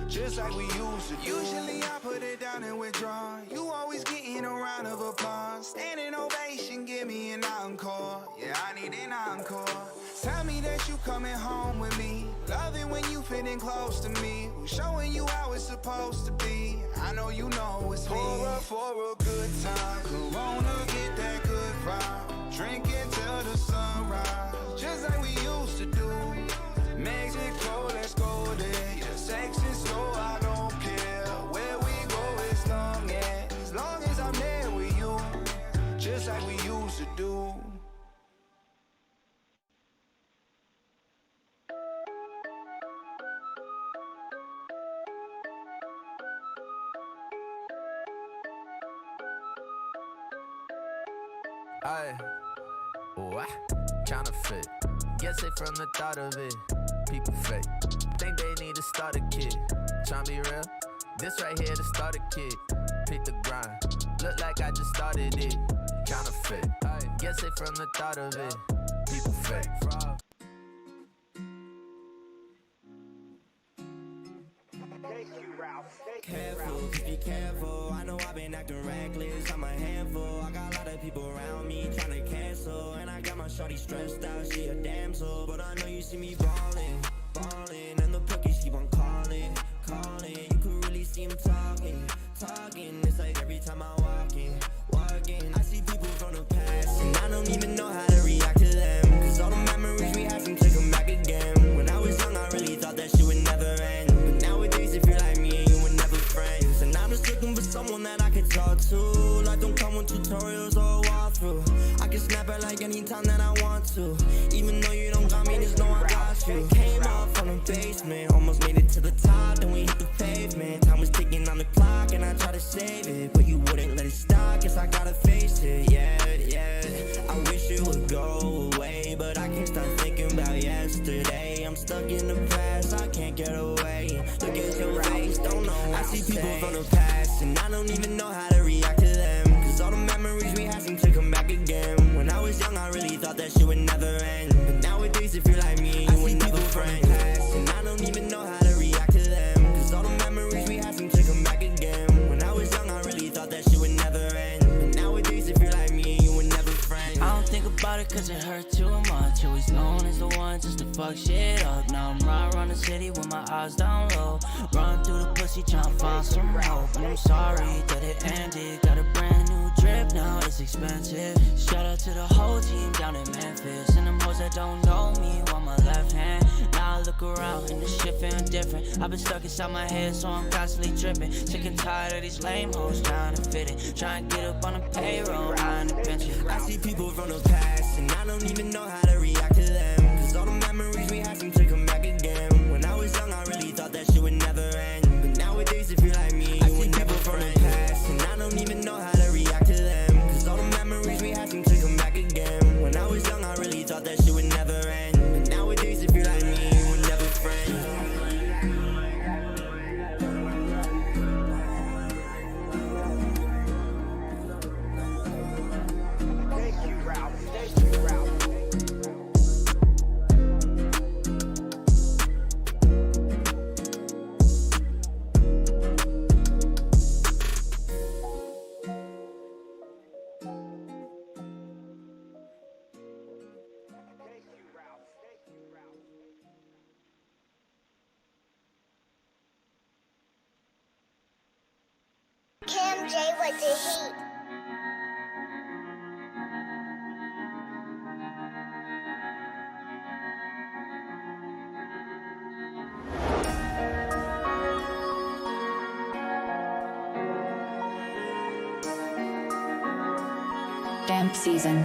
Just like we used to do. Usually I put it down and withdraw. You always getting a round of applause. Standing ovation, give me an encore. Yeah, I need an encore. Tell me that you coming home with me. Love it when you fitting close to me. Showing you how it's supposed to be. I know you know it's me. Pour up for a good time, Corona, get that good vibe. Drinking till the sunrise, just like we used to do. Mexico, let's go there. Yeah, sex is slow, I don't care. Where we go as long as I'm there with you. Just like we used to do. Aye, what? Counterfeit. Guess it from the thought of it. People fake. Think they need to start a kid. Tryna be real? This right here to start a kid. Pick the grind. Look like I just started it. Counterfeit. Guess it from the thought of it. People fake. Careful, just be careful. I know I've been acting reckless. I'm a handful. I got a lot of people around me trying to cancel. And I got my shorty stressed out. She a damsel. But I know you see me ballin', ballin'. And the cookies keep on calling, calling. You could really see him talking, talking. It's like every time I walk in. I see people from the past. And I don't even know how to react anytime that I want to. Even though you don't got me, just know I got you. Came up from the basement, almost made it to the top, then we hit the pavement. Time was ticking on the clock and I tried to save it, but you wouldn't let it stop, guess I gotta face it, yeah. I wish it would go away, but I can't stop thinking about yesterday. I'm stuck in the past, I can't get away. Look at your face, don't know what I see people from the past, and I don't even know how to react to them, cause all the memories we had seem to come back again. When I was young, I really thought that shit would never end, but nowadays if you're like me, you would never friend. And I don't even know how to react to them, cause all the memories we had seem to come back again. When I was young, I really thought that shit would never end, but nowadays if you're like me, you would never friend. I don't think about it cause it hurt too much. Always known as the one just to fuck shit up. Now I'm riding around the city with my eyes down low, run through the pussy trying to find some hope. And I'm sorry that it ended. Got a brand new drip, now it's expensive. Shout out to the whole team down in Memphis, and them hoes that don't know me on my left hand. Now I look around and this shit feeling different. I've been stuck inside my head so I'm constantly tripping. Sick and tired of these lame hoes trying to fit it, trying to get up on the payroll, eyeing the pension. I see people from the past and I don't even know how to react to them, cause all the memories we had seem to come back again. When I was young, I really thought that shit would never end, but nowadays if you're like me, you would never from the past, and I don't even know how to react to them, cause all the memories we had seem to come back again. When I was young, I really thought that shit would never end, but nowadays if you're like me, you would never friend. Kim J with the heat. Damp season.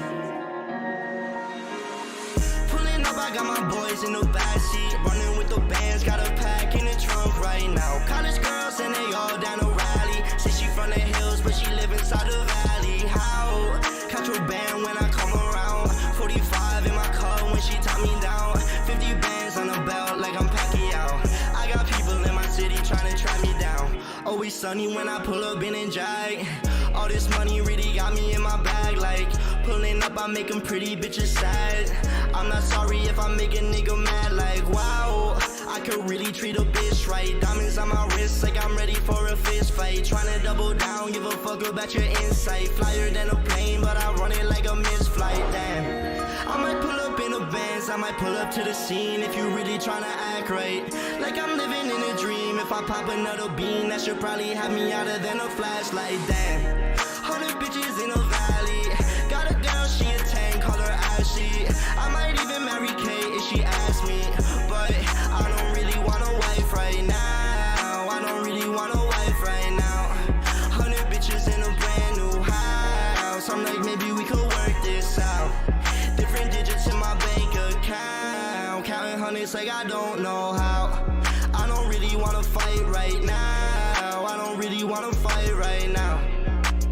Pulling up, I got my boys in the backseat, running with the bands, got a pack in the trunk right now. College girls and they all down to rally. Say she from the hills, but she live inside the valley. How? Catch a band when I come around. 45 in my car when she tie me down. 50 bands on the belt like I'm Pacquiao. I got people in my city trying to track me down. Always sunny when I pull up in and jag. All this money really got me in my bag, like pulling up, I make them pretty bitches sad. I'm not sorry if I make a nigga mad, like wow, I could really treat a bitch right. Diamonds on my wrist, like I'm ready for a fist fight. Tryna double down, give a fuck about your insight. Flyer than a plane, but I run it like a missed flight, damn. I might pull up in the Benz, I might pull up to the scene if you really tryna act right. Like I'm living in a dream, if I pop another bean, that should probably have me hotter than a flashlight, damn. 100 bitches in a valley, got a girl, she a 10, call her Ashley. I might even marry Kate if she asks me, but I don't really want a wife right now. I don't really want a wife right now. 100 bitches in a brand new house, I'm like maybe we could work this out. Different digits in my bank account, counting hundreds like I don't know how. I don't really wanna fight right now. I don't really wanna fight right now.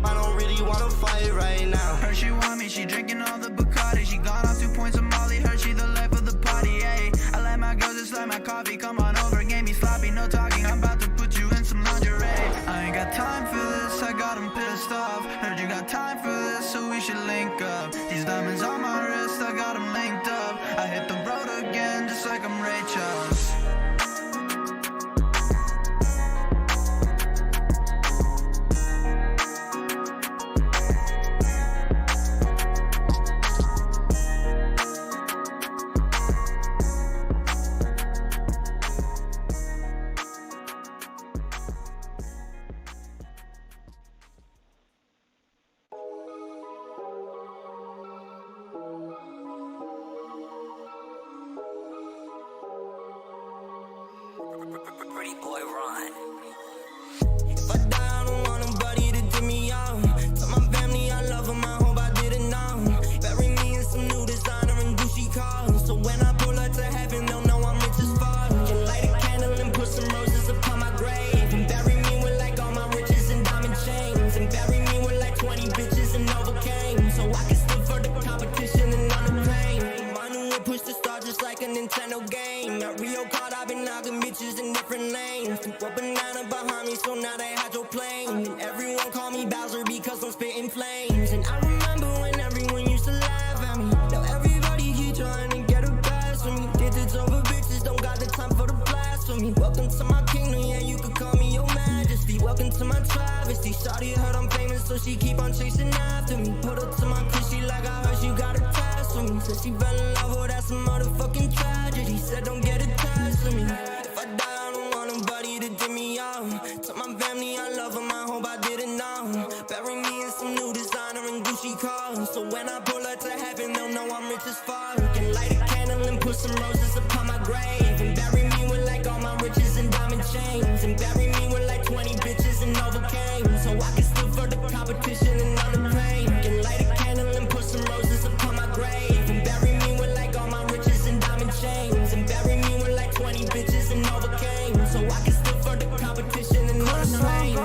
I don't really wanna fight right now. Heard she want me, she drinking all the Bacardi. She gone off 2 points of Molly, heard she the life of the party, ayy. I like my girls, it's like my coffee, come on over, game me sloppy, no talking, I'm about to put you in some lingerie. I ain't got time for this, I got them pissed off. Heard you got time for this, so we should link up. These diamonds on my wrist, I got them linked up. I hit the road again, just like I'm Ray Charles. Throw banana behind me, so now they hydroplane. And everyone call me Bowser because I'm spitting flames. And I remember when everyone used to laugh at me. Now everybody keep trying to get a pass from me. Digits over bitches, don't got the time for the blasphemy. Welcome to my kingdom, yeah, you could call me your majesty. Welcome to my travesty. Shawty heard I'm famous, so she keep on chasing after me. Put her to my kiss, she like I heard you got a task for me. Said she fell in love, oh that's a motherfucking tragedy. Said don't get attached to me. If I die, I don't want nobody to dim me out. Tell my family I love them, I hope I didn't know. Bury me in some new designer and Gucci cars. So when I pull her to heaven, they'll know I'm rich as fuck. And light a candle and put some roses upon my grave. And bury me with like all my riches and diamond chains. And bury me with like 20 bitches and Novocaine. So I can still for the competition and all the pain. And light a candle and put some roses upon my grave. And bury me with like all my riches and diamond chains. And bury me with like 20 bitches and Novocaine. So I can still for the competition and all the pain.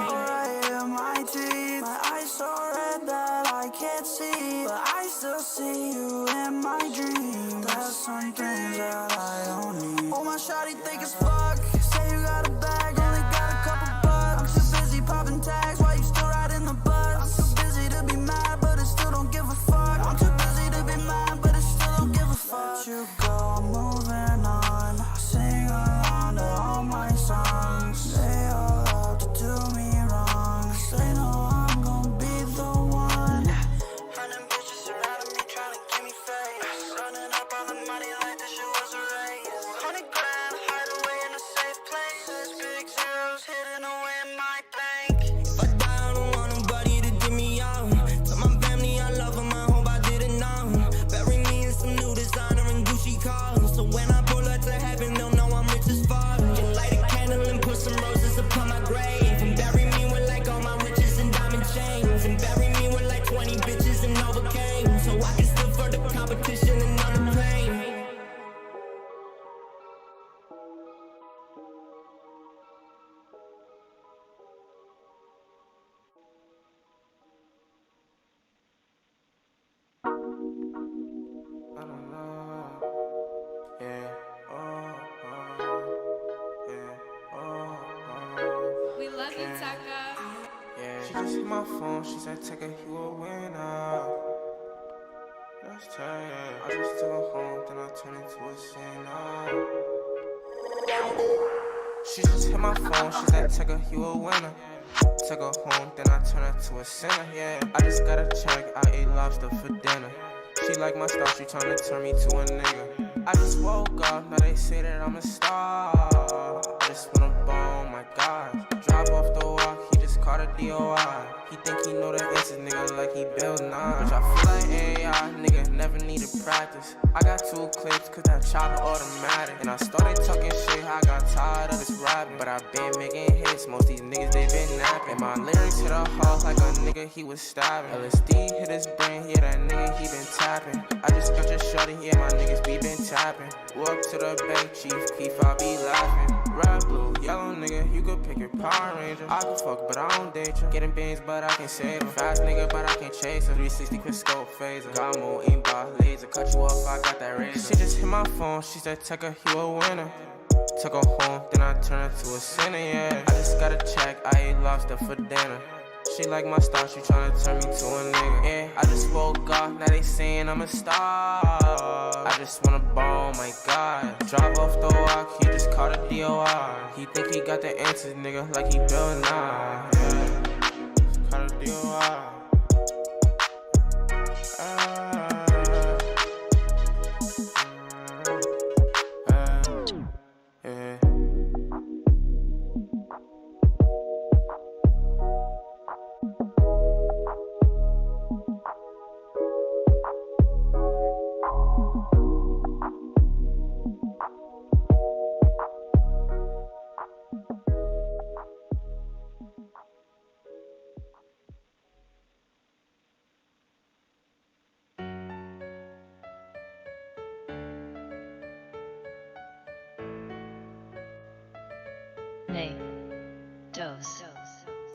My teeth, my eyes so red that I can't see, but I still see you in my dreams. There's some things that I don't need. Oh, my shawty think it's fuck. Say you got a bag, only got a couple bucks. I'm too busy popping tags while you still riding the bus. I'm too busy to be mad, but I still don't give a fuck. I'm too busy to be mad, but I still don't give a fuck. Let you go, I'm moving on. Sing along to all my songs. They all love to do me wrong. They know I'm gon' be the one. 100 bitches surrounding me trying to give me face. Running up all the money like this shit was a race. 100 grand, hide away in a safe place. Big zeros hidden away in my bank. If I die, I don't want nobody to dim me out. Tell my family I love them, I hope I didn't know. Bury me in some new designer and Gucci cars. So when I pull her to heaven, they'll know I'm rich as fuck. And light a candle and put some roses upon my grave. And bury me with like all my riches and diamond chains. And bury me with like 20 bitches and Novocaine. So I can still for the competition and none of the pain. I don't know. Yeah. We love you, Taka. Yeah. She just hit my phone. She said, "Take her, you a winner." Let's tell ya. I just took her home, then I turned into a sinner. She just hit my phone. She said, "Take her, you a winner." Took her home, then I turned her to a sinner. Yeah. I just got a check. I ate lobster for dinner. She like my style, she tryna turn me to a nigga. I just woke up, now they say that I'm a star. I just wanna bone, my God. Drive off the walk, he just caught a DOI. He think he know the answers, nigga, like he Bill Nye. Bitch, I feel like AI, nigga, never needed practice. I got 2 clips, cause that chopper automatic. And I started talking shit, I got tired of this rapping. But I been making hits, most these niggas, they been napping. My lyrics hit a heart like a nigga, he was stabbing. LSD hit his brain, yeah, that nigga, he been tapping. I just got your shorty, yeah, my niggas, we been tapping. Walk to the bank, Chief Keef, I be laughing. Red, blue, yellow, nigga, you could pick your Power Ranger. I can fuck, but I don't date you. Getting beans, but I can save them. Fast nigga, but I can chase her. 360 quick scope phaser. Got more aimbot laser. Cut you off, I got that razor. She just hit my phone, she said, "Take her, you a winner." Took her home, then I turned her to a sinner, yeah. I just got a check, I ate lobster for dinner. She like my style, she tryna turn me to a nigga. Yeah, I just woke up, now they saying I'm a star. I just wanna ball, my God. Drive off the walk, he just caught a DOI. He think he got the answers, nigga, like he Bill Nye. Yeah, caught a DOI.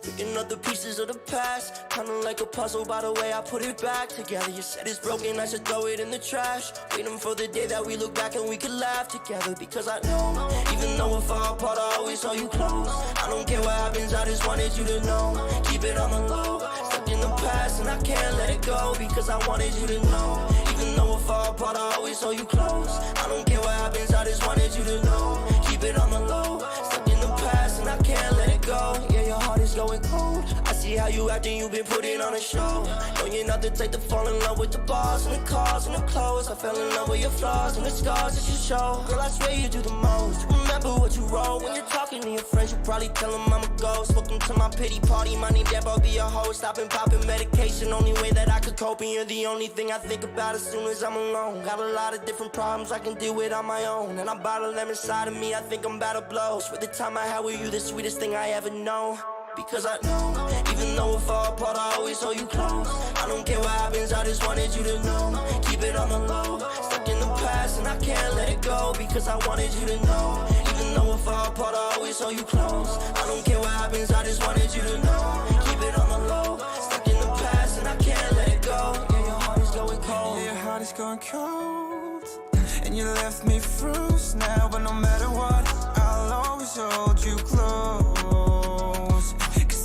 picking up the pieces of the past, kinda like a puzzle by the way I put it back together. You said it's broken, I should throw it in the trash, waiting for the day that we look back and we could laugh together. Because I know, even though we're far apart, I always saw you close. I don't care what happens, I just wanted you to know. Keep it on the low, stuck in the past and I can't let it go. Because I wanted you to know, even though we're far apart, I always saw you close. I don't care what happens, I just wanted you to know. Keep it on the low, stuck in the past and I can't let it go. Yeah, your heart is going cold. I see how you acting, you've been putting on a show. No, you're not the type to fall in love with the bars and the cars and the clothes. I fell in love with your flaws and the scars that you show. Girl, I swear you do the most. Remember what you wrote. When you're talking to your friends, you probably tell them I'm a ghost. Welcome to my pity party, my name Deb, I'll be your host. I've been popping medication, only way that I could cope. And you're the only thing I think about as soon as I'm alone. Got a lot of different problems I can deal with on my own, and I bottle them inside of me, I think I'm about to blow. For the time I had with you, the sweetest thing I ever know. Because I know, even though we're far apart, I always hold you close. I don't care what happens, I just wanted you to know. Keep it on the low, stuck in the past and I can't let it go. Because I wanted you to know, even though we're far apart, I always hold you close. I don't care what happens, I just wanted you to know. Keep it on the low, stuck in the past and I can't let it go. Yeah, your heart is going cold. Yeah, your heart is going cold. And you left me froze now, but no matter what, I'll always hold you close.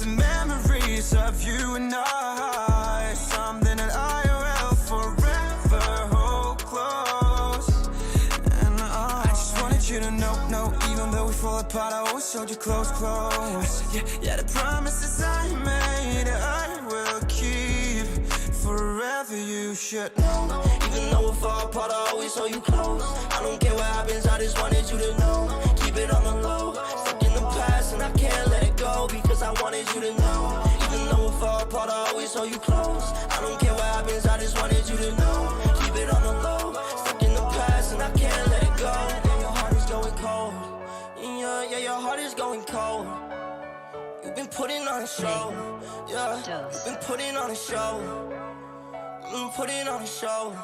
Memories of you and I, something that I will forever hold close. And I just wanted you to know, even though we fall apart, I always hold you close. Yeah, the promises I made, I will keep. Forever you should know. Even though we're far apart, I always hold you close. I don't care what happens, I just wanted you to know. Keep it on the low, stuck in the past and I can't let it go. Because I wanted you to know, even though we're far apart, I always hold you close. I don't care what happens, I just wanted you to know. Keep it on the low, stuck in the past and I can't let it go. Yeah, your heart is going cold. Yeah, your heart is going cold. You've been putting on a show. Yeah, you've been putting on a show. Put it on a show.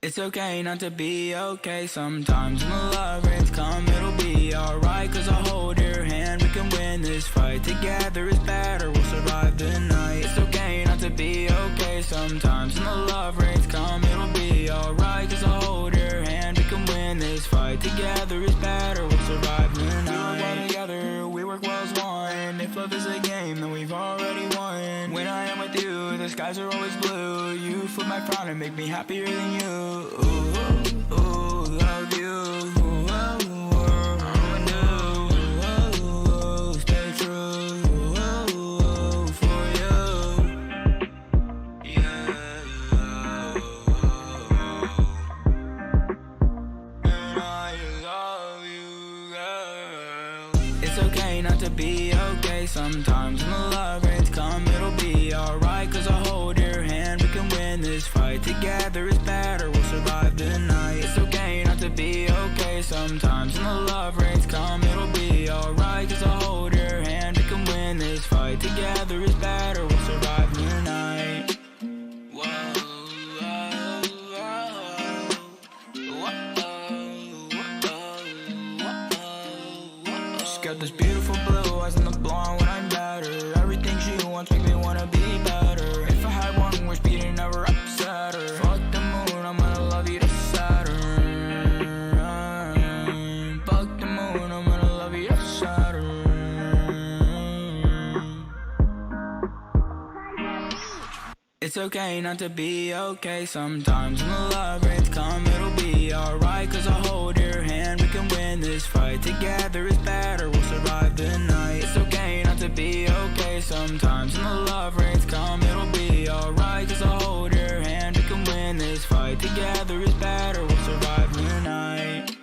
It's okay not to be okay sometimes. When the love rains come, it'll be alright. Cause I'll hold your hand, we can win this fight. Together is better, we'll survive the night. It's okay not to be okay sometimes. When the love rains come, it'll be alright. Cause I'll hold your hand, we can win this fight. Together is better, we'll survive the night. We work well together, we work well as one. If love is a game, then we've already won. When I am with you, the skies are always blue. You flip my crown and make me happier than you. Ooh, love you. Stay true for you. Yeah. And I love you, girl. It's okay not to be okay sometimes. When the love rains come, it'll be alright. Cause I'll hold your hand, we can win this fight. Together is better, we'll survive the night. It's okay not to be okay sometimes. When the love rains come, it'll be alright. Cause I'll hold your hand, we can win this fight. Together is better, we'll survive the night. She's got this beautiful blue eyes and the blonde when I'm better. Everything she wants make me wanna be better. If I had one wish, beat it never upset her. Fuck the moon, I'm gonna love you to Saturn. Fuck the moon, I'm gonna love you to Saturn. It's okay not to be okay sometimes. When the love rains come, it'll be alright. Cause I'll hold your hand, we can win this fight. Together is better, we'll survive the night. It's okay not to be okay sometimes. When the love rains come, it'll be alright. Cause I'll hold your hand, we can win this fight. Together is better, we'll survive the night.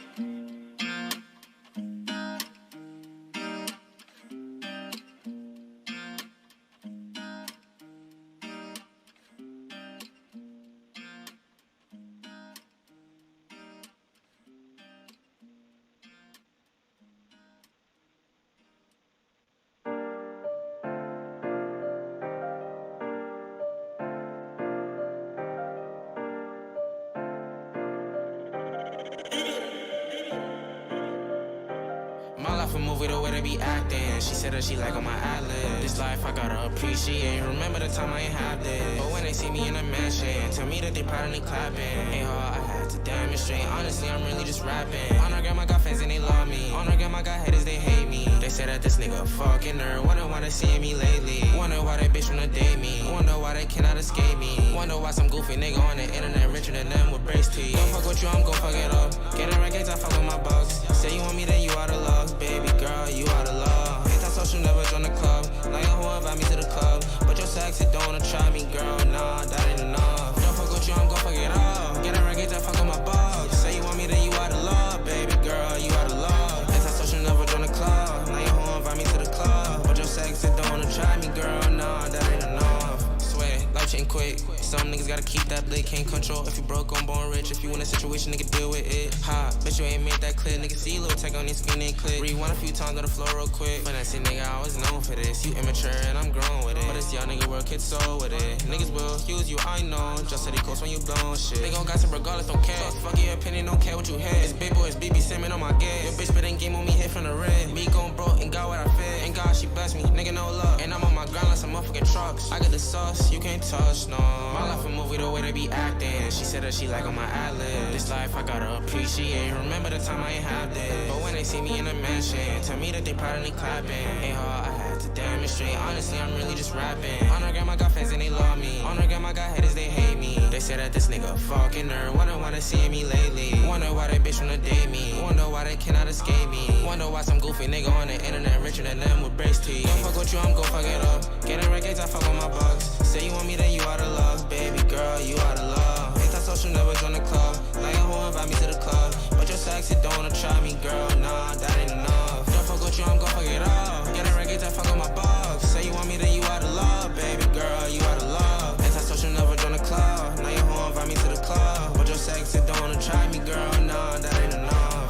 My life a movie, the way they be acting. She said that she like on my ad-lib. This life I gotta appreciate. Remember the time I ain't have this. But when they see me in a mansion, tell me that they proud and they clapping. Ain't hard, I had to demonstrate. Honestly, I'm really just rapping. On our grandma got fans and they love me. On our grandma got haters, they hate me. They say that this nigga a fucking nerd. Wonder why they seeing me lately. Wonder why that bitch wanna date me. Wonder why they cannot escape me. Wonder why some goofy nigga on the internet richer than them with brace teeth. Don't fuck with you, I'm gon' fuck it up. Getting records, I fuck with my bugs. Say you want me, then you out of love. Baby girl, you out of love. Ain't that social, never join the club. Like who invite me to the club. But your sexy don't wanna try me, girl. Nah, that ain't enough. Don't fuck with you, I'm gon' fuck it up. Getting records, I fuck with my bugs. Say you want me, then you out of love. Baby girl, you out of love. Ain't that social, never join the club. Like who invite me to the club. But your sexy don't wanna try me, girl. Nah, that ain't enough. Swear, life change quick. Some niggas gotta keep that blick, can't control. If you broke, I'm born rich. If you in a situation, nigga, deal with it. Ha, bet you ain't made that clear. Nigga, see little tech on your screen and click. Rewind a few times on the floor real quick. Finesse it, nigga, I was known for this. You immature and I'm grown with it. But this young nigga work, kids soul with it. Niggas will use you, I know. Just city close when you blown shit. They gon' gossip regardless, don't care. So fuck your opinion, don't care what you hear. It's big boy, it's BB Simmons on my gas. Your bitch spitting game on me, hit from the red. Me gon' broke and got what I fed. And God, she blessed me, nigga, no luck. And I'm on my grind like some motherfucking trucks. I got the sauce, you can't touch, no. My life a movie, the way they be acting. She said that she like on my ad-lib. This life I gotta appreciate. Remember the time I ain't have this. But when they see me in a mansion, tell me that they proud and they clapping. Ain't hard, I had to demonstrate. Honestly, I'm really just rapping. On our grandma got fans and they love me. On our grandma got haters, they hate me. They say that this nigga a fucking nerd. Wonder why they seeing me lately. Wonder why that bitch wanna date me. Wonder why they cannot escape me. Wonder why some goofy nigga on the internet richer than them with brace teeth. Don't fuck with you, I'm gon' fuck it up. Getting records, I fuck with my bugs. Say you want me, then you out of love. Baby girl, you out of love. Ain't that social, never join the club. Like who invite me to the club. But your sexy don't wanna try me, girl. Nah, that ain't enough. Don't fuck with you, I'm gon' fuck it up. Getting records, I fuck with my bugs. Say you want me, then you out of love. Baby girl, you out of love. Ain't that social, never join the club. Now you who invite me to the club. But your sexy don't wanna try me, girl. Nah, that ain't enough.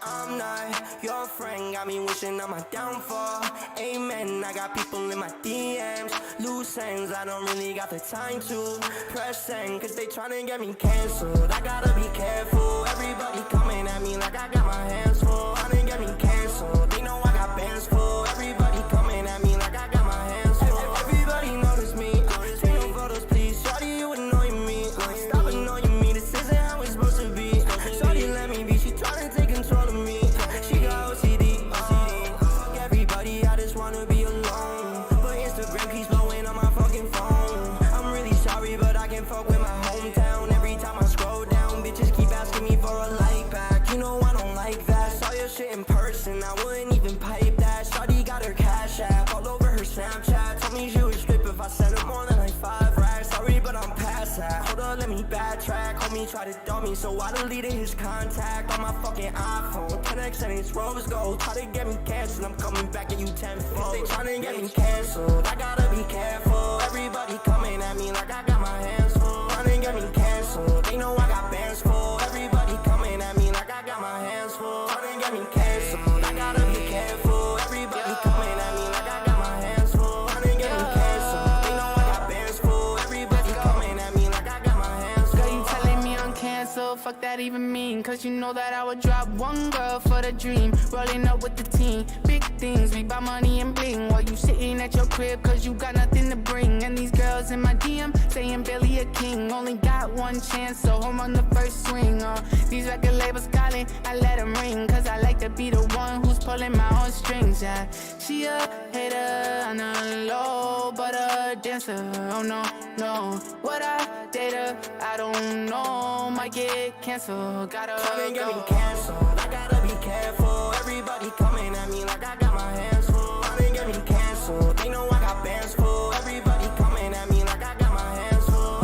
I'm not your friend, got me wishing on my downfall. Amen, I got people in my DMs. Loose ends, I don't really got the time to press send, cause they tryna get me cancelled. I gotta be careful, everybody coming at me like I got my hands full. I didn't get me cancelled, they know I got bands full. Everybody coming at me like I got my hands full. Everybody notice me, take no photos please. Shawty, you annoying me, stop annoying me. This isn't how it's supposed to be. Shawty let me be, she tryna take control of me. She got OCD, fuck everybody, I just wanna be alone. But Instagram keeps blowing on my fucking phone. I'm really sorry, but I can't fuck with my hometown. Every time I scroll down, bitches keep asking me for a like back. You know I don't like that. Saw your shit in person, I wouldn't even pipe that. Shawty got her cash app all over her Snapchat. Told me she would strip if I sent her more than like 5 racks. Sorry, but I'm past that. Hold on, let me backtrack. Homie tried to dump me, so I deleted his contact on my fucking iPhone. 10x and it's rose gold. Try to get me canceled, I'm coming back at you tenfold. They tryna get me canceled, I gotta be careful. Everybody coming at me like I got my hands full. Tryna get me canceled, they know I got bands full. Everybody coming at me like I got my hands full. Tryna get me canceled, I gotta be careful. Everybody coming at me like I got my hands full. Tryna get me canceled, they know I got bands full. Everybody coming at me like I got my hands full. Girl, you telling me I'm canceled, fuck that even mean. Cause you know that I would drop one girl for the dream. Rolling up with the team, big things, we buy money and bling. While you sitting at your crib cause you got nothing to bring. And these girls in my DM saying Billy a king. Only got one chance, so home on the first swing. These record labels calling, I let them ring. Cause I like to be the one who's pulling my own strings, yeah. She a hater on the low, but a dancer, oh no, no. Would I date her? I don't know, might get canceled, gotta Tryna get me go. canceled, I gotta be careful. Everybody coming at me like I got my hands full. Tryna get me canceled, they know I got bands full. Everybody coming at me like I got my hands full.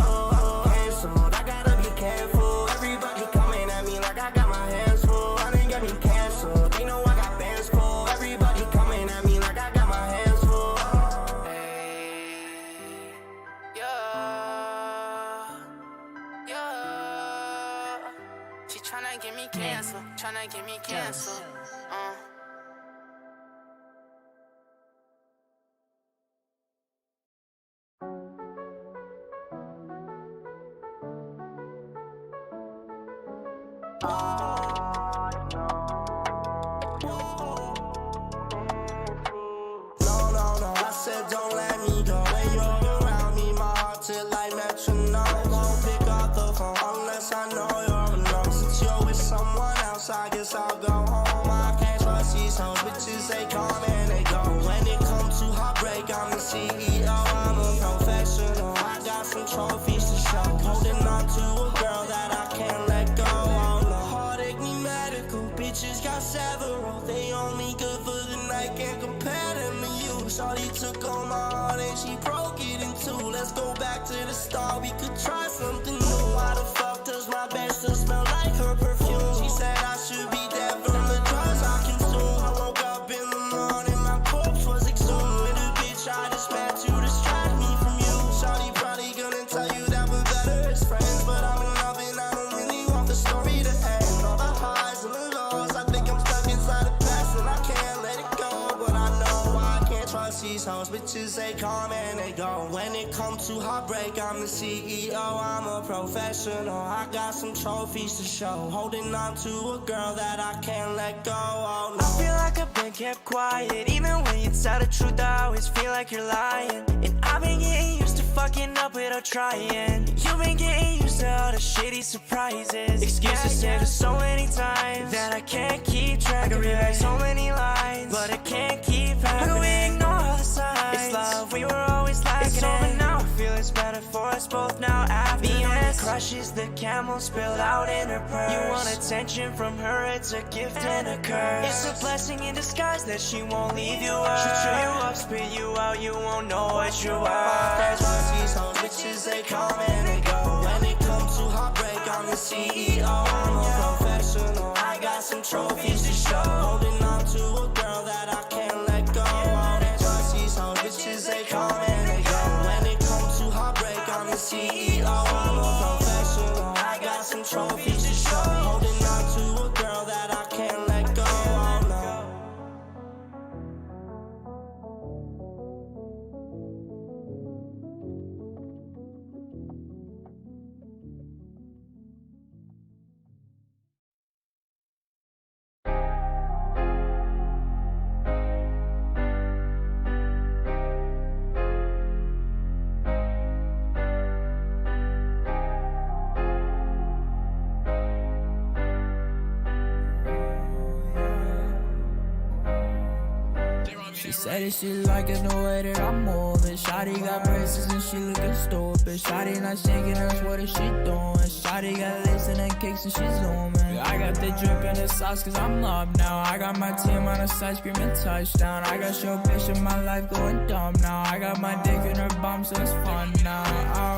Canceled, I gotta be careful. Everybody coming at me like I got my hands full. Tryna get me canceled, they know I got bands full. Everybody coming at me No, I said don't let me go. When you're around me, my heart till like metronome. Won't pick up the phone unless I know you're alone. Since you're with someone else, I guess I'll go home. I can't trust these hoes, bitches, they come and they go. When it comes to heartbreak, I'm the CEO, I'm a professional. I got some trophies to show. Holding on to a girl that I can't let go. Oh no, heartache me medical, bitches got several. They only good for the night, can't compare them to you. Shawty took on my heart and she broke it in two. Let's go back to the start, we could try something new. Why the fuck does my bed still smell like her perfume? She said I should be dead from the drugs I consume. I woke up in the morning, my corpse was exhumed. With a bitch I just met to distract me from you. Shawty probably gonna tell you that we're better as friends, but I'm in love and I don't really want the story to end. All the highs and the lows, I think I'm stuck inside the past and I can't let it go. But I know I can't trust these hoes, bitches they come and they go. When it comes to heartbreak, I'm the CEO, I'm a professional. I got some trophies to show, holding on to a girl that I can't let go. Oh no, I feel like I've been kept quiet. Even when you tell the truth, I always feel like you're lying. And I've been getting used to fucking up without trying. You've been getting used to all the shitty surprises. Excuses said so many times that I can't keep track. I can read back so many lines, but I can't keep happening. How can we ignore all the signs? It's love, we were always lacking. It's over now, I feel it's better for us both now after the this. Crushes the camel spilled out in her purse. You want attention from her, it's a gift and a curse. It's a blessing in disguise that she won't leave you out. She'll chew you up, spit you out, you won't know what you're worth. these hoes, bitches, they come and they go. When it comes to heartbreak, I'm the CEO, I'm a professional. I got some trophies to show, holding on to a girl that I can't let go. These hoes, bitches, they come and they go. When it comes to heartbreak, I'm the CEO, I'm a professional. I got some trophies to show, holding on to a girl that I can't let go. Oh no. She said that she liking the way that I'm moving. Shawty got braces and she looking stupid. Shawty not shaking her, what is she doing? Shawty got lace and then kicks and she's zooming. I got the drip in the sauce cause I'm loved now. I got my team on the side screaming touchdown. I got your bitch in my life going dumb now. I got my dick in her bum so it's fun now.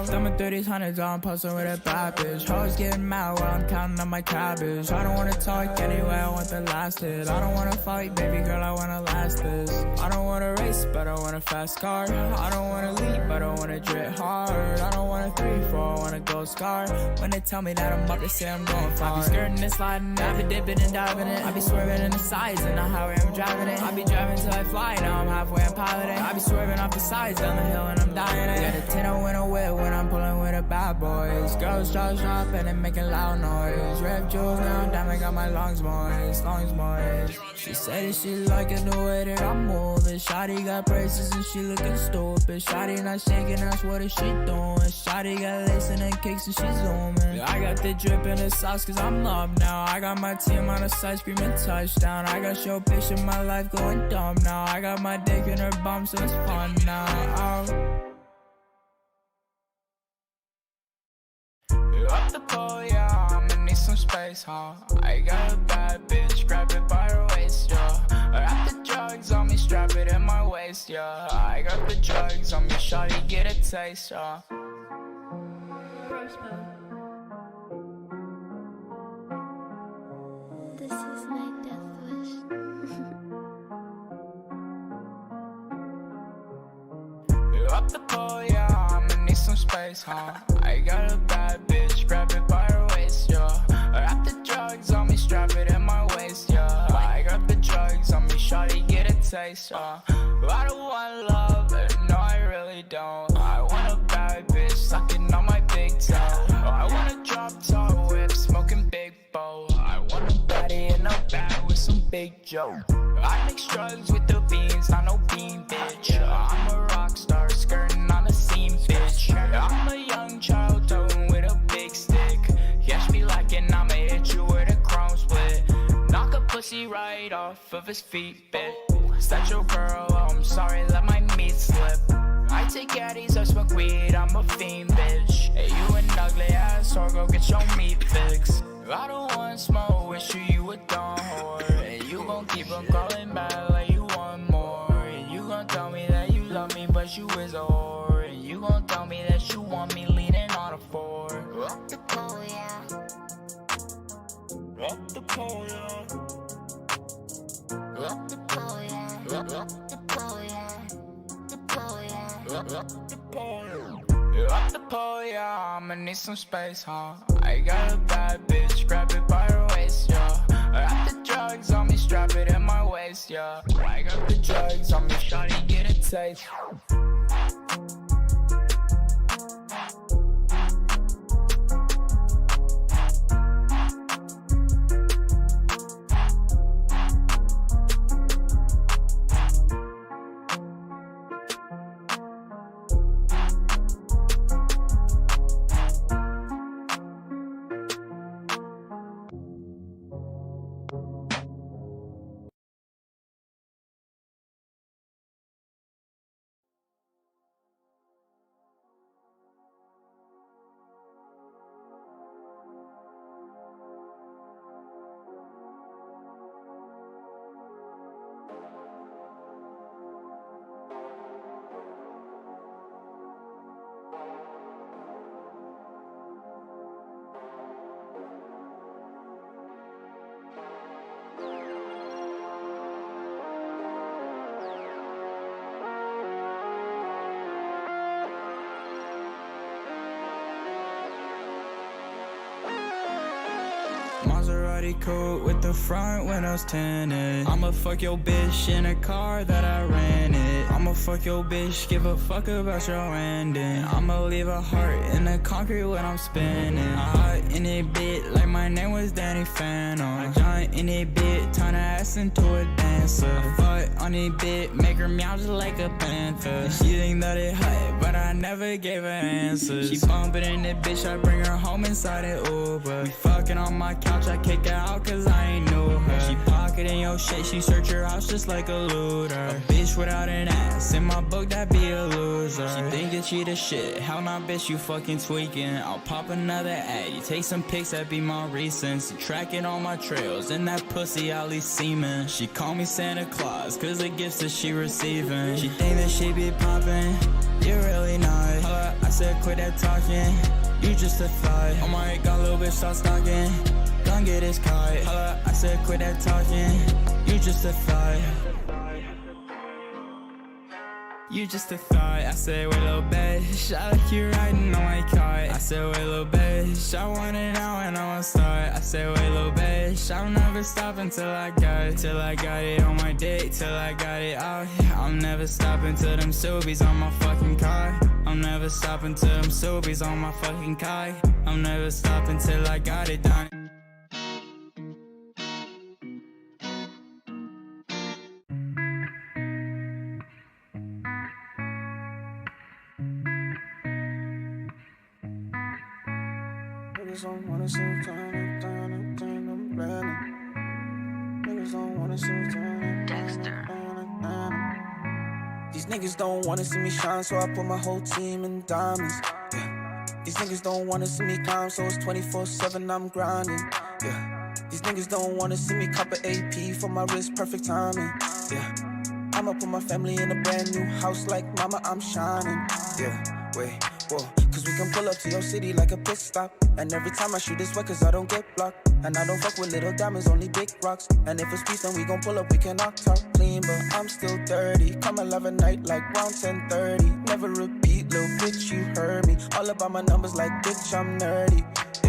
Thumbing through these hundreds on posting with a bad bitch. Hoes getting mad while I'm counting on my cabbage. I don't wanna talk anyway, I want the last hit. I don't wanna fight, baby girl, I wanna last this. I don't wanna race, but I want a fast car. I don't wanna lead, but I wanna drip hard. I don't want a 3-4, I wanna go scar. When they tell me that I'm up, they say I'm going far. I be skirting and sliding, I be dipping and diving it. I be swerving in the sides, and the highway I'm driving it. I be driving till I fly, now I'm halfway, I'm piloting. I be swerving off the sides, down the hill, and I'm dying it. Got a 10 in a whip when I'm pulling with the bad boys. Girls drop and they making loud noise. Rev jewels now, diamond got my lungs moist, lungs moist. She said that she liking the way that I'm moving. Shawty got braces and she looking stupid. Shawty not shaking her, what is she doing? Shawty got lace and then kicks and she's zooming. I got the drip in the sauce cause I'm loved now. I got my team on the side screaming touchdown. I got your bitch in my life going dumb now. I got my dick in her bum so it's fun now. Up the pole, yeah, I'ma need some space, huh? I got a bad bitch, grab it by her waist, yeah. I got the drugs on me, strap it in my waist, yeah. I got the drugs on me, shawty, get a taste, yeah. This is my death wish. Up the pole, yeah, I'ma need some space, huh? I got a bad bitch, grab it by her waist, yeah. I got the drugs on me, strap it in my waist, yeah. I got the drugs on me, shawty, get a taste, yeah. I don't want love, no I really don't. I want a bad bitch, sucking on my big toe. I want a drop top whip, smoking big bowl. in a bag with some big Joe. I mix drugs with the beans, not no bean, bitch. I'm a rock star, skirting on the scene, bitch. I'm a young child, toting with a big stick. Catch me lacking, I'ma hit you with a chrome split. Knock a pussy right off of his feet, bitch. Is that your girl? Oh, I'm sorry, let my meat slip. I take caddies, I smoke weed, I'm a fiend, bitch. Hey, you an ugly ass whore, go get your meat fix. I don't want smoke with you, you a dumb whore. And you gon' keep on calling back like you want more. And you gon' tell me that you love me, but you is a whore. And you gon' tell me that you want me leaning on a four. Rock the pole, yeah. Rock the pole, yeah. Rock the pole, yeah. Rock the pole, yeah. The pole, yeah. Rock the pole, yeah. Rock the pole, yeah, I'ma need some space, huh? I got a bad bitch, grab it by her waist, yeah. I got the drugs on me, strap it in my waist, yeah. I got the drugs on me, shawty, get a taste. Maserati coupe with the front windows tinted. I'ma fuck your bitch in a car that I rented. I'ma fuck your bitch, give a fuck about your ending. I'ma leave a heart in the concrete when I'm spinning. I hot in it bit like my name was Danny Phantom. I giant in it bit, turn her ass into a dancer. I fuck on it bit, make her meow just like a panther. She think that it hot, but I never gave her answers. She bumping in it bitch, I bring her home inside an Uber. We fucking on my couch, I kick her out cause I ain't know her. She pocketing your shit, she search your house just like a looter. A bitch without an ass, in my book that be a loser. She think that she the shit, hell nah bitch you fucking tweaking. I'll pop another ad, you take some pics that be my recents. You tracking all my trails, and that pussy all these semen. She call me Santa Claus cause the gifts that she receiving. She think that she be poppin', you really not. Holla, I said quit that talking, you just a thought. Oh my god, little bitch start stalking, gon' get his caught. Holla, I said quit that talking, you just a thought. You just a thought. I said wait little bitch, I like you riding on my car. I said wait little bitch, I want it now and I'ma start. I said wait little bitch, I'll never stop until I got it. Till I got it on my dick, till I got it out. I'll never stop until them Subies on my fucking car. I'll never stop until them Subies on my fucking car. I'll never stop until I got it done. Niggas don't wanna see me turning, turning, turning, blending. Niggas don't wanna see me turning, Dexter. These niggas don't wanna see me shine, so I put my whole team in diamonds. Yeah. These niggas don't wanna see me climb, so it's 24/7 I'm grinding. Yeah. These niggas don't wanna see me cop an AP for my wrist, perfect timing. Yeah. I'ma put my family in a brand new house like mama, I'm shining. Yeah. Wait. Whoa, cause we can pull up to your city like a pit stop. And every time I shoot this way cause I don't get blocked. And I don't fuck with little diamonds, only big rocks. And if it's peace then we gon' pull up, we can knock talk clean. But I'm still dirty, come alive at night like round 10:30. Never repeat, little bitch, you heard me. All about my numbers like bitch, I'm nerdy.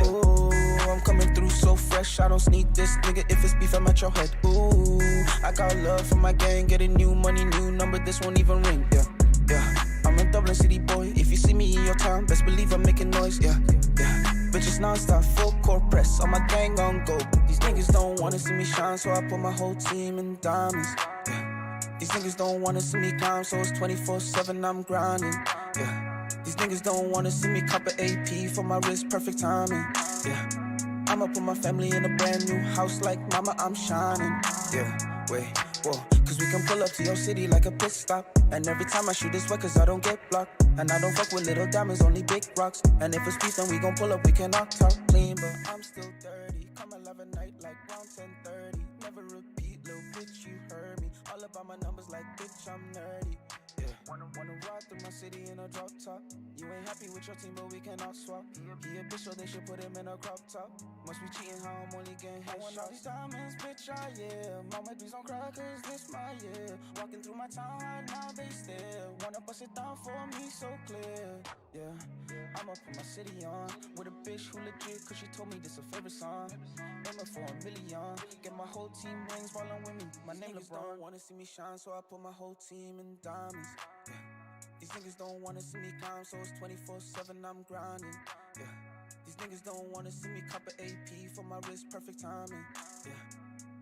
Ooh, I'm coming through so fresh, I don't sneak this nigga. If it's beef, I'm at your head. Ooh, I got love for my gang, getting new money, new number, this won't even ring, yeah, yeah. I'm a Dublin city boy, if you see me in your town, best believe I'm making noise, yeah, yeah. Bitches non-stop, full court press. All my gang on go. These niggas don't wanna see me shine, so I put my whole team in diamonds. Yeah. These niggas don't wanna see me climb, so it's 24/7 I'm grinding. Yeah. These niggas don't wanna see me cop an AP for my wrist, perfect timing. Yeah. I'ma put my family in a brand new house like mama, I'm shining. Yeah, wait, whoa. Cause we can pull up to your city like a pit stop. And every time I shoot this way cause I don't get blocked. And I don't fuck with little diamonds, only big rocks. And if it's beef then we gon' pull up, we can knock talk clean. But I'm still dirty, come alive at night like round 10:30. Never repeat, little bitch, you heard me. All about my numbers like bitch, I'm nerdy. Yeah, wanna ride through my city in a drop top. You ain't happy with your team, but we cannot swap. He a bitch, so they should put him in a crop top. Must be cheating how I'm only getting headshots. I want all these diamonds, bitch, yeah. Mama, please don't cry, cause this my year. Walking through my town right now, they stare. Wanna bust it down for me, so clear. Yeah, I'ma put my city on. With a bitch who legit, cause she told me this her favorite song. Aiming for $1 million. Get my whole team rings while I'm with me. My name LeBron. Don't wanna see me shine, so I put my whole team in diamonds. Yeah. These niggas don't wanna see me climb, so it's 24/7 I'm grinding. Yeah. These niggas don't wanna see me cop an AP for my wrist, perfect timing. Yeah.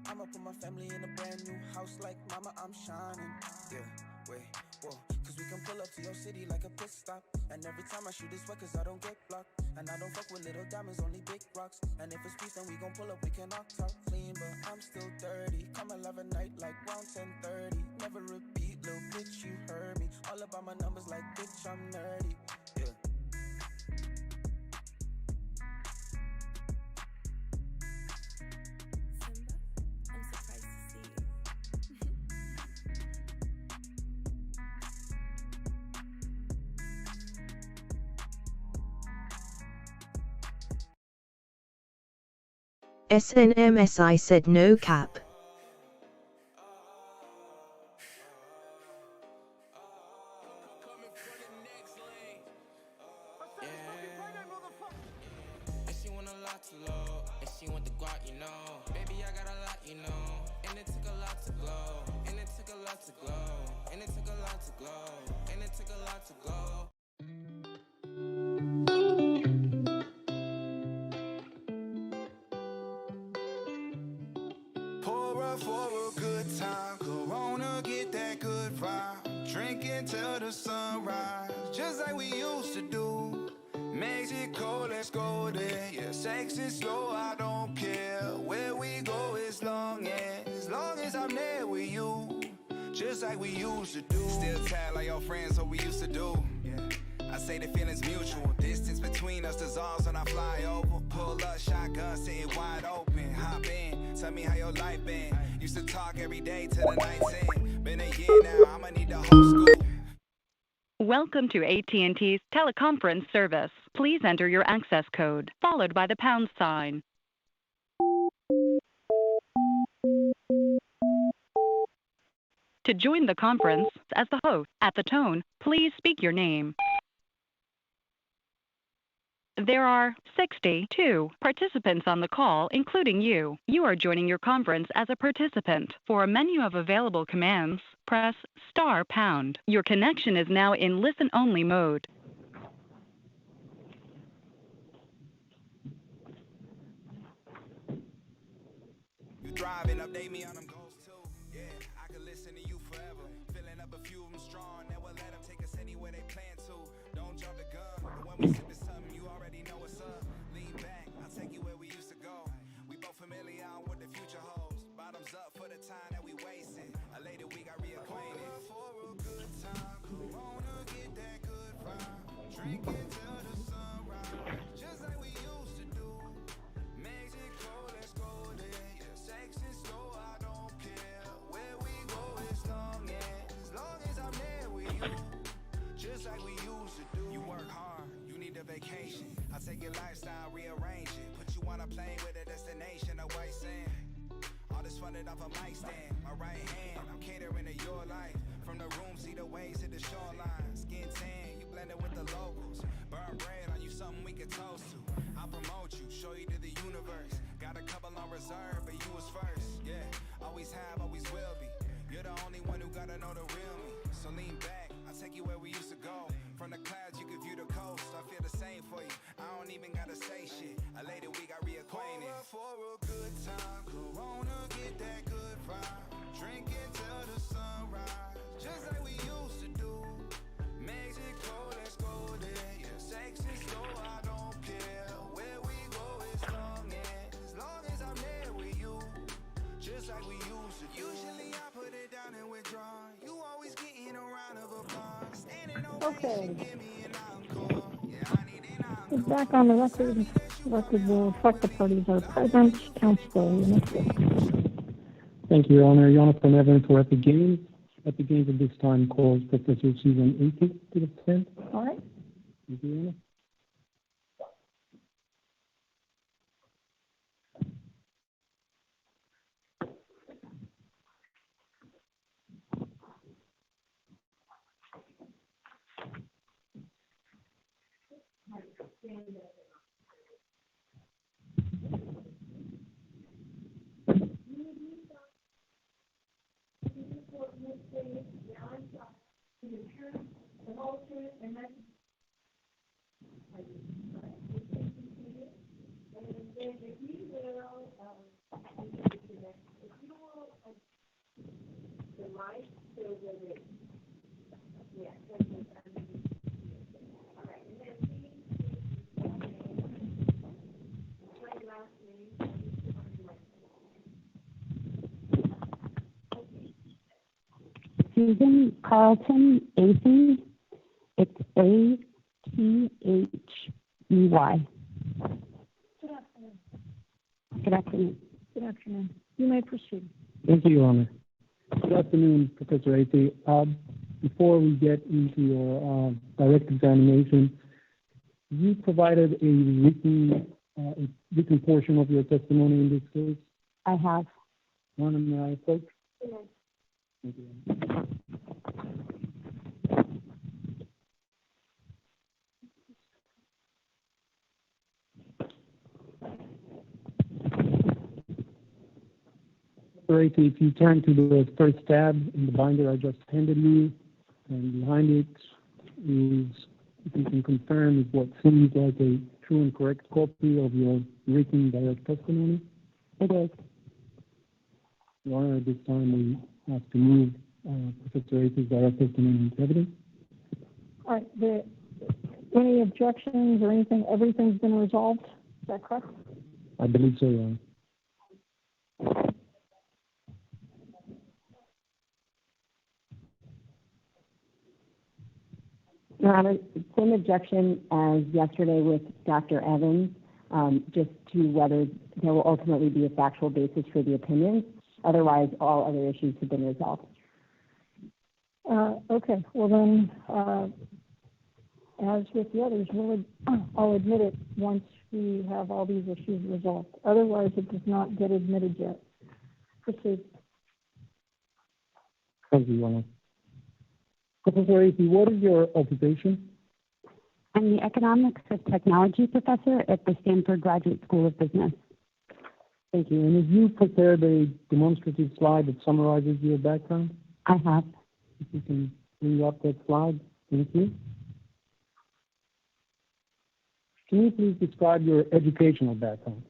I'ma put my family in a brand new house like mama, I'm shining. Yeah, wait, whoa. Cause we can pull up to your city like a pit stop. And every time I shoot this way cause I don't get blocked. And I don't fuck with little diamonds, only big rocks. And if it's beef then we gon' pull up, we can knock talk clean. But I'm still dirty, come alive at night like round 10:30. Never repeat, little bitch, you heard me. All about my numbers like bitch, I'm nerdy. Yeah. SNMSI said no cap. And she want a lot to load, and she want the guap, you know. Baby, I got a lot, you know. And it took a lot to glow, and it took a lot to glow, and it took a lot to glow, and it took a lot to glow. Pour up for a good time, Corona, get that good vibe. Drinking till the sunrise, just like we used to do. Mexico, let's go there. Yeah, sex is slow, I don't care. Where we go as long as I'm there with you. Just like we used to do. Still tired like your friends, what we used to do. I say the feeling's mutual. Distance between us dissolves when I fly over. Pull up, shotgun, sitting wide open. Hop in, tell me how your life been. Used to talk every day till the night's in. Been a year now, I'ma need the whole school. Welcome to AT&T's teleconference service. Please enter your access code, followed by the pound sign. To join the conference as the host, at the tone, please speak your name. There are 62 participants on the call, including you. You are joining your conference as a participant. For a menu of available commands, press *#. Your connection is now in listen-only mode. You driving, update me on them goals too. Yeah, I could listen to you forever. Filling up a few of them strong, never let them take us anywhere they plan to. Don't jump the gun, but when we sippin' something, you already know what's up. Lean back, I'll take you where we used to go. We both familiar on what the future holds. Bottoms up for the time that we wasted. A later we got reacquainted. For a good time, Corona, get that good vibe. Drinking till the sunrise, just like we used to do. Mexico, let's go there. Yeah, sex is slow, I don't care. Where we go as long as I'm there with you. Just like we used to do. You work hard, you need a vacation. I take your lifestyle, rearrange it. Put you on a plane with a destination, a white sand. All this funded off a mic stand. My right hand, I'm catering to your life. From the room, see the waves to the shoreline. Skin tan, you blended with the locals. Burn bread on you, something we can toast to. I'll promote you, show you to the universe. Got a couple on reserve, but you was first. Yeah, always have, always will be. You're the only one who gotta know the real me. So lean back, I'll take you where we used to go. From the clouds, you can view the coast. coast, I feel the same for you. I don't even gotta say shit. Later we got reacquainted. For a good time, Corona, get that good vibe. Drinking till the sunrise, just like we used to do. Mexico, let's go there. Yeah, sex is slow, I don't care. Where we go as long as I'm there with you. Just like we used to. Usually I put it down and withdraw. You always getting a round of applause. Standing ovation, give me an encore. Yeah, I need an encore. It's back on the record. Record will reflect the parties are present. Council, Thank you, Your Honor. Jonathan Evans for Epic Games. Epic Games at this time calls Professor Susan 80 to the stand. All right. Thank you, Your Honor. Susan Carlton, AC. It's ATHEY. Good afternoon. Good afternoon. You may proceed. Thank you, Your Honor. Good afternoon, Professor Ate. Before we get into your direct examination, you provided a written portion of your testimony in this case. I have. One, may I approach? Yes. Thank you. If you turn to the first tab in the binder I just handed you, and behind it is, if you can confirm, is what seems like a true and correct copy of your written direct testimony. It is. Your Honor, at this time we have to move Professor Ace's direct testimony into evidence. All right. Any objections or anything? Everything's been resolved. Is that correct? I believe so, Your Honor. Your Honor, same objection as yesterday with Dr. Evans, just to whether there will ultimately be a factual basis for the opinions. Otherwise, all other issues have been resolved. Okay. Well then, as with the others, I'll admit it once we have all these issues resolved. Otherwise, it does not get admitted yet. Proceed. Thank you, Your Honor. Professor Ace, what is your occupation? I'm the Economics of Technology professor at the Stanford Graduate School of Business. Thank you. And have you prepared a demonstrative slide that summarizes your background? I have. If you can bring up that slide, thank you. Can you please describe your educational background?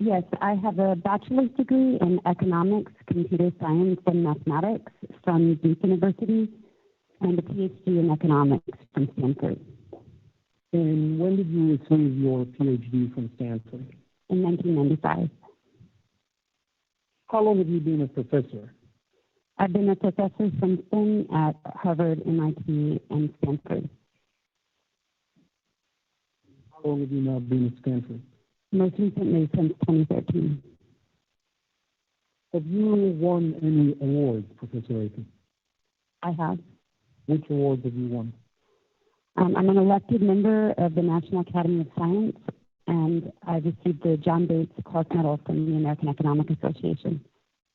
Yes, I have a bachelor's degree in economics, computer science, and mathematics from Duke University, and a PhD in economics from Stanford. And when did you receive your PhD from Stanford? In 1995. How long have you been a professor? I've been a professor since then at Harvard, MIT, and Stanford. How long have you now been at Stanford? Most recently since 2013. Have you won any awards, Professor Aiken? I have. Which awards have you won? I'm an elected member of the National Academy of Science, and I received the John Bates Clark Medal from the American Economic Association.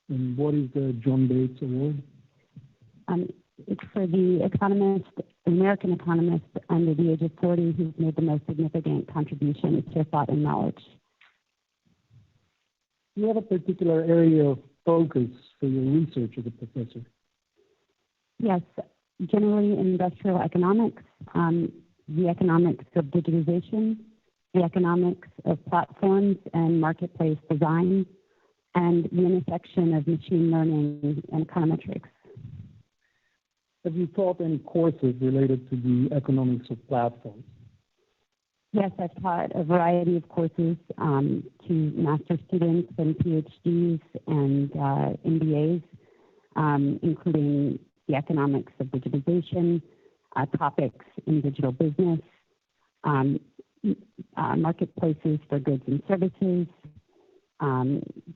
And what is the John Bates Award? It's for the American economist under the age of 40 who's made the most significant contributions to thought and knowledge. Do you have a particular area of focus for your research as a professor? Yes, generally industrial economics, the economics of digitization, the economics of platforms and marketplace design, and the intersection of machine learning and econometrics. Have you taught any courses related to the economics of platforms? Yes, I've taught a variety of courses to master's students and PhDs and MBAs, including the economics of digitization, topics in digital business, marketplaces for goods and services,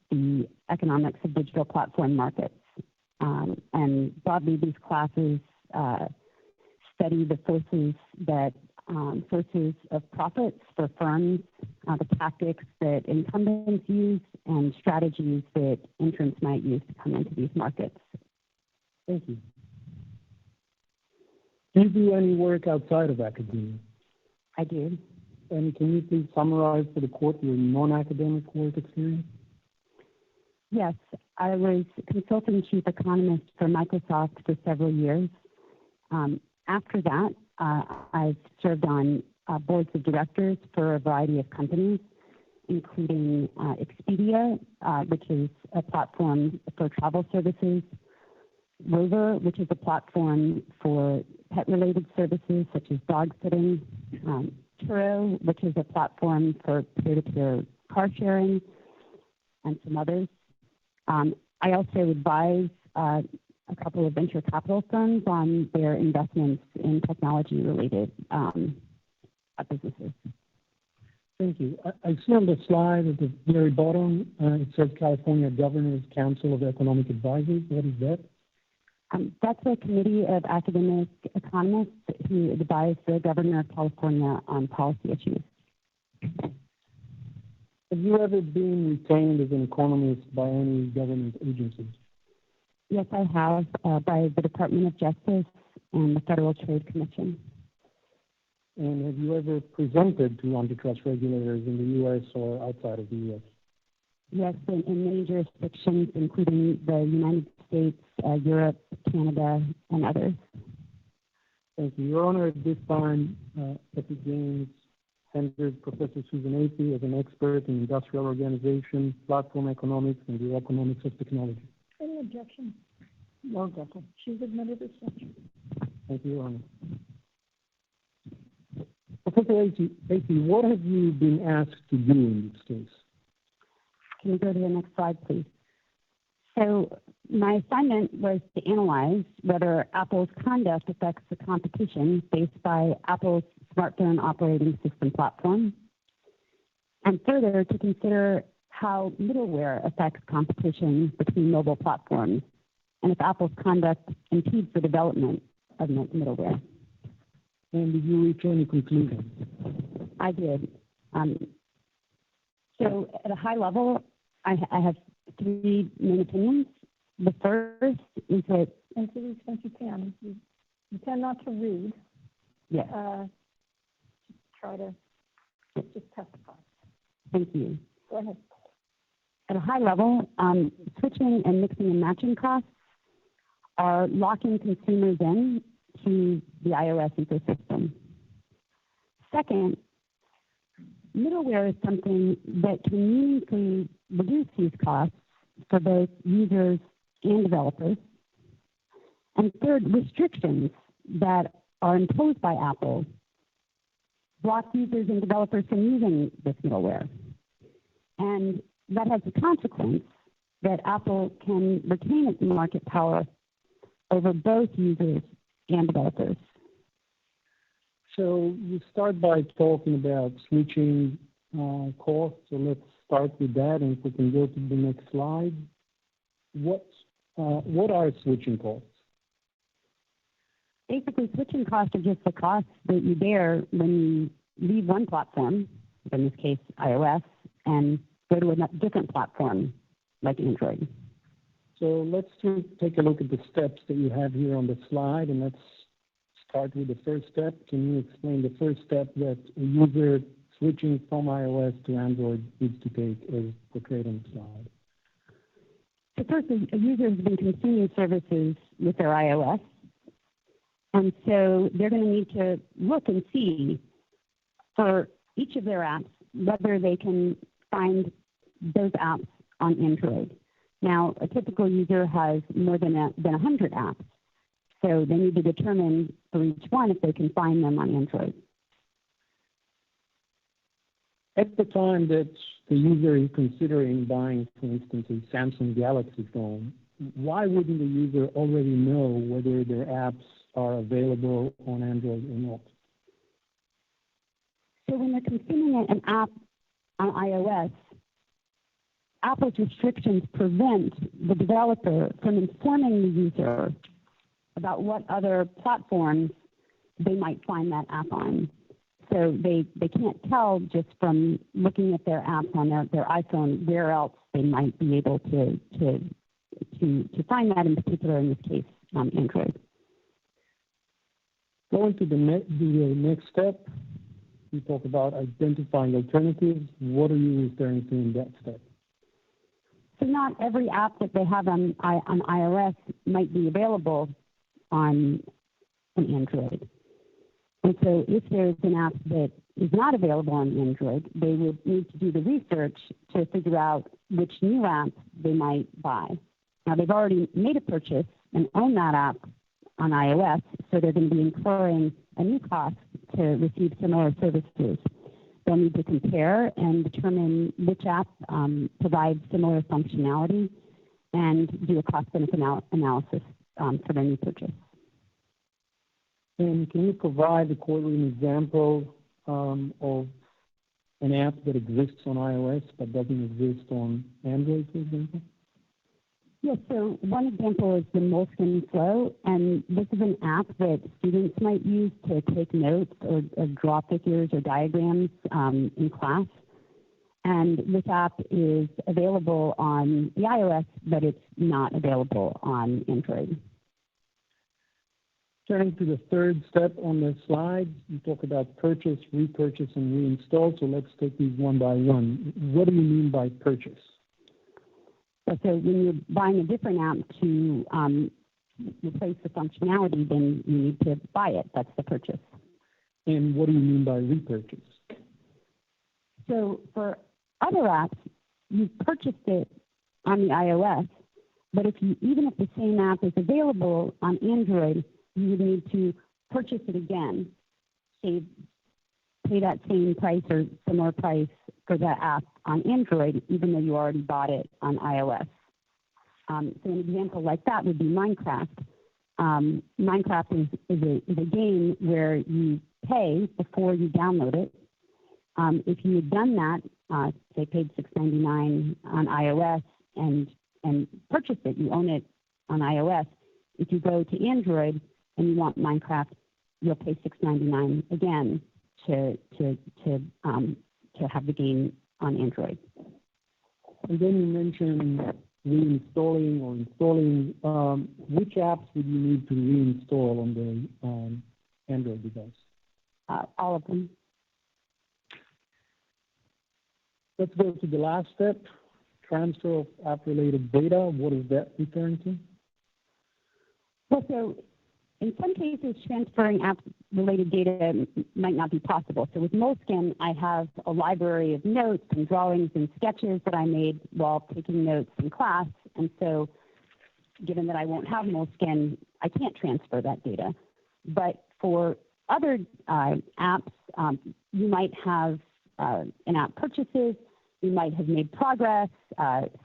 the economics of digital platform markets. And broadly, these classes study the sources of profits for firms, the tactics that incumbents use, and strategies that entrants might use to come into these markets. Thank you. Do you do any work outside of academia? I do. And can you please summarize for the court your non-academic work experience? Yes, I was consulting chief economist for Microsoft for several years. After that, I've served on boards of directors for a variety of companies, including Expedia, which is a platform for travel services, Rover, which is a platform for pet-related services such as dog sitting, Turo, which is a platform for peer-to-peer car sharing, and some others. I also advise a couple of venture capital firms on their investments in technology-related businesses. Thank you. I see on the slide at the very bottom, it says California Governor's Council of Economic Advisors. What is that? That's a committee of academic economists who advise the governor of California on policy issues. Have you ever been retained as an economist by any government agencies? Yes, I have, by the Department of Justice and the Federal Trade Commission. And have you ever presented to antitrust regulators in the U.S. or outside of the U.S.? Yes, in many jurisdictions, including the United States, Europe, Canada, and others. Thank you. Your Honor, at this time, Epic Games tendered Professor Susan Athey as an expert in industrial organization, platform economics, and the economics of technology. Any objection? No objection. She's admitted as such. Thank you, Your Honor. Professor Athey, what have you been asked to do in this case? Can you go to the next slide, please? So my assignment was to analyze whether Apple's conduct affects the competition faced by Apple's smartphone operating system platform, and further to consider how middleware affects competition between mobile platforms, and if Apple's conduct impedes the development of middleware. And did you reach any conclusions? I did. So at a high level, I have three main opinions. The first is that... And to the extent you can, you tend not to read. Yes. Try to just testify. Thank you. Go ahead. At a high level, switching and mixing and matching costs are locking consumers in to the iOS ecosystem. Second, middleware is something that can meaningfully reduce these costs for both users and developers. And third, restrictions that are imposed by Apple block users and developers from using this middleware. And that has the consequence that Apple can retain its market power over both users and developers. So you start by talking about switching costs. So let's start with that, and if we can go to the next slide. What are switching costs? Basically, switching costs are just the costs that you bear when you leave one platform, in this case iOS, and go to a different platform like Android. So let's take a look at the steps that you have here on the slide, and let's start with the first step. Can you explain the first step that a user switching from iOS to Android needs to take as portrayed on the slide? So first, a user has been consuming services with their iOS, And so they're going to need to look and see for each of their apps whether they can find those apps on Android. Now, a typical user has more than 100 apps, so they need to determine for each one if they can find them on Android. At the time that the user is considering buying, for instance, a Samsung Galaxy phone, why wouldn't the user already know whether their apps are available on Android or not? So when they're consuming an app on iOS, Apple's restrictions prevent the developer from informing the user about what other platforms they might find that app on. So they can't tell just from looking at their apps on their iPhone where else they might be able to find that, in particular in this case, Android. Going to the next step, we talk about identifying alternatives. What are you referring to in that step? So not every app that they have on iOS might be available on Android. And so if there's an app that is not available on Android, they would need to do the research to figure out which new app they might buy. Now, they've already made a purchase and own that app on iOS, so they're going to be incurring a new cost to receive similar services. They'll need to compare and determine which app provides similar functionality and do a cost-benefit analysis for their new purchase. And can you provide the courtroom example of an app that exists on iOS but doesn't exist on Android, for example? Yes, so one example is the Moleskine Flow, and this is an app that students might use to take notes or draw figures or diagrams in class. And this app is available on the iOS, but it's not available on Android. Turning to the third step on the slide, you talk about purchase, repurchase, and reinstall. So let's take these one by one. What do you mean by purchase? So when you're buying a different app to replace the functionality, then you need to buy it. That's the purchase. And what do you mean by repurchase? So for other apps, you purchased it on the iOS, but even if the same app is available on Android, you would need to purchase it again, pay that same price or similar price for that app on Android, even though you already bought it on iOS. So an example like that would be Minecraft. Minecraft is a game where you pay before you download it. If you had done that, say paid $6.99 on iOS and purchased it, you own it on iOS. If you go to Android and you want Minecraft, you'll pay $6.99 again to have the game on Android. And then you mentioned reinstalling or installing. Which apps would you need to reinstall on the Android device? All of them. Let's go to the last step, transfer of app-related data. What is that referring to? Well, so in some cases, transferring app-related data might not be possible. So with Moleskine, I have a library of notes and drawings and sketches that I made while taking notes in class. And so given that I won't have Moleskine, I can't transfer that data. But for other apps, you might have in-app purchases. You might have made progress,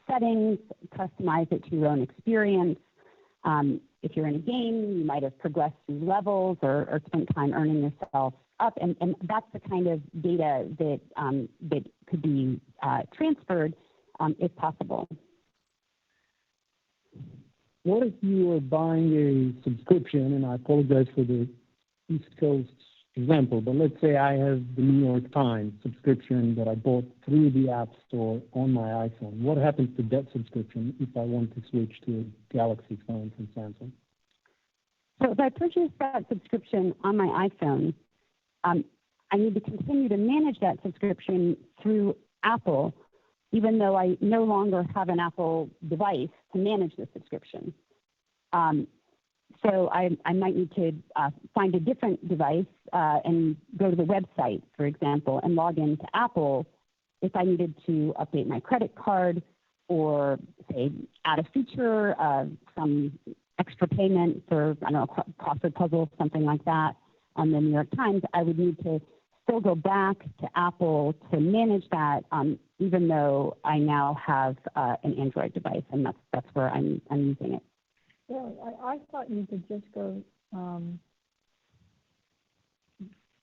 settings, customize it to your own experience. If you're in a game, you might have progressed through levels or spent time earning yourself up. And that's the kind of data that could be transferred if possible. What if you are buying a subscription, and I apologize for the East Coast example, but let's say I have the New York Times subscription that I bought through the App Store on my iPhone. What happens to that subscription if I want to switch to a Galaxy phone from Samsung? So if I purchase that subscription on my iPhone, I need to continue to manage that subscription through Apple, even though I no longer have an Apple device to manage the subscription. So I might need to find a different device and go to the website, for example, and log into Apple if I needed to update my credit card or, say, add a feature, some extra payment for, I don't know, crossword puzzle, something like that on the New York Times. I would need to still go back to Apple to manage that, even though I now have an Android device, and that's where I'm using it. Yeah, I thought you could just go,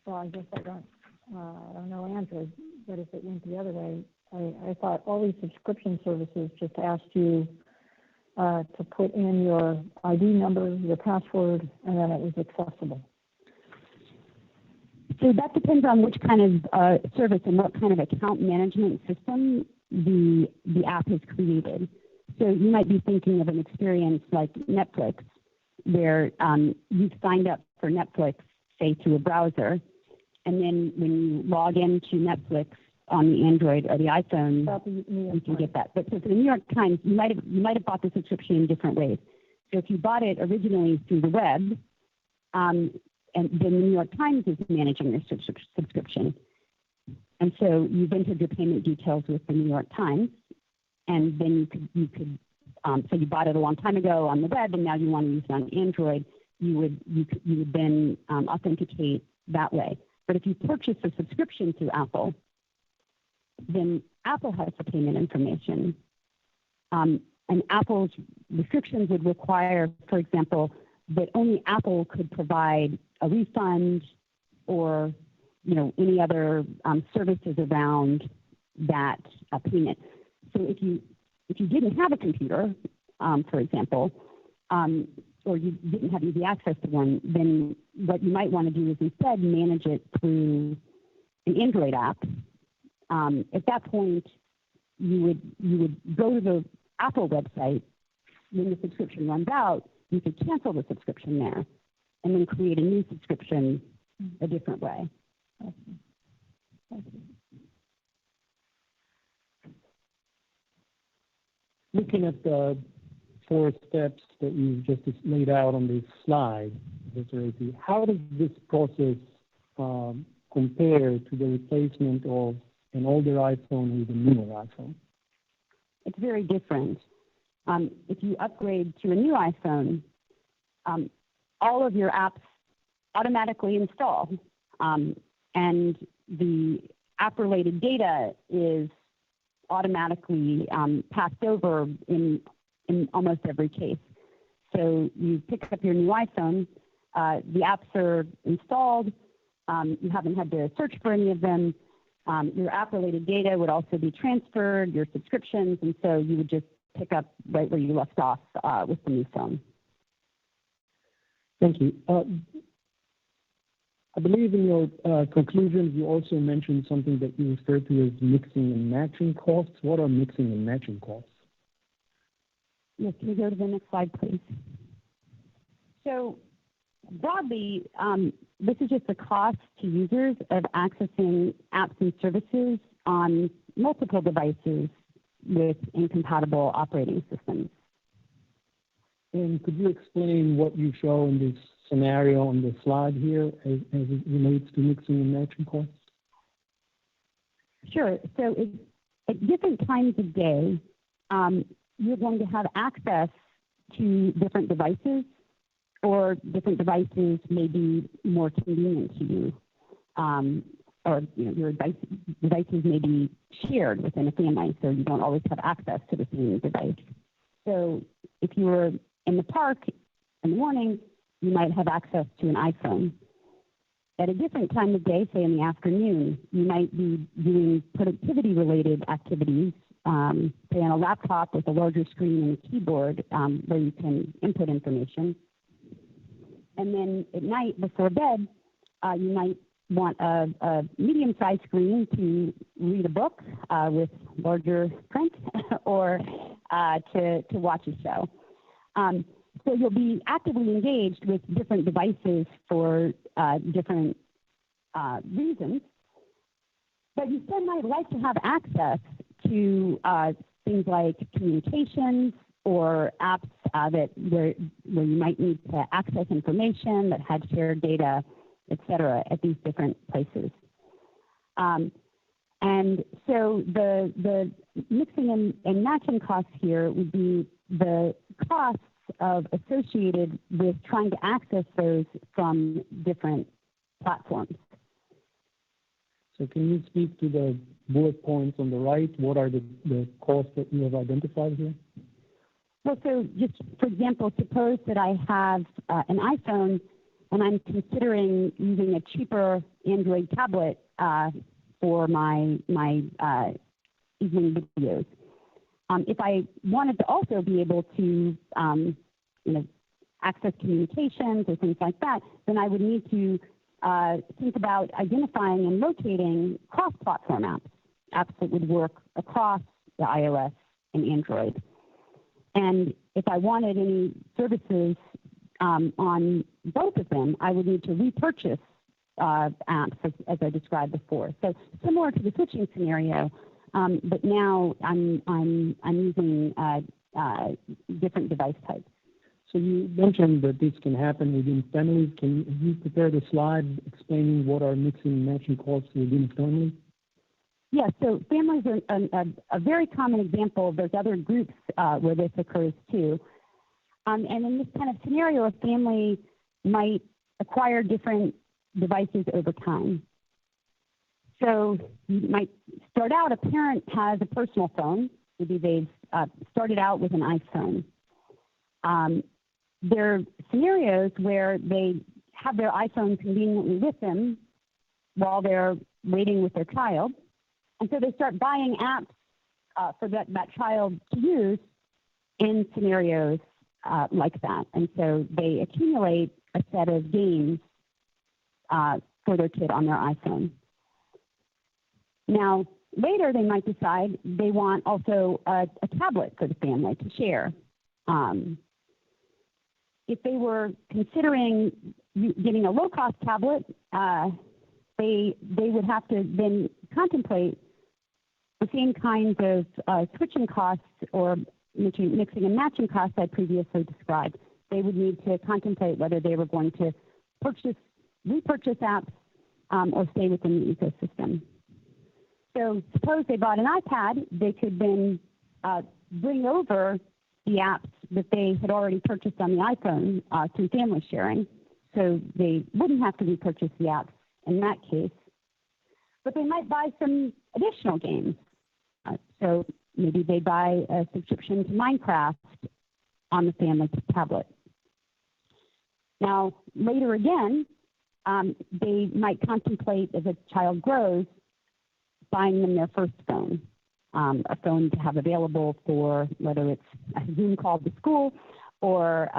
well, I guess I don't know Android, but if it went the other way, I thought all these subscription services just asked you to put in your ID number, your password, and then it was accessible. So that depends on which kind of service and what kind of account management system the app has created. So you might be thinking of an experience like Netflix, where you've signed up for Netflix, say, through a browser, and then when you log into Netflix on the Android or the iPhone, you can get that. But so for the New York Times, you might have bought the subscription in different ways. So if you bought it originally through the web, and then the New York Times is managing your subscription, and so you've entered your payment details with the New York Times, and then you could so you bought it a long time ago on the web, and now you want to use it on Android. You would then authenticate that way. But if you purchase a subscription through Apple, then Apple has the payment information. And Apple's restrictions would require, for example, that only Apple could provide a refund or, any other services around that payment. So if you didn't have a computer, for example, or you didn't have easy access to one, then what you might want to do is instead manage it through an Android app. At that point, you would go to the Apple website. When the subscription runs out, you could cancel the subscription there and then create a new subscription a different way. Looking at the 4 steps that you've just laid out on this slide, how does this process compare to the replacement of an older iPhone with a newer iPhone? It's very different. If you upgrade to a new iPhone, all of your apps automatically install, and the app-related data is automatically passed over in almost every case. So you pick up your new iPhone, the apps are installed, you haven't had to search for any of them. Your app-related data would also be transferred, your subscriptions, and so you would just pick up right where you left off with the new phone. Thank you. I believe in your conclusions you also mentioned something that you referred to as mixing and matching costs. What are mixing and matching costs? Yes, can you go to the next slide, please? So broadly, this is just the cost to users of accessing apps and services on multiple devices with incompatible operating systems. And could you explain what you show in this scenario on the slide here as it relates to mixing and matching costs? Sure. So at different times of day, you're going to have access to different devices, or different devices may be more convenient to you, or your devices may be shared within a family, so you don't always have access to the same device. So if you were in the park in the morning, you might have access to an iPhone. At a different time of day, say in the afternoon, you might be doing productivity-related activities, say on a laptop with a larger screen and a keyboard where you can input information. And then at night before bed, you might want a medium-sized screen to read a book with larger print or to watch a show. So you'll be actively engaged with different devices for different reasons, but you still might like to have access to things like communications, or apps where you might need to access information that had shared data, et cetera, at these different places. And so the mixing and matching costs here would be the costs associated with trying to access those from different platforms. So can you speak to the bullet points on the right? What are the costs that you have identified here? Well, so just for example, suppose that I have an iPhone and I'm considering using a cheaper Android tablet for my evening videos. If I wanted to also be able to access communications or things like that, then I would need to think about identifying and locating cross-platform apps that would work across the iOS and Android. And if I wanted any services on both of them, I would need to repurchase apps as I described before. So similar to the switching scenario, but now I'm using different device types. So you mentioned that this can happen within families. Can you prepare the slide explaining what are mixing and matching costs within a family? Yeah, so families are a very common example. There's other groups where this occurs too. And in this kind of scenario, a family might acquire different devices over time. So you might start out, a parent has a personal phone. Maybe they've started out with an iPhone. There are scenarios where they have their iPhone conveniently with them while they're waiting with their child. And so they start buying apps for that child to use in scenarios like that. And so they accumulate a set of games for their kid on their iPhone. Now, later they might decide they want also a tablet for the family to share. If they were considering getting a low-cost tablet, they would have to then contemplate the same kinds of switching costs or mixing and matching costs I previously described. They would need to contemplate whether they were going to repurchase apps or stay within the ecosystem. So suppose they bought an iPad, they could then bring over the apps that they had already purchased on the iPhone through family sharing. So they wouldn't have to repurchase the apps in that case. But they might buy some additional games. So maybe they buy a subscription to Minecraft on the family tablet. Now, later again, they might contemplate as a child grows, buying them their first phone, a phone to have available for whether it's a Zoom call to school or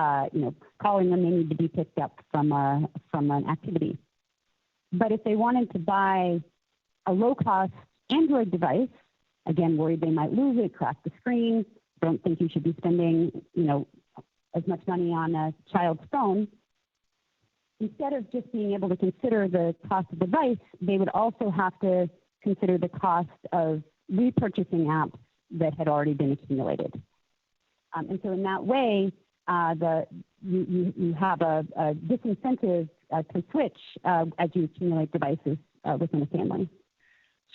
calling when they need to be picked up from an activity. But if they wanted to buy a low-cost Android device, again, worried they might lose it, crack the screen, don't think you should be spending, as much money on a child's phone. Instead of just being able to consider the cost of the device, they would also have to consider the cost of repurchasing apps that had already been accumulated. And so in that way, you have a disincentive to switch as you accumulate devices within a family.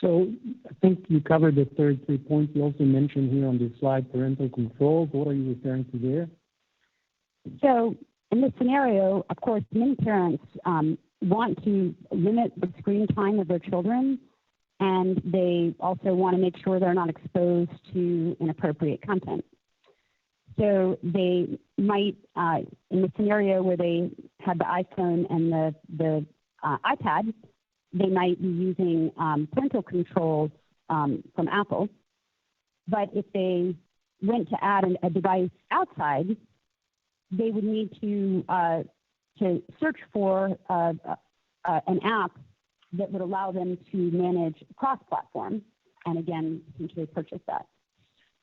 So I think you covered the third 3 points. You also mentioned here on this slide parental controls. What are you referring to there? So in this scenario, of course, many parents want to limit the screen time of their children, and they also want to make sure they're not exposed to inappropriate content. So they might, in the scenario where they had the iPhone and the iPad, they might be using parental controls from Apple. But if they went to add a device outside, they would need to search for an app that would allow them to manage cross-platform, and again, essentially purchase that.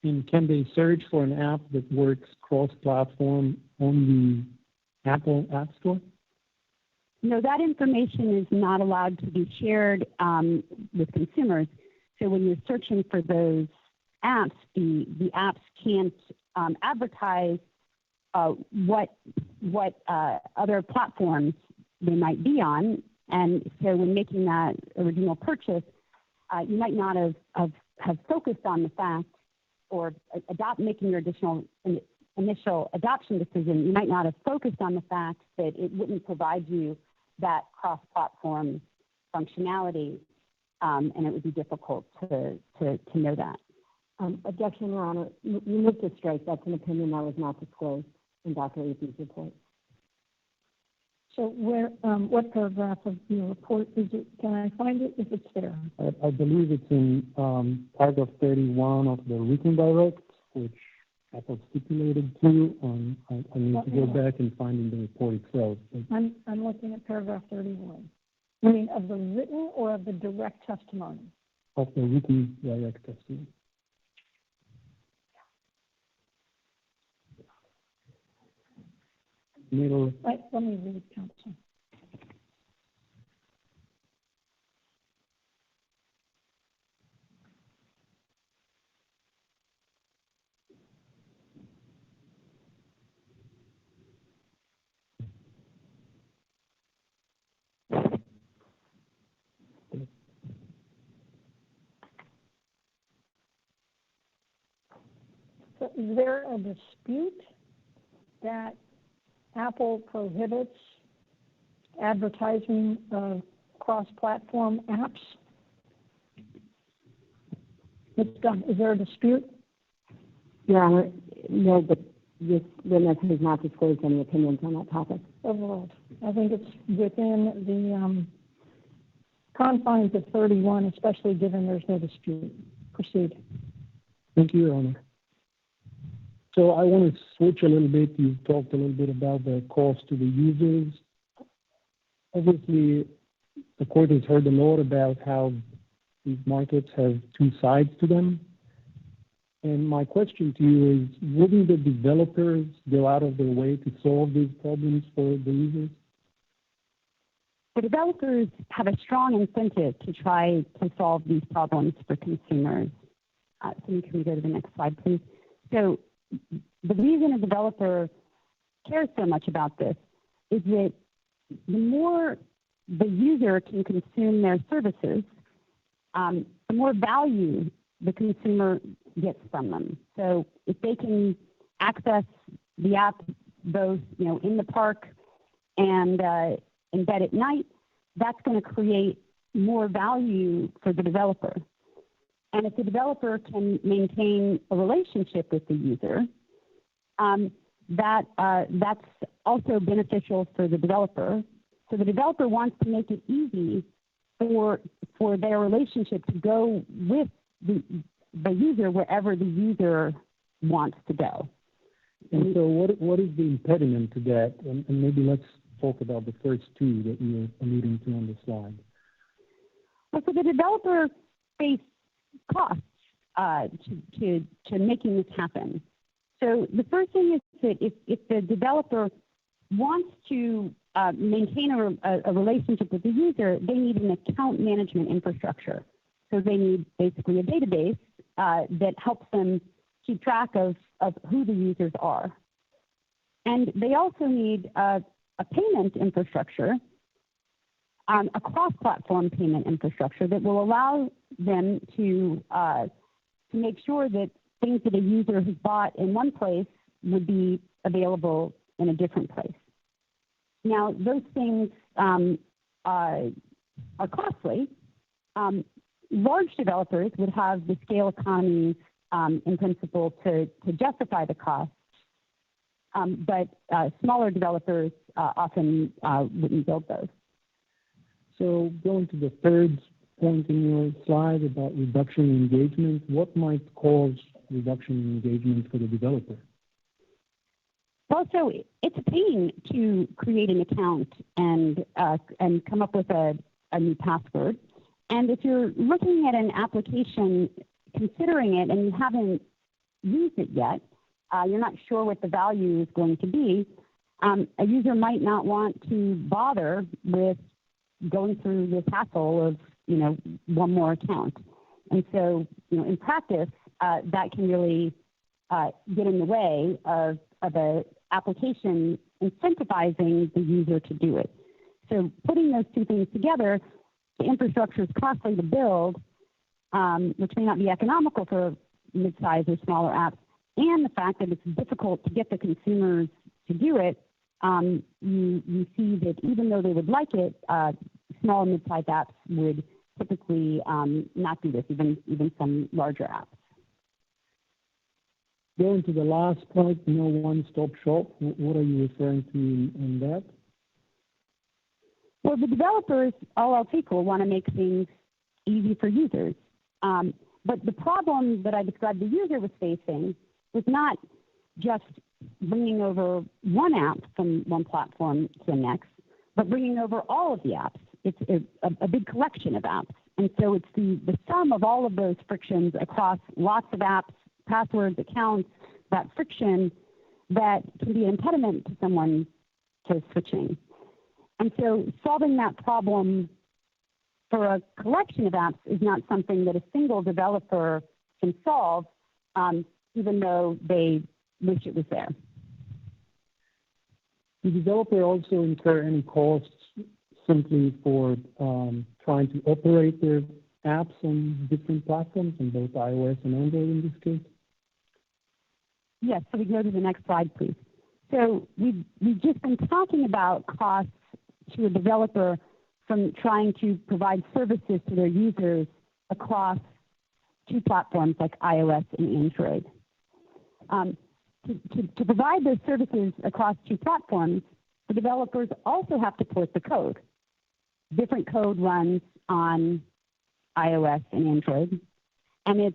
And can they search for an app that works cross-platform on the Apple App Store? No, that information is not allowed to be shared with consumers. So when you're searching for those apps, the apps can't advertise what other platforms they might be on. And so when making that original purchase, you might not have focused on the fact, or making your initial adoption decision, you might not have focused on the fact that it wouldn't provide you that cross-platform functionality, and it would be difficult to know that. Objection, Your Honor. You missed a strike. That's an opinion that was not disclosed in Dr. Apey's report. So what paragraph of your report is it? Can I find it if it's there? I believe it's in paragraph 31 of the written direct, which Apple stipulated to. I need to go back and find in the report itself. I'm looking at paragraph 31. You mean of the written or of the direct testimony? Of the written direct testimony. Let me read, counsel. So is there a dispute that Apple prohibits advertising of cross-platform apps? It's done. Is there a dispute? Your Honor, no, but this witness has not disclosed any opinions on that topic. Overruled. I think it's within the confines of 31, especially given there's no dispute. Proceed. Thank you, Your Honor. So I want to switch a little bit. You've talked a little bit about the cost to the users. Obviously, the court has heard a lot about how these markets have two sides to them. And my question to you is, wouldn't the developers go out of their way to solve these problems for the users? The developers have a strong incentive to try to solve these problems for consumers. So can we go to the next slide, please? So the reason a developer cares so much about this is that the more the user can consume their services, the more value the consumer gets from them. So if they can access the app both, in the park and in bed at night, that's going to create more value for the developer. And if the developer can maintain a relationship with the user, that's also beneficial for the developer. So the developer wants to make it easy for their relationship to go with the user wherever the user wants to go. And so what is the impediment to that? And maybe let's talk about the first two that you're alluding to on the slide. Well, so the developer face costs to making this happen. So the first thing is that if the developer wants to maintain a relationship with the user, they need an account management infrastructure. So they need basically a database that helps them keep track of who the users are. And they also need a payment infrastructure, a cross-platform payment infrastructure that will allow them to make sure that things that a user has bought in one place would be available in a different place. Now, those things are costly. Large developers would have the scale economies in principle to justify the cost, but smaller developers often wouldn't build those. So going to the third point in your slide about reduction in engagement, what might cause reduction in engagement for the developer? Well, so it's a pain to create an account and come up with a new password. And if you're looking at an application, considering it, and you haven't used it yet, you're not sure what the value is going to be, a user might not want to bother with going through this hassle of, one more account. And so, in practice, that can really get in the way of an application incentivizing the user to do it. So putting those two things together, the infrastructure is costly to build, which may not be economical for mid-sized or smaller apps, and the fact that it's difficult to get the consumers to do it, you see that even though they would like it, small and mid-sized apps would typically not do this, even some larger apps. Going to the last point, no one-stop shop, what are you referring to in that? Well, the developers, all else equal, want to make things easy for users. But the problem that I described the user was facing was not just bringing over one app from one platform to the next, but bringing over all of the apps. It's a big collection of apps. And so it's the sum of all of those frictions across lots of apps, passwords, accounts, that friction that can be an impediment to someone to switching. And so solving that problem for a collection of apps is not something that a single developer can solve, even though they wish it was there. Does the developer also incur any costs simply for trying to operate their apps on different platforms, on both iOS and Android in this case? Yes, so we go to the next slide, please. So we've just been talking about costs to a developer from trying to provide services to their users across two platforms like iOS and Android. To provide those services across two platforms, the developers also have to port the code. Different code runs on iOS and Android, and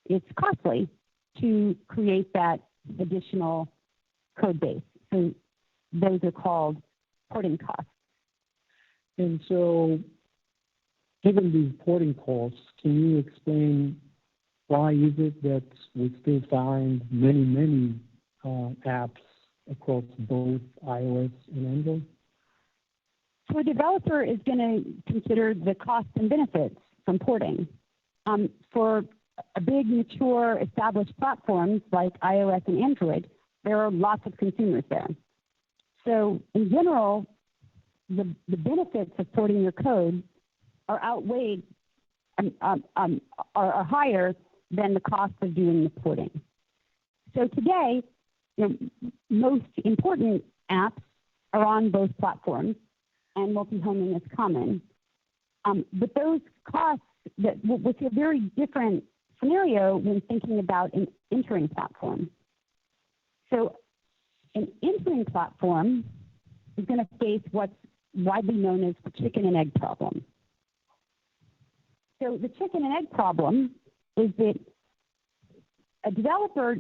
it's costly to create that additional code base. So those are called porting costs. And so, given these porting costs, can you explain why is it that we still find many apps across both iOS and Android? So a developer is going to consider the costs and benefits from porting. For a big, mature, established platforms like iOS and Android, there are lots of consumers there. So in general, the benefits of porting your code are outweighed, are higher than the cost of doing the porting. So today, most important apps are on both platforms, and multi-homing is common. But those costs, with a very different scenario when thinking about an entering platform. So an entering platform is going to face what's widely known as the chicken and egg problem. So the chicken and egg problem is that a developer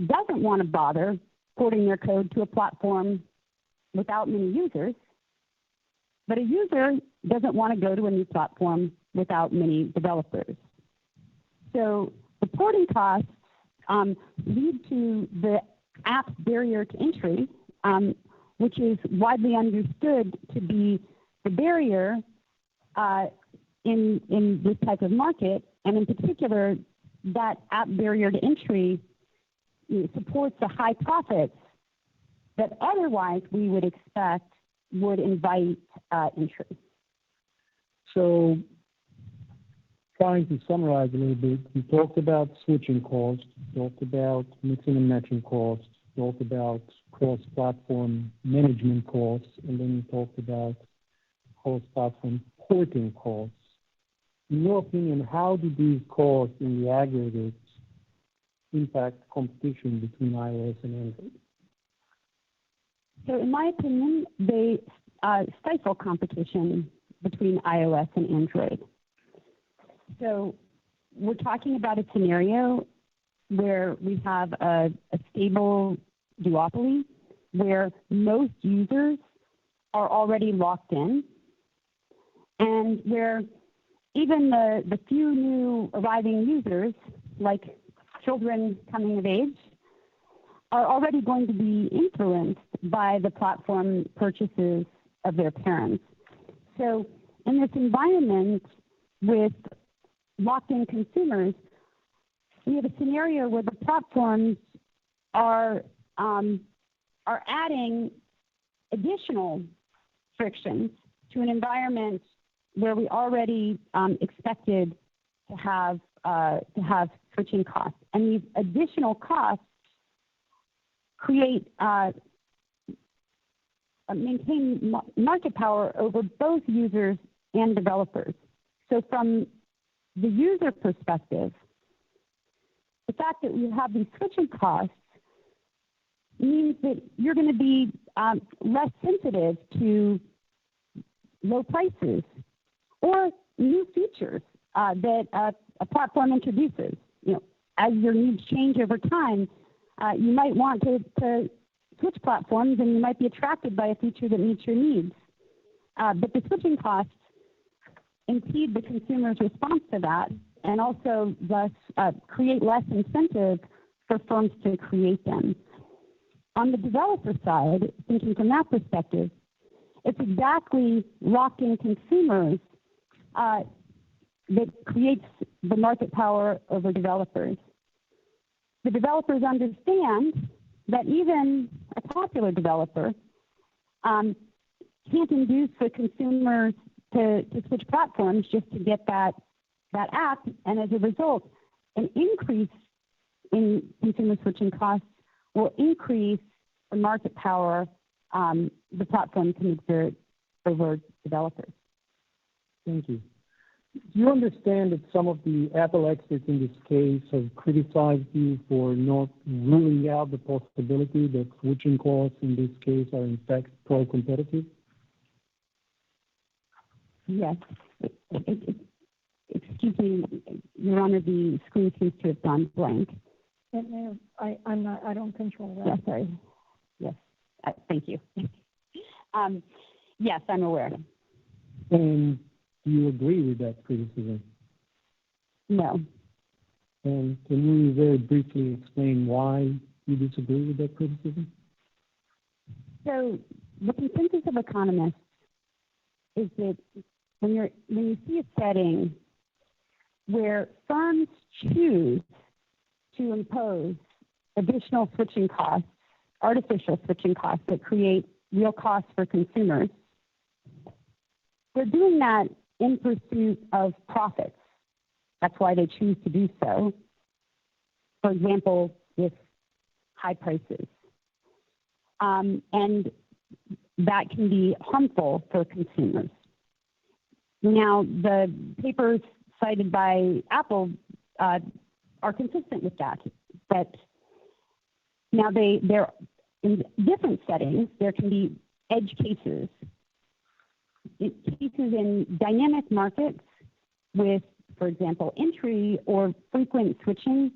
doesn't want to bother porting their code to a platform without many users, but a user doesn't want to go to a new platform without many developers. So the porting costs lead to the app's barrier to entry, which is widely understood to be the barrier in this type of market, and in particular, that app barrier to entry supports the high profits that otherwise we would expect would invite entry. So, trying to summarize a little bit, we talked about switching costs, talked about mixing and matching costs, talked about cross-platform management costs, and then we talked about cross-platform porting costs. In your opinion, how do these costs in the aggregate impact competition between iOS and Android? So in my opinion, they stifle competition between iOS and Android. So we're talking about a scenario where we have a stable duopoly where most users are already locked in, and where even the few new arriving users, like children coming of age, are already going to be influenced by the platform purchases of their parents. So in this environment with locked-in consumers, we have a scenario where the platforms are adding additional frictions to an environment where we already expected to have switching costs, and these additional costs create maintain market power over both users and developers. So from the user perspective, the fact that you have these switching costs means that you're going to be less sensitive to low prices or new features that a platform introduces. You know, as your needs change over time, you might want to switch platforms, and you might be attracted by a feature that meets your needs. But the switching costs impede the consumer's response to that, and also thus create less incentive for firms to create them. On the developer side, thinking from that perspective, it's exactly locking consumers that creates the market power over developers. The developers understand that even a popular developer can't induce the consumers to switch platforms just to get that app, and as a result, an increase in consumer switching costs will increase the market power the platform can exert over developers. Thank you. Do you understand that some of the Apple experts in this case have criticized you for not ruling out the possibility that switching costs in this case are in fact pro-competitive? Yes. Excuse me, Your Honor, the screen seems to have gone blank. I don't control that. Yes, sorry. Yes. Thank you. Yes, I'm aware. And do you agree with that criticism? No. And can you very briefly explain why you disagree with that criticism? So the consensus of economists is that when you see a setting where firms choose to impose additional switching costs, artificial switching costs that create real costs for consumers, they're doing that in pursuit of profits. That's why they choose to do so. For example, with high prices. And that can be harmful for consumers. Now, the papers cited by Apple are consistent with that. But now they're in different settings. There can be edge cases. Cases in dynamic markets with, for example, entry or frequent switching,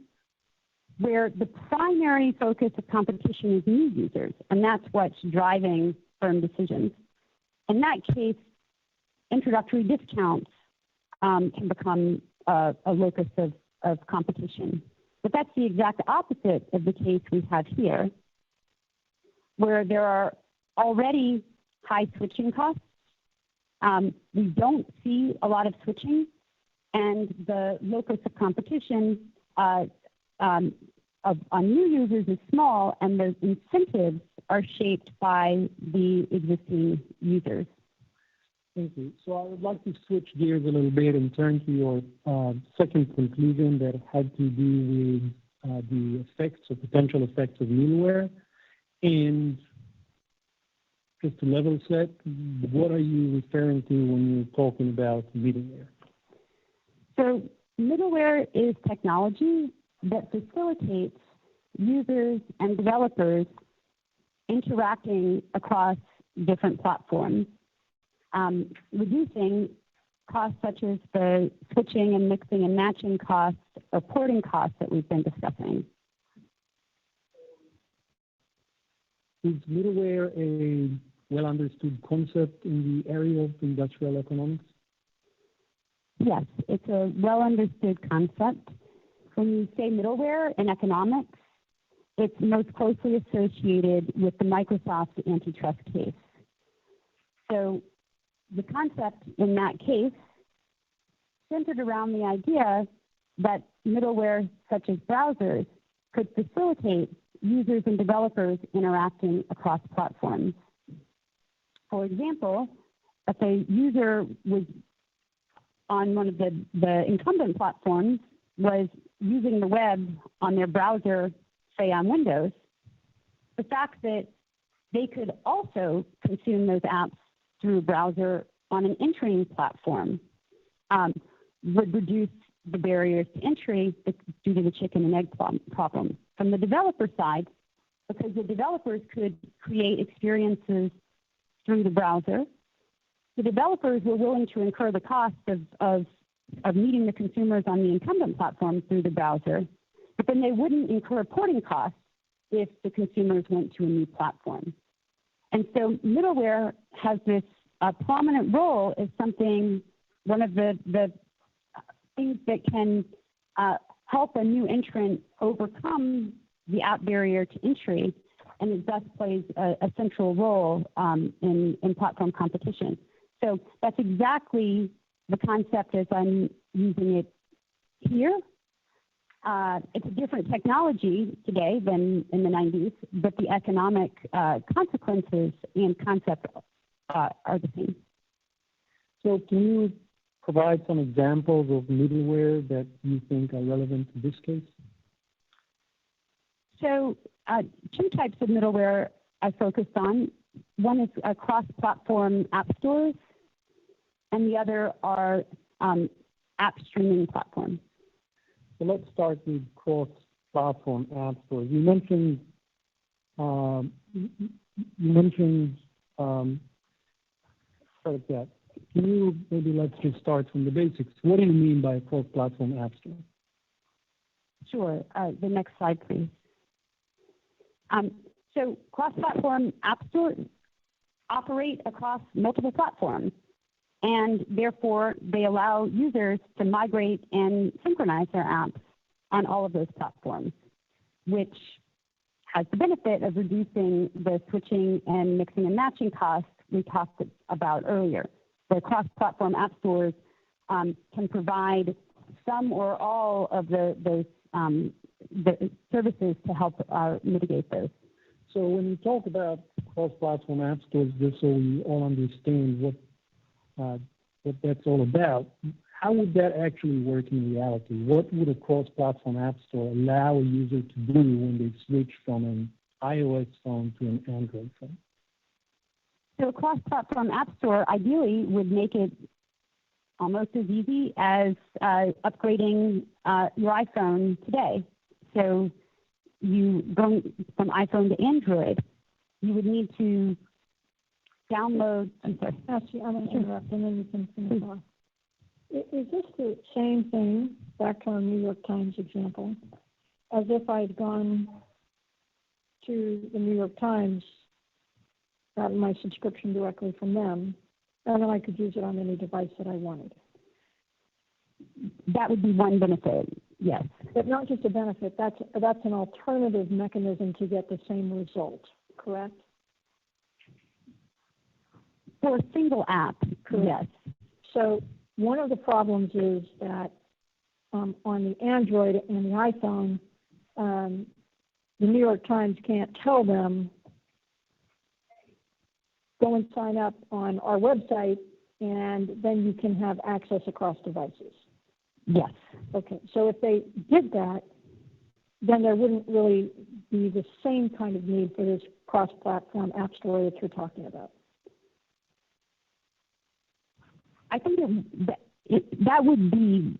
where the primary focus of competition is new users, and that's what's driving firm decisions. In that case, introductory discounts can become a locus of competition. But that's the exact opposite of the case we have here, where there are already high switching costs. We don't see a lot of switching, and the locus of competition on new users is small, and the incentives are shaped by the existing users. Thank you. So I would like to switch gears a little bit and turn to your second conclusion that had to do with the effects or potential effects of middleware. And just to level set, what are you referring to when you're talking about middleware? So middleware is technology that facilitates users and developers interacting across different platforms, reducing costs such as the switching and mixing and matching costs or porting costs that we've been discussing. Is middleware a well-understood concept in the area of industrial economics? Yes, it's a well-understood concept. When you say middleware in economics, it's most closely associated with the Microsoft antitrust case. So the concept in that case centered around the idea that middleware such as browsers could facilitate users and developers interacting across platforms. For example, if a user was on one of the incumbent platforms was using the web on their browser, say on Windows, the fact that they could also consume those apps through a browser on an entering platform would reduce the barriers to entry due to the chicken and egg problem. From the developer side, because the developers could create experiences through the browser, the developers were willing to incur the cost of meeting the consumers on the incumbent platform through the browser, but then they wouldn't incur porting costs if the consumers went to a new platform. And so middleware has this prominent role as something, one of the things that can help a new entrant overcome the app barrier to entry, and it thus plays a central role in platform competition. So that's exactly the concept as I'm using it here. It's a different technology today than in the 90s, but the economic consequences and concept are the same. So can you provide some examples of middleware that you think are relevant to this case? So two types of middleware I focused on. One is cross-platform app stores, and the other are app streaming platforms. So let's start with cross-platform app stores. You mentioned that. Can you maybe let's just start from the basics. What do you mean by a cross-platform app store? Sure. The next slide, please. So cross-platform app stores operate across multiple platforms, and therefore they allow users to migrate and synchronize their apps on all of those platforms, which has the benefit of reducing the switching and mixing and matching costs we talked about earlier. The cross-platform app stores can provide some or all of the services to help mitigate those. So when you talk about cross-platform app stores, just so we all understand what that's all about, how would that actually work in reality? What would a cross-platform app store allow a user to do when they switch from an iOS phone to an Android phone? So a cross-platform app store ideally would make it almost as easy as upgrading your iPhone today. So you go from iPhone to Android, you would need to download. I'm sorry. Actually, I'm going to interrupt, and then you can finish off. Is this the same thing, back to our New York Times example, as if I'd gone to the New York Times, gotten my subscription directly from them, and then I could use it on any device that I wanted? That would be one benefit, yes. But not just a benefit, that's an alternative mechanism to get the same result, correct? For a single app, correct. Yes. So one of the problems is that on the Android and the iPhone, the New York Times can't tell them, go and sign up on our website, and then you can have access across devices. Yes. Okay, so if they did that, then there wouldn't really be the same kind of need for this cross-platform app store that you're talking about. I think that would be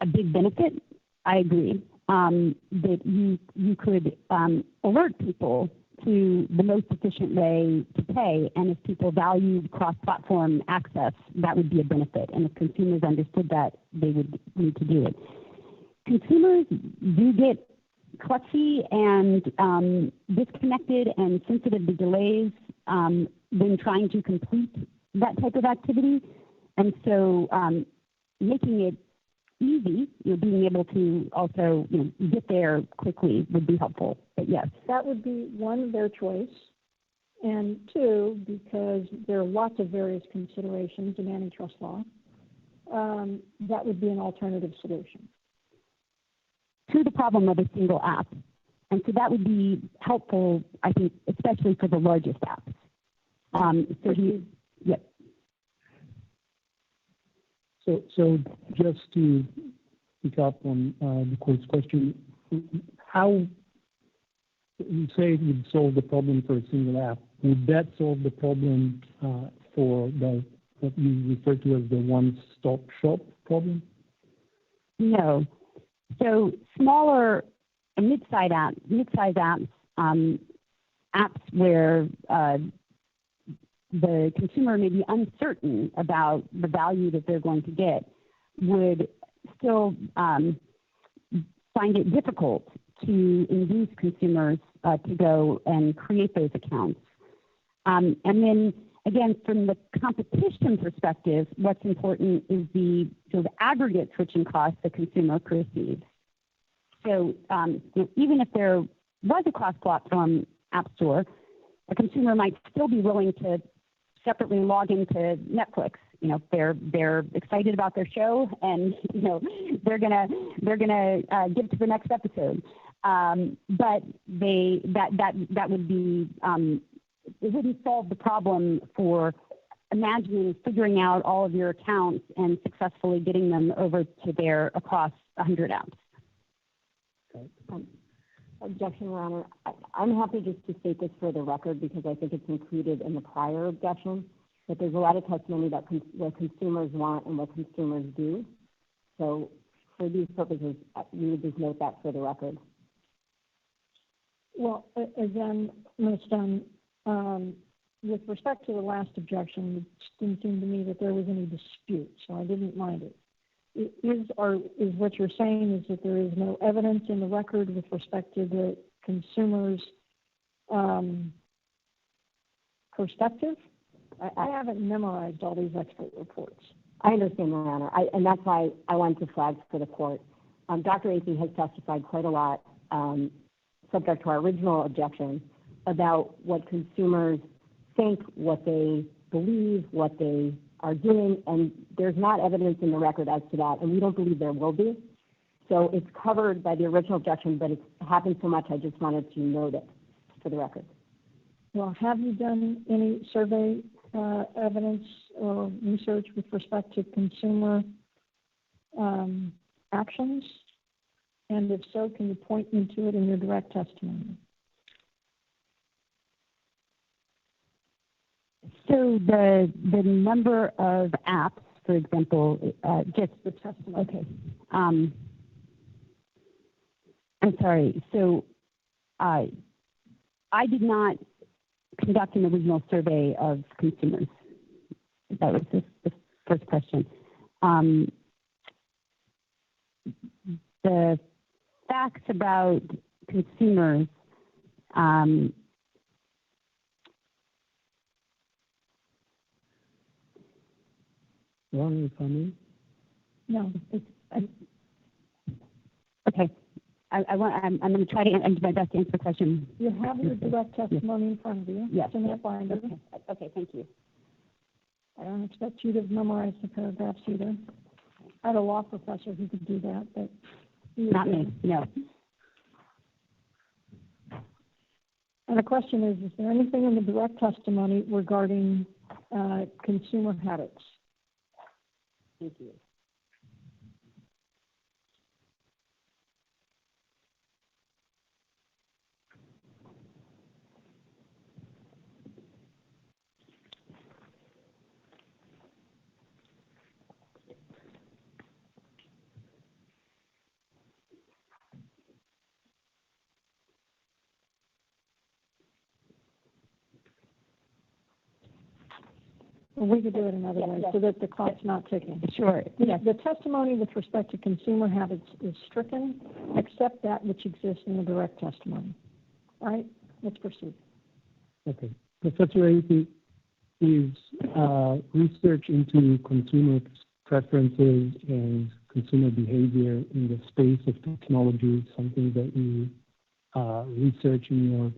a big benefit. I agree that you could alert people to the most efficient way to pay, and if people valued cross-platform access, that would be a benefit. And if consumers understood that, they would need to do it. Consumers do get klutzy and disconnected and sensitive to delays when trying to complete that type of activity. And so making it easy, being able to also get there quickly would be helpful. But yes. That would be one, their choice, and two, because there are lots of various considerations in antitrust law, that would be an alternative solution. To the problem of a single app. And so that would be helpful, I think, especially for the largest apps. So just to pick up on the court's question, how you say it would solve the problem for a single app? Would that solve the problem for what you refer to as the one-stop shop problem? No. So smaller and mid-size apps, apps where the consumer may be uncertain about the value that they're going to get, would still find it difficult to induce consumers to go and create those accounts. And then, again, from the competition perspective, what's important is the sort of aggregate switching costs the consumer perceives. So even if there was a cross-platform app store, a consumer might still be willing to separately log into Netflix. You know, they're excited about their show, and you know they're gonna get to the next episode. But that would be it wouldn't solve the problem for imagining figuring out all of your accounts and successfully getting them over to there across 100 apps. Objection, Your Honor. I'm happy just to state this for the record because I think it's included in the prior objection, that there's a lot of testimony about what consumers want and what consumers do. So for these purposes, we would just note that for the record. Well, again, Ms. Dunn, with respect to the last objection, it didn't seem to me that there was any dispute, so I didn't mind it. Is what you're saying is that there is no evidence in the record with respect to the consumer's perspective? I haven't memorized all these expert reports. I understand, Your Honor, and that's why I wanted to flag for the court. Dr. Acey has testified quite a lot, subject to our original objection, about what consumers think, what they believe, what they are doing, and there's not evidence in the record as to that, and we don't believe there will be. So it's covered by the original objection, but it's happened so much I just wanted to note it for the record. Well, have you done any survey evidence or research with respect to consumer actions? And if so, can you point me to it in your direct testimony? So the number of apps, for example, just the testimony. Okay. I'm sorry. So I did not conduct an original survey of consumers. That was the first question. The facts about consumers. Wrong, if I may? No. Okay. I'm going to try to do my best to answer the question. You have your direct testimony in front of you. Yes. In that binder. Okay, thank you. I don't expect you to memorize the paragraphs either. I had a law professor who could do that, but not me. No. And the question is there anything in the direct testimony regarding consumer habits? Thank you. We could do it another way so that the clock's not ticking. Sure. Yes. The testimony with respect to consumer habits is stricken, except that which exists in the direct testimony. All right, let's proceed. Okay. Professor Acey, is research into consumer preferences and consumer behavior in the space of technology something that you research in your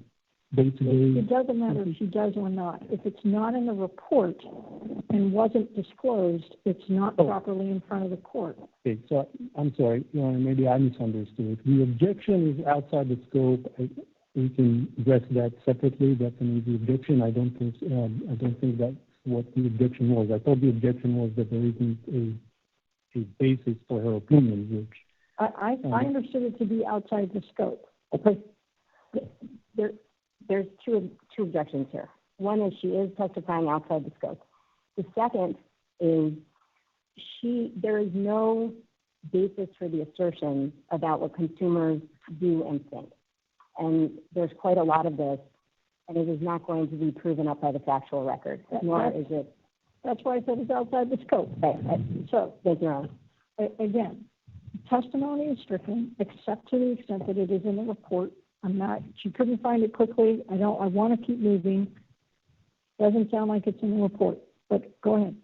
day-to-day? It doesn't matter if she does or not. If it's not in the report and wasn't disclosed, it's not properly in front of the court. Okay, so I'm sorry, Your Honor, maybe I misunderstood. The objection is outside the scope. We can address that separately. That's an easy objection. I don't think that's what the objection was. I thought the objection was that there isn't a basis for her opinion, which I understood it to be outside the scope. Okay. There's two objections here. One is she is testifying outside the scope. The second is there is no basis for the assertion about what consumers do and think. And there's quite a lot of this, and it is not going to be proven up by the factual record, nor is it. That's why I said it's outside the scope. Right. So, thank you, Your Honor. Again, testimony is stricken, except to the extent that it is in the report. She couldn't find it quickly. I want to keep moving. Doesn't sound like it's in the report, but go ahead.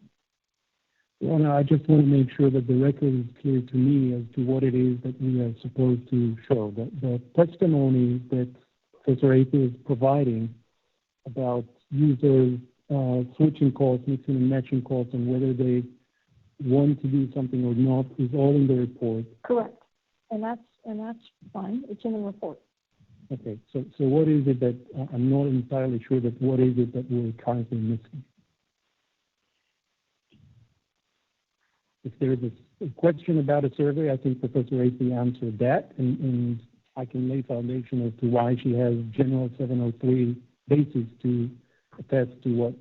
Well, no, I just want to make sure that the record is clear to me as to what it is that we are supposed to show. The testimony that Professor Athey is providing about users switching calls, mixing and matching calls, and whether they want to do something or not is all in the report. Correct. And that's fine. It's in the report. Okay, so what is it that I'm not entirely sure that what is it that we're currently missing? If there is a question about a survey, I think Professor Athey answered that, and I can lay foundation as to why she has General 703 basis to attest to what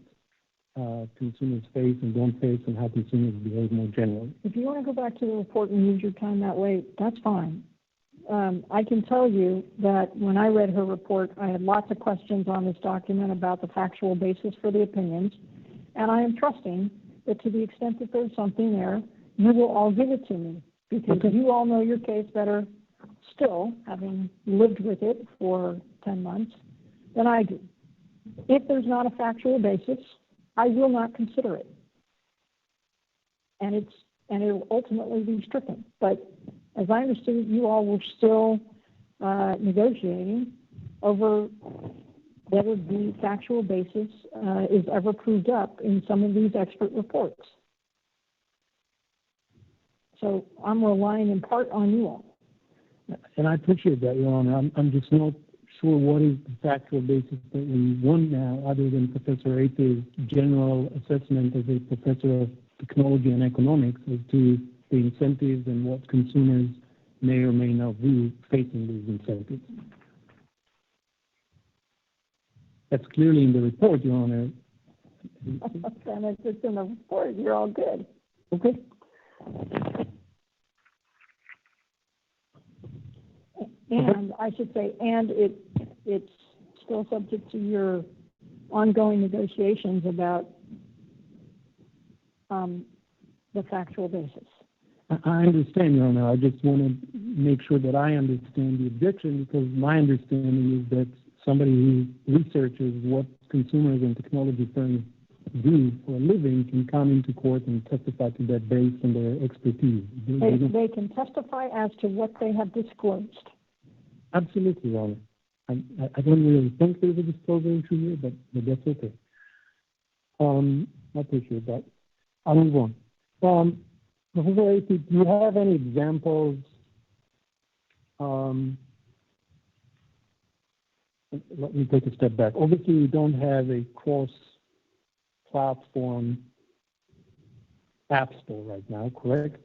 consumers face and don't face and how consumers behave more generally. If you want to go back to the report and use your time that way, that's fine. I can tell you that when I read her report, I had lots of questions on this document about the factual basis for the opinions, and I am trusting that to the extent that there's something there, you will all give it to me, because you all know your case better still, having lived with it for 10 months, than I do. If there's not a factual basis, I will not consider it. And it will ultimately be stricken. But as I understood it, you all were still negotiating over whether the factual basis is ever proved up in some of these expert reports. So I'm relying in part on you all. And I appreciate that, Your Honor. I'm just not sure what is the factual basis that we want now, other than Professor Athey's general assessment as a professor of technology and economics as to the incentives and what consumers may or may not do facing these incentives. That's clearly in the report, Your Honor. And if it's in the report, you're all good. Okay. And I should say, and it's still subject to your ongoing negotiations about the factual basis. I understand, Your Honor. I just want to make sure that I understand the objection, because my understanding is that somebody who researches what consumers and technology firms do for a living can come into court and testify to that based on their expertise. They can testify as to what they have disclosed. Absolutely, Your Honor. I don't really think there's a disclosure issue here, but that's okay. I appreciate that. I'll move on. Professor Athey, do you have any examples? Let me take a step back. Obviously, we don't have a cross-platform app store right now, correct?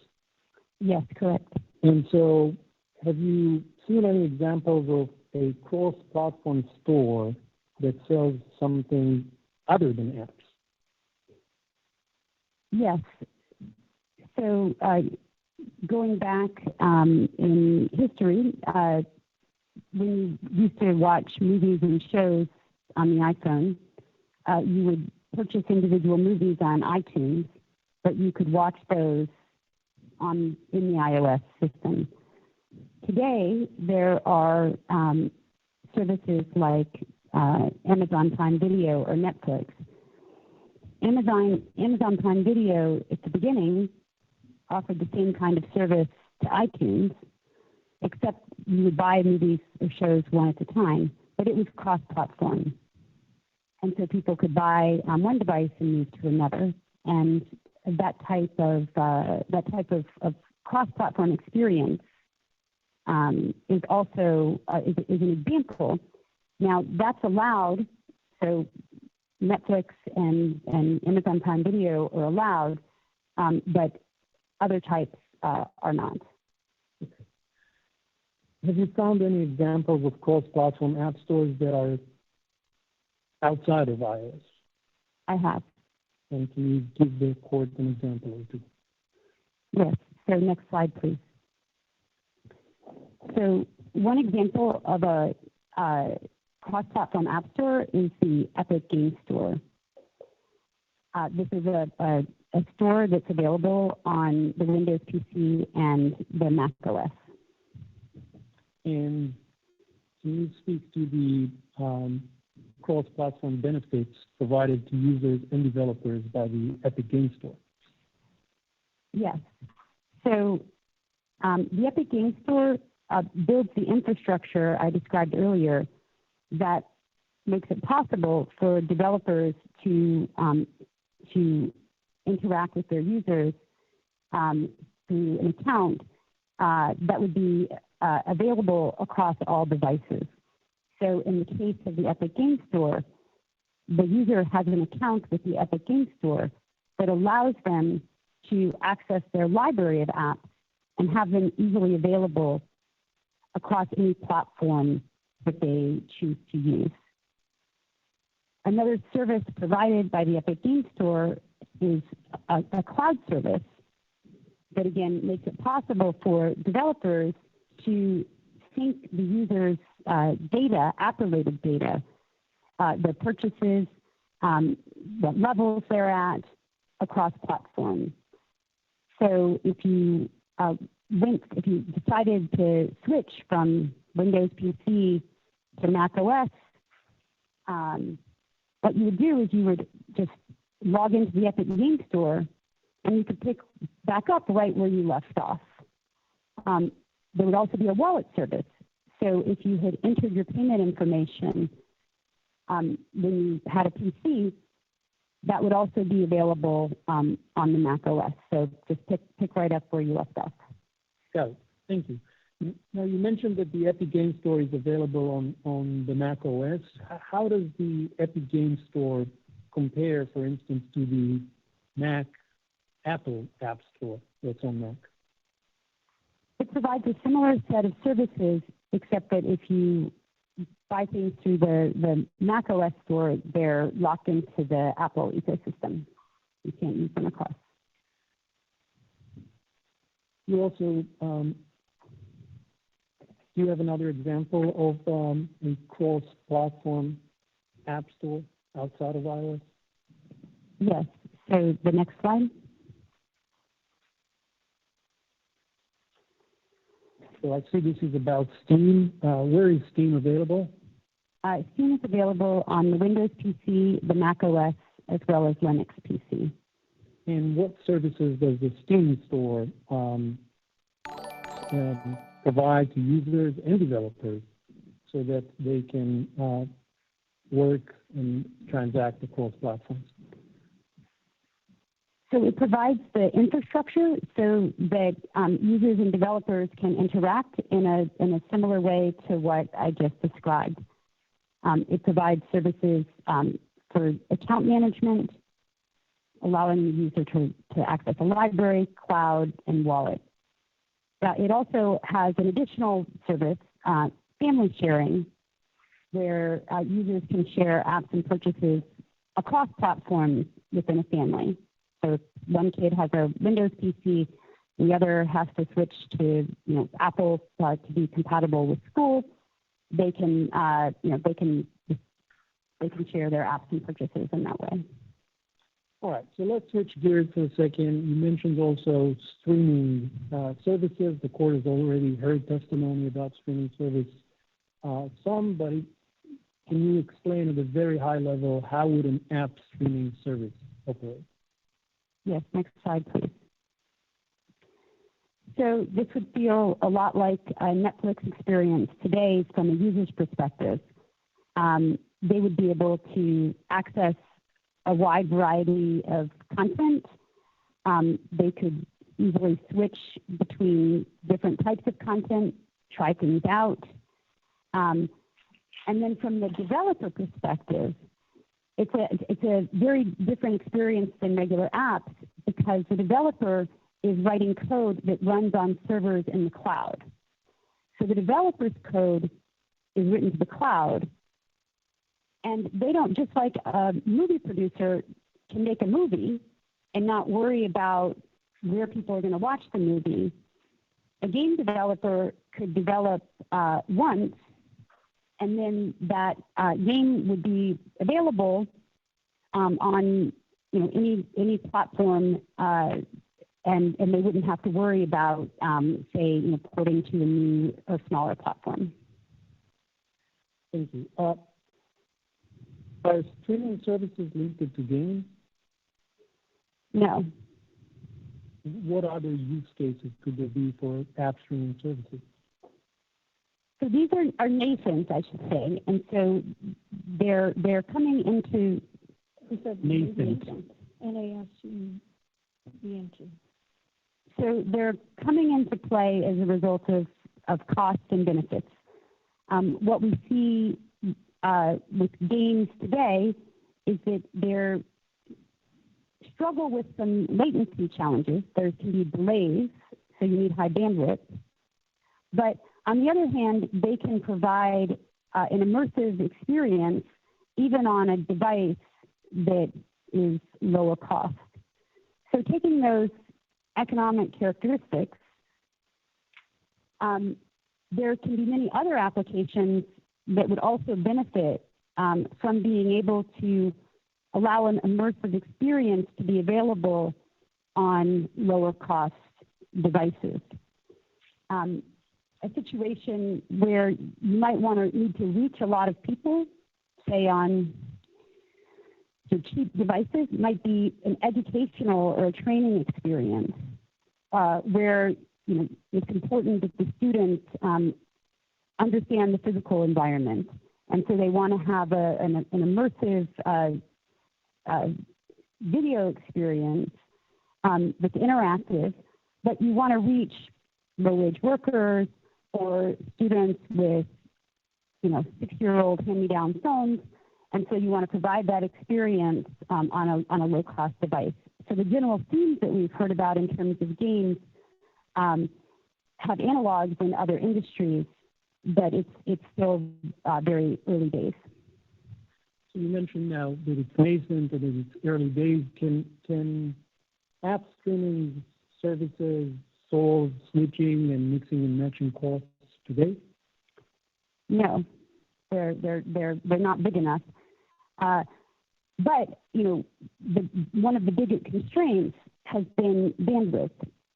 Yes, correct. And so, have you seen any examples of a cross-platform store that sells something other than apps? Yes. So going back in history, when you used to watch movies and shows on the iPhone, you would purchase individual movies on iTunes, but you could watch those in the iOS system. Today, there are services like Amazon Prime Video or Netflix. Amazon Prime Video, at the beginning, offered the same kind of service to iTunes, except you would buy movies or shows one at a time. but it was cross-platform. And so people could buy on one device and move to another. And that type of cross-platform experience is also is an example. Now that's allowed. So Netflix and Amazon Prime Video are allowed, but other types are not. Have you found any examples of cross-platform app stores that are outside of iOS? I have. And can you give the court an example or two? Yes. So next slide, please. So one example of a cross-platform app store is the Epic Game Store. This is a store that's available on the Windows PC and the Mac OS. And can you speak to the cross-platform benefits provided to users and developers by the Epic Game Store? Yes. So the Epic Game Store builds the infrastructure I described earlier that makes it possible for developers to interact with their users through an account that would be available across all devices. So in the case of the Epic Game Store, the user has an account with the Epic Game Store that allows them to access their library of apps and have them easily available across any platform that they choose to use. Another service provided by the Epic Game Store is a cloud service that, again, makes it possible for developers to sync the user's data, app-related data, their purchases, what levels they're at across platforms. So if you decided to switch from Windows PC to Mac OS, what you would do is you would just log into the Epic Game Store and you could pick back up right where you left off. There would also be a wallet service. So if you had entered your payment information when you had a PC, that would also be available on the Mac OS. So just pick right up where you left off. Got it. Thank you. Now, you mentioned that the Epic Game Store is available on the Mac OS. How does the Epic Game Store compare, for instance, to the Apple App Store that's on Mac? It provides a similar set of services, except that if you buy things through the Mac OS store, they're locked into the Apple ecosystem. You can't use them across. You also, do you have another example of a cross-platform app store outside of iOS? Yes. So the next slide. So I see this is about Steam. Where is Steam available? Steam is available on the Windows PC, the Mac OS, as well as Linux PC. And what services does the Steam store provide to users and developers so that they can work and transact across platforms? So it provides the infrastructure so that users and developers can interact in a similar way to what I just described. It provides services for account management, allowing the user to access a library, cloud, and wallet. It also has an additional service, family sharing, where users can share apps and purchases across platforms within a family. So if one kid has a Windows PC, the other has to switch to Apple to be compatible with school. They can share their apps and purchases in that way. All right, so let's switch gears for a second. You mentioned also streaming services. The court has already heard testimony about streaming service. But can you explain at a very high level how would an app streaming service operate? Yes, next slide, please. So this would feel a lot like a Netflix experience today from a user's perspective. they would be able to access a wide variety of content. They could easily switch between different types of content, try things out. And then from the developer perspective, it's a very different experience than regular apps because the developer is writing code that runs on servers in the cloud. So the developer's code is written to the cloud, and they don't, just like a movie producer can make a movie and not worry about where people are going to watch the movie, a game developer could develop once, and then that game would be available on any platform, and they wouldn't have to worry about say porting to a new or smaller platform. Thank you. Are streaming services linked to games? No. What other use cases could there be for app streaming services? So these are nascent, I should say, and so they're coming into nascent. NASCENT. So they're coming into play as a result of cost and benefits. What we see with games today is that they're struggle with some latency challenges. There can be delays, so you need high bandwidth. But on the other hand, they can provide an immersive experience even on a device that is lower cost. So taking those economic characteristics, there can be many other applications that would also benefit from being able to allow an immersive experience to be available on lower cost devices. A situation where you might need to reach a lot of people, say on cheap devices, might be an educational or a training experience where it's important that the students understand the physical environment, and so they want to have an immersive video experience that's interactive, but you want to reach low-wage workers or students with 6-year-old hand-me-down phones, and so you want to provide that experience on a low-cost device. So the general themes that we've heard about in terms of games have analogs in other industries, but it's still very early days. So you mentioned now that it's nascent and that it's early days. Can app streaming services solve switching and mixing and matching costs today? No, they're not big enough. But one of the biggest constraints has been bandwidth.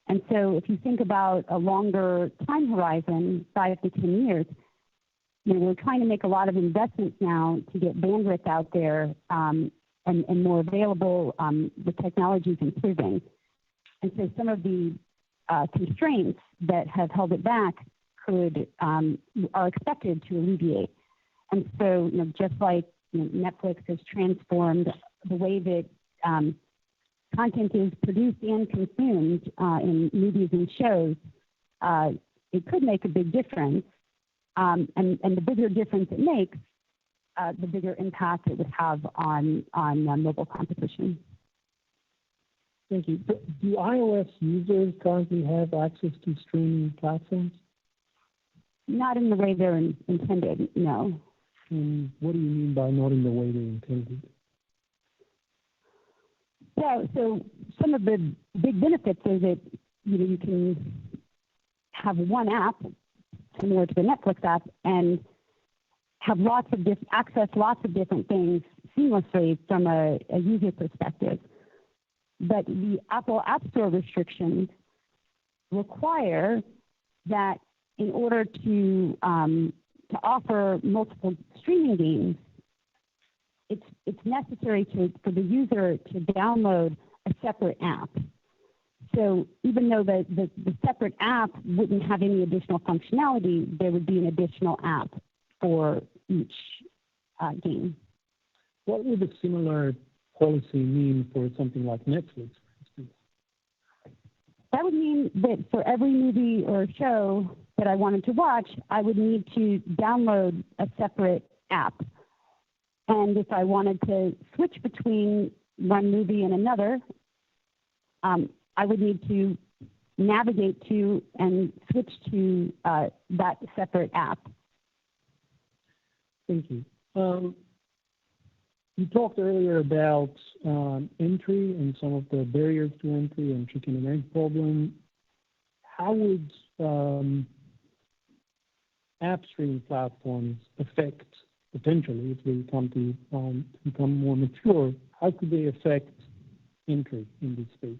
And so if you think about a longer time horizon, 5 to 10 years, we're trying to make a lot of investments now to get bandwidth out there and more available. The technology is improving. And so some of the constraints that have held it back are expected to alleviate. And so, just like Netflix has transformed the way that content is produced and consumed in movies and shows, it could make a big difference. And the bigger difference it makes, the bigger impact it would have on mobile competition. Thank you. Do iOS users currently have access to streaming platforms? Not in the way they're intended, no. And what do you mean by not in the way they're intended? Yeah, so some of the big benefits is that you can have one app similar to the Netflix app and have access lots of different things seamlessly from a user perspective. But the Apple App Store restrictions require that in order to offer multiple streaming games, it's necessary for the user to download a separate app. So even though the separate app wouldn't have any additional functionality, there would be an additional app for each game. What would a similar policy mean for something like Netflix, for instance? That would mean that for every movie or show that I wanted to watch, I would need to download a separate app. And if I wanted to switch between one movie and another, I would need to navigate to and switch to that separate app. Thank you. You talked earlier about entry and some of the barriers to entry and chicken and egg problem. How would app streaming platforms affect, potentially, if they come to become more mature, how could they affect entry in this space?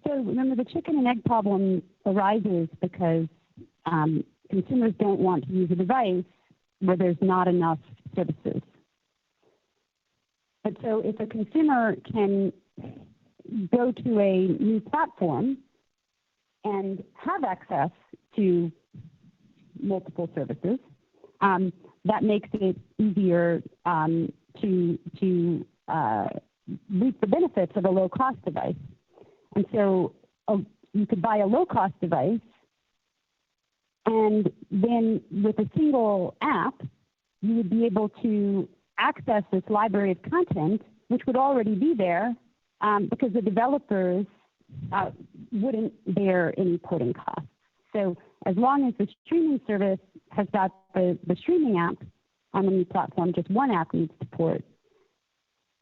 So remember, the chicken and egg problem arises because consumers don't want to use a device where there's not enough services. But so if a consumer can go to a new platform and have access to multiple services, that makes it easier to reap the benefits of a low-cost device. And so you could buy a low-cost device, and then with a single app, you would be able to access this library of content, which would already be there because the developers wouldn't bear any porting costs. So as long as the streaming service has got the streaming app on the new platform, just one app needs to port,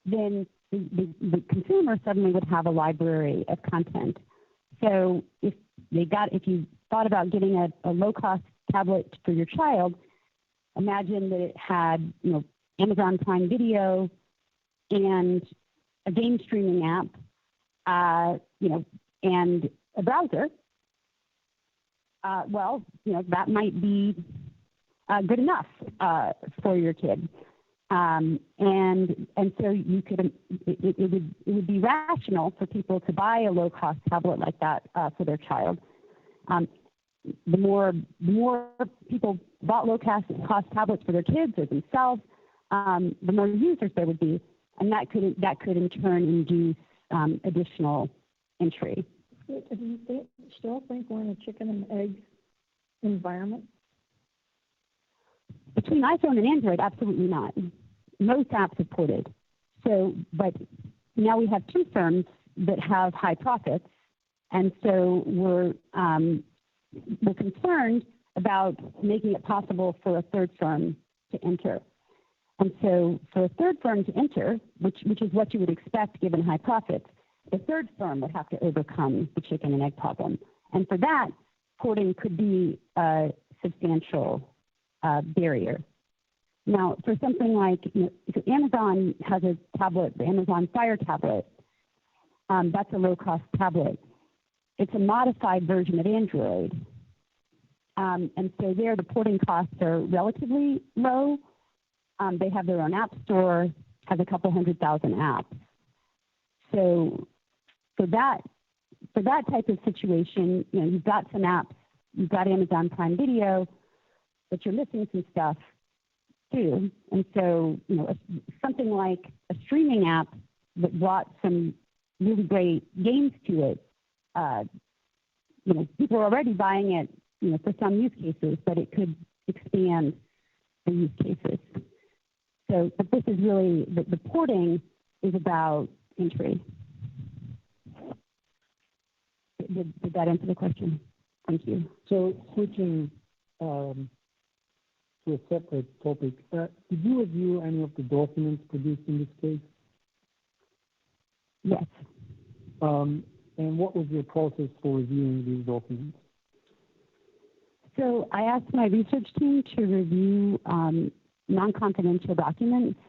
then the consumer suddenly would have a library of content. So if you thought about getting a low-cost tablet for your child, imagine that it had, Amazon Prime Video and a game streaming app, and a browser. That might be good enough for your kid. And so you could, it would be rational for people to buy a low-cost tablet like that for their child. The more people bought low-cost tablets for their kids or themselves, the more users there would be, and that could in turn induce additional entry. Do you still think we're in a chicken and egg environment? Between iPhone and Android, absolutely not. Most apps have ported. So, but now we have two firms that have high profits, and so we're concerned about making it possible for a third firm to enter. And so for a third firm to enter, which is what you would expect given high profits, the third firm would have to overcome the chicken and egg problem. And for that, porting could be a substantial barrier. Now, for something like, if Amazon has a tablet, the Amazon Fire tablet, that's a low-cost tablet. It's a modified version of Android. And so there, the porting costs are relatively low. They have their own app store, has a couple 100,000 apps. So for that type of situation, you've got some apps, you've got Amazon Prime Video, but you're missing some stuff too. And so, something like a streaming app that brought some really great games to it, people are already buying it, for some use cases, but it could expand the use cases. So, but this is really, the porting is about entry. Did that answer the question? Thank you. So switching to a separate topic, did you review any of the documents produced in this case? Yes. And what was your process for reviewing these documents? So I asked my research team to review non-confidential documents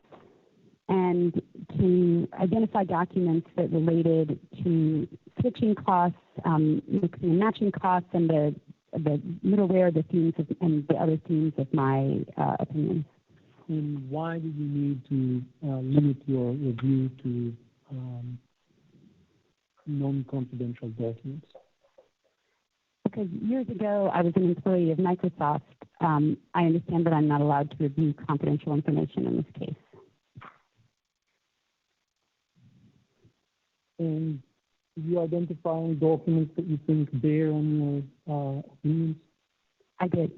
and to identify documents that related to switching costs, mixing and matching costs, and the middleware, the themes, and the other themes of my opinions. And why did you need to limit your review to non-confidential documents? Because years ago, I was an employee of Microsoft, I understand that I'm not allowed to review confidential information in this case. And did you identify any documents that you think bear on your opinions? I did.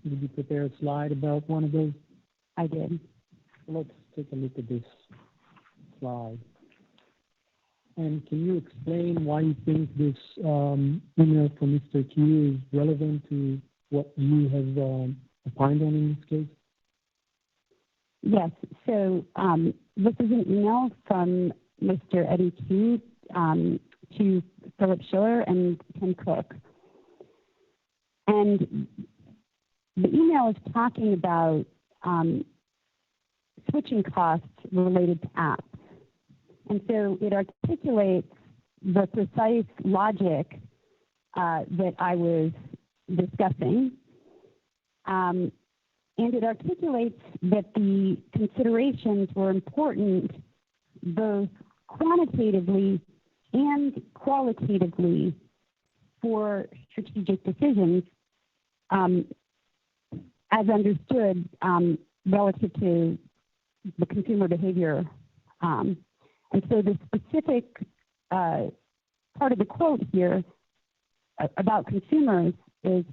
Did you prepare a slide about one of those? I did. Let's take a look at this slide. And can you explain why you think this email from Mr. Q is relevant to what you have opined on in this case? Yes. So this is an email from Mr. Eddie Q to Philip Schiller and Tim Cook. And the email is talking about switching costs related to apps. And so it articulates the precise logic that I was discussing. And it articulates that the considerations were important both quantitatively and qualitatively for strategic decisions as understood relative to the consumer behavior. And so the specific part of the quote here about consumers is,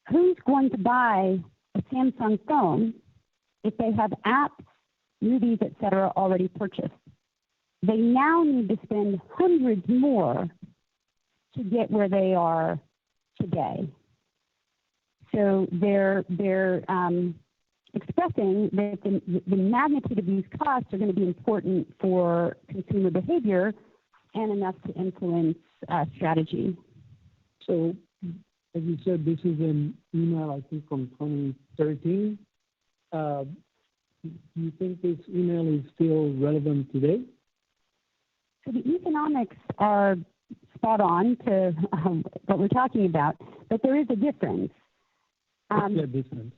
who's going to buy a Samsung phone if they have apps, movies, etc. already purchased? They now need to spend hundreds more to get where they are today. So they're expressing that the magnitude of these costs are going to be important for consumer behavior and enough to influence strategy. So, as you said, this is an email, I think, from 2013. Do you think this email is still relevant today? So the economics are spot on to what we're talking about, but there is a difference. What's the difference?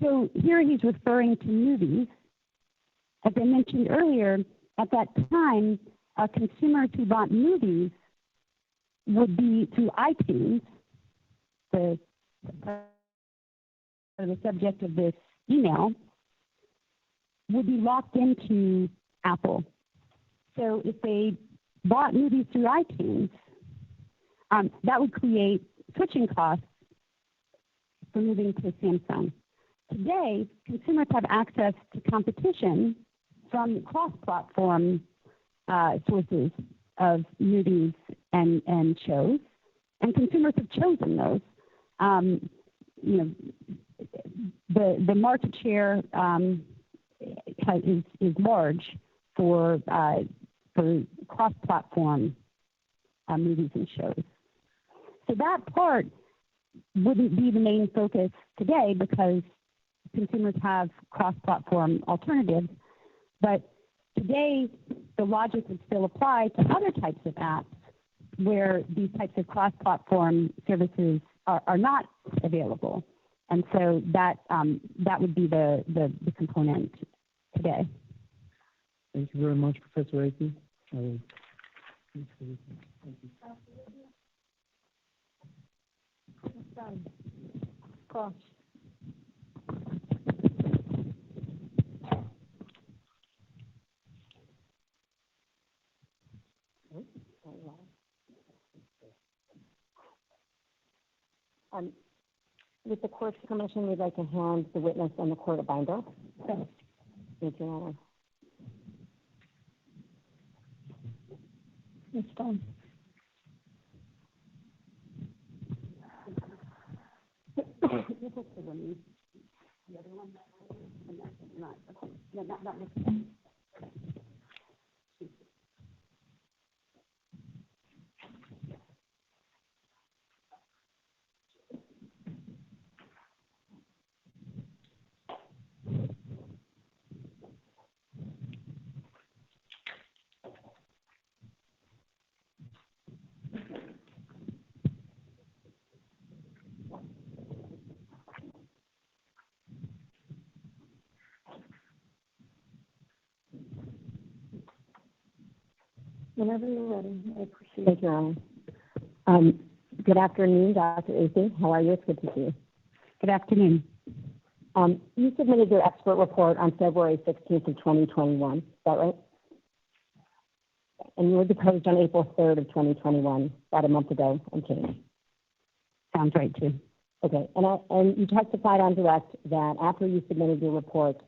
So here he's referring to movies. As I mentioned earlier, at that time, consumers who bought movies would be through iTunes, the subject of this email, would be locked into Apple. So if they bought movies through iTunes, that would create switching costs for moving to Samsung. Today, consumers have access to competition from cross-platform sources of movies and shows, and consumers have chosen those. The market share is large for cross-platform movies and shows. So that part wouldn't be the main focus today because consumers have cross-platform alternatives. But today, the logic would still apply to other types of apps where these types of cross-platform services are not available. And so that would be the component today. Thank you very much, Professor Akey. Thank you. Gosh. With the court's permission, we'd like to hand the witness and the court a binder. Yes. Thank you, Your Honor. It's done. The other one, not this one. Whenever you're ready, I proceed. Thank you, Your Honor. Good afternoon, Dr. Akey. How are you? It's good to see you. Good afternoon. You submitted your expert report on February 16th of 2021, is that right? And you were deposed on April 3rd of 2021, about a month ago and change. Sounds right, too. Okay, and you testified on direct that after you submitted your report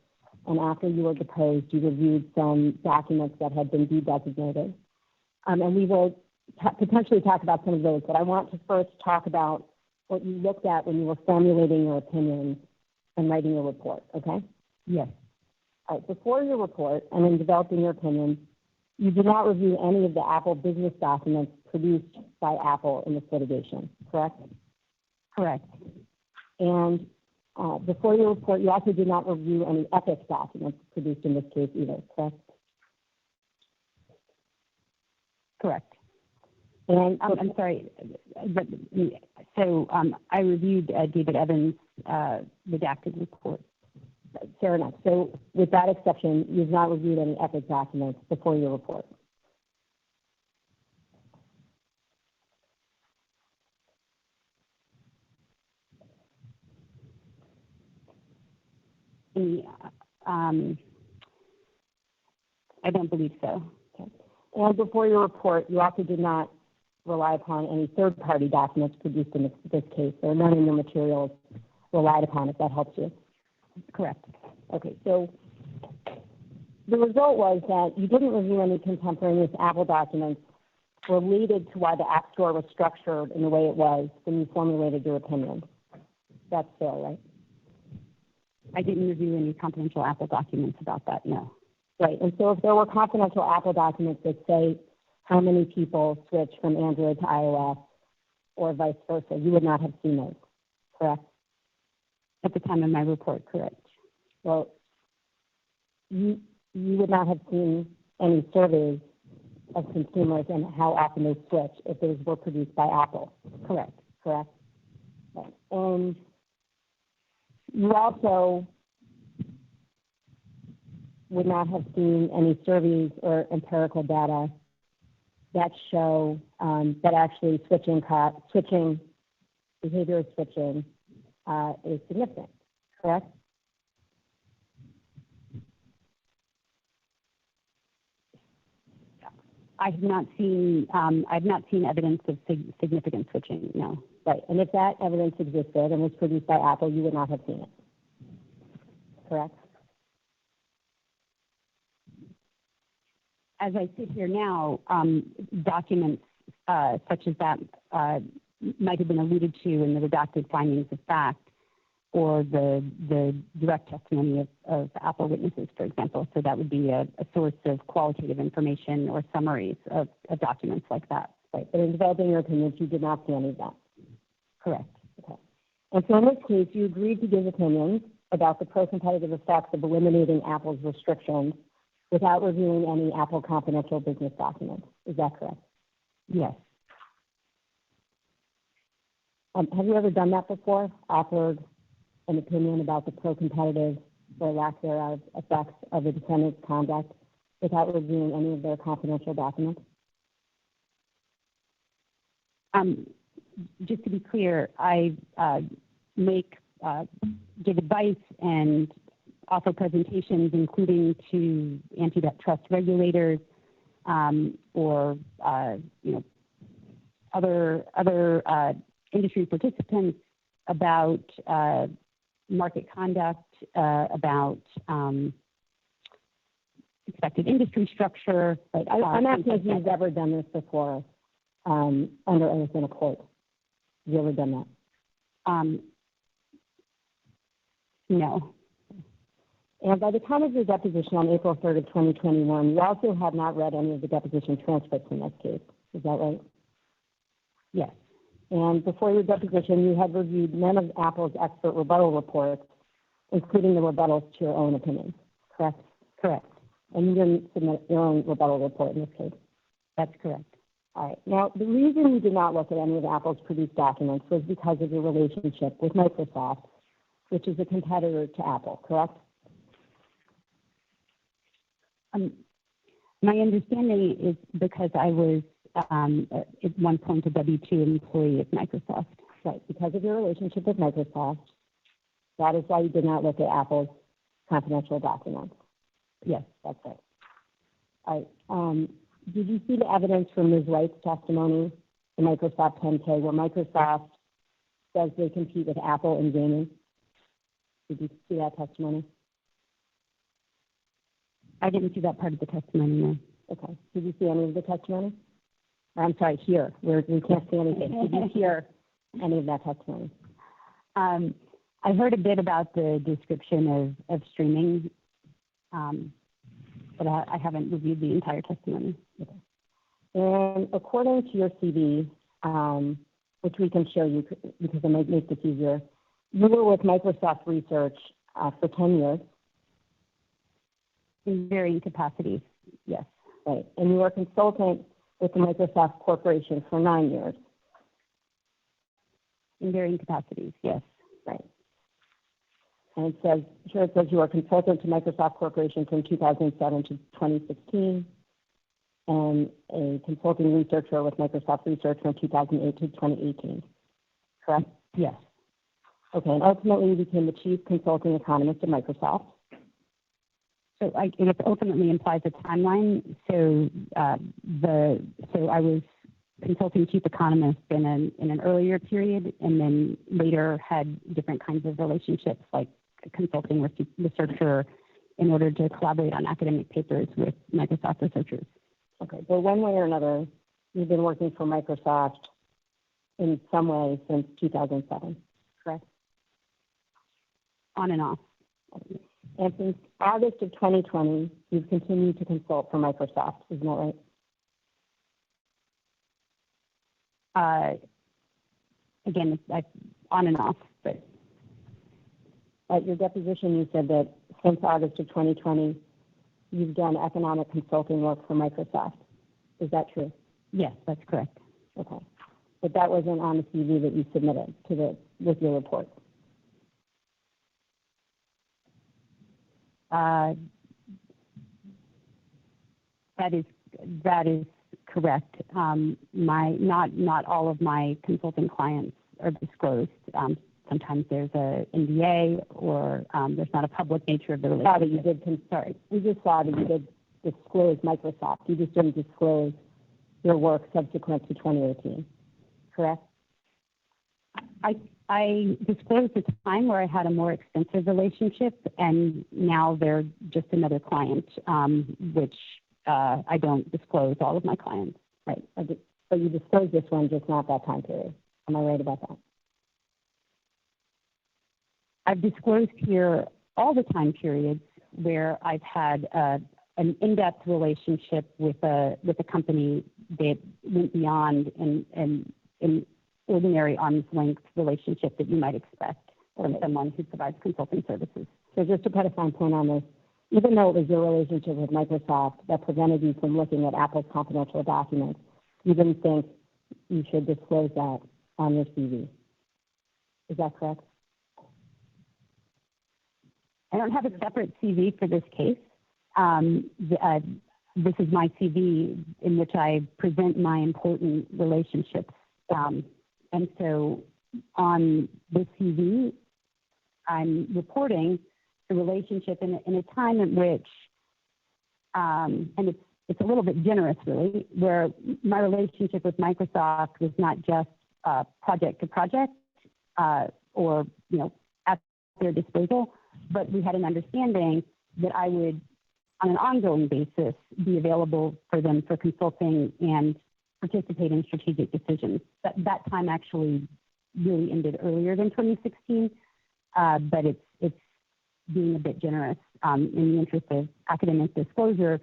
and after you were deposed, you reviewed some documents that had been dedesignated. And we will potentially talk about some of those, but I want to first talk about what you looked at when you were formulating your opinions and writing your report, okay? Yes. All right, before your report and in developing your opinions, you did not review any of the Apple business documents produced by Apple in this litigation, correct? Correct. And before your report, you also did not review any ethics documents produced in this case either, correct? Correct. And I'm sorry, but so I reviewed David Evans' redacted report. Fair enough. So with that exception, you've not reviewed any ethics documents before your report. I don't believe so. Okay. And before your report, you also did not rely upon any third-party documents produced in this case. There are none in your materials relied upon, if that helps you. Correct. Okay, so the result was that you didn't review any contemporaneous Apple documents related to why the App Store was structured in the way it was when you formulated your opinion. That's fair, right? I didn't review any confidential Apple documents about that, no. Right, and so if there were confidential Apple documents that say how many people switch from Android to iOS or vice versa, you would not have seen those, correct? At the time of my report, correct. Well, you would not have seen any surveys of consumers and how often they switch if those were produced by Apple. Correct. Right. And you also would not have seen any surveys or empirical data that show that actually behavior switching is significant, correct? I've not seen evidence of significant switching, no. Right, and if that evidence existed and was produced by Apple, you would not have seen it, correct? As I sit here now, documents such as that might have been alluded to in the redacted findings of fact or the direct testimony of Apple witnesses, for example. So that would be a source of qualitative information or summaries of documents like that. Right, but in developing your opinions, you did not see any of that. Correct. Okay. And so in this case, you agreed to give opinions about the pro-competitive effects of eliminating Apple's restrictions without reviewing any Apple confidential business documents. Is that correct? Yes. Have you ever done that before? Offered an opinion about the pro-competitive or lack thereof effects of the defendant's conduct without reviewing any of their confidential documents? Just to be clear, I give advice and offer presentations, including to antitrust regulators or other industry participants about market conduct, about expected industry structure. Right. I'm asking if you've ever done this before under oath in a court. Have you ever done that? No. And by the time of your deposition on April 3rd of 2021, you also had not read any of the deposition transcripts in this case. Is that right? Yes. And before your deposition, you had reviewed none of Apple's expert rebuttal reports, including the rebuttals to your own opinions, correct? Correct. And you didn't submit your own rebuttal report in this case? That's correct. All right. Now, the reason you did not look at any of Apple's produced documents was because of your relationship with Microsoft, which is a competitor to Apple, correct? My understanding is because I was at one point a W-2 employee of Microsoft. Right, because of your relationship with Microsoft, That is why you did not look at Apple's confidential documents. Yes, that's right. All right. Did you see the evidence from Ms. Wright's testimony, the Microsoft 10K, where Microsoft says they compete with Apple in gaming? Did you see that testimony? I didn't see that part of the testimony, no. Okay. Did you see any of the testimony? I'm sorry, hear. We can't see anything. Did you hear any of that testimony? I heard a bit about the description of streaming, but I haven't reviewed the entire testimony. Okay. And according to your CV, which we can show you because it might make this easier, you were with Microsoft Research for 10 years. In varying capacities, yes. Right. And you were a consultant with the Microsoft Corporation for 9 years. In varying capacities, yes. Right. And it says you were a consultant to Microsoft Corporation from 2007 to 2016, and a consulting researcher with Microsoft Research from 2008 to 2018. Correct? Yes. Okay, and ultimately you became the chief consulting economist at Microsoft. So it ultimately implies a timeline. So I was consulting chief economist in an earlier period, and then later had different kinds of relationships, like consulting with researcher in order to collaborate on academic papers with Microsoft researchers. Okay, well, one way or another, you've been working for Microsoft in some way since 2007, correct? On and off. And since August of 2020, you've continued to consult for Microsoft, isn't that right? Again, it's on and off, but at your deposition, you said that since August of 2020, you've done economic consulting work for Microsoft. Is that true? Yes, that's correct. Okay. But that wasn't on the CV that you submitted with your report. That is correct. Not all of my consulting clients are disclosed. Sometimes there's a NDA or there's not a public nature of the relationship. We just saw that you did disclose Microsoft. You just didn't disclose your work subsequent to 2018, correct? I disclosed a time where I had a more extensive relationship, and now they're just another client, which I don't disclose all of my clients. Right. But you disclosed this one, just not that time period. Am I right about that? I've disclosed here all the time periods where I've had an in-depth relationship with a company that went beyond an ordinary arm's length relationship that you might expect from someone who provides consulting services. So just to put a fine point on this, even though it was your relationship with Microsoft that prevented you from looking at Apple's confidential documents, you didn't think you should disclose that on your CV. Is that correct? I don't have a separate CV for this case. This is my CV in which I present my important relationships. And so on this CV, I'm reporting the relationship in a time in which, and it's a little bit generous really, where my relationship with Microsoft was not just project to project or, at their disposal, but we had an understanding that I would, on an ongoing basis, be available for them for consulting and participate in strategic decisions. That time actually really ended earlier than 2016, but it's being a bit generous in the interest of academic disclosure,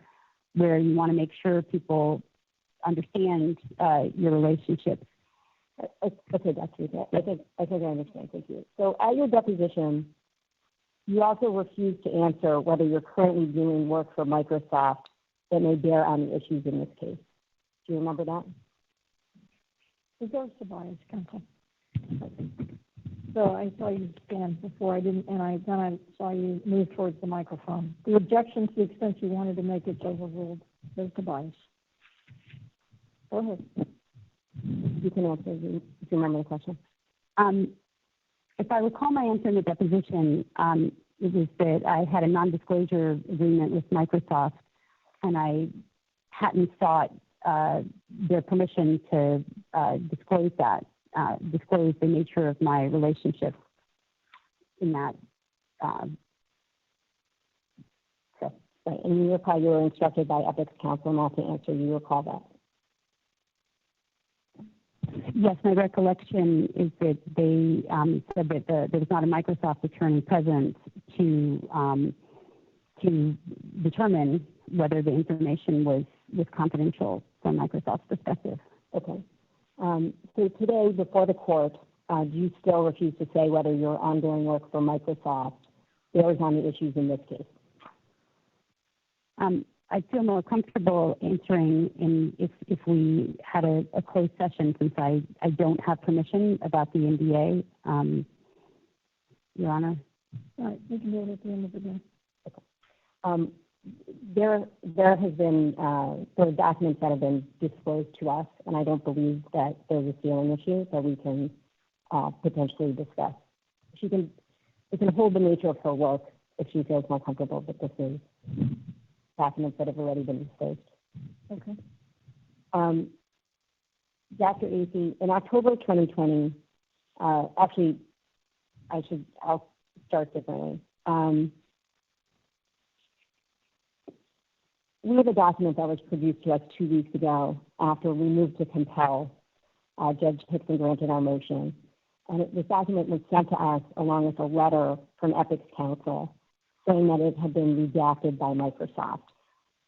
where you want to make sure people understand your relationships. Okay, Dr. Rita, I think I understand. Thank you. So at your deposition, you also refused to answer whether you're currently doing work for Microsoft that may bear on the issues in this case. Do you remember that? It goes to bias, counsel. So I saw you stand before then I saw you move towards the microphone. The objection, to the extent you wanted to make it overruled, goes to bias. Go ahead. You can answer if you remember the question. if I recall my answer in the deposition, it was that I had a non-disclosure agreement with Microsoft, and I hadn't sought their permission to disclose the nature of my relationship in that. Right, and you recall you were instructed by Epic's counsel not to answer. You recall that? Yes, my recollection is that they said that there was not a Microsoft attorney present to determine whether the information was confidential from Microsoft's perspective. Okay. So today, before the court, do you still refuse to say whether your ongoing work for Microsoft bears on the issues in this case? I feel more comfortable answering if we had a closed session, since I don't have permission about the NDA, Your Honor. All right, we can do it at the end of the day. Okay. There has been there are documents that have been disclosed to us, and I don't believe that there's a sealing issue that we can potentially discuss. We can hold the nature of her work if she feels more comfortable, but this is documents that have already been disclosed. Okay. Dr. Acey, in October 2020, actually, I'll start differently. We have a document that was produced to us 2 weeks ago after we moved to compel. Judge Hickson granted our motion. And this document was sent to us along with a letter from Epic's counsel saying that it had been redacted by Microsoft.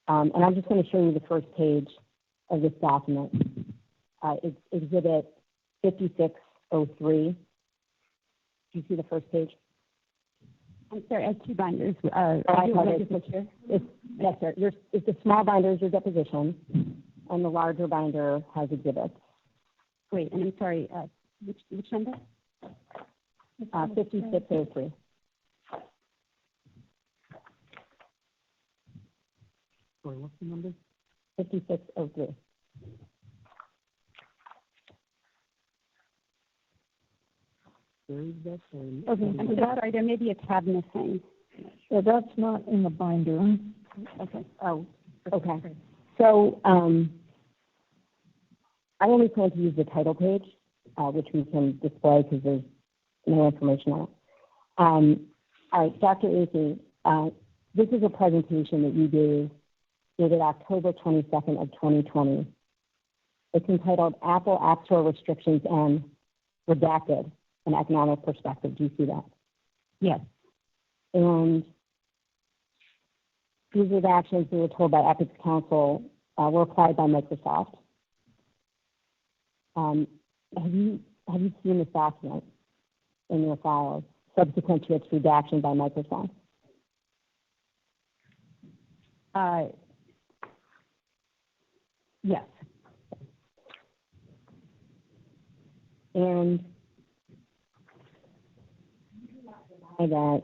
And I'm just going to show you the first page of this document. It's Exhibit 5603. Do you see the first page? I'm sorry, I have two binders. Yes, sir. It's the small binder is your deposition, and the larger binder has exhibits. Great, and I'm sorry, which number? 5603. Sorry, what's the number? 5603. Where is that? Okay, I'm sorry, there may be a tab missing. So that's not in the binder. Okay. Oh, okay. So I only plan to use the title page, which we can display because there's no information on it. All right, Dr. Acey, this is a presentation that you gave dated October 22nd of 2020. It's entitled Apple App Store Restrictions and Redacted, an Economic Perspective. Do you see that? Yes. And these redactions, we were told by Epic's counsel, were applied by Microsoft. Have you seen this document in your files subsequent to its redaction by Microsoft? Yes. And that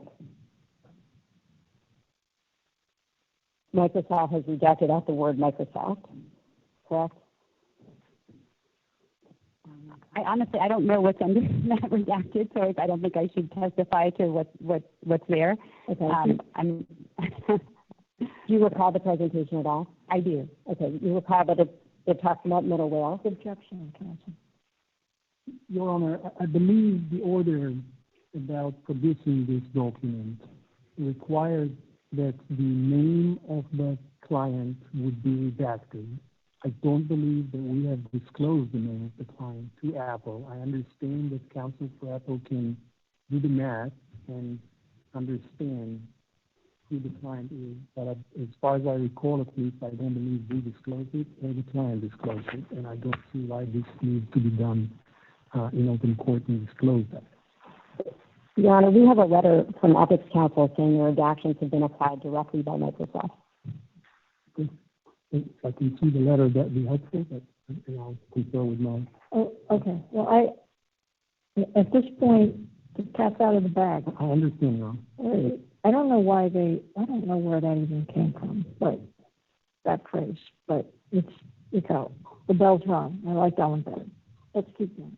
Microsoft has rejected out the word Microsoft, correct? I don't know what's under that redacted, so I don't think I should testify to what's there. Okay. Do you recall the presentation at all? I do. Okay. You recall that it talks about middleware? Objection, counsel. Your Honor, I believe the order about producing this document required that the name of the client would be redacted. I don't believe that we have disclosed the name of the client to Apple. I understand that counsel for Apple can do the math and understand who the client is, but as far as I recall, at least, I don't believe we disclosed it or the client disclosed it, and I don't see why this needs to be done in open court and disclose that. Your Honor, we have a letter from Epic's counsel saying the redactions have been applied directly by Microsoft. If I can see the letter, that'd be helpful, but I'll confer with mine. Oh, okay. Well, at this point, the cat's out of the bag. I understand, Your Honor. I don't know where that even came from, but that phrase, but it's out. The bell's rung. I like that one better. Let's keep going.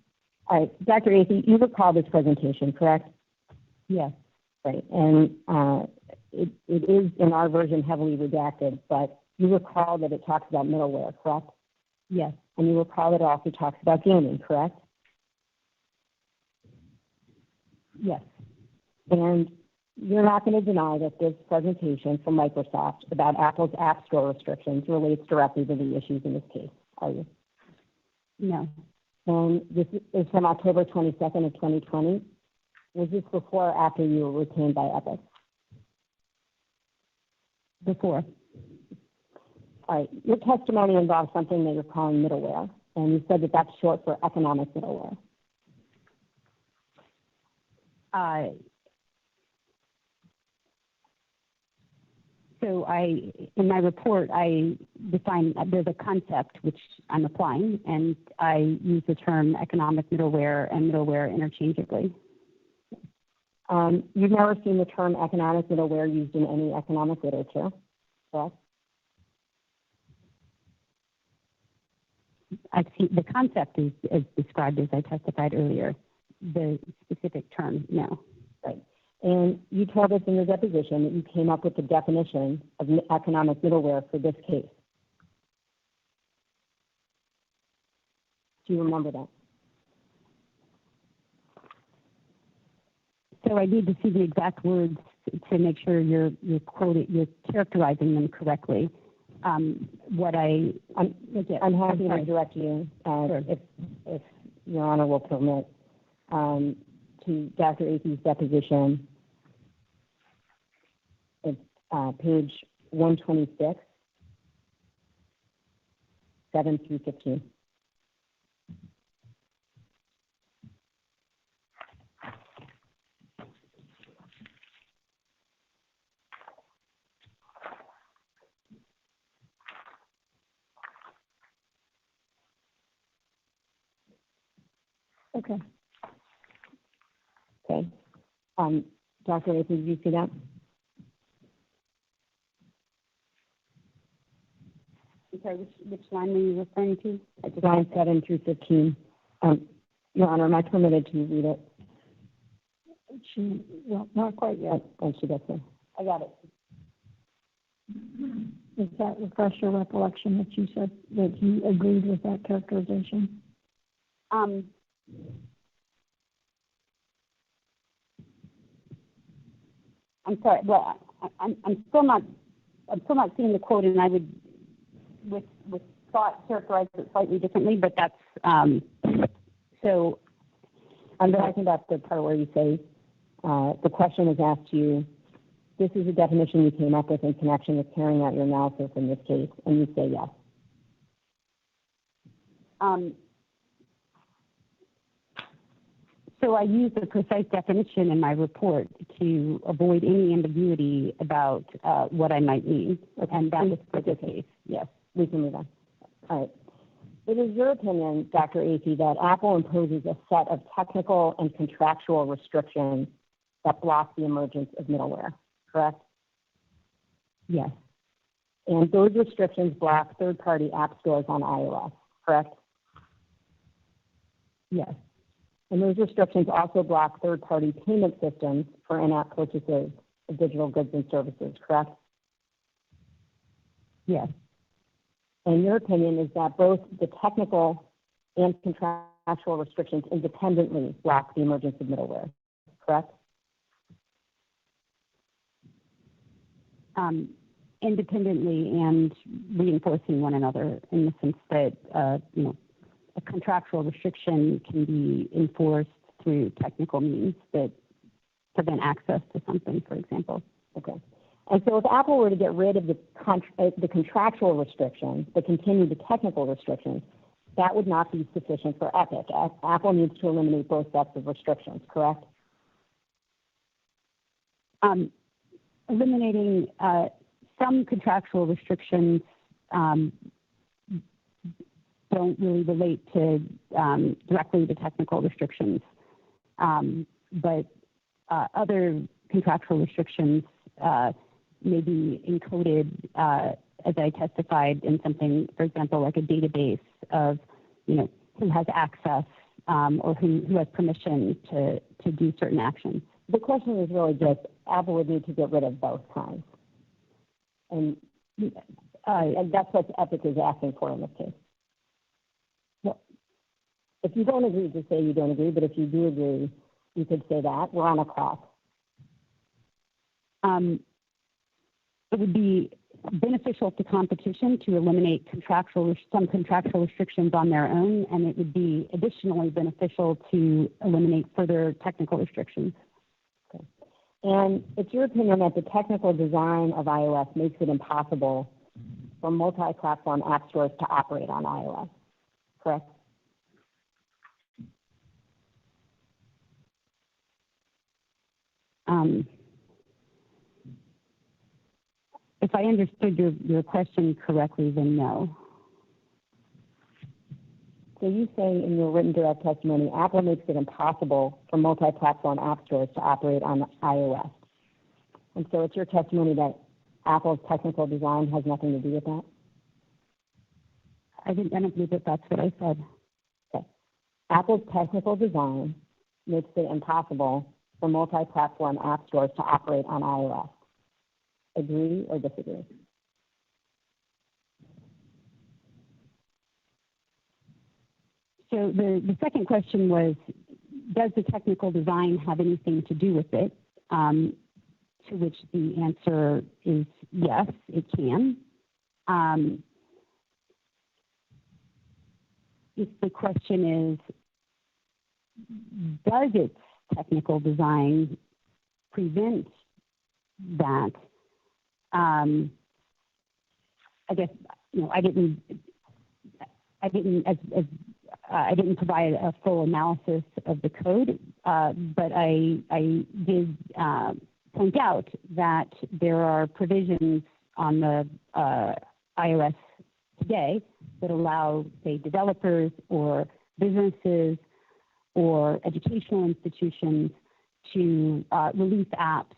All right, Dr. Athey, you recall this presentation, correct? Yes. Right, and it is in our version heavily redacted, but you recall that it talks about middleware, correct? Yes. And you recall that it also talks about gaming, correct? Yes. And you're not going to deny that this presentation from Microsoft about Apple's App Store restrictions relates directly to the issues in this case, are you? No. And this is from October 22nd of 2020. Was this before or after you were retained by Epic? Before. All right. Your testimony involves something that you're calling middleware, and you said that that's short for economic middleware. So in my report, I define there's a concept which I'm applying, and I use the term economic middleware and middleware interchangeably. You've never seen the term economic middleware used in any economic literature, correct? I've seen the concept is described as I testified earlier. The specific term, no. Right. And you told us in your deposition that you came up with the definition of economic middleware for this case. Do you remember that? So I need to see the exact words to make sure you're characterizing them correctly. I'm happy to direct you, sure. if Your Honor will permit, to Dr. Athey's deposition. It's page 126, 7 through 15. Okay. Okay. Dr. Athey, did you see that? I'm sorry, which line were you referring to? Line 7 through 15. Your Honor, am I permitted to read it? Well, not quite yet. Oh, she does so. I got it. Does that refresh your recollection that you said that you agreed with that characterization? I'm sorry. Well, I'm still not seeing the quote, and I would, with thought, characterize it slightly differently. But that's so. I'm talking about the part where you say the question was asked to you. This is a definition you came up with in connection with carrying out your analysis in this case, and you say yes. So I use a precise definition in my report to avoid any ambiguity about what I might mean, and that was for this case. Yes, we can move on. All right. It is your opinion, Dr. Athey, that Apple imposes a set of technical and contractual restrictions that block the emergence of middleware, correct? Yes. And those restrictions block third-party app stores on iOS, correct? Yes. And those restrictions also block third-party payment systems for in-app purchases of digital goods and services, correct? Yes. And your opinion is that both the technical and contractual restrictions independently block the emergence of middleware, correct? Independently and reinforcing one another in the sense that, a contractual restriction can be enforced through technical means that prevent access to something, for example. Okay. And so if Apple were to get rid of the contractual restrictions, but continue the technical restrictions, that would not be sufficient for Epic. Apple needs to eliminate both sets of restrictions, correct? Eliminating some contractual restrictions don't really relate to directly to technical restrictions, but other contractual restrictions may be encoded, as I testified, in something, for example, like a database of, who has access or who has permission to do certain actions. The question is really just, Apple would need to get rid of both kinds. And that's what Epic is asking for in this case. Well, if you don't agree, just say you don't agree, but if you do agree, you could say that. We're on a clock. It would be beneficial to competition to eliminate some contractual restrictions on their own, and it would be additionally beneficial to eliminate further technical restrictions. Okay. And it's your opinion that the technical design of iOS makes it impossible for multi-platform app stores to operate on iOS, correct? If I understood your question correctly, then no. So you say in your written direct testimony, Apple makes it impossible for multi-platform app stores to operate on iOS. And so it's your testimony that Apple's technical design has nothing to do with that? I don't believe that that's what I said. Okay. Apple's technical design makes it impossible for multi-platform app stores to operate on iOS. Agree or disagree? So the second question was, does the technical design have anything to do with it? To which the answer is yes, it can. If the question is, does its technical design prevent that? I guess I didn't provide a full analysis of the code, but I did point out that there are provisions on the iOS today that allow, say, developers or businesses or educational institutions to release apps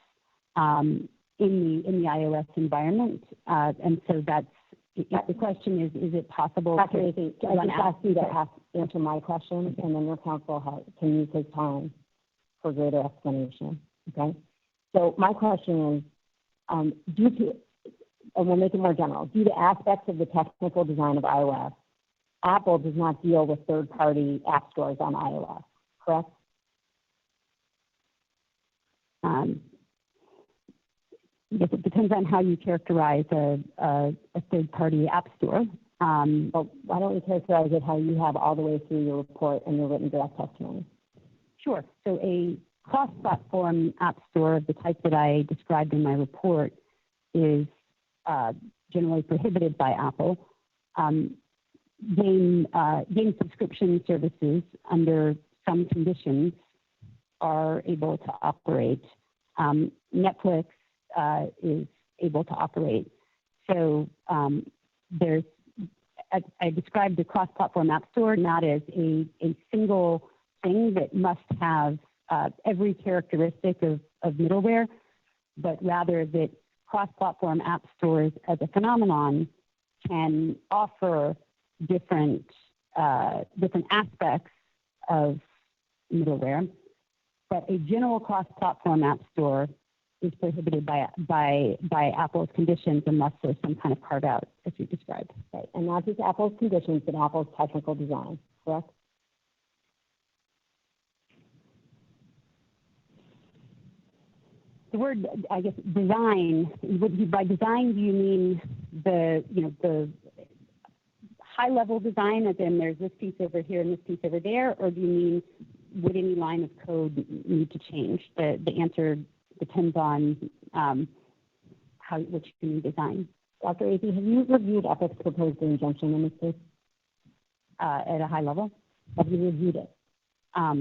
in the iOS environment, and so that's the question is it possible? Dr. Amy, I just asked you to answer my question, and then your counsel can use his time for greater explanation. Okay. So my question is, and we'll make it more general, due to aspects of the technical design of iOS, Apple does not deal with third-party app stores on iOS, correct? Yes, it depends on how you characterize a third-party app store. Well, why don't you characterize it how you have all the way through your report and your written direct testimony? Sure. So a cross-platform app store of the type that I described in my report is generally prohibited by Apple. Game subscription services under some conditions are able to operate. Netflix is able to operate. So I described the cross-platform app store not as a single thing that must have every characteristic of middleware, but rather that cross-platform app stores as a phenomenon can offer different aspects of middleware. But a general cross-platform app store is prohibited by Apple's conditions unless there's some kind of carve-out, as you described. Okay. And not just Apple's conditions, but Apple's technical design, correct? The word, I guess, design. By design, do you mean the high-level design, as in there's this piece over here and this piece over there, or do you mean would any line of code need to change? The answer depends on which you can design. Dr. Amy, have you reviewed Epic's proposed injunction in this case? At a high level? Have you reviewed it? Have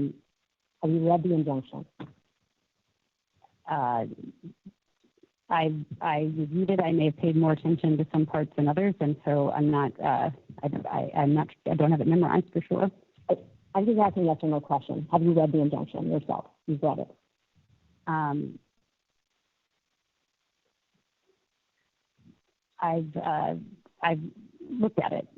you read the injunction? I reviewed it. I may have paid more attention to some parts than others, and so I'm not. I don't have it memorized for sure. I'm just asking yes or no question. Have you read the injunction yourself? You've read it. I've looked at it.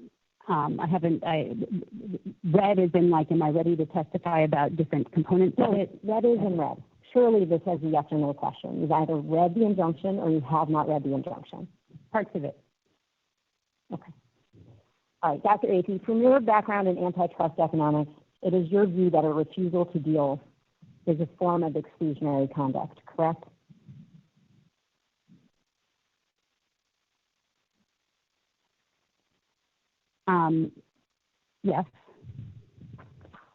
Red is in like, am I ready to testify about different components of it? Red is in red. Surely this is a yes or no question. You've either read the injunction or you have not read the injunction. Parts of it. Okay. All right, Dr. Apey, from your background in antitrust economics, it is your view that a refusal to deal is a form of exclusionary conduct, correct? Yes.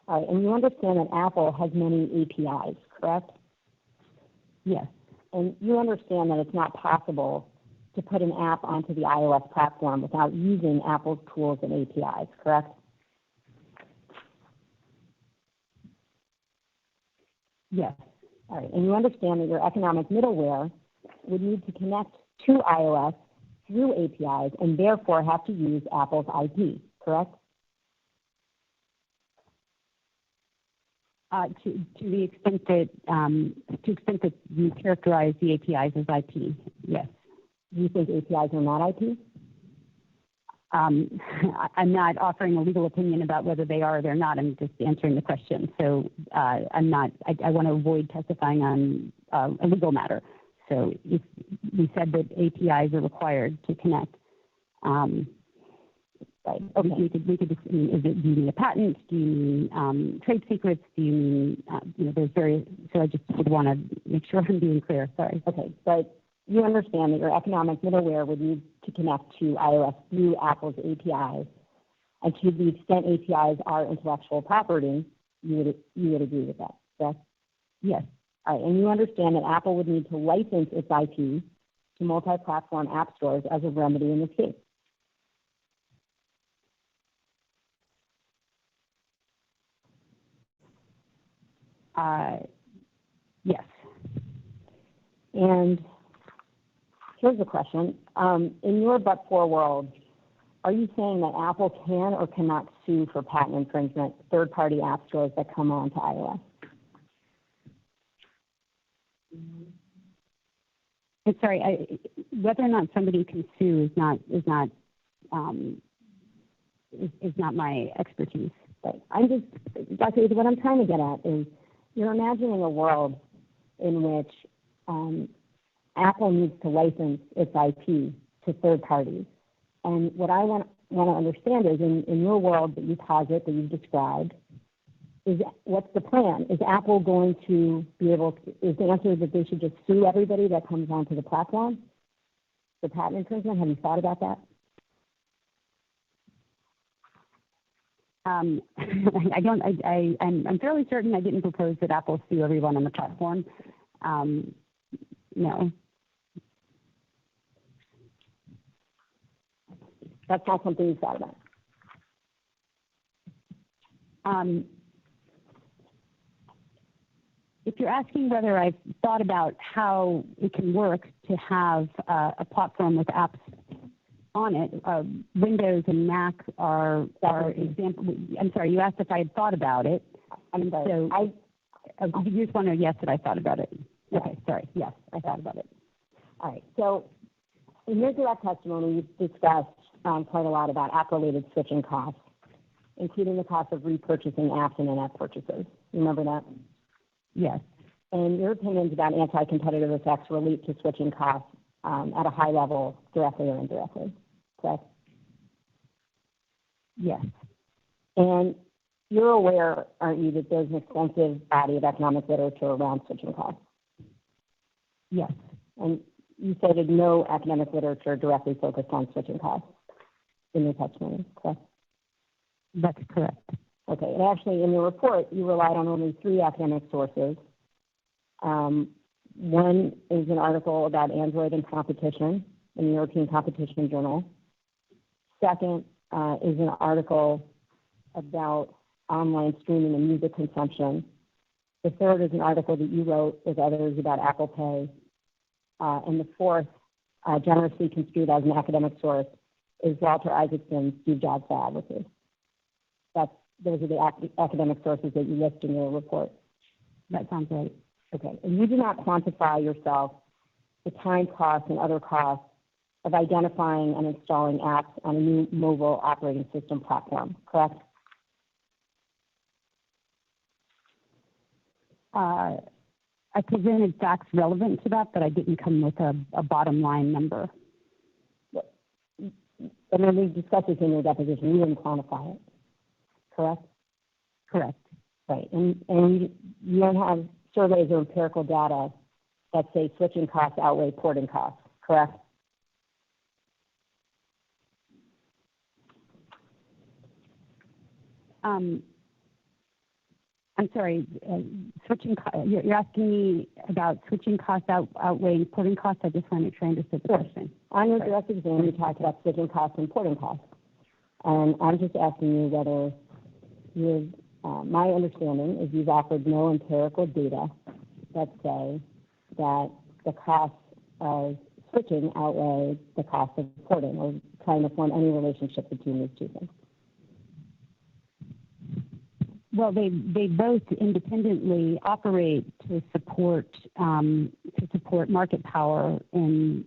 All right, and you understand that Apple has many APIs, correct? Yes. And you understand that it's not possible to put an app onto the iOS platform without using Apple's tools and APIs, correct? Yes. All right, and you understand that your economic middleware would need to connect to iOS through APIs and therefore have to use Apple's IP, correct? To the extent that you characterize the APIs as IP, yes. Do you think APIs are not IP? I'm not offering a legal opinion about whether they are or they're not. I'm just answering the question. So I'm not. I want to avoid testifying on a legal matter. So if we said that APIs are required to connect, right? Okay. We could. I mean, do you mean a patent? Do you mean trade secrets? Do you mean there's various. So I just would want to make sure I'm being clear. Sorry. Okay, but you understand that your economic middleware would need to connect to iOS through Apple's APIs, and to the extent APIs are intellectual property, you would agree with that, correct? Yes. All right, and you understand that Apple would need to license its IP to multi-platform app stores as a remedy in this case. Yes. And here's the question. In your but-for world, are you saying that Apple can or cannot sue for patent infringement third-party app stores that come on to iOS? I'm sorry. Whether or not somebody can sue is not my expertise. But Dr. what I'm trying to get at is you're imagining a world in which Apple needs to license its IP to third parties. And what I want to understand is in your world that you posit, that you've described, what's the plan? Is Apple going to be able to, is the answer that they should just sue everybody that comes onto the platform for patent infringement? Have you thought about that? I'm fairly certain I didn't propose that Apple sue everyone on the platform. No. That's not something you've thought about. If you're asking whether I've thought about how it can work to have a platform with apps on it, Windows and Mac are example. I'm sorry, you asked if I had thought about it. I'm sorry. So you just want to yes that I thought about it. Yes. Okay, sorry. Yes, I thought about it. All right. So in your direct testimony, you've discussed quite a lot about app-related switching costs, including the cost of repurchasing apps and in-app purchases. You remember that? Yes. And your opinions about anti-competitive effects relate to switching costs at a high level, directly or indirectly, correct? Yes. And you're aware, aren't you, that there's an extensive body of economic literature around switching costs? Yes. And you cited no academic literature directly focused on switching costs in your testimony, correct? That's correct. Okay, and actually in your report, you relied on only 3 academic sources. One is an article about Android and competition in the European Competition Journal. Second is an article about online streaming and music consumption. The third is an article that you wrote with others about Apple Pay. And the fourth, generously construed as an academic source, is Walter Isaacson's Steve Jobs Biography. Those are the academic sources that you list in your report. That sounds right. Okay. And you do not quantify yourself the time costs and other costs of identifying and installing apps on a new mobile operating system platform, correct? I presented facts relevant to that, but I didn't come with a bottom line number. And then we discussed this in your deposition. You didn't quantify it, correct? Correct. Right. And you don't have surveys or empirical data that say switching costs outweigh porting costs, correct? I'm sorry, you're asking me about switching costs outweighing porting costs? I just want to make sure I understood the question. On your direct exam, you talked about switching costs and porting costs. And I'm just asking you whether you've, my understanding is you've offered no empirical data that say that the costs of switching outweigh the cost of porting, or trying to form any relationship between these two things. Well, they both independently operate to support market power in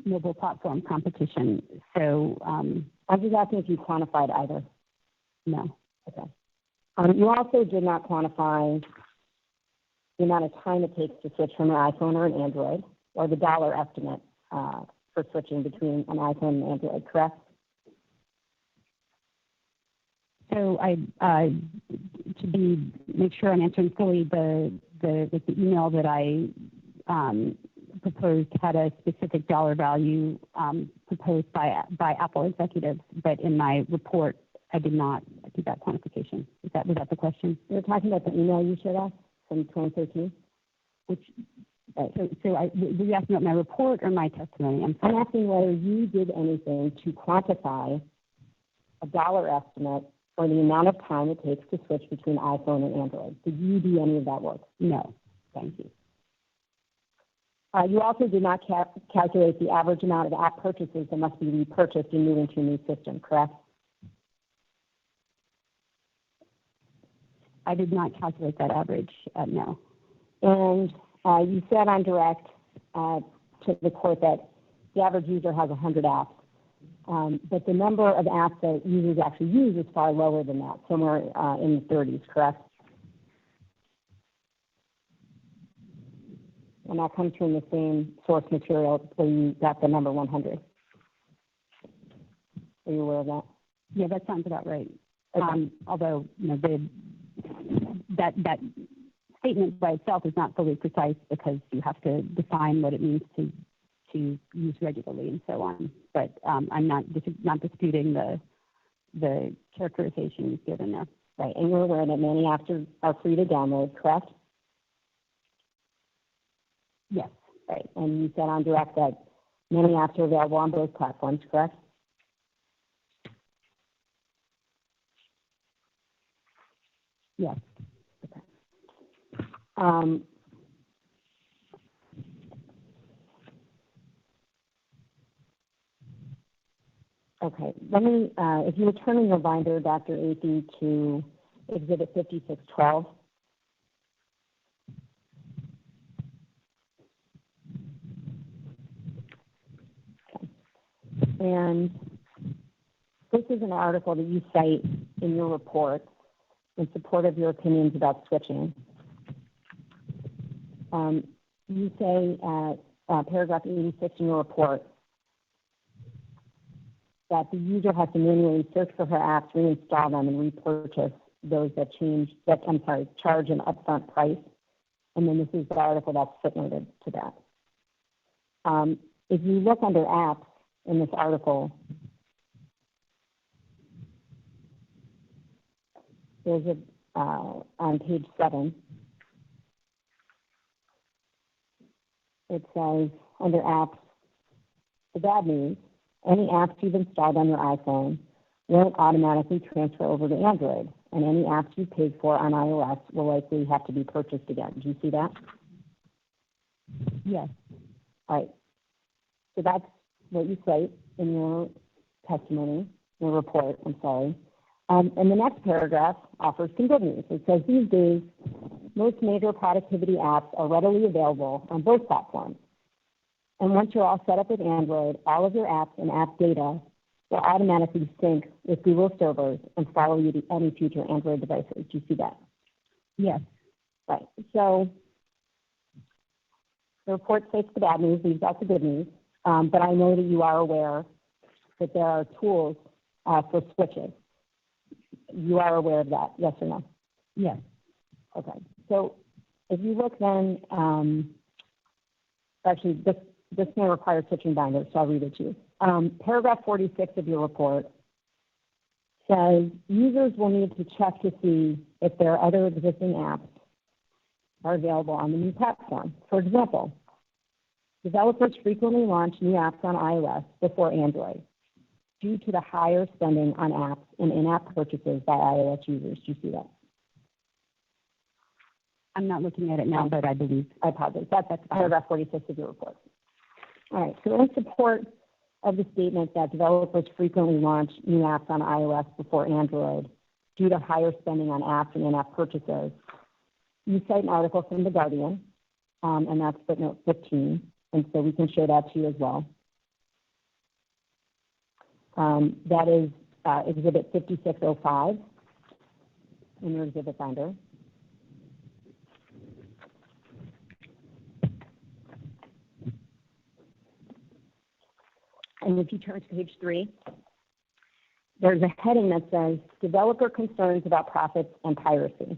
mobile platform competition. So I'm just asking if you quantified either. No. Okay. You also did not quantify the amount of time it takes to switch from an iPhone or an Android, or the dollar estimate for switching between an iPhone and Android, correct? So make sure I'm answering fully, the email that I proposed had a specific dollar value proposed by Apple executives, but in my report I did not do that quantification. Was that the question? You're talking about the email you shared us from 2013? Were you asking about my report or my testimony? I'm asking whether you did anything to quantify a dollar estimate for the amount of time it takes to switch between iPhone and Android. Did you do any of that work? No. Thank you. You also did not calculate the average amount of app purchases that must be repurchased in moving to a new system, correct? I did not calculate that average, no. And you said on direct to the court that the average user has 100 apps. But the number of apps that users actually use is far lower than that, somewhere in the 30s, correct? And that comes from the same source material where you got the number 100. Are you aware of that? Yeah, that sounds about right. Okay. Although, that statement by itself is not fully precise, because you have to define what it means to use regularly and so on. But I'm not disputing the characterization you've given there. Right, and you're aware that many apps are free to download, correct? Yes. Right, and you said on direct that many apps are available on both platforms, correct? Yes. Okay. Okay, let me, if you would turn in your binder, Dr. Athey, to Exhibit 5612. Okay. And this is an article that you cite in your report in support of your opinions about switching. You say at paragraph 86 in your report that the user has to manually search for her apps, reinstall them, and repurchase those that charge an upfront price. And then this is the article that's footnoted to that. If you look under apps in this article, there's on page 7, it says under apps, the bad news, any apps you've installed on your iPhone won't automatically transfer over to Android, and any apps you paid for on iOS will likely have to be purchased again. Do you see that? Yes. All right. So that's what you cite in your testimony, your report, I'm sorry. And the next paragraph offers some good news. It says these days, most major productivity apps are readily available on both platforms. And once you're all set up with Android, all of your apps and app data will automatically sync with Google servers and follow you to any future Android devices. Do you see that? Yes. Right. So the report states the bad news, leaves out the good news, but I know that you are aware that there are tools for switches. You are aware of that, yes or no? Yes. Okay. So if you look then, actually this may require switching binders, so I'll read it to you. Paragraph 46 of your report says users will need to check to see if there are other existing apps are available on the new platform. For example, developers frequently launch new apps on iOS before Android due to the higher spending on apps and in-app purchases by iOS users. Do you see that? I'm not looking at it now, but I believe. I apologize. That's paragraph 46 of your report. All right. So in support of the statement that developers frequently launch new apps on iOS before Android due to higher spending on apps and in-app purchases, you cite an article from The Guardian, and that's footnote 15, and so we can show that to you as well. That is Exhibit 5605 in your exhibit binder. And if you turn to page 3, there's a heading that says, Developer Concerns About Profits and Piracy.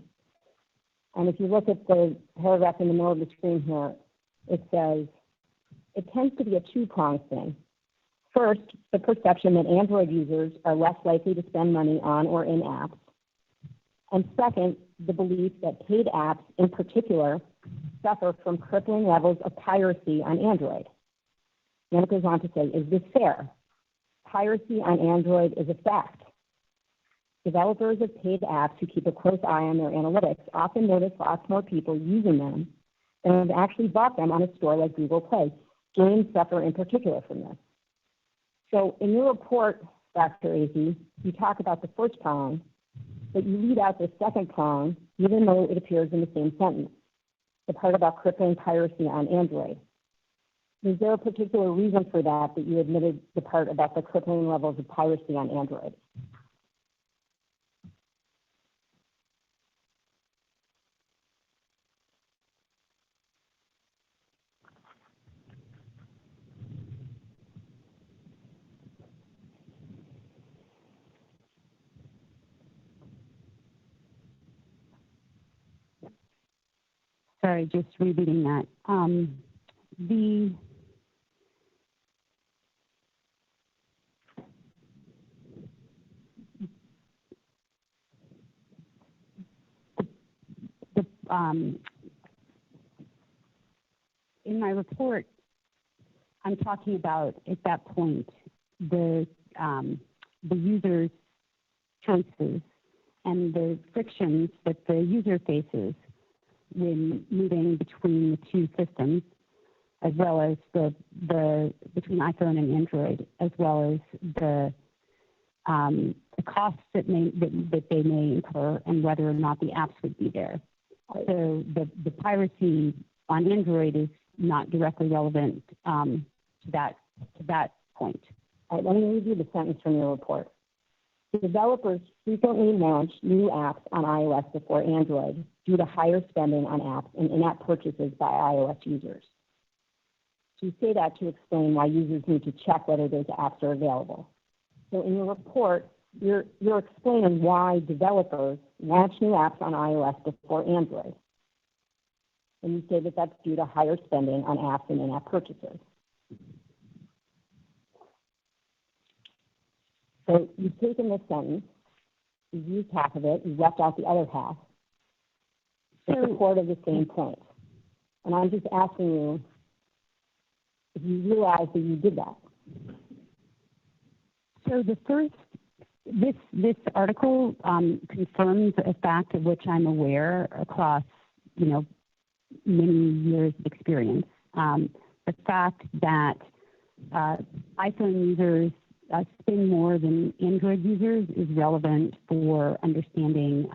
And if you look at the paragraph in the middle of the screen here, it says, it tends to be a two-pronged thing. First, the perception that Android users are less likely to spend money on or in apps. And second, the belief that paid apps in particular suffer from crippling levels of piracy on Android. And it goes on to say, is this fair? Piracy on Android is a fact. Developers of paid apps who keep a close eye on their analytics often notice lots more people using them than have actually bought them on a store like Google Play. Games suffer in particular from this. So in your report, Dr. Azzi, you talk about the first prong, but you leave out the second prong, even though it appears in the same sentence, the part about crippling piracy on Android. Is there a particular reason for that you admitted the part about the crippling levels of piracy on Android? Sorry, just rereading that. In my report, I'm talking about at that point the user's choices and the frictions that the user faces when moving between the two systems, as well as the between iPhone and Android, as well as the costs that they may incur and whether or not the apps would be there. So the piracy on Android is not directly relevant to that point. All right, let me read you the sentence from your report. Developers frequently launch new apps on iOS before Android due to higher spending on apps and in-app purchases by iOS users. So you say that to explain why users need to check whether those apps are available. So in your report, you're explaining why developers launch new apps on iOS before Android. And you say that that's due to higher spending on apps and in-app purchases. So you've taken this sentence, you've used half of it, you've left out the other half in support of the same point. And I'm just asking you if you realize that you did that. So this article confirms a fact of which I'm aware across, many years of experience. The fact that iPhone users spend more than Android users is relevant for understanding,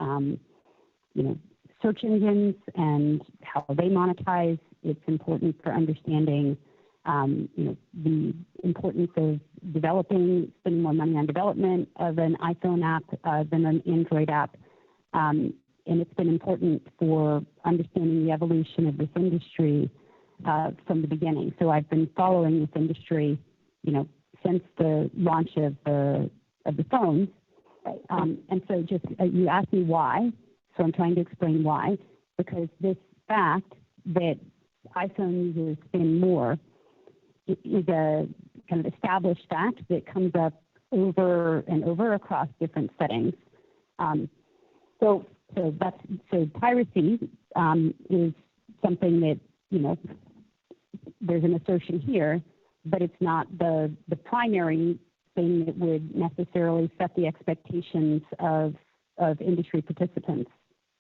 search engines and how they monetize. It's important for understanding the importance of spending more money on development of an iPhone app than an Android app. And it's been important for understanding the evolution of this industry from the beginning. So I've been following this industry, since the launch of the phones. And so you asked me why, so I'm trying to explain why, because this fact that iPhone users spend more is a kind of established fact that comes up over and over across different settings. So piracy is something that, there's an assertion here, but it's not the primary thing that would necessarily set the expectations of industry participants,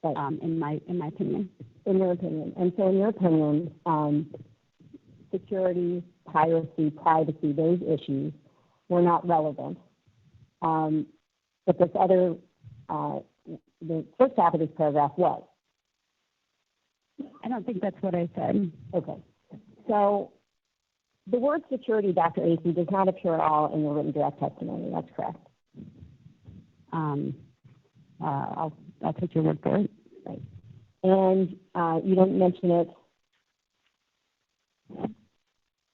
in my opinion. In your opinion. And so in your opinion, security, piracy, privacy, those issues were not relevant. But this other, the first half of this paragraph was. I don't think that's what I said. Okay. So the word security, Dr. Acey, does not appear at all in your written direct testimony. That's correct. I'll take your word for it. Right. And you don't mention it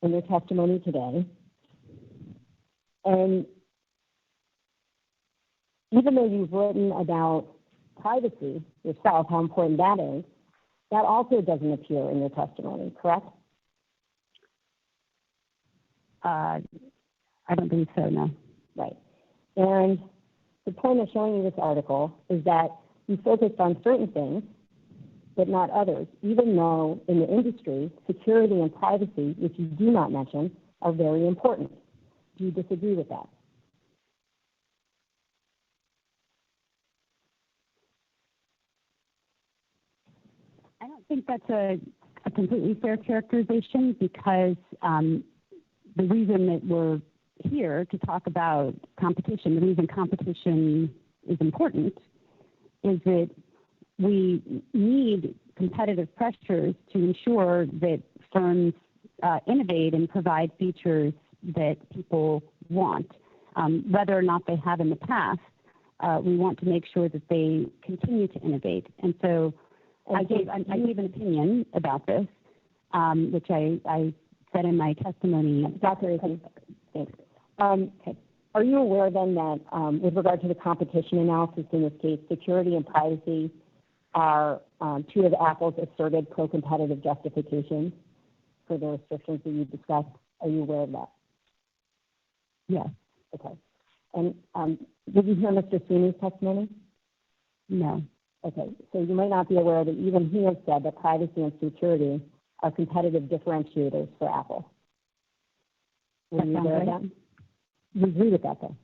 in your testimony today. And even though you've written about privacy yourself, how important that is, that also doesn't appear in your testimony, correct? I don't think so, no. Right. And the point of showing you this article is that you focused on certain things, but not others, even though in the industry, security and privacy, which you do not mention, are very important. Do you disagree with that? I don't think that's a completely fair characterization, because the reason that we're here to talk about competition, the reason competition is important, is that we need competitive pressures to ensure that firms innovate and provide features that people want. Whether or not they have in the past, we want to make sure that they continue to innovate. And so I gave an opinion about this, which I said in my testimony. Dr. Acey, thanks. Okay. Are you aware then that with regard to the competition analysis in this case, security and privacy are two of Apple's asserted pro-competitive justifications for the restrictions that you discussed? Are you aware of that? Yes. Okay. And did you hear Mr. Sweeney's testimony? No. Okay. So you might not be aware that even he has said that privacy and security are competitive differentiators for Apple. Were you aware of that? You agree with that, though?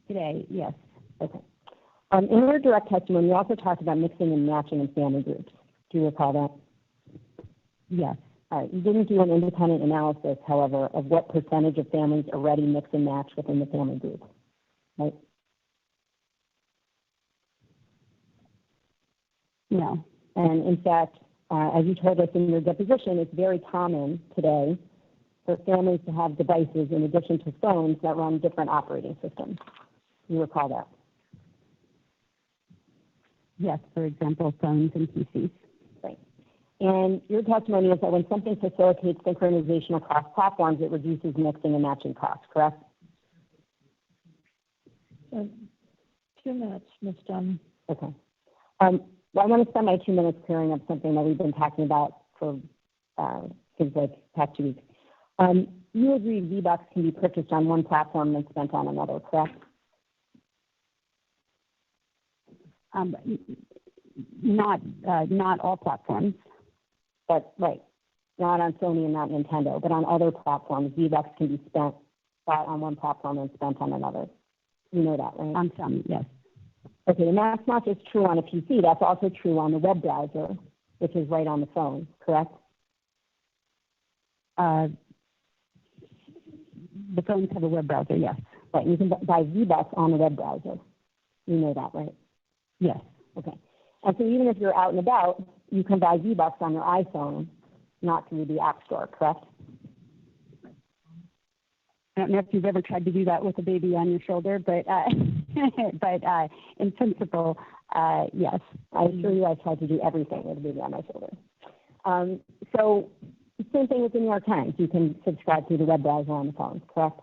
Today, yes. Okay. In your direct testimony, you also talked about mixing and matching in family groups. Do you recall that? Yes. All right. You didn't do an independent analysis, however, of what percentage of families already mix and match within the family group, right? No. And in fact, as you told us in your deposition, it's very common today for families to have devices in addition to phones that run different operating systems. You recall that? Yes, for example, phones and PCs. Right. And your testimony is that when something facilitates synchronization across platforms, it reduces mixing and matching costs, correct? So, 2 minutes, Ms. Dunn. Okay. Well, I want to spend my 2 minutes clearing up something that we've been talking about for things like past 2 weeks. You agree V-Bucks can be purchased on one platform and spent on another, correct? Not all platforms. But right, not on Sony and not Nintendo, but on other platforms, V-Bucks can be bought on one platform and spent on another. You know that, right? On some, yes. Okay, and that's not just true on a PC, that's also true on the web browser, which is right on the phone, correct? The phones have a web browser, yes. Right, you can buy V-Bucks on the web browser. You know that, right? Yes. Okay. And so even if you're out and about, you can buy V-Bucks on your iPhone not through the App Store, correct? I don't know if you've ever tried to do that with a baby on your shoulder, but in principle, yes. I assure you I've tried to do everything with a baby on my shoulder. So same thing with the New York Times. You can subscribe through the web browser on the phone, correct?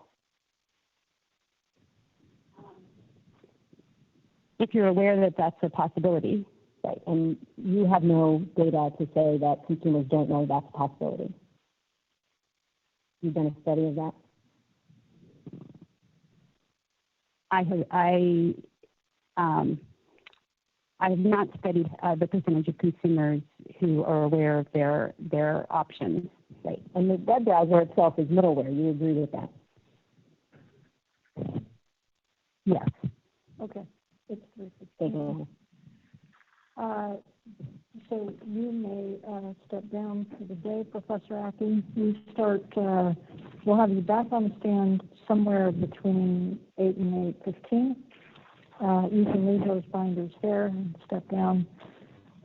If you're aware that that's a possibility. Right, and you have no data to say that consumers don't know that's a possibility. You've done a study of that? I have not studied the percentage of consumers who are aware of their options. Right, and the web browser itself is middleware. You agree with that? Yes. Okay. It's 3:16. Thank you. So you may step down for the day, Professor Aki. You start, we'll have you back on the stand somewhere between 8 and 8:15. You can leave those binders there and step down.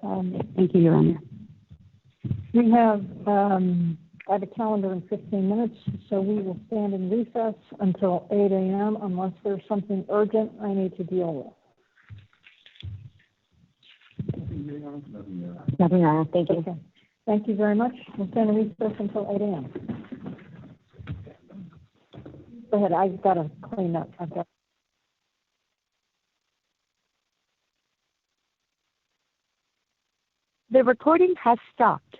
Thank you, Your Honor. We have, I have a calendar in 15 minutes, so we will stand in recess until 8 a.m. unless there's something urgent I need to deal with. Nothing wrong. Thank you. Okay. Thank you very much. We'll stand in recess until 8 a.m. Go ahead. I've got to clean up. The recording has stopped.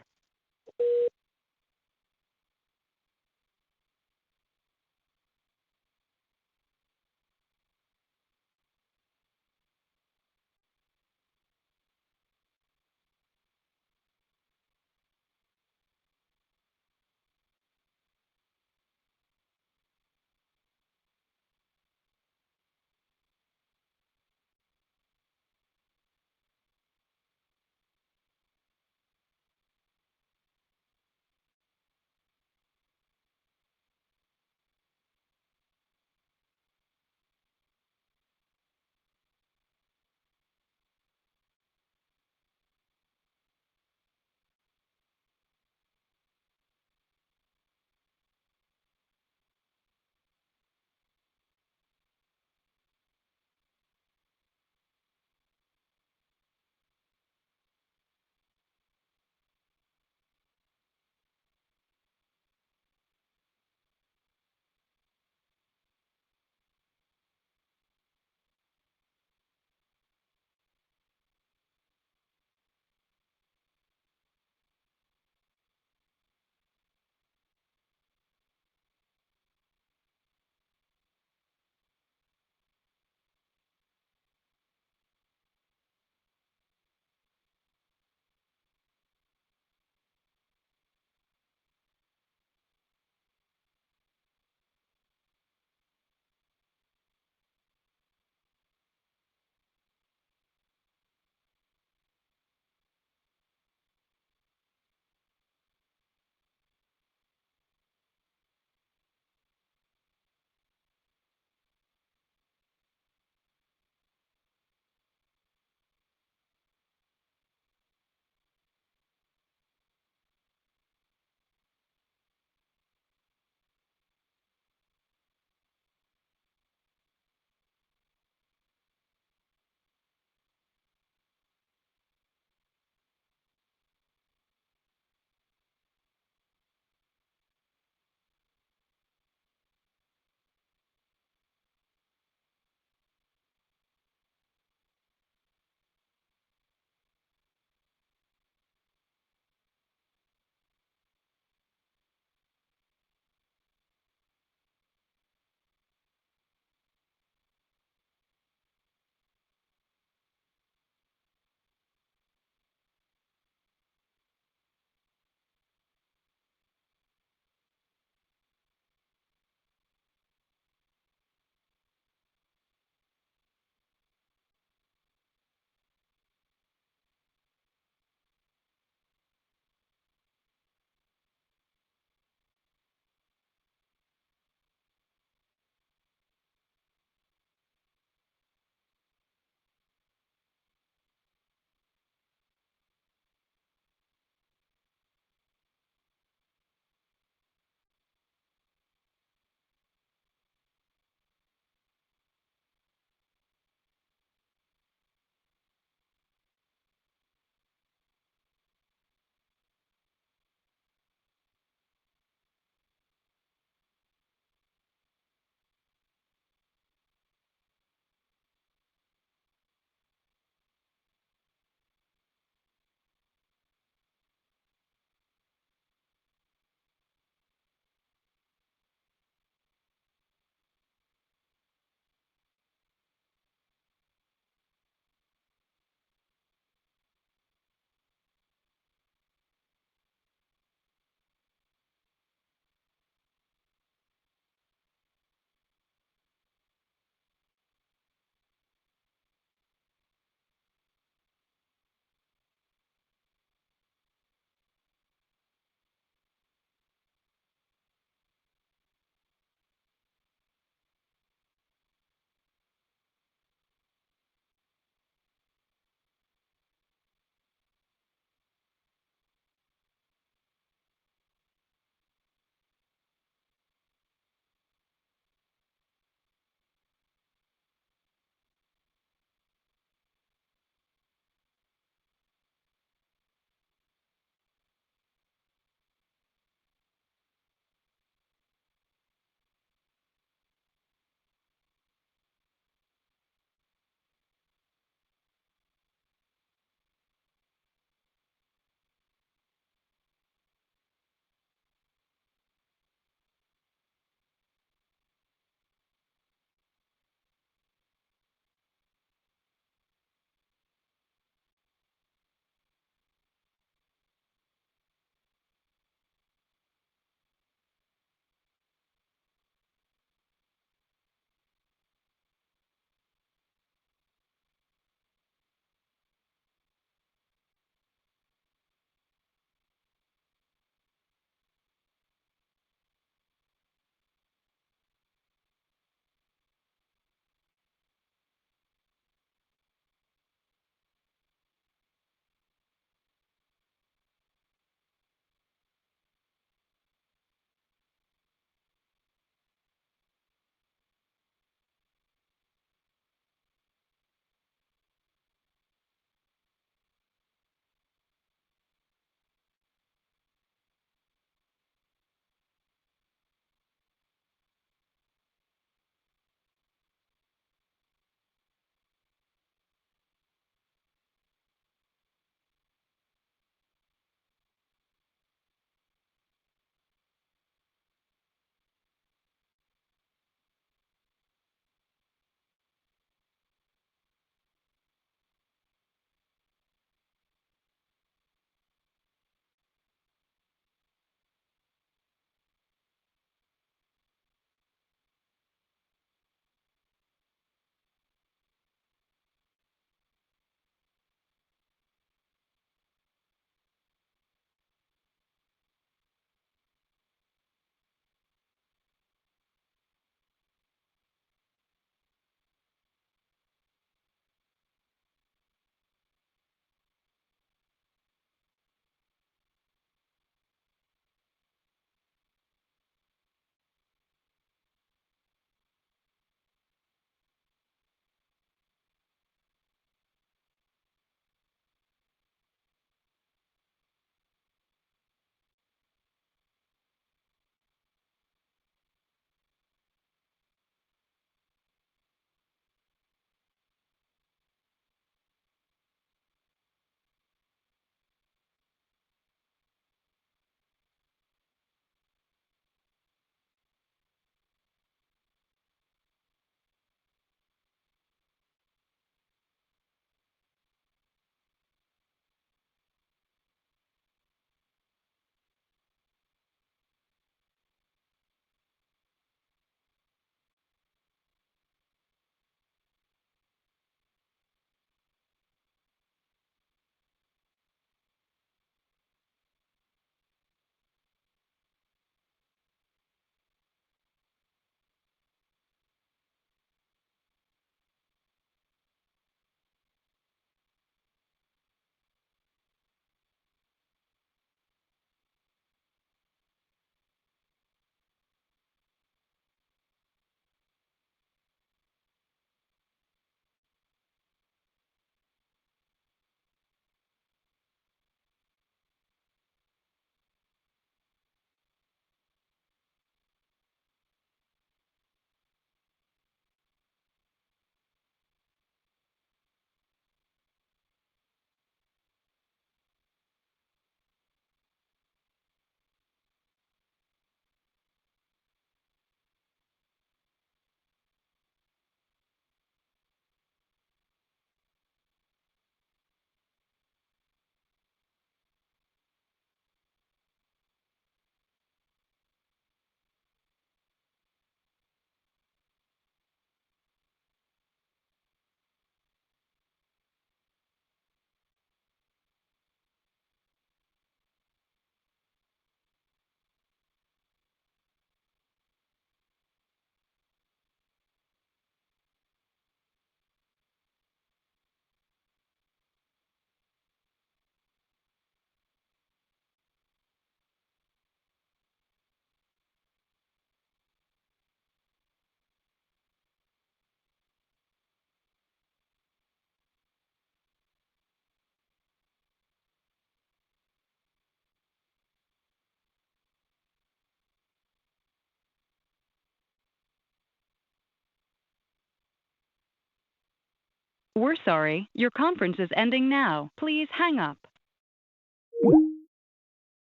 We're sorry, your conference is ending now. Please hang up.